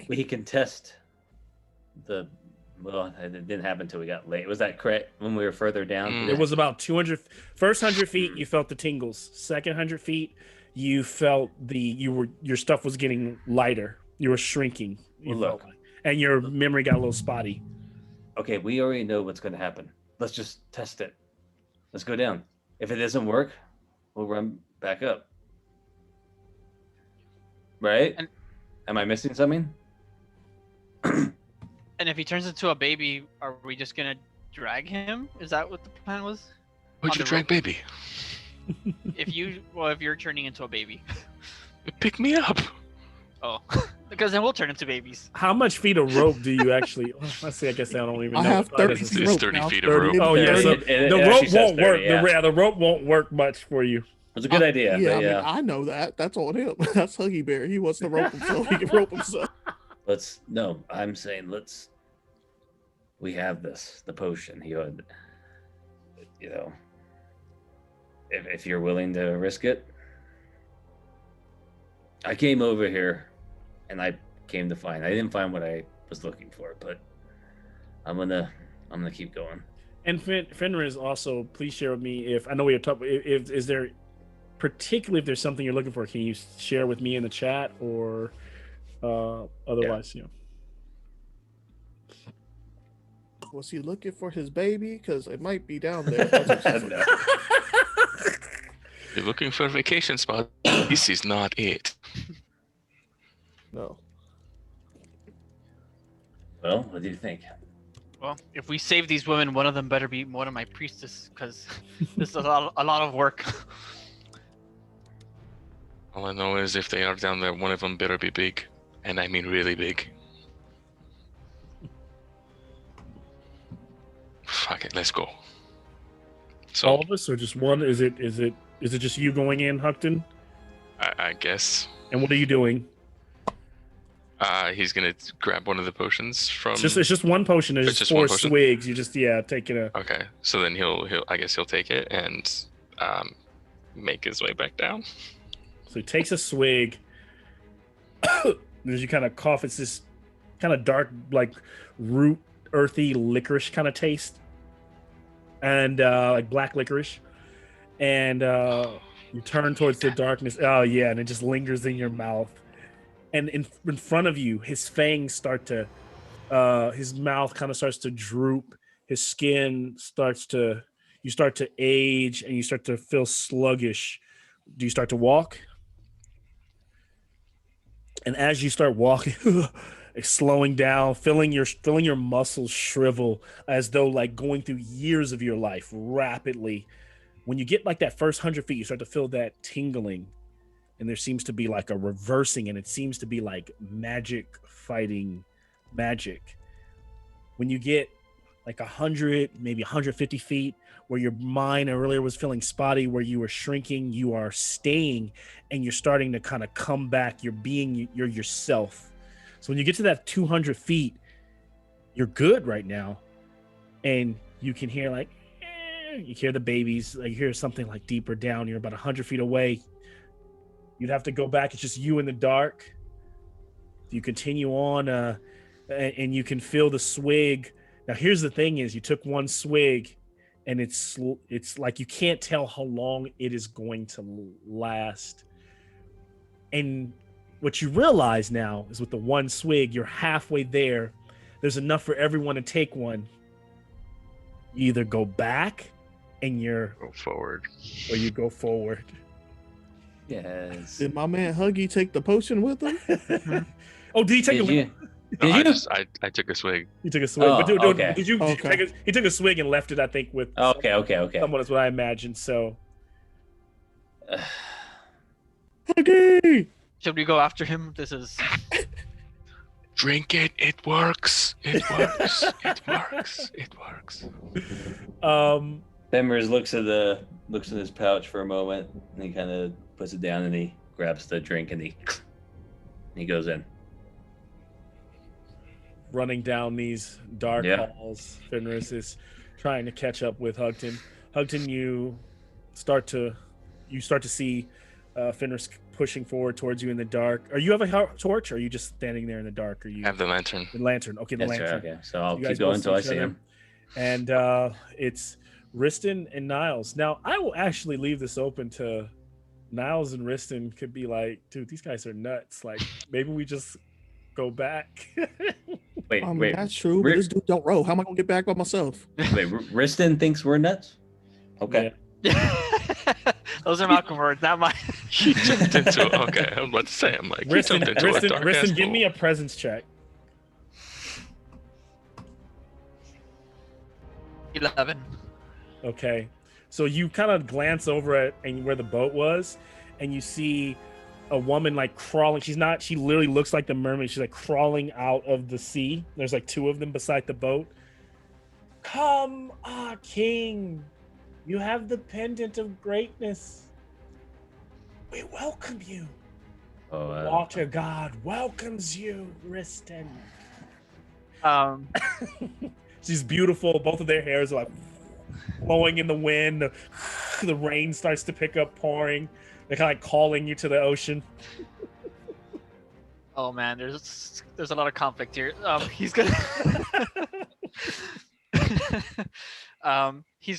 We can test the. Well, it didn't happen until we got late. Was that correct when we were further down? Mm. It was about 200. First 100 feet, you felt the tingles. Second 100 feet, you felt your stuff was getting lighter. You were shrinking. You Well, felt look. like. And your memory got a little spotty. Okay, we already know what's going to happen. Let's just test it. Let's go down. If it doesn't work, we'll run back up. Right? And- Am I missing something? And if he turns into a baby, are we just gonna drag him? Is that what the plan was? What'd On you the drag, rope. baby? if you're turning into a baby. Pick me up. Oh, because then we'll turn into babies. How much feet of rope do you actually? Let's see. I guess I don't even know. I have It probably 30 doesn't- feet It's rope 30 now. feet of rope. Oh yeah, so It the actually rope says won't 30, work. yeah. The rope won't work much for you. It's a good idea. Yeah, but yeah. I know that. That's on him. That's Huggy Bear. He wants to rope himself. He can rope himself. I'm saying we have the potion. He would, if you're willing to risk it. I came over here and I came to find, I didn't find what I was looking for, but I'm gonna keep going. And Fenris also, please share with me if I know we are talking. If is there, particularly if there's something you're looking for, can you share with me in the chat or otherwise? Yeah. Was he looking for his baby? Because it might be down there. No. You're looking for a vacation spot. This is not it. No. Well, what do you think? Well, if we save these women, one of them better be one of my priestess, because this is a lot of work. All I know is if they are down there, one of them better be big. And I mean really big. Fuck it, let's go. So, All of us, or just one? Is it just you going in, Huckton? I guess And what are you doing? he's gonna grab one of the potions from. It's just one potion. There's It's just just one 4 potion? swigs. You just take it. Okay, so then he'll I guess he'll take it and make his way back down. So he takes a swig. As you kind of cough, it's this kind of dark, like root, earthy, licorice kind of taste, and like black licorice. And you turn towards the darkness. Oh yeah, and it just lingers in your mouth. And in front of you, his fangs start to, his mouth kind of starts to droop. His skin you start to age, and you start to feel sluggish. Do you start to walk? And as you start walking, slowing down, feeling your muscles shrivel as though like going through years of your life rapidly. When you get like that first 100 feet, you start to feel that tingling, and there seems to be like a reversing, and it seems to be like magic fighting magic. When you get like 100, maybe 150 feet, where your mind earlier was feeling spotty, where you were shrinking, you are staying, and you're starting to kind of come back. You're yourself. So when you get to that 200 feet, you're good right now, and you can hear like, you hear the babies, like you hear something like deeper down. You're about 100 feet away. You'd have to go back. It's just you in the dark. You continue on, and you can feel the swig. Now, here's the thing: is you took one swig, and it's like you can't tell how long it is going to last. And what you realize now is with the one swig, you're halfway there. There's enough for everyone to take one. You either go back and Go forward. or you go forward. Yes. Did my man Huggy take the potion with him? Oh, did he take Did a you? No, Did you? I took a swig. He took a swig. Oh, But dude, okay. did you Okay. he took a swig and left it, I think, with Okay. someone. That's what I imagined. So Huggy! Should we go after him? This is Drink it. It works. It works. It works. It works. Fenris looks in his pouch for a moment, and he kind of puts it down, and he grabs the drink, and he goes in. running down these dark Yeah. halls, Fenris is trying to catch up with Hugton. Hugton, you start to see Fenris pushing forward towards you in the dark. Are you have a torch, or are you just standing there in the dark? Are you I have the lantern. the lantern? Okay, the That's right, lantern. okay. So I'll You guys keep going both until I see see each him. And it's Riston and Niles. Now, I will actually leave this open to Niles and Riston. Could be like, dude, these guys are nuts. Like, maybe we just go back. Wait. That's true, but Rick- this dude don't roll. How am I gonna get back by myself? Wait, Riston thinks we're nuts? Okay. those are Malcolm words, not mine. He jumped into. Okay, I was about to say. I'm like, he Riston, jumped into a dark ass give me hole. a presence check. 11. Okay. So you kind of glance over at and where the boat was, and you see a woman like crawling. She literally looks like the mermaid. She's like crawling out of the sea. There's like two of them beside the boat. Come, king. You have the pendant of greatness. We welcome you. Water God welcomes you, Riston. She's beautiful. Both of their hairs are like blowing in the wind. The rain starts to pick up pouring. They're kind of like calling you to the ocean. Oh man, there's a lot of conflict here. He's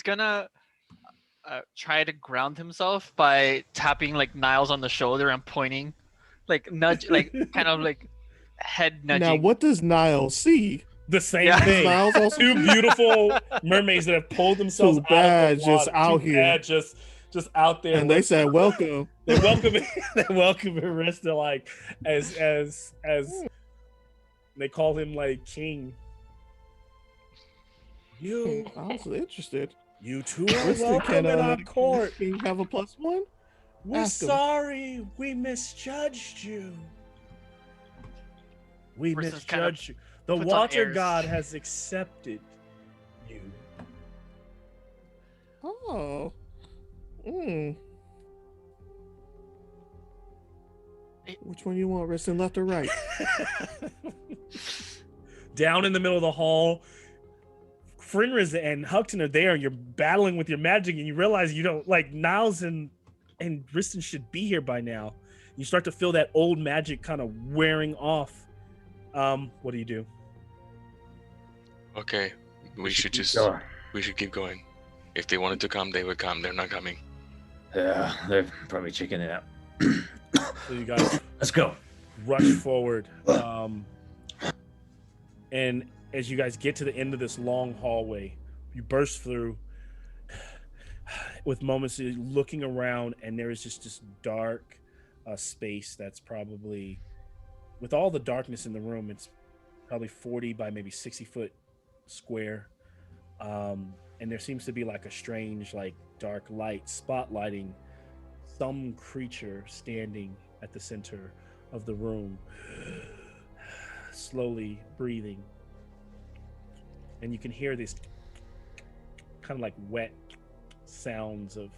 gonna try to ground himself by tapping like Niles on the shoulder and pointing, like nudge, like kind of like head nudging. Now, what does Niles see? The same thing. Niles also Two beautiful mermaids that have pulled themselves Too bad, out of the water. just out Too here. bad, just out there. And they said, "Welcome." They welcome Arista like as they call him like king. You, I was interested. you two are welcome in our court. Can you have a +1? We're Ask him. sorry we misjudged you. We Arista's misjudged kind of you. The puts on water airs. god has accepted you. Oh. Hmm. Which one you want, Riston, left or right? Down in the middle of the hall, Fenris and Huckton are there, and you're battling with your magic, and you realize you don't like Niles and Riston should be here by now. You start to feel that old magic kind of wearing off. What do you do? Okay, we should keep going. If they wanted to come, they would come. They're not coming. Yeah, they're probably checking it out. So you guys Let's go. rush forward. And as you guys get to the end of this long hallway, you burst through with moments of looking around, and there is just this dark space that's probably, with all the darkness in the room, it's probably 40 by maybe 60 foot square. And there seems to be like a strange, like dark light spotlighting some creature standing at the center of the room, slowly breathing. And you can hear this kind of like wet sounds of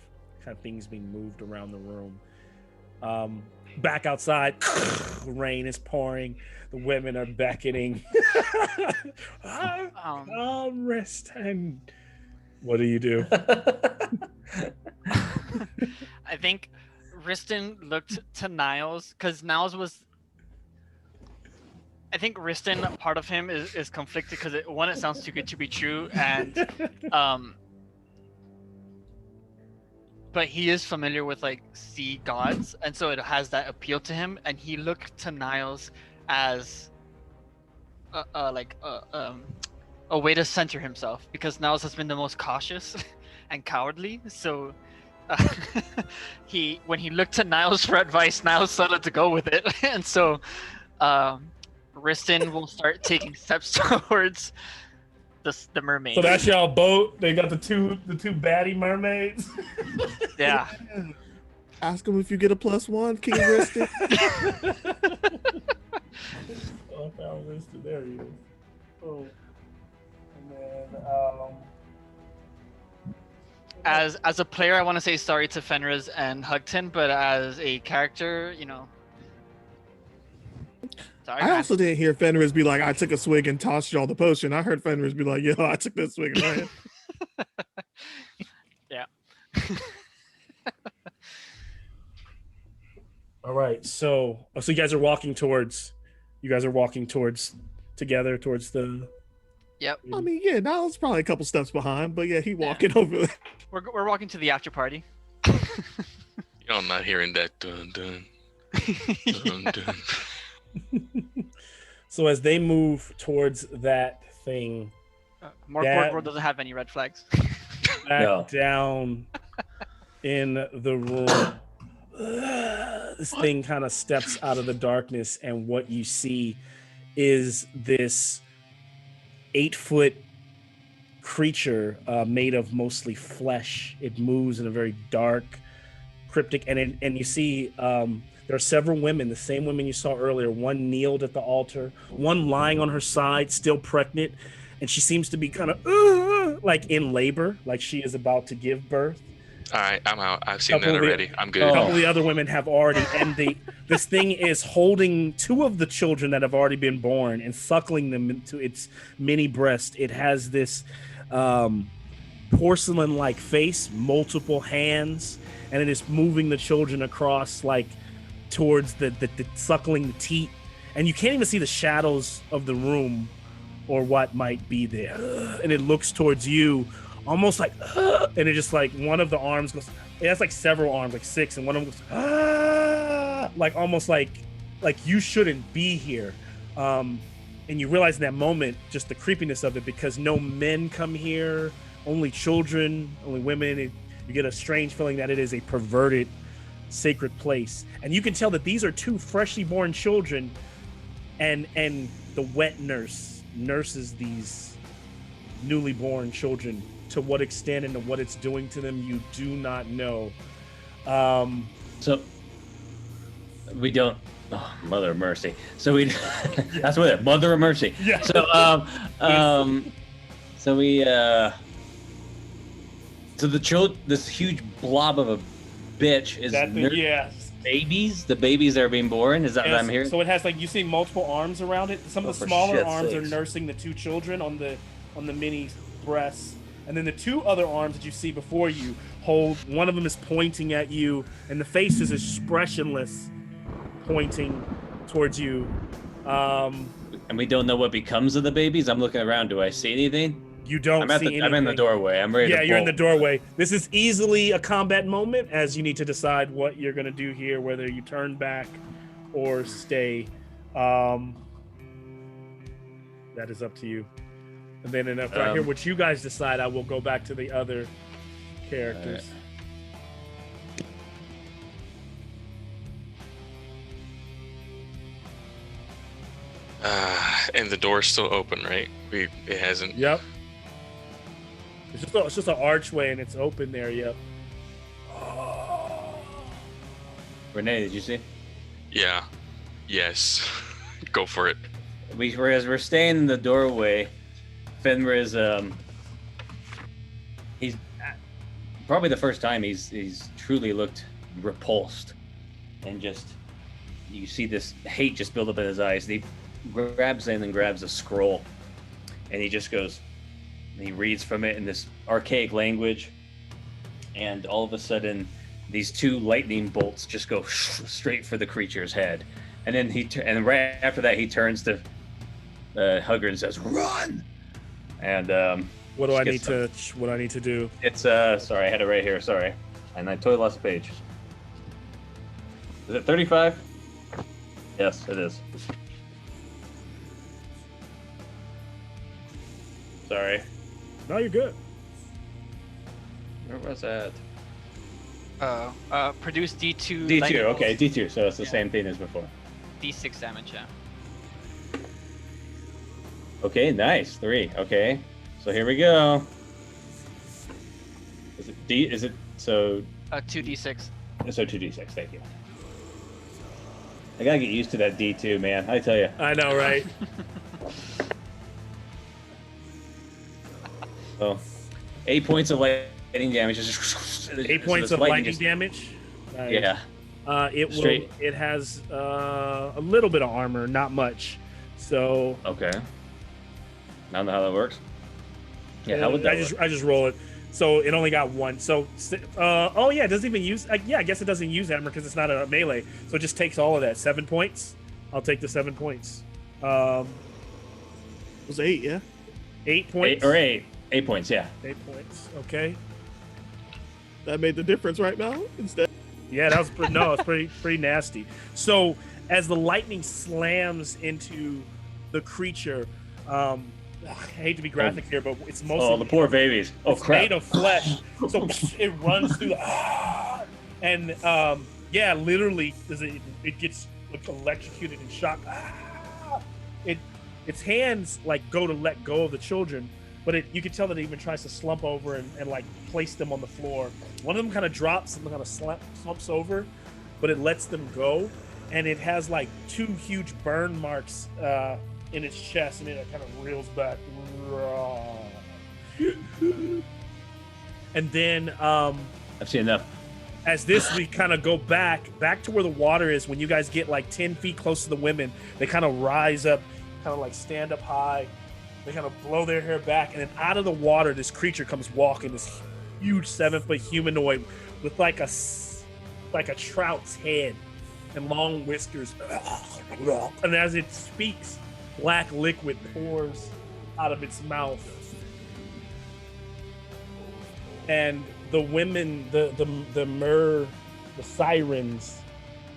kind of things being moved around the room. Back outside, rain is pouring. The women are beckoning. Riston. What do you do? I think Riston looked to Niles because Niles was. I think Riston, part of him is conflicted because it sounds too good to be true, and but he is familiar with like sea gods, and so it has that appeal to him. And he looked to Niles as a way to center himself, because Niles has been the most cautious and cowardly. So when he looked to Niles for advice, Niles started to go with it, and so Riston will start taking steps towards the mermaid. So that's y'all boat. They got the two baddie mermaids. Yeah. Ask him if you get a +1, King Riston. Oh, I found Riston. There he is. Oh, and then As a player, I want to say sorry to Fenris and Hugton, but as a character, sorry. I also didn't hear Fenris be like, I took a swig and tossed y'all the potion. I heard Fenris be like, yo, I took this swig and ran. Yeah. all right. So you guys are walking towards together towards the. Yep. I mean, yeah, now it's probably a couple steps behind, but yeah, he walking over there. We're walking to the after party. I'm not hearing that dun dun dun dun. So as they move towards that thing, Mork doesn't have any red flags. back down in the room, this thing kind of steps out of the darkness, and what you see is this 8-foot creature made of mostly flesh. It moves in a very dark, cryptic, and you see there are several women, the same women you saw earlier. One kneeled at the altar, one lying on her side, still pregnant, and she seems to be kind of like in labor, like she is about to give birth. All right, I'm out. I've seen that already. I'm good. A couple of the other women have already, and this thing is holding two of the children that have already been born and suckling them into its mini breast. It has this porcelain-like face, multiple hands, and it is moving the children across, like towards the suckling the teat, and you can't even see the shadows of the room or what might be there. And it looks towards you, almost like, and it just like one of the arms goes. It has like several arms, like 6, and one of them goes, like almost like you shouldn't be here. And you realize in that moment just the creepiness of it, because no men come here, only children, only women. You get a strange feeling that it is a perverted, sacred place, and you can tell that these are 2 freshly born children, and the wet nurses these newly born children. To what extent and to what it's doing to them, you do not know. So we don't. Oh, Mother of Mercy. So we. That's what it. Mother of Mercy. Yeah. So So we. So the child, this huge blob of a bitch is babies. The babies that are being born. Is that what I'm hearing? So it has, like, you see multiple arms around it. Some of the smaller arms are nursing the 2 children on the mini breasts. And then the 2 other arms that you see before you hold, one of them is pointing at you, and the face is expressionless, pointing towards you. And we don't know what becomes of the babies. I'm looking around. Do I see anything? You don't see anything. I'm in the doorway. I'm ready to you're in the doorway. This is easily a combat moment, as you need to decide what you're going to do here, whether you turn back or stay. That is up to you. And then after I hear what you guys decide, I will go back to the other characters. And the door's still open, right? It hasn't. Yep. It's just an archway, and it's open there. Yep. Renee, did you see? Yeah. Yes. Go for it. As we're staying in the doorway, Fenrir is he's probably the first time he's truly looked repulsed, and just you see this hate just build up in his eyes. He grabs in and grabs a scroll, and he just goes, and he reads from it in this archaic language, and all of a sudden these 2 lightning bolts just go straight for the creature's head, and then and right after that he turns to Hugger and says, "Run!" And what do I need to do? It's sorry, I had it right here. Sorry, and I totally lost the page. Is it 35? Yes, it is. Sorry. No, you're good. Where was that? Produce D2. D2. Okay, D2. So it's the same thing as before. D6 damage. Yeah. Okay, nice. 3. Okay. So here we go. Is it D? Is it so? 2d6. So 2d6. Thank you. I gotta get used to that D2, man. I tell you. I know, right? So, 8 points of lightning damage. 8 points of lightning damage. Yeah. It has a little bit of armor, not much. So. Okay. I don't know how that works. Yeah, how would that work? I just roll it. So it only got 1. So, it doesn't even use. I guess it doesn't use armor because it's not a melee. So it just takes all of that. 7 points. I'll take the 7 points. It was 8, yeah. 8 points. 8 points, yeah. 8 points. Okay. That made the difference right now. Instead. Yeah, that was it's pretty nasty. So as the lightning slams into the creature, I hate to be graphic here, but it's mostly. Oh, the poor babies! Oh, crap! Made of flesh, so it runs through, and literally, it gets electrocuted and shocked. Its hands like go to let go of the children, but you can tell that it even tries to slump over and like place them on the floor. One of them kind of drops and kind of slumps over, but it lets them go, and it has like 2 huge burn marks in its chest, and it kind of reels back. And then I've seen enough. as this, we kind of go back to where the water is. When you guys get like 10 feet close to the women, they kind of rise up, kind of like stand up high. They kind of blow their hair back, and then out of the water, this creature comes walking, this huge 7-foot humanoid with like a trout's head and long whiskers. And as it speaks, black liquid pours out of its mouth. And the women, the sirens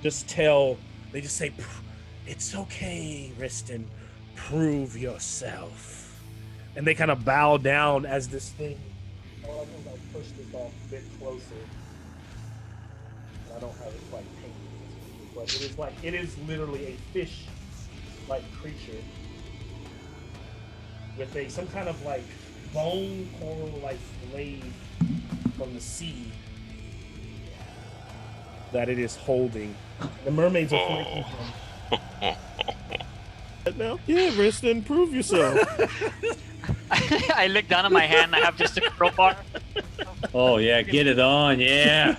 just say, "It's okay, Riston, prove yourself." And they kind of bow down as this thing, I'll push this off a bit closer. I don't have it quite painted, but it is literally a fish-like creature with some kind of like bone coral-like blade from the sea that it is holding. The mermaids are flanking him. Now, yeah, Riston, prove yourself. I look down at my hand. I have just a crowbar. Oh yeah, get it on, yeah.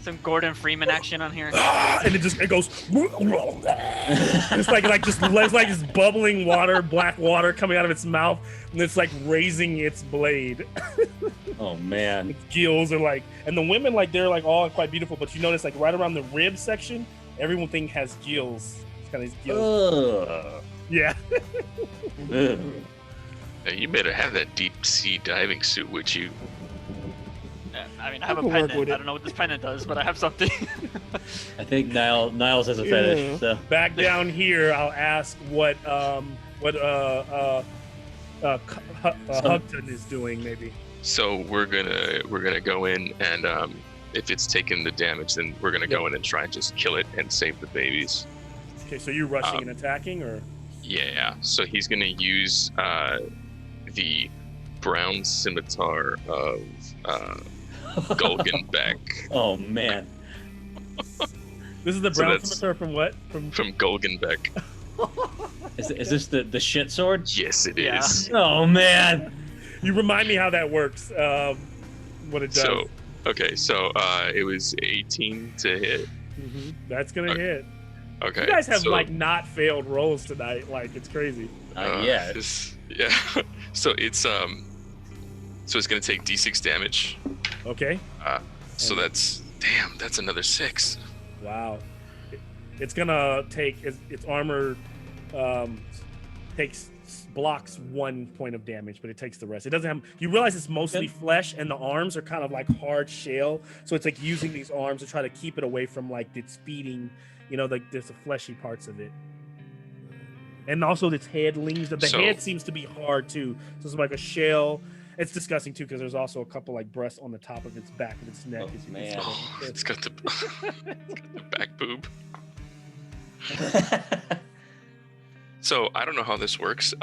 Some Gordon Freeman action on here. And it goes. It's like this bubbling water, black water coming out of its mouth, and it's like raising its blade. Oh man. Its gills are like, and the women they're all quite beautiful, but you notice right around the rib section, everything has gills. It's kind of these gills. Ugh. Yeah. Ugh. Now, you better have that deep sea diving suit with you. I mean, I have a can work pendant. with it. I don't know what this pendant does, but I have something. I think Niles has a fetish. Yeah. So Back down here, I'll ask what Hugton is doing, maybe. So we're gonna go in, and if it's taken the damage, then we're gonna go in and try and just kill it and save the babies. Okay, so you're rushing and attacking, or? Yeah. So he's gonna use the brown scimitar of Gulgenbeck. oh man. This is the So brown that's- scimitar from what? From Gulgenbeck. Is this the shit sword? Yes, it Yeah. is. Oh man. You remind me how that works. What it does. So, okay, so it was 18 to hit. That's gonna Okay. hit. Okay. You guys have so, not failed rolls tonight. It's crazy. Yeah. Yeah. So it's gonna take D6 damage. Okay. So that's another 6. Wow. It's gonna take its armor blocks 1 point of damage, but it takes the rest. It doesn't have. You realize it's mostly flesh, and the arms are kind of like hard shell. So it's like using these arms to try to keep it away from its feeding. There's the fleshy parts of it, and also its head leans. The head seems to be hard too. So it's like a shell. It's disgusting too because there's also a couple breasts on the top of its back of its neck. Oh, as you can man. see. Oh, it's got the back boob. So I don't know how this works,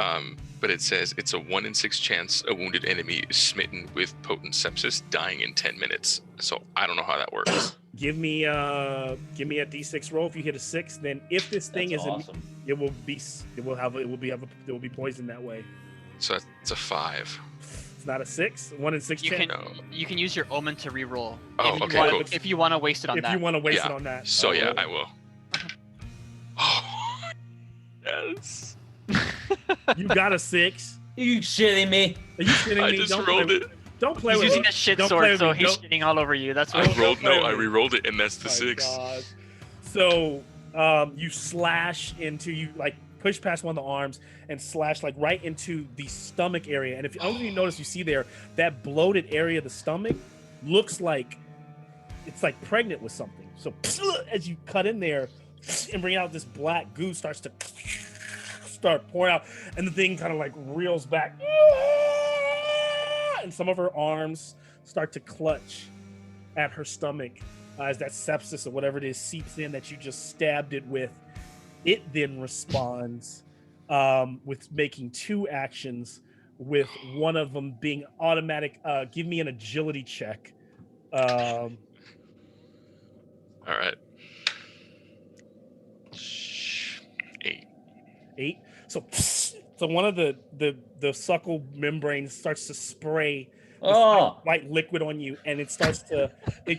but it says it's a 1 in 6 chance a wounded enemy is smitten with potent sepsis, dying in 10 minutes. So I don't know how that works. Give me a d6 roll. If you hit a 6, then if this thing That's is awesome. it will be poisoned that way. So that's a 5. It's not a 6. 1 in 6 You chance. can you can use your omen to reroll. Oh, if okay, cool. If you want to waste it on If that. you want to waste it Yeah. on that. So yeah, roll. I will. Oh, yes. You got a 6. You shitting me? Are you kidding I me? just Don't rolled play, it. Don't play He's with using me. a shit Don't play sword, with so me. he's Don't- shitting all over you. That's I what. rolled. play No, I with me. re-rolled it, and that's the My 6. God. So you slash into push past one of the arms and slash right into the stomach area. And if I don't know if you notice, you see there that bloated area of the stomach looks like it's pregnant with something. So as you cut in there and bring out this black goo starts to start pouring out, and the thing kind of reels back, and some of her arms start to clutch at her stomach as that sepsis or whatever it is seeps in that you just stabbed it with. It then responds with making 2 actions. with one of them being automatic. Give me an agility check. All right. 8. 8. So one of the suckle membrane starts to spray this white liquid on you, and it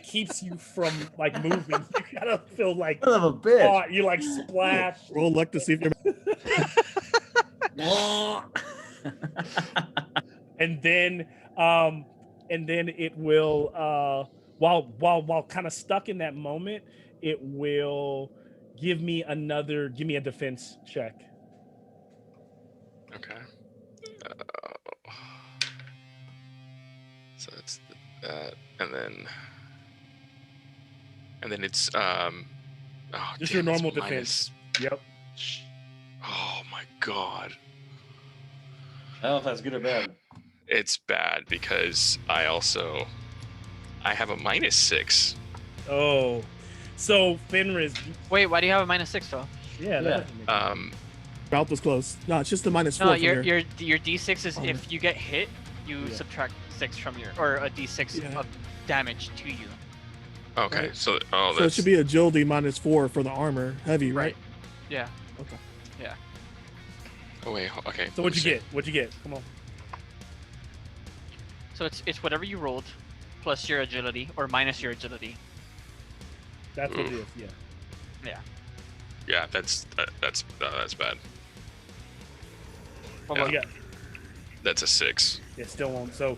keeps you from like moving. You gotta feel like Son of a bitch. you like splash. Roll luck to see if you're. and then it will while kind of stuck in that moment, it will give me a defense check. Okay. So that's that, and then it's just your normal defense. Yep. Oh my god. I don't know if that's good or bad. It's bad because I have a -6. Oh, so Fenris. Wait, why do you have a -6 though? Yeah. Mouth was close. No, it's just the -4. No, from your here. your D6 is if you get hit, you subtract 6 from or a D6 of damage to you. Okay, Right. so it should be agility -4 for the armor, heavy, right? Yeah. Okay. Yeah. Oh wait, okay. So what'd you get? Come on. So it's whatever you rolled, plus your agility or minus your agility. That's what it is. Yeah. Yeah. Yeah, that's bad. Yeah. That's a 6. Yeah, still won't. So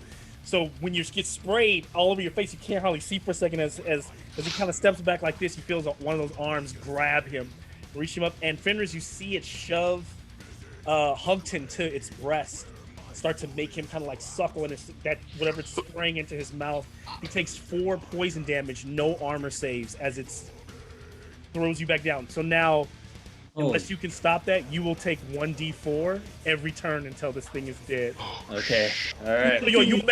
when you get sprayed all over your face, you can't hardly see for a second. As he kind of steps back like this, he feels one of those arms grab him, reach him up, and Fenris, you see it shove Hugton to its breast, start to make him kind of like suckle, and that whatever it's spraying into his mouth. He takes 4 poison damage, no armor saves, as it throws you back down. So now, unless you can stop that, you will take 1d4 every turn until this thing is dead. Okay. All right. So you'll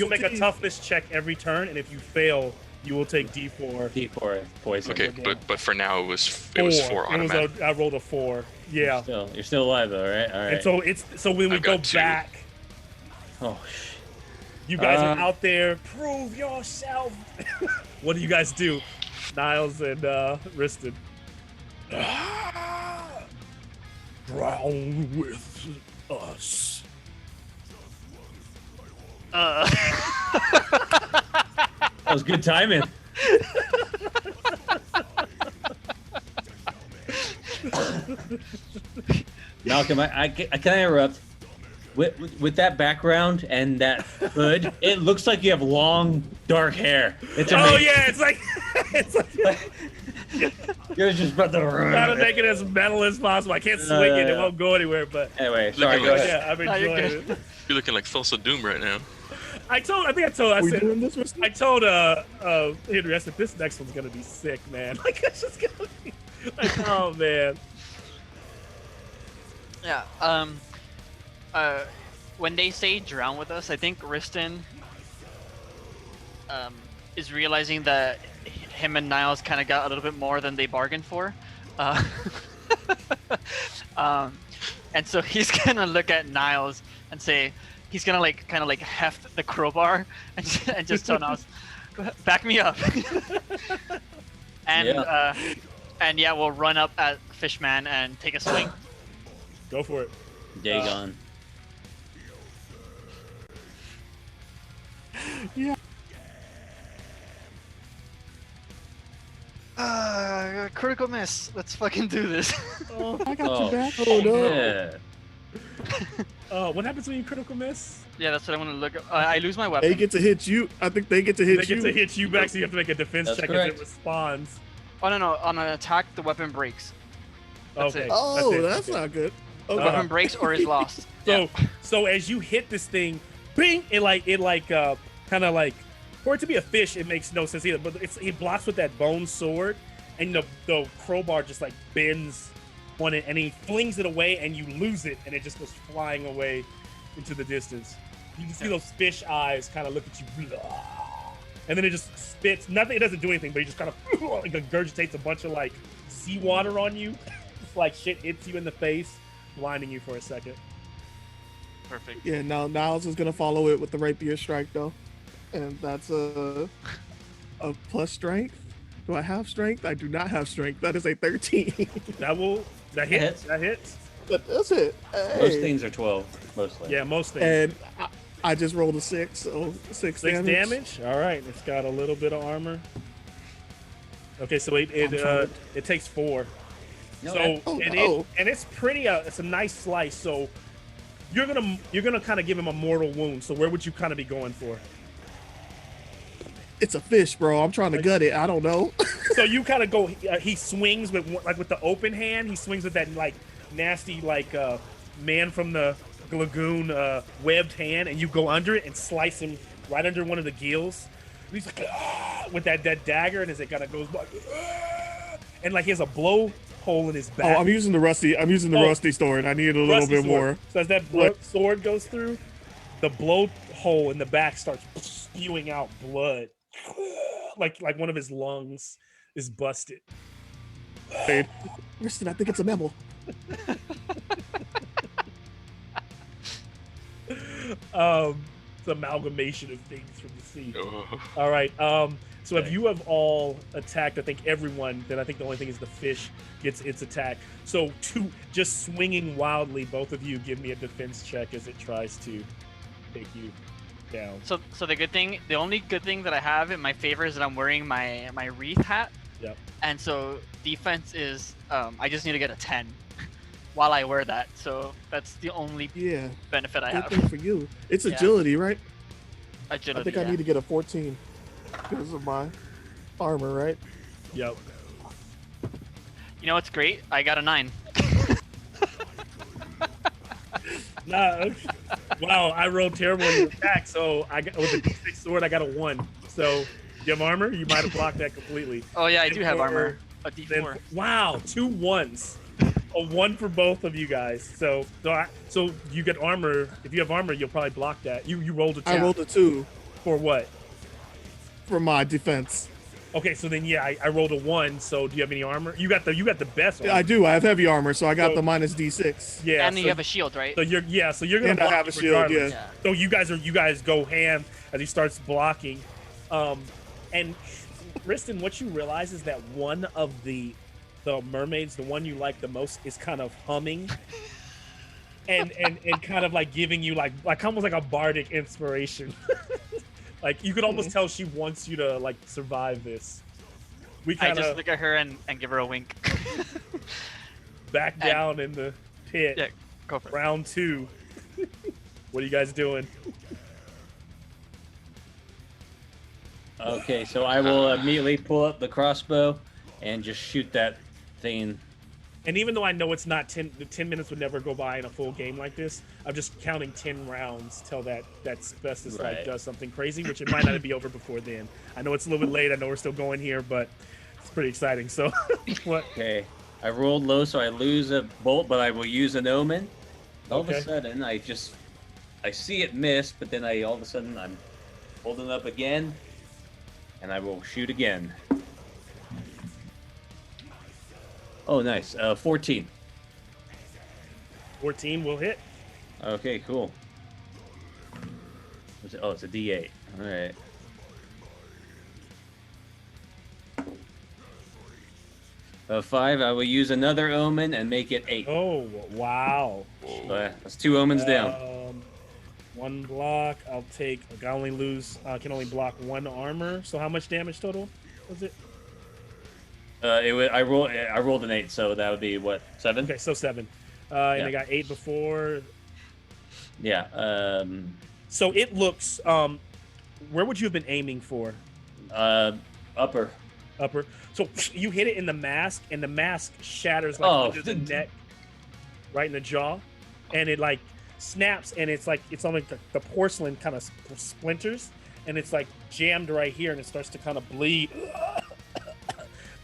make a toughness check every turn, and if you fail, you will take d4. D4 poison. Okay, but for now it was 4 automatic. I rolled a 4. Yeah. You're still alive though, right? All right. And so when we go got 2. back, you guys are out there. Prove yourself. What do you guys do, Niles and Riston? Drown with us. That was good timing. Malcolm, can I interrupt? With that background and that hood, it looks like you have long, dark hair. It's amazing. Oh yeah, it's like You're just about to trying to make it as metal as possible. I can't swing it; it won't go anywhere. But anyway, sorry. Looking Go like- ahead. yeah, I'm enjoying it. You're looking like Thulsa Doom right now. I We doing this, Riston? I told Henry, I said this next one's gonna be sick, man. Like it's just gonna be like, oh man. Yeah. When they say drown with us, I think Riston is realizing that him and Niles kind of got a little bit more than they bargained for. And so he's gonna look at Niles and say, he's gonna kind of heft the crowbar and just tell Niles, back me up. And we'll run up at Fishman and take a swing. Go for it. Dagon. Yeah. Critical miss. Let's fucking do this. Oh, I got your back. Oh no. Yeah. What happens when you critical miss? Yeah, that's what I want to look at. I lose my weapon. They get to hit you. I think they get to hit They you. get to hit you back, so you have to make a defense That's check correct. as it responds. Oh no! On an attack, the weapon breaks. That's Okay. it. Oh, it. that's not good. Okay. Weapon breaks or is lost. So as you hit this thing, bing! It kind of like, for it to be a fish, it makes no sense either. But it blocks with that bone sword, and the crowbar just like bends on it, and he flings it away, and you lose it, and it just goes flying away into the distance. You can see those fish eyes kind of look at you, and then it just spits. Nothing. It doesn't do anything, but he just kind of like regurgitates a bunch of like seawater on you. It's like shit hits you in the face, blinding you for a second. Perfect. Yeah, now Niles is gonna follow it with the rapier strike though, and that's a plus strength. Do I have strength? I do not have strength. That is a 13. That hits. hits. That hits. But that's it. Hey. Most things are 12, mostly. Yeah, most things. And I just rolled a 6, so 6 damage. All right, it's got a little bit of armor. Okay, so it takes 4. No, So and it's pretty. It's a nice slice. So you're gonna kind of give him a mortal wound. So where would you kind of be going for? It's a fish, bro. I'm trying to gut it. I don't know. So you kind of go. He swings with the open hand. He swings with that like nasty man from the lagoon webbed hand, and you go under it and slice him right under one of the gills. And he's like with that dagger, and as it kind of goes by, and like he has a blow hole in his back. Oh, I'm using the rusty sword. I need a little bit more. So as that sword goes through, the blow hole in the back starts spewing out blood, like one of his lungs is busted. Hey, Kristen, I think it's a mammal. It's an amalgamation of things from the sea. Oh. All right. So if you have all attacked, I think everyone, then I think the only thing is the fish gets its attack. So just swinging wildly, both of you give me a defense check as it tries to take you down. So the only good thing that I have in my favor is that I'm wearing my wreath hat. Yep. And so defense is I just need to get a 10 while I wear that. So that's the only benefit I Good have. thing for you. It's agility, right? Agility. I think I need to get a 14 because of my armor, right? Yep. You know what's great? I got a 9. Nah. Wow, I rolled terrible in the attack, so with a D6 sword, I got a 1. So you have armor? You might have blocked that completely. Oh yeah, I do have armor. A D4. Wow, 2 1s. A 1 for both of you guys. So you get armor. If you have armor, you'll probably block that. You rolled a 2. I rolled a 2 for what? For my defense. Okay, so then I rolled a 1. So do you have any armor? You got the best armor. Yeah, I do. I have heavy armor, so I got the minus D6. Yeah, and you have a shield, right? So you're gonna and block I have a shield. Yeah. So you guys go ham as he starts blocking, and Kristen, what you realize is that one of the mermaids, the one you like the most, is kind of humming and kind of like giving you like almost like a bardic inspiration. Like you could almost tell she wants you to like survive this. I just look at her and give her a wink. Back down in the pit. Yeah, go for it. Round 2. What are you guys doing? Okay, so I will immediately pull up the crossbow and just shoot that thing. And even though I know it's not 10 minutes would never go by in a full game like this, I'm just counting 10 rounds till that asbestos like does something crazy, which it might not be over before then. I know it's a little bit late. I know we're still going here, but it's pretty exciting. So, what? Okay, I rolled low, so I lose a bolt, but I will use an omen. All of a sudden, I see it miss, but then all of a sudden I'm holding it up again, and I will shoot again. Oh, nice. 14. 14 will hit. Okay, cool. Oh, it's a D8. All right. A 5. I will use another omen and make it 8. Oh, wow. So, that's 2 omens down. 1 block. I'll take. I can only block 1 armor. So how much damage total was it? I rolled an 8, so that would be what, 7? Okay, so 7. And I got 8 before. Yeah. So it looks. Where would you have been aiming for? Upper. So you hit it in the mask, and the mask shatters like under the neck, right in the jaw, and it like snaps, and it's almost like the porcelain kind of splinters, and it's like jammed right here, and it starts to kind of bleed.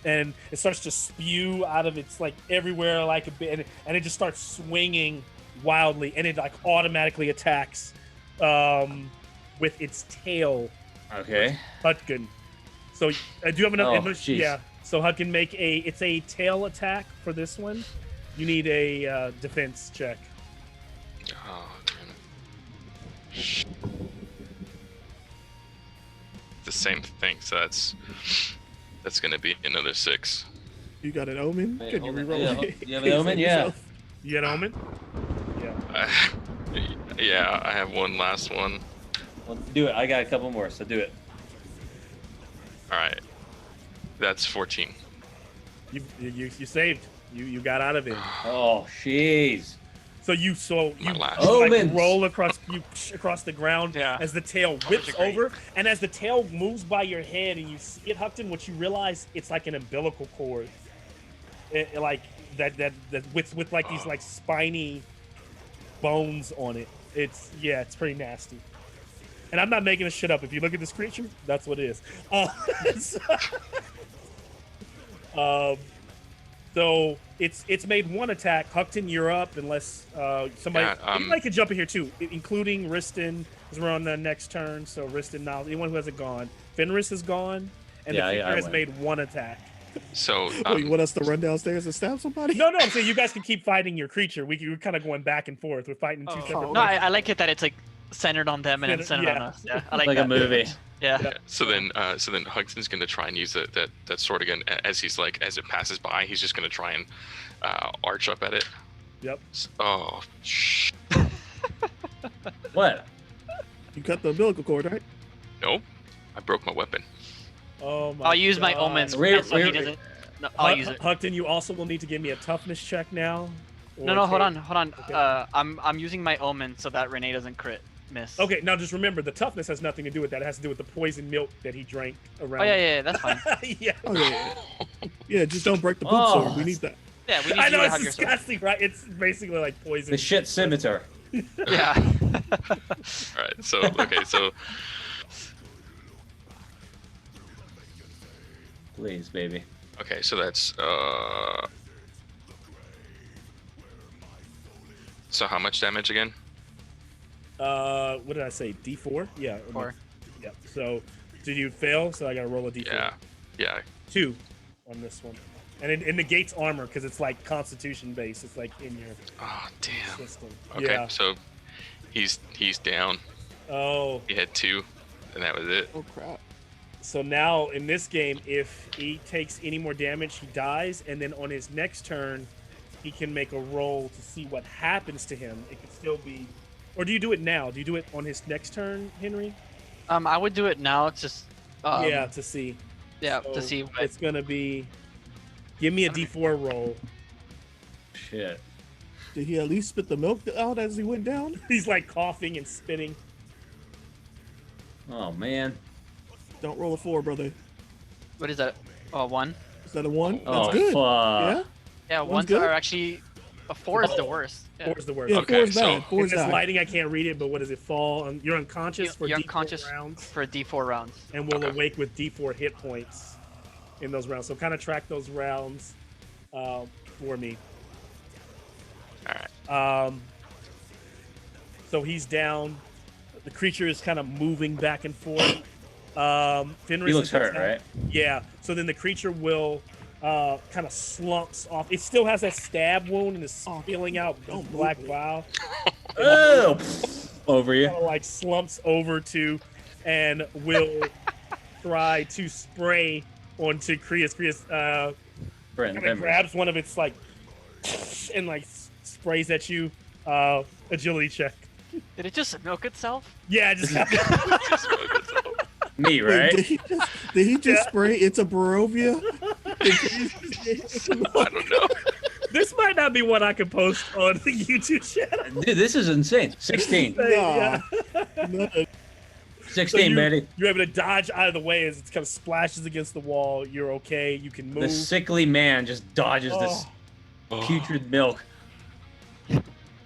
And it starts to spew out of its like everywhere like a bit, and it just starts swinging wildly, and it like automatically attacks with its tail. Okay. Hutkin. So do you have enough? Geez. Yeah. So Hutkin it's a tail attack for this one. You need a defense check. Oh, The same thing, so that's gonna be another 6. You got an omen? Wait, Can you hold on. reroll? Yeah, it? you have an omen? Yeah. You got omen? Yeah. Yeah, I have one last one. Well, do it. I got a couple more, so do it. All right, that's 14. You saved. You got out of it. Oh, jeez. So you My last. like Omens. roll across across the ground Yeah. as the tail Omens whips are great. over, and as the tail moves by your head and you see it, Huckton, what you realize it's like an umbilical cord, like that with like these like spiny bones on it. It's pretty nasty. And I'm not making this shit up. If you look at this creature, that's what it is. So it's made one attack. Huckton, you're up unless somebody anybody can jump in here too, including Riston, because we're on the next turn. So Riston now, anyone who hasn't gone, Fenris is gone, and the creature has made one attack. So You want us to run downstairs and stab somebody? No, I'm saying you guys can keep fighting your creature. We're kind of going back and forth. We're fighting two separate. No, places. I like it that it's like centered on them and then centered on us. Yeah, I like Like that. a movie. Yeah. so then Hugson's gonna try and use that sword again as it passes by. He's just gonna try and arch up at it. Yep. Oh, What? You cut the umbilical cord, right? nope! I broke my weapon. Oh my I'll use my God. omens. Wait, So he wait, doesn't. No, I'll use it. Huckton, you also will need to give me a toughness check now. No, hold on. Okay. I'm using my omen so that Renee doesn't crit miss. Okay, now just remember, the toughness has nothing to do with that. It has to do with the poison milk that he drank around. Oh yeah, that's fine. yeah. Oh yeah. Yeah, just don't break the boot Oh. sword. We need that. Yeah, we need I you know to it's have your sword. disgusting, right? It's basically like poison. The shit scimitar. Yeah. All right, so Please, baby. okay, so that's so how much damage again? What did I say? D4? Yeah. 4. Yeah. So, did you fail? So I gotta roll a D4. Yeah. 2 on this one, and it negates armor because it's like Constitution based. It's like in your Oh damn. system. Okay, Yeah. so he's down. Oh. He had 2, and that was it. Oh crap. So now in this game, if he takes any more damage, he dies, and then on his next turn, he can make a roll to see what happens to him. It could still be, or do you do it now? Do you do it on his next turn, Henry? I would do it now. It's just. Yeah, to see. Yeah, So to see. What, it's gonna be. Give me a D4 roll. Shit. Did he at least spit the milk out as he went down? He's like coughing and spitting. Oh, man. Don't roll a 4, brother. what is that? Oh, 1. Is that a 1? That's Oh, good. fuck. Yeah, One's ones good? are actually. A 4 is the worst. Yeah. 4 is the worst. Yeah, Okay, 4 is so- bad. 4 In is this bad. lighting, I can't read it, but what does it fall? You're unconscious for You're D4 unconscious rounds, for D4 rounds. and will Okay. awake with D4 hit points in those rounds. So kind of track those rounds for me. All right. So he's down. The creature is kind of moving back and forth. Fenris He looks is hurt, down. right? Yeah. So then the creature will kind of slumps off. It still has that stab wound and is spilling out don't this black move me. bile. Oh! Over you. Kind of like slumps over to and will try to spray onto Krias. Krias Brent, kind of grabs one of its like and like sprays at you. Agility check. Did it just milk itself? Yeah, just Me, Wait, right? did he just spray It's a Barovia? I don't know. this might not be one I can post on the YouTube channel. Dude, this is insane. 16. Yeah. No. 16, baby. You're able to dodge out of the way as it kind of splashes against the wall. You're okay. You can move. The sickly man just dodges this Oh, putrid milk.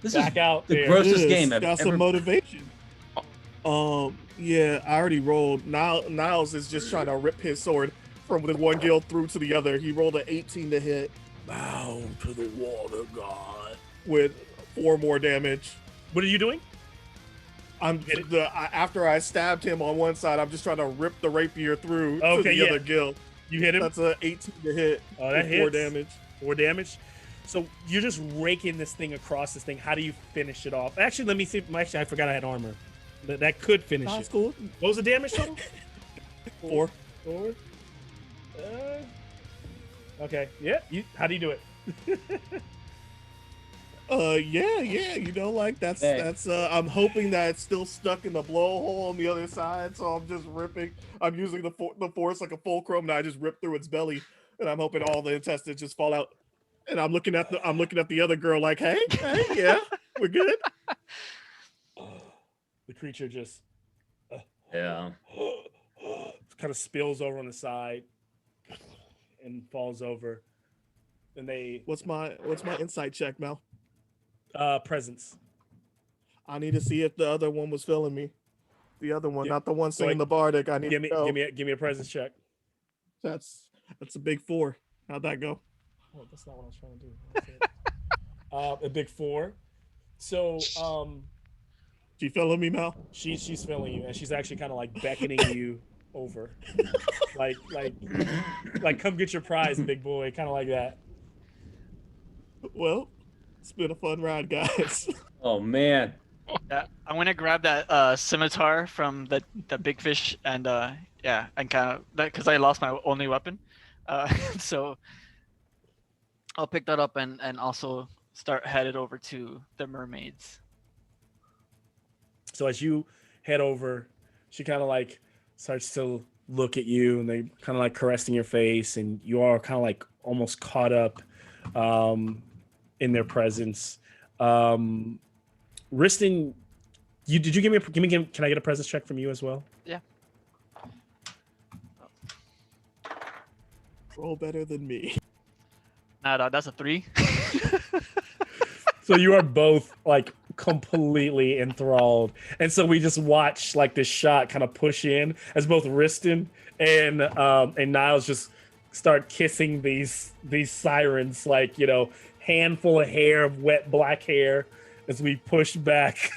This back is out the there. grossest Yes, game I've got ever. some motivation. Yeah, I already rolled. Niles is just trying to rip his sword from the one guild through to the other. He rolled an 18 to hit. Bow to the water god with 4 more damage. What are you doing? After I stabbed him on one side, I'm just trying to rip the rapier through to Okay, the yeah. other guild. You hit him. That's a 18 to hit. Oh, that with 4 hits. damage. 4 damage. So you're just raking this thing across this thing. How do you finish it off? Actually, let me see. Actually, I forgot I had armor. That could finish That's it. cool. What was the damage total? 4. 4. Okay. Yeah. How do you do it? Yeah, you know, like that's I'm hoping that it's still stuck in the blowhole on the other side, so I'm just ripping. I'm using the force like a fulcrum, and I just rip through its belly, and I'm hoping all the intestines just fall out. And I'm looking at the other girl like, hey, yeah, we're good. The creature just Yeah. kind of spills over on the side and falls over. And they What's my insight check, Mel? Presence. I need to see if the other one was feeling me. The other one, Yeah. not the one singing the bardic. I need Give to know. me a presence check. That's a big 4. How'd that go? Oh, that's not what I was trying to do. A big 4. So She feeling me, Mel? she's feeling you, and she's actually kind of like beckoning you over, like come get your prize, big boy, kind of like that. Well, it's been a fun ride, guys. Oh man. Yeah, I'm gonna grab that scimitar from the big fish and and kind of that because I lost my only weapon, so I'll pick that up and also start headed over to the mermaids. So as you head over, she kind of like starts to look at you, and they kind of like caressing your face, and you are kind of like almost caught up in their presence. Riston, did you give me can I get a presence check from you as well? Yeah. Roll better than me. Nah, that's a 3. So you are both like completely enthralled, and so we just watch like this shot kind of push in as both Riston and Niles just start kissing these sirens, like, you know, handful of hair of wet black hair as we push back.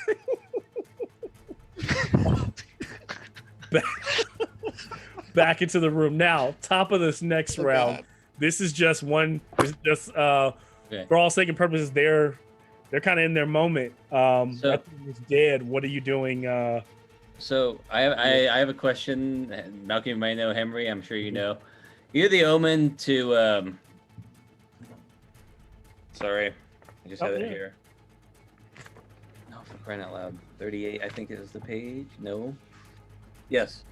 back into the room. Now, top of this next round. God. This is just one. Just Okay. for all sake and purposes, they're kind of in their moment. So- He's dead. What are you doing? So I have a question. Malcolm, you might know. Henry, I'm sure you know. You're the omen to. Sorry, I just had it here. No, for crying out loud. 38, I think is the page. No. Yes.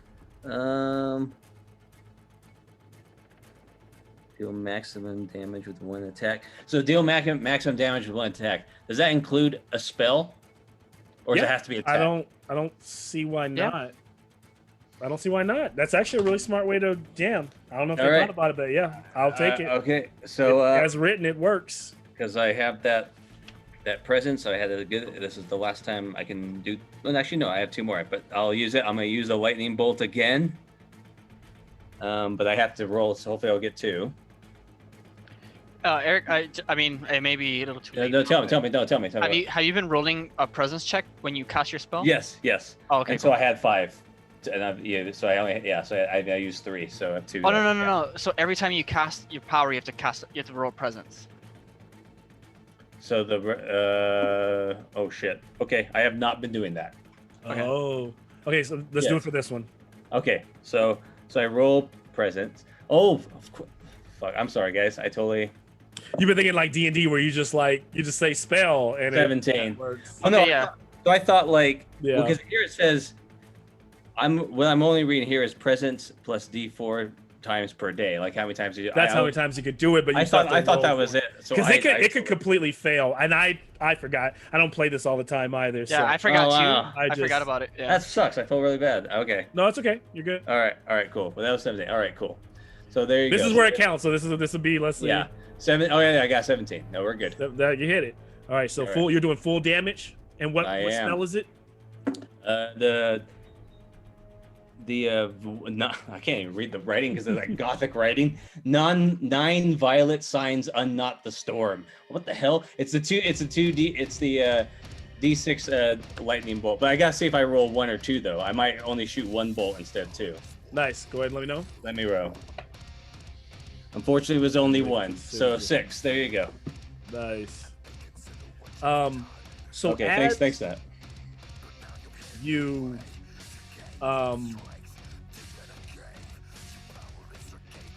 Deal maximum damage with one attack. So deal maximum damage with one attack. Does that include a spell, or does it have to be attack? I don't see why Yeah. not. I don't see why not. That's actually a really smart way to jam. I don't know if All I right. thought about it, but yeah, I'll take it. Okay, so As written, it works. because I have that presence, I had a good. This is the last time I can do. Well, actually, no, I have 2 more, but I'll use it. I'm gonna use the lightning bolt again. But I have to roll, so hopefully I'll get 2. Eric, I mean, it may be a little too late. No, tell me. Have you been rolling a presence check when you cast your spell? Yes. Oh, okay. And so I had 5, and so I used 3, so I have 2. Oh no. So every time you cast your power, you have to roll presence. So the oh shit. Okay, I have not been doing that. Okay. Oh, okay. So let's do it for this one. Okay, so I roll presence. Oh, fuck! I'm sorry, guys. I totally. You've been thinking like D&D, where you just say spell and 17. it works. Oh no! Okay, yeah. So I thought like Yeah. because here it says, what I'm only reading here is presence plus D4 times per day. Like how many times you do? That's how many times you could do it, but you I thought that was it. So Because it could completely fail, and I forgot. I don't play this all the time either. Yeah, so. I forgot Oh, too. wow. I forgot about it. Yeah. That sucks. I felt really bad. Okay. No, it's okay. You're good. All right. Cool. Well, that was 17. All right. Cool. So there you go. This is where it counts. So this will be let's see. Yeah. 7. Oh yeah, I got 17. No, we're good. You hit it. All right. So All right. full. You're doing full damage. And what I am. spell is it? I can't even read the writing because it's like gothic writing. 9 violet signs unknot the storm. What the hell? It's the D6 lightning bolt. But I gotta see if I roll 1 or 2 though. I might only shoot 1 bolt instead too. Nice. Go ahead and let me know. Let me roll. Unfortunately, it was only 1, so 6. There you go. Nice. So Okay, as thanks, that. you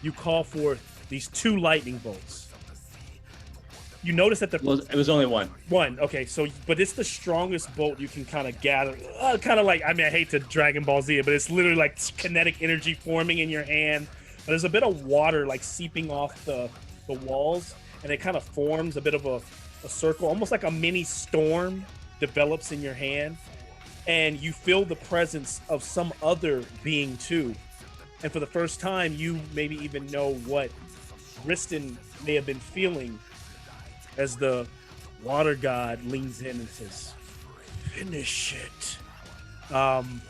you call forth these 2 lightning bolts. You notice that It was only one. one. Okay, so but it's the strongest bolt you can kind of gather. Kind of like, I mean, I hate to Dragon Ball Z, but it's literally like kinetic energy forming in your hand. But there's a bit of water like seeping off the walls, and it kind of forms a bit of a circle, almost like a mini storm develops in your hand, and you feel the presence of some other being too. And for the first time, you maybe even know what Riston may have been feeling as the water god leans in and says, "Finish it." And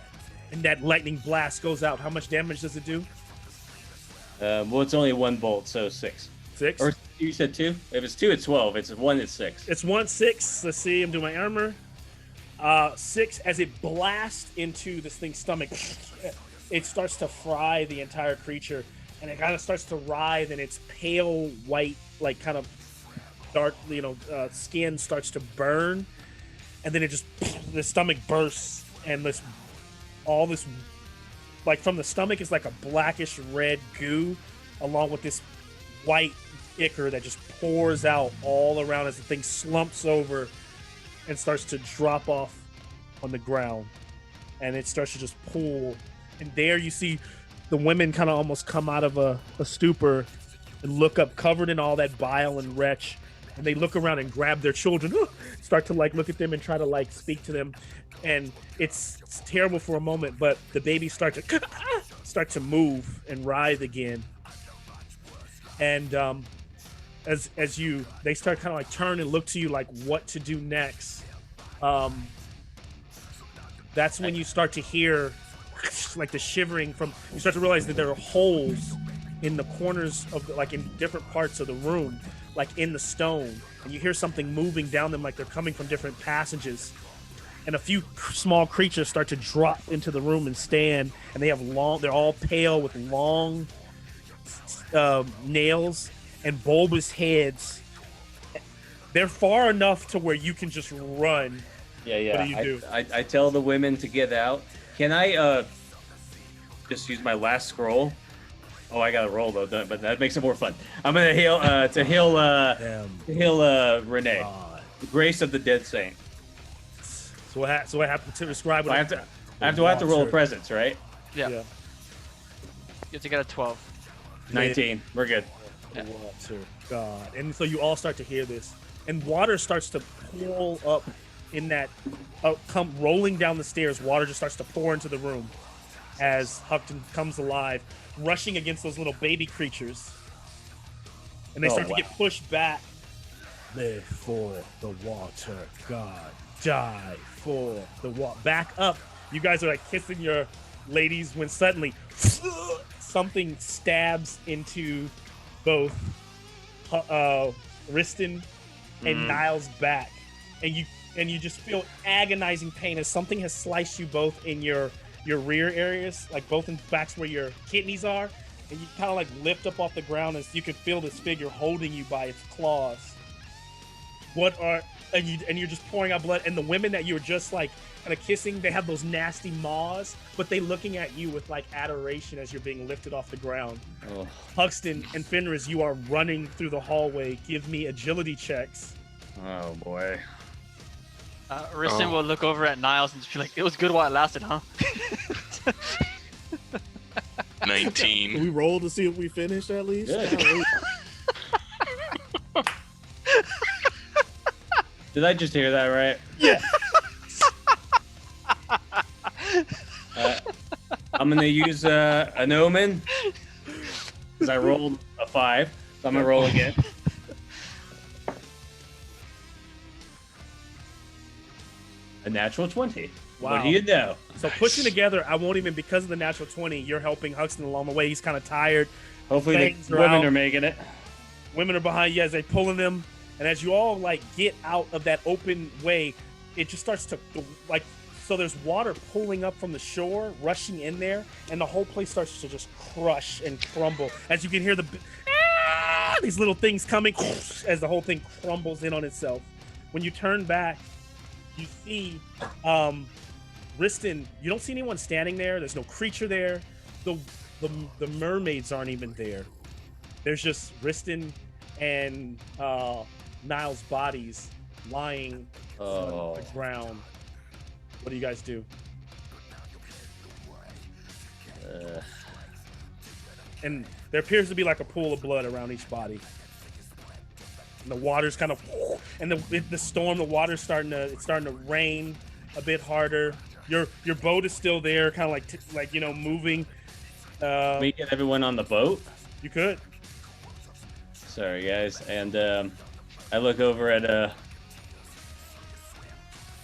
that lightning blast goes out. How much damage does it do? Well, it's only 1 bolt, so 6. 6? Or you said 2? If it's 2, it's 12. If it's 1, it's 6. It's 1, 6. Let's see. I'm doing my armor. 6. As it blasts into this thing's stomach, it starts to fry the entire creature, and it kind of starts to writhe, and its pale white, like kind of dark, skin starts to burn, and then it just the stomach bursts, and all this, like from the stomach is like a blackish red goo, along with this white ichor that just pours out all around as the thing slumps over and starts to drop off on the ground, and it starts to just pool. And there you see the women kind of almost come out of a stupor and look up, covered in all that bile and retch, and they look around and grab their children, start to like look at them and try to like speak to them, and it's terrible for a moment, but the babies start to move and writhe again, and as they start kind of like turn and look to you like what to do next. That's when you start to hear like the shivering from, you start to realize that there are holes in the corners of like in different parts of the room, like in the stone, and you hear something moving down them like they're coming from different passages, and a few small creatures start to drop into the room and stand, and they're all pale with long nails and bulbous heads. They're far enough to where you can just run. Yeah. What do you do? I tell the women to get out. Can I just use my last scroll? Oh, I gotta roll though, but that makes it more fun. I'm gonna heal Renee, the grace of the dead saint. So what happened to describe what I have to roll a presence, right? Yeah. You have to get a 12. 19. We're good. Water god. And so you all start to hear this, and water starts to pool up in that come rolling down the stairs. Water just starts to pour into the room as Huckton comes alive, rushing against those little baby creatures, and they start to get pushed back. Live for the water god, die for the water. Back up. You guys are like kissing your ladies when suddenly something stabs into both Riston and Niles' back, and you just feel agonizing pain as something has sliced you both in your rear areas, like both in backs where your kidneys are, and you kind of like lift up off the ground as you can feel this figure holding you by its claws. And you're just pouring out blood, and the women that you were just like kind of kissing, they have those nasty maws, but they looking at you with like adoration as you're being lifted off the ground. Oh. Huxton and Fenris, you are running through the hallway. Give me agility checks. Oh boy. Riston will look over at Niles and just be like, "It was good while it lasted, huh?" 19. Can we roll to see if we finish at least? Yeah. Did I just hear that right? Yeah. I'm gonna use an omen because I rolled a 5. So I'm gonna roll again. A natural 20. Wow. What do you know? So pushing together, I won't even, because of the natural 20, you're helping Huxton along the way. He's kind of tired. Hopefully Fangs the are women out. are making it. Women are behind you as they're pulling them, and as you all like get out of that open way, it just starts to like, so there's water pulling up from the shore, rushing in there, and the whole place starts to just crush and crumble as you can hear these little things coming as the whole thing crumbles in on itself. When you turn back, you see Riston, you don't see anyone standing there. There's no creature there. The mermaids aren't even there. There's just Riston and Niall's bodies lying on the ground. What do you guys do? And there appears to be like a pool of blood around each body. And the water's kind of, and the storm, the water's starting to rain a bit harder. Your boat is still there, kind of like moving. We get everyone on the boat. You could. Sorry, guys, and I look over at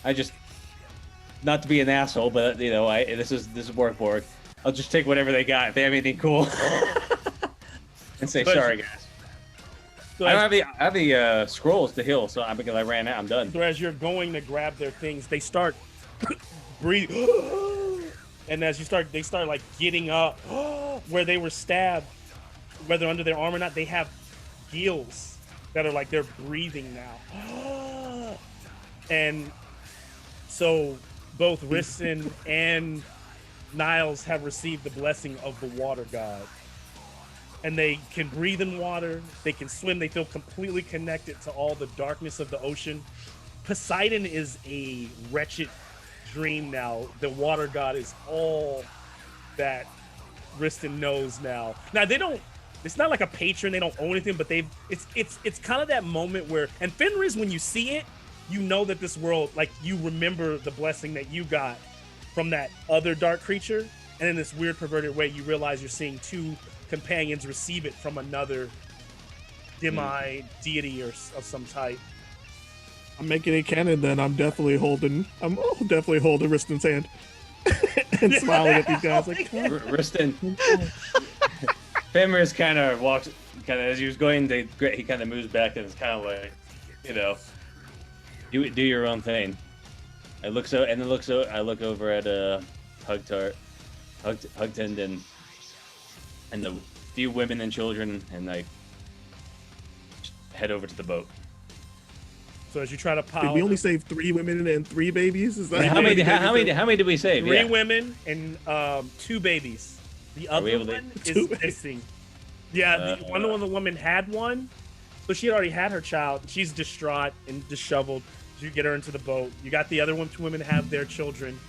I just, not to be an asshole, but this is Borg. I'll just take whatever they got if they have anything cool, and say sorry, guys. So I have the scrolls to heal, so because I ran out, I'm done. So as you're going to grab their things, they start breathe, and as they start like getting up where they were stabbed, whether under their arm or not. They have gills that are like they're breathing now, and so both Riston and Niles have received the blessing of the water god. And they can breathe in water, they can swim, they feel completely connected to all the darkness of the ocean. Poseidon is a wretched dream now. The water god is all that Riston knows now. Now it's not like a patron, they don't own anything, but it's kind of that moment where, and Fenris, when you see it, you know that this world, like, you remember the blessing that you got from that other dark creature, and in this weird perverted way, you realize you're seeing two companions receive it from another deity or of some type. I'm making it canon. Then I'm definitely holding Riston's hand and smiling at these guys like Riston. Fenris kind of walks, as he was going to, he kind of moves back and it's kind of like, do your own thing. I look over at Hugtend and the few women and children, and I head over to the boat. So as you try to Did we only save 3 women and 3 babies? Is that how many did we save? 3 women and 2 babies. The other one is missing. Yeah, one of the women had one, so she had already had her child. She's distraught and disheveled. You get her into the boat. You got the other 2 women have their children.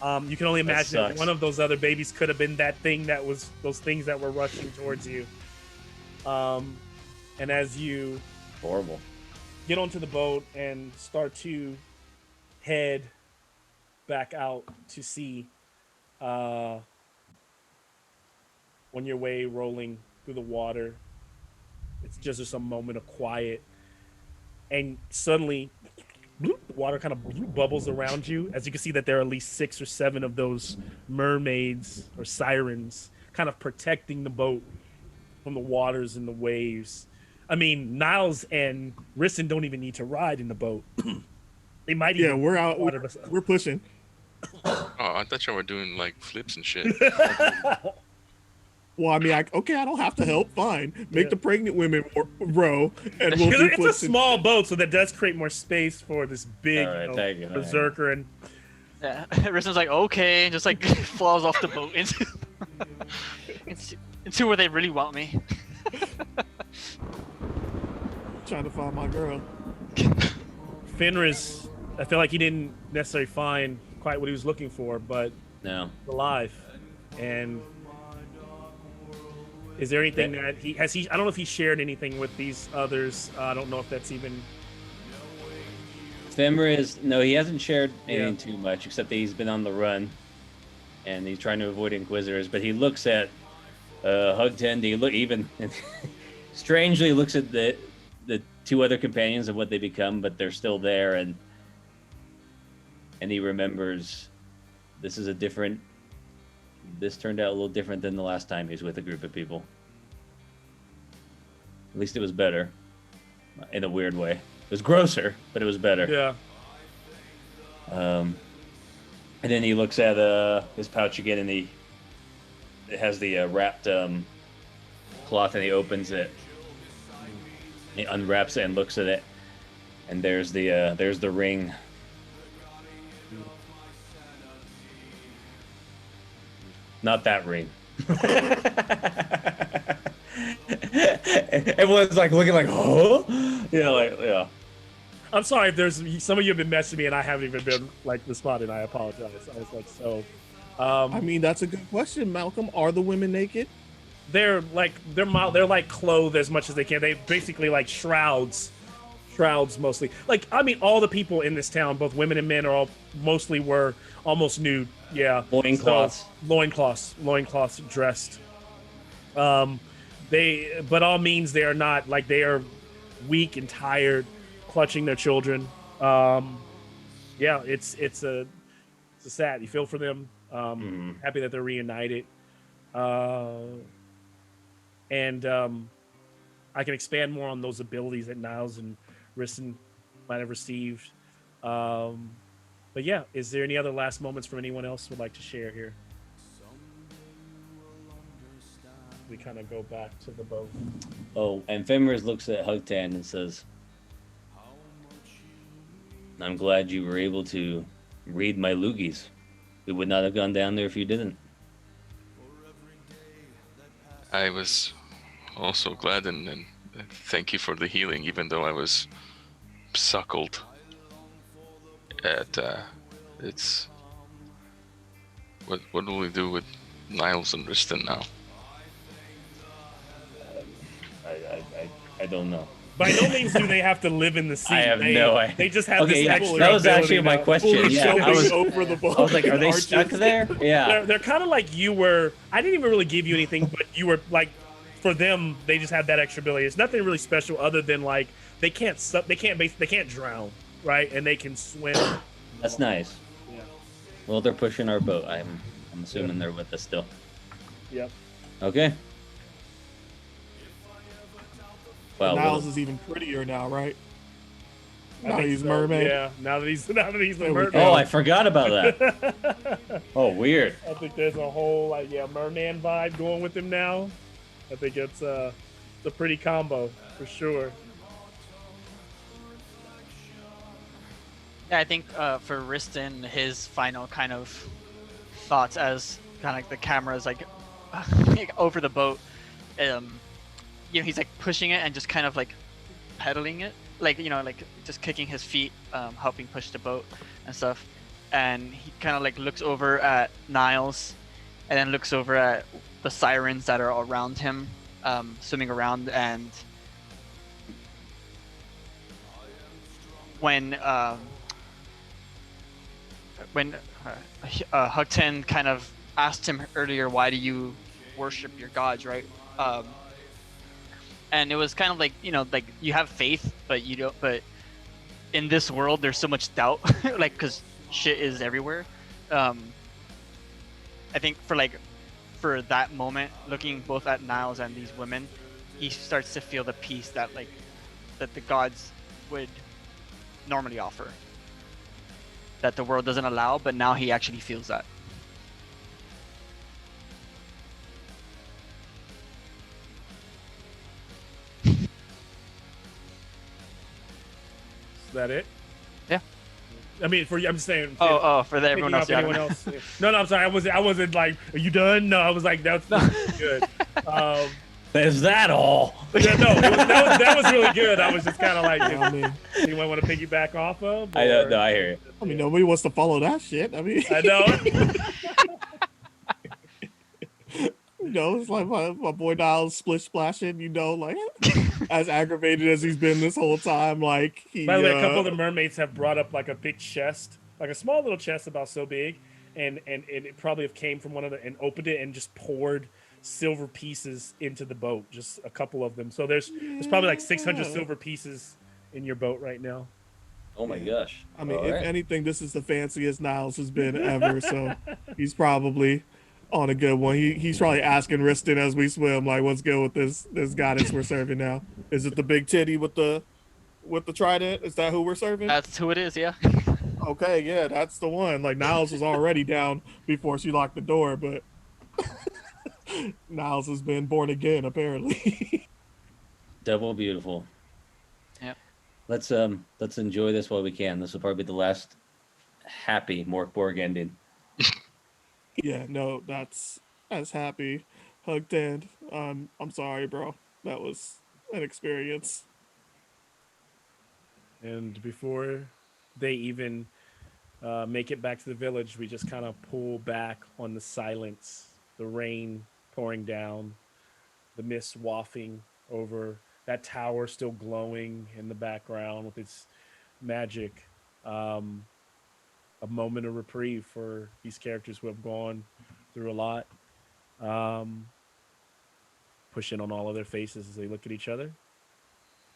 You can only imagine that one of those other babies could have been that thing that was those things that were rushing towards you. And as you get onto the boat and start to head back out to sea, on your way rolling through the water, it's just a moment of quiet, and suddenly the water kind of bubbles around you. As you can see that there are at least 6 or 7 of those mermaids or sirens kind of protecting the boat from the waters and the waves. I mean, Niles and Riston don't even need to ride in the boat. They might even. Yeah, we're out. We're pushing. Oh, I thought y'all were doing like flips and shit. Well, I mean, I don't have to help. Fine, make the pregnant women row, and we'll do it's a small boat, so that does create more space for this big berserker. And Riston's like, okay, and just like falls off the boat into where they really want me. Trying to find my girl. Fenris, I feel like he didn't necessarily find quite what he was looking for, but no, alive. And is there anything that he has? I don't know if he shared anything with these others. I don't know if that's even. Fenris, no, he hasn't shared anything too much, except that he's been on the run, and he's trying to avoid Inquisitors. But he looks at Hugtend. Strangely looks at the 2 other companions of what they become, but they're still there, and he remembers this turned out a little different than the last time he was with a group of people. At least it was better, in a weird way. It was grosser, but it was better. Yeah. And then he looks at his pouch again, and it has the wrapped cloth, and he opens it. He unwraps it and looks at it, and there's the ring. Not that ring. Everyone's like looking like, huh? Yeah, like, yeah. I'm sorry if there's some of you have been messaging me and I haven't even been like responding. I apologize. I was like, so. I mean, that's a good question, Malcolm. Are the women naked? They're like clothed as much as they can. They basically like shrouds mostly. Like I mean, all the people in this town, both women and men, are all mostly were almost nude. Yeah, Loincloths. So, loincloths dressed. They, but all means they are not like they are weak and tired, clutching their children. Yeah, it's a sad. You feel for them. Happy that they're reunited. And I can expand more on those abilities that Niles and Riston might have received. But yeah, is there any other last moments from anyone else would like to share here? We kind of go back to the boat. Oh, and Fenris looks at Hugtan and says, I'm glad you were able to read my loogies. We would not have gone down there if you didn't. I was also glad and thank you for the healing, even though I was suckled at it's what will we do with Niles and Riston now? I don't know. By no means do they have to live in the sea. I have no idea. They just have this extra that was actually ability my now. question. Yeah, I was like, are they arches. stuck there? Yeah. They're kind of like you were. I didn't even really give you anything, but you were like, for them, they just have that extra ability. It's nothing really special other than like they can't drown, right? And they can swim. That's nice. Yeah. Well, they're pushing our boat. I'm assuming they're with us still. Yep. Okay. Well, Niles is even prettier now, right? I Now think he's so. mermaid. Yeah. Now that he's the There we mermaid. go. oh, I forgot about that. Oh, weird. I think there's a whole merman vibe going with him now. I think it's a pretty combo for sure. Yeah, I think for Riston, his final kind of thoughts as kind of like the camera's like over the boat, he's like pushing it and just kind of like pedaling it, like like just kicking his feet, helping push the boat and stuff. And he kind of like looks over at Niles, and then looks over at the sirens that are around him, swimming around. And when Hugtan kind of asked him earlier, why do you worship your gods, right? And it was kind of like, like you have faith, but you don't. But in this world, there's so much doubt, like because shit is everywhere. I think for that moment, looking both at Niles and these women, he starts to feel the peace that the gods would normally offer, that the world doesn't allow, but now he actually feels that. Is that it? Yeah. I mean, I'm just saying. For everyone else. Anyone else? No, I'm sorry. I wasn't like, are you done? No, I was like, that's good. Is that all? Yeah, no, that was really good. I was just kind of like, anyone want to piggyback off of? I don't know. I hear it. I mean, nobody wants to follow that shit. I mean, I know. It's like my boy Niles splish splashing, like as aggravated as he's been this whole time. Like by the way, a couple of the mermaids have brought up like a big chest, like a small little chest about so big, and it probably came from one of the and opened it and just poured silver pieces into the boat, just a couple of them. So there's probably like 600 silver pieces in your boat right now. Oh my gosh. I mean, if anything, this is the fanciest Niles has been ever. So he's probably on a good one. He's probably asking Riston as we swim, like, what's good with this goddess we're serving now? Is it the big titty with the trident? Is that who we're serving? That's who it is, yeah. Okay, yeah, that's the one. Like, Niles was already down before she locked the door, but Niles has been born again, apparently. Double beautiful. Yep. Let's enjoy this while we can. This will probably be the last happy Mork Borg ending. Yeah, no, that's as happy. Hugged hand. I'm sorry, bro. That was an experience. And before they even make it back to the village, we just kind of pull back on the silence, the rain pouring down, the mist wafting over, that tower still glowing in the background with its magic. Um, a moment of reprieve for these characters who have gone through a lot. Um, Pushing on all of their faces as they look at each other.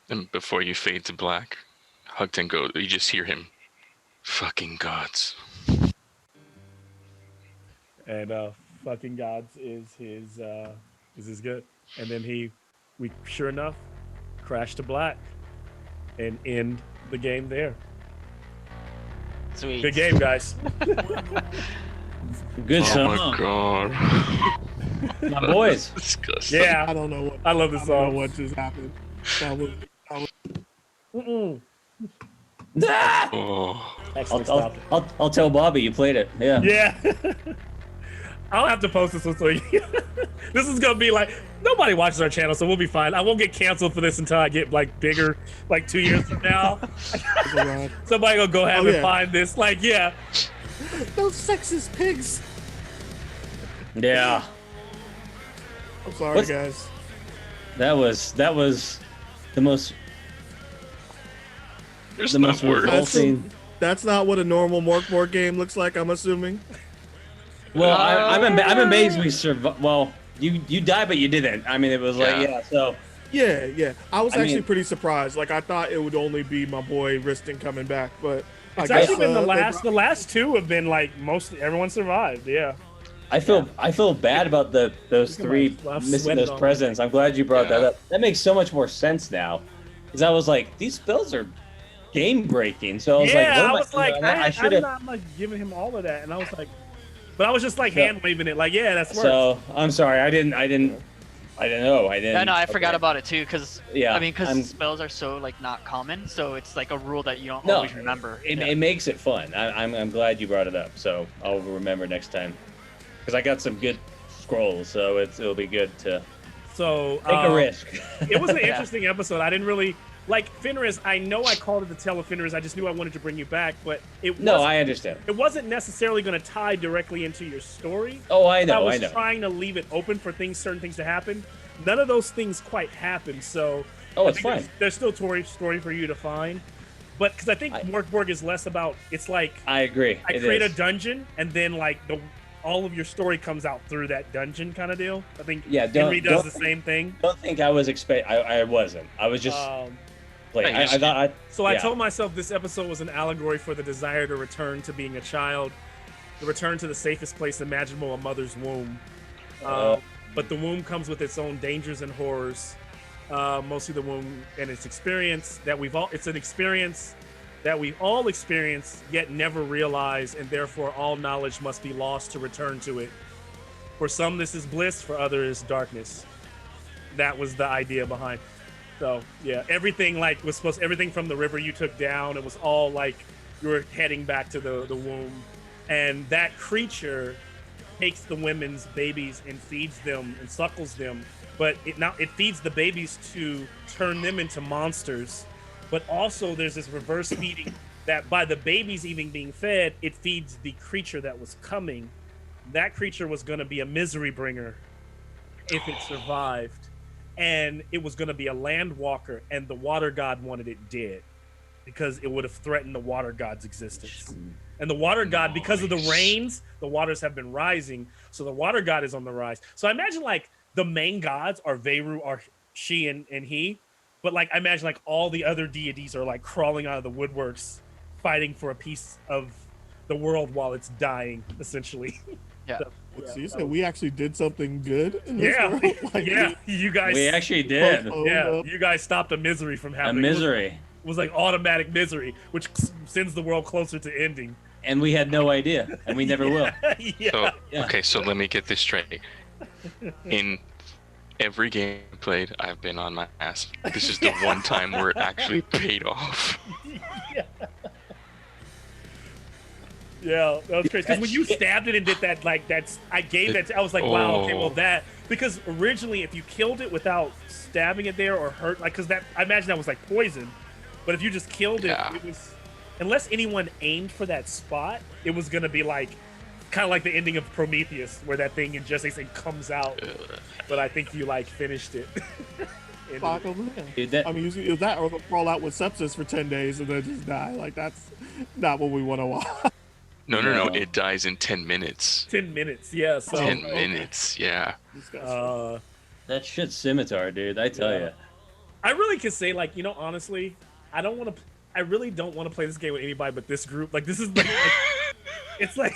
And before you fade to black, Hugton goes. You just hear him. Fucking gods. And fucking gods is his good. And then we sure enough crash to black and end the game there. Sweet. Good game, guys. Good Oh song. my god. My boys. Disgusting. Yeah, I don't know what. I love this I don't know song. what just happened. That was Mm-mm. Ah! Oh. Excellent stop. I'll tell Bobby you played it. Yeah. Yeah. I'll have to post this one so you. This is gonna be like nobody watches our channel, so we'll be fine. I won't get canceled for this until I get like bigger, like 2 years from now. Somebody gonna go ahead and find this. Like, yeah. those sexist pigs. Yeah. I'm sorry, What's- guys. That was the most There's the no most words. revolting. That's not what a normal Mork game looks like. I'm assuming. Well, I'm amazed we survived. Well, you died, but you didn't. I mean, it was like, Yeah. yeah. So Yeah. I was I actually mean- pretty surprised. Like I thought it would only be my boy Riston coming back, but It's I guess, actually been they the last two have been like most everyone survived. Yeah. I feel bad about those Look at three my- I've missing sweated those on presents. I'm glad you brought that Yeah. up. That makes so much more sense now, because I was like, these spells are game breaking. So I was like, Yeah, what I am was like, I should I'm have. not like giving him all of that, and I was like, but I was just like So- hand waving it, like, yeah, that's works. So I'm sorry, I didn't know. I didn't. Yeah, no, I forgot okay. about it too, because Yeah, I mean, because I'm- spells are so like not common, so it's like a rule that you don't No, always remember. It makes it fun. I'm glad you brought it up. So I'll remember next time, because I got some good scrolls, so it'll be good to So take a risk. It was an Yeah. interesting episode. I didn't really like Fenris. I know I called it the Tale of Fenris. I just knew I wanted to bring you back, but No, I understand. it wasn't necessarily going to tie directly into your story. Oh, I I know. was I know. trying to leave it open for certain things to happen. None of those things quite happened. So Oh, I it's think fine. There's still story for you to find, but because I think Borg is less about. It's like I agree. I It create is. a dungeon, and then like all of your story comes out through that dungeon kind of deal. I think Yeah, Henry does don't- the same thing. Don't think I was I wasn't. I was just like Hey, I thought. So I yeah. told myself this episode was an allegory for the desire to return to being a child, to return to the safest place imaginable, a mother's womb. But the womb comes with its own dangers and horrors. Mostly the womb and its experience that it's an experience that we all experience yet never realize, and therefore all knowledge must be lost to return to it. For some this is bliss, for others darkness. That was the idea behind. So yeah, everything everything from the river you took down, it was all like you were heading back to the womb. And that creature takes the women's babies and feeds them and suckles them, but it feeds the babies to turn them into monsters. But also there's this reverse feeding that by the babies even being fed, it feeds the creature that was coming. That creature was going to be a misery bringer if it survived, and it was going to be a land walker, and the water god wanted it dead because it would have threatened the water god's existence. And the water god, because of the rains, the waters have been rising, so the water god is on the rise. So I imagine like the main gods are Veyru, are she and he, but like I imagine like all the other deities are like crawling out of the woodworks, fighting for a piece of the world while it's dying, essentially. Yeah. So you said we actually did something good in this Yeah, world? Like, yeah, you guys. We actually did. Yeah, you guys stopped a misery from A happening. misery. It was like automatic misery, which sends the world closer to ending. And we had no idea, and we never will. Yeah. So, Yeah. okay, so let me get this straight. In every game played, I've been on my ass. This is the one time where it actually paid off. Yeah, that was crazy. Because when you stabbed it and did that, like I gave that. I was like, wow, okay, well that because originally if you killed it without stabbing it there or hurt, like because that I imagine that was like poison, but if you just killed it, it was unless anyone aimed for that spot, it was gonna be like kind of like the ending of Prometheus, where that thing in Just Extinct comes out. But I think you like finished it. Fuck, I mean, usually is that or they'll crawl out with sepsis for 10 days and then just die. Like that's not what we want to watch. No. It dies in 10 minutes. 10 minutes, yeah. So, 10 minutes, yeah. That shit's scimitar, dude. I tell you. I really can say, like, you know, honestly, I really don't want to play this game with anybody but this group. Like, this is like it's like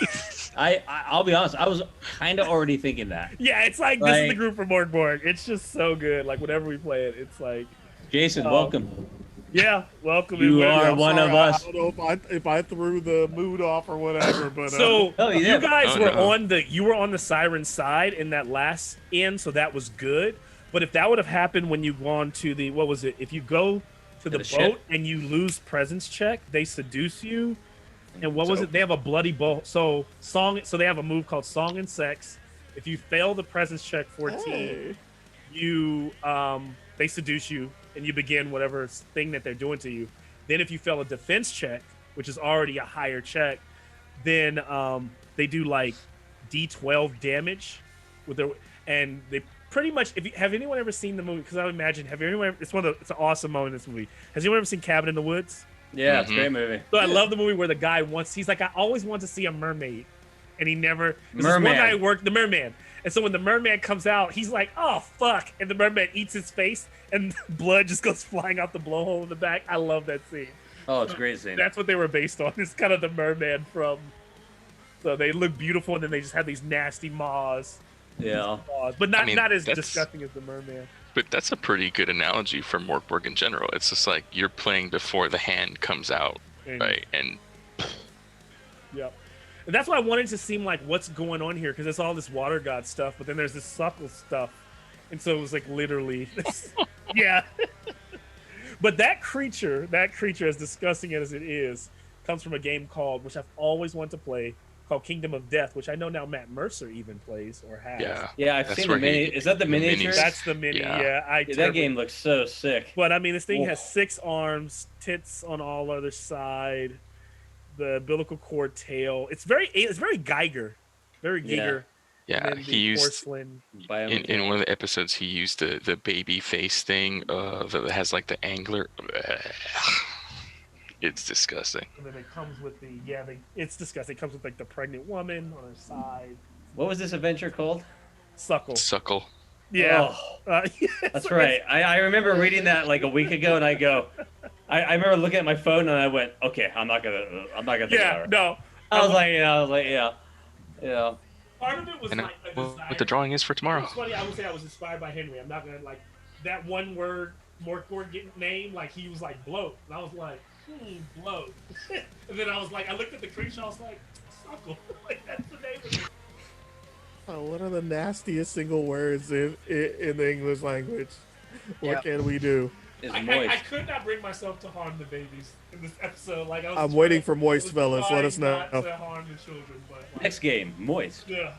I'll be honest. I was kind of already thinking that. Yeah, it's like this is the group for Borg. It's just so good. Like, whenever we play it, it's like. Jason, welcome. Yeah, welcome. You are one of us. I don't know if I threw the mood off or whatever, but so you guys were on the Siren side in that last end, so that was good. But if that would have happened when you gone to the what was it? If you go to the boat and you lose presence check, they seduce you. And what was it? They have a bloody bowl. So they have a move called Song and Sex. If you fail the presence check 14, you they seduce you and you begin whatever thing that they're doing to you. Then if you fail a defense check, which is already a higher check, then they do like D12 damage with their and they pretty much. Have anyone ever seen the movie? Because I would imagine it's an awesome moment in this movie. Has anyone ever seen Cabin in the Woods? Yeah, it's a great movie. So I love the movie where the guy he's like, I always want to see a mermaid, and he never. Merman. One guy worked the merman, and so when the merman comes out, he's like, oh fuck, and the merman eats his face, and blood just goes flying out the blowhole in the back. I love that scene. Oh, it's a great scene. That's what they were based on. It's kind of the merman from. So they look beautiful, and then they just have these nasty maws. Yeah, but not as disgusting as the merman. But that's a pretty good analogy for Mork in general. It's just like you're playing before the hand comes out, right? And yep. And that's why I wanted to seem like what's going on here, because there's all this water god stuff, but then there's this Suckle stuff, and so it was like literally, yeah. But that creature, as disgusting as it is, comes from a game called, which I've always wanted to play, called Kingdom of Death, which I know now Matt Mercer even plays or has. Yeah, I've seen the mini. Is that the miniature? That's the mini. Yeah, that game looks so sick. But I mean, this thing has 6 arms, tits on all other side, the umbilical cord tail. It's very Geiger, very Giger. Yeah, he used in one of the episodes. He used the baby face thing that has like the angler. It's disgusting. And then it comes with it's disgusting. It comes with like the pregnant woman on her side. What was this adventure called? Suckle. Yeah. That's right. I remember reading that like a week ago, and I remember looking at my phone and I went, okay, I'm not gonna think about it. No. I was like, yeah. Part of it was like a desire. What the drawing is for tomorrow. It's funny. I would say I was inspired by Henry. I'm not gonna like that one word Mork getting named. Like he was like bloat, and I was like. Bloat. And then I was like, I looked at the creature, I was like, Suckle. Like, that's the name of it. Oh, what are the nastiest single words in the English language? What can we do? I could not bring myself to harm the babies in this episode. Like I'm waiting for moist fellas. Let us know. Not to harm the children, but like, next game, moist. Yeah.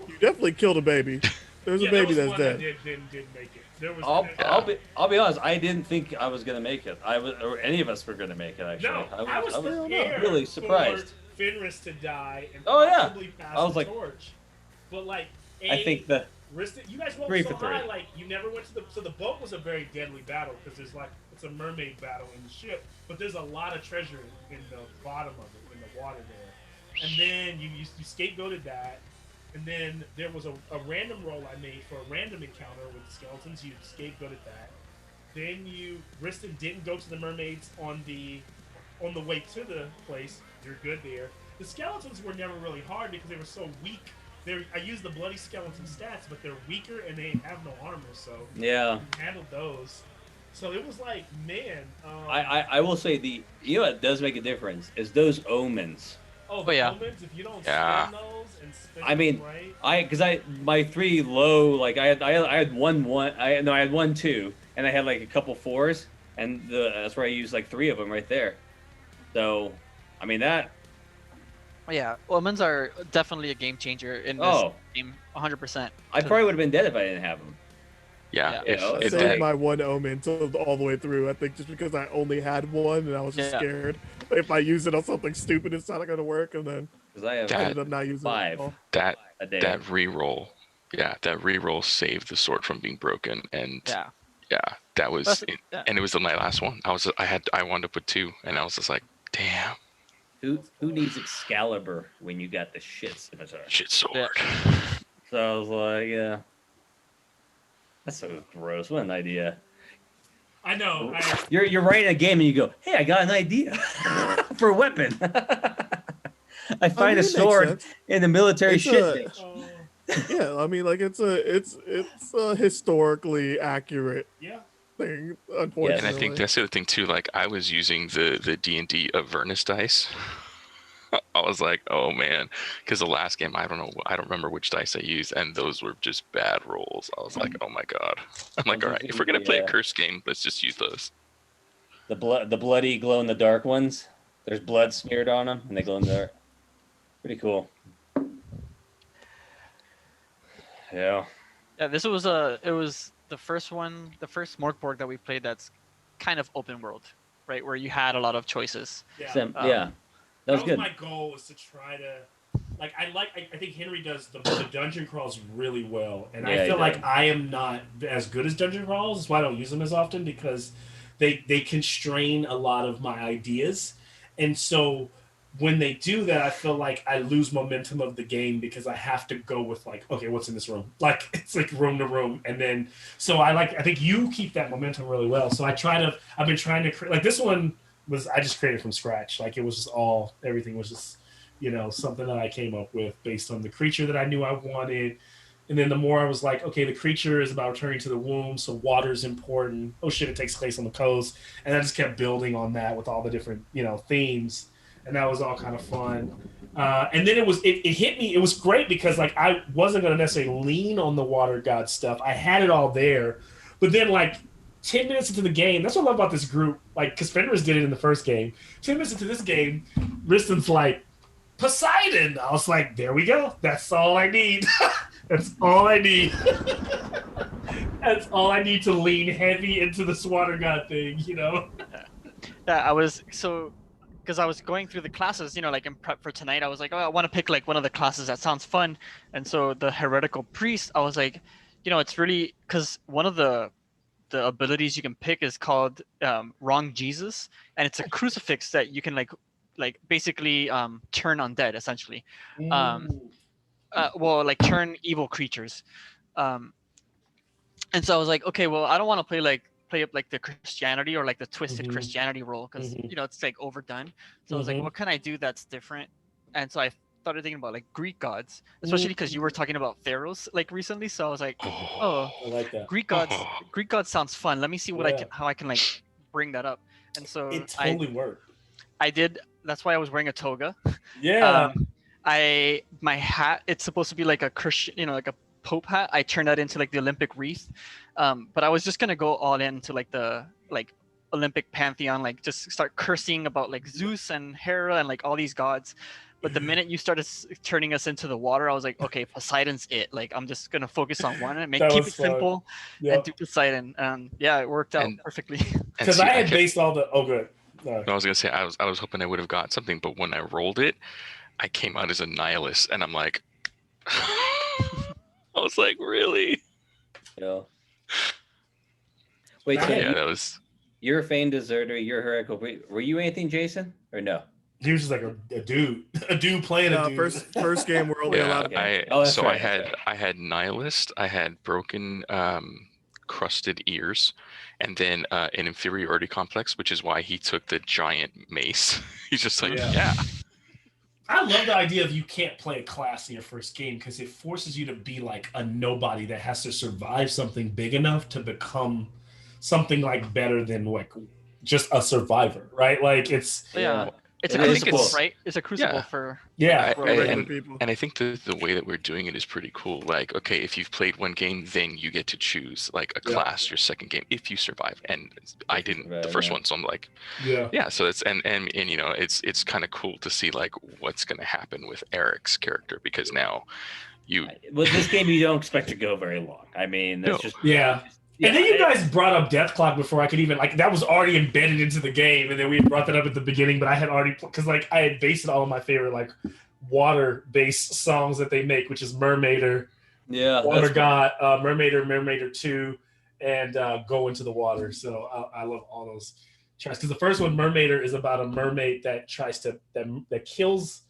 You definitely killed a baby. There's a baby that's dead. Didn't make it. I'll be honest. I didn't think I was gonna make it. Or any of us were gonna make it. Actually, no, I was really surprised. For Fenris to die and possibly pass I was the like, torch. But like, I think the you guys went so high. Like you never went to the boat was a very deadly battle because there's like it's a mermaid battle in the ship, but there's a lot of treasure in the bottom of it in the water there. And then you scapegoated that. And then there was a random roll I made for a random encounter with skeletons. You scapegoated that. Then Riston didn't go to the mermaids on the way to the place. You're good there. The skeletons were never really hard because they were so weak. I used the bloody skeleton stats, but they're weaker and they have no armor. So yeah, we handled those. So it was like, man. I will say what does make a difference is those omens. Oh yeah. Omens, if you don't spend those and spend them right. Because my 3 low, like I had one, I had 1 2, and I had like a couple 4s, and that's where I used like 3 of them right there. So, I mean that Yeah, omens are definitely a game changer in this game, 100%. I probably would have been dead if I didn't have them. Yeah, You know, I it's saved like- my one omen all the way through. I think just because I only had one and I was just scared if I use it on something stupid, it's not gonna work. And then because I have I ended up not using 5 it. that a day. that reroll, that reroll saved the sword from being broken, and that was and it was my last one. I wound up with 2, and I was just like, damn. Who needs Excalibur when you got the shit scimitar? Shit sword. So I was like, yeah. That's so gross. What an idea. I know. You're writing a game and you go, hey, I got an idea for a weapon. I find a sword in the military shit. Yeah, I mean, like it's a historically accurate thing. Unfortunately, and I think that's the other thing too. Like I was using the D&D Avernus dice. I was like, oh man, because the last game I don't remember which dice I used, and those were just bad rolls. I was like, oh my god. I'm like, all right, if we're gonna play a curse game, let's just use those. The bloody glow in the dark ones. There's blood smeared on them, and they glow in the dark. Pretty cool. Yeah. Yeah, this was the first one, the first Mork Borg that we played that's kind of open world, right, where you had a lot of choices. That was good. My goal was to try to, like, I think Henry does the dungeon crawls really well, and I feel like I am not as good as dungeon crawls. That's why I don't use them as often, because they constrain a lot of my ideas, and so when they do that, I feel like I lose momentum of the game because I have to go with like, okay, what's in this room? Like it's like room to room, and then so I think you keep that momentum really well. So I've been trying to create, like, this one I just created from scratch. Like it was just everything was just, something that I came up with based on the creature that I knew I wanted. And then the more I was like, okay, the creature is about returning to the womb, so water's important. Oh shit, it takes place on the coast. And I just kept building on that with all the different, themes. And that was all kind of fun. And then it hit me. It was great because like I wasn't going to necessarily lean on the water god stuff. I had it all there. But then like 10 minutes into the game, that's what I love about this group. Like, because Fenris did it in the first game. 10 minutes into this game, Risten's like, Poseidon. I was like, there we go. That's all I need. That's all I need. That's all I need to lean heavy into this water god thing, Yeah, because I was going through the classes, like in prep for tonight, I was like, oh, I want to pick like one of the classes that sounds fun. And so the heretical priest, I was like, it's really, because one of the abilities you can pick is called Wrong Jesus, and it's a crucifix that you can like basically turn undead essentially. Well, like turn evil creatures. And so I was like, okay, well, I don't want to play up like the Christianity or like the twisted Christianity role, because it's like overdone. So I was like, what can I do that's different? And so I started thinking about like Greek gods, especially because you were talking about pharaohs like recently. So I was like, oh, I like that. Greek gods sounds fun. Let me see how I can like bring that up. And so it totally worked. I did. That's why I was wearing a toga. Yeah. My hat, it's supposed to be like a Christian, like a Pope hat. I turned that into like the Olympic wreath. But I was just gonna go all into like the Olympic pantheon, like just start cursing about like Zeus and Hera and like all these gods. But the minute you started turning us into the water, I was like, okay, Poseidon's it. Like I'm just gonna focus on one and keep it simple and do Poseidon. It worked out perfectly. Because I had based all the good. I was gonna say I was hoping I would have got something, but when I rolled it, I came out as a nihilist, and I'm like, I was like, really? Yeah. Wait, that was. You're a feigned deserter. You're heretical. Were you anything, Jason, or no? He was just like a dude playing a dude. First game we're only allowed. I had nihilist. I had broken crusted ears, and then an inferiority complex, which is why he took the giant mace. He's just like, yeah. I love the idea of you can't play a class in your first game, because it forces you to be like a nobody that has to survive something big enough to become something like better than like just a survivor, right? Like it's It's a It is crucible, cool. right? It's a crucible Yeah. for Yeah. For regular and, people. and I think the way that we're doing it is pretty cool. Like, okay, if you've played one game, then you get to choose like a Yeah. class your second game if you survive. And I didn't the survive, first yeah. one, so I'm like, Yeah. yeah. So it's and you know, it's kind of cool to see like what's gonna happen with Eric's character, because now you With this game, you don't expect to go very long. I mean, that's No. just Yeah. And then you guys brought up Death Clock before I could even like that was already embedded into the game, and then we brought that up at the beginning. But I had already because like I had based all of my favorite like water-based songs that they make, which is Mermaider, yeah, Water that's God, Mermaider, Mermaider 2, and Go Into the Water. So I love all those tracks because the first one, Mermaider, is about a mermaid that tries to that kills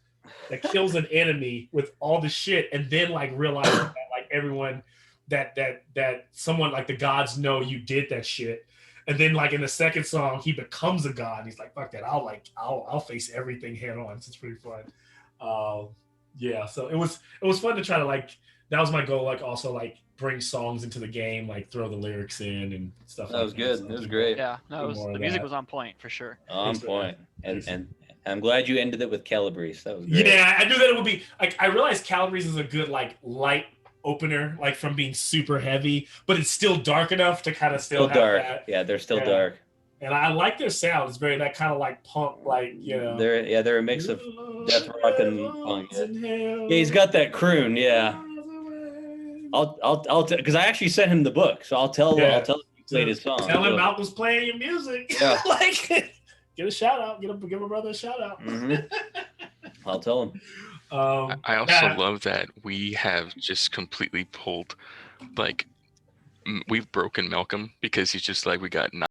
an enemy with all the shit, and then like realizes that like everyone that someone like the gods know you did that shit. And then like in the second song, he becomes a god. He's like, fuck that. I'll face everything head on. It's pretty fun. Yeah, so it was fun to try to like that was my goal, like also like bring songs into the game, like throw the lyrics in and stuff. That was good. So It was great. Yeah, no, More the of music that. was on point for sure. On point. And I'm glad you ended it with Calabrese. That was great. Yeah, I knew that it would be like I realized Calabrese is a good like light opener, like from being super heavy, but it's still dark enough to kind of still have dark. that. Yeah, they're still Yeah. dark. And I like their sound. It's very that kind of like punk, like you know. They're a mix of death rock and punk. Yeah, he's got that croon. Yeah, I'll because I actually sent him the book, so I'll tell him you played his song. Tell him Malcolm's playing your music. Yeah. Like give a shout out. Give a brother a shout out. Mhm. I'll tell him. I also love that we have just completely pulled like we've broken Malcolm because he's just like we got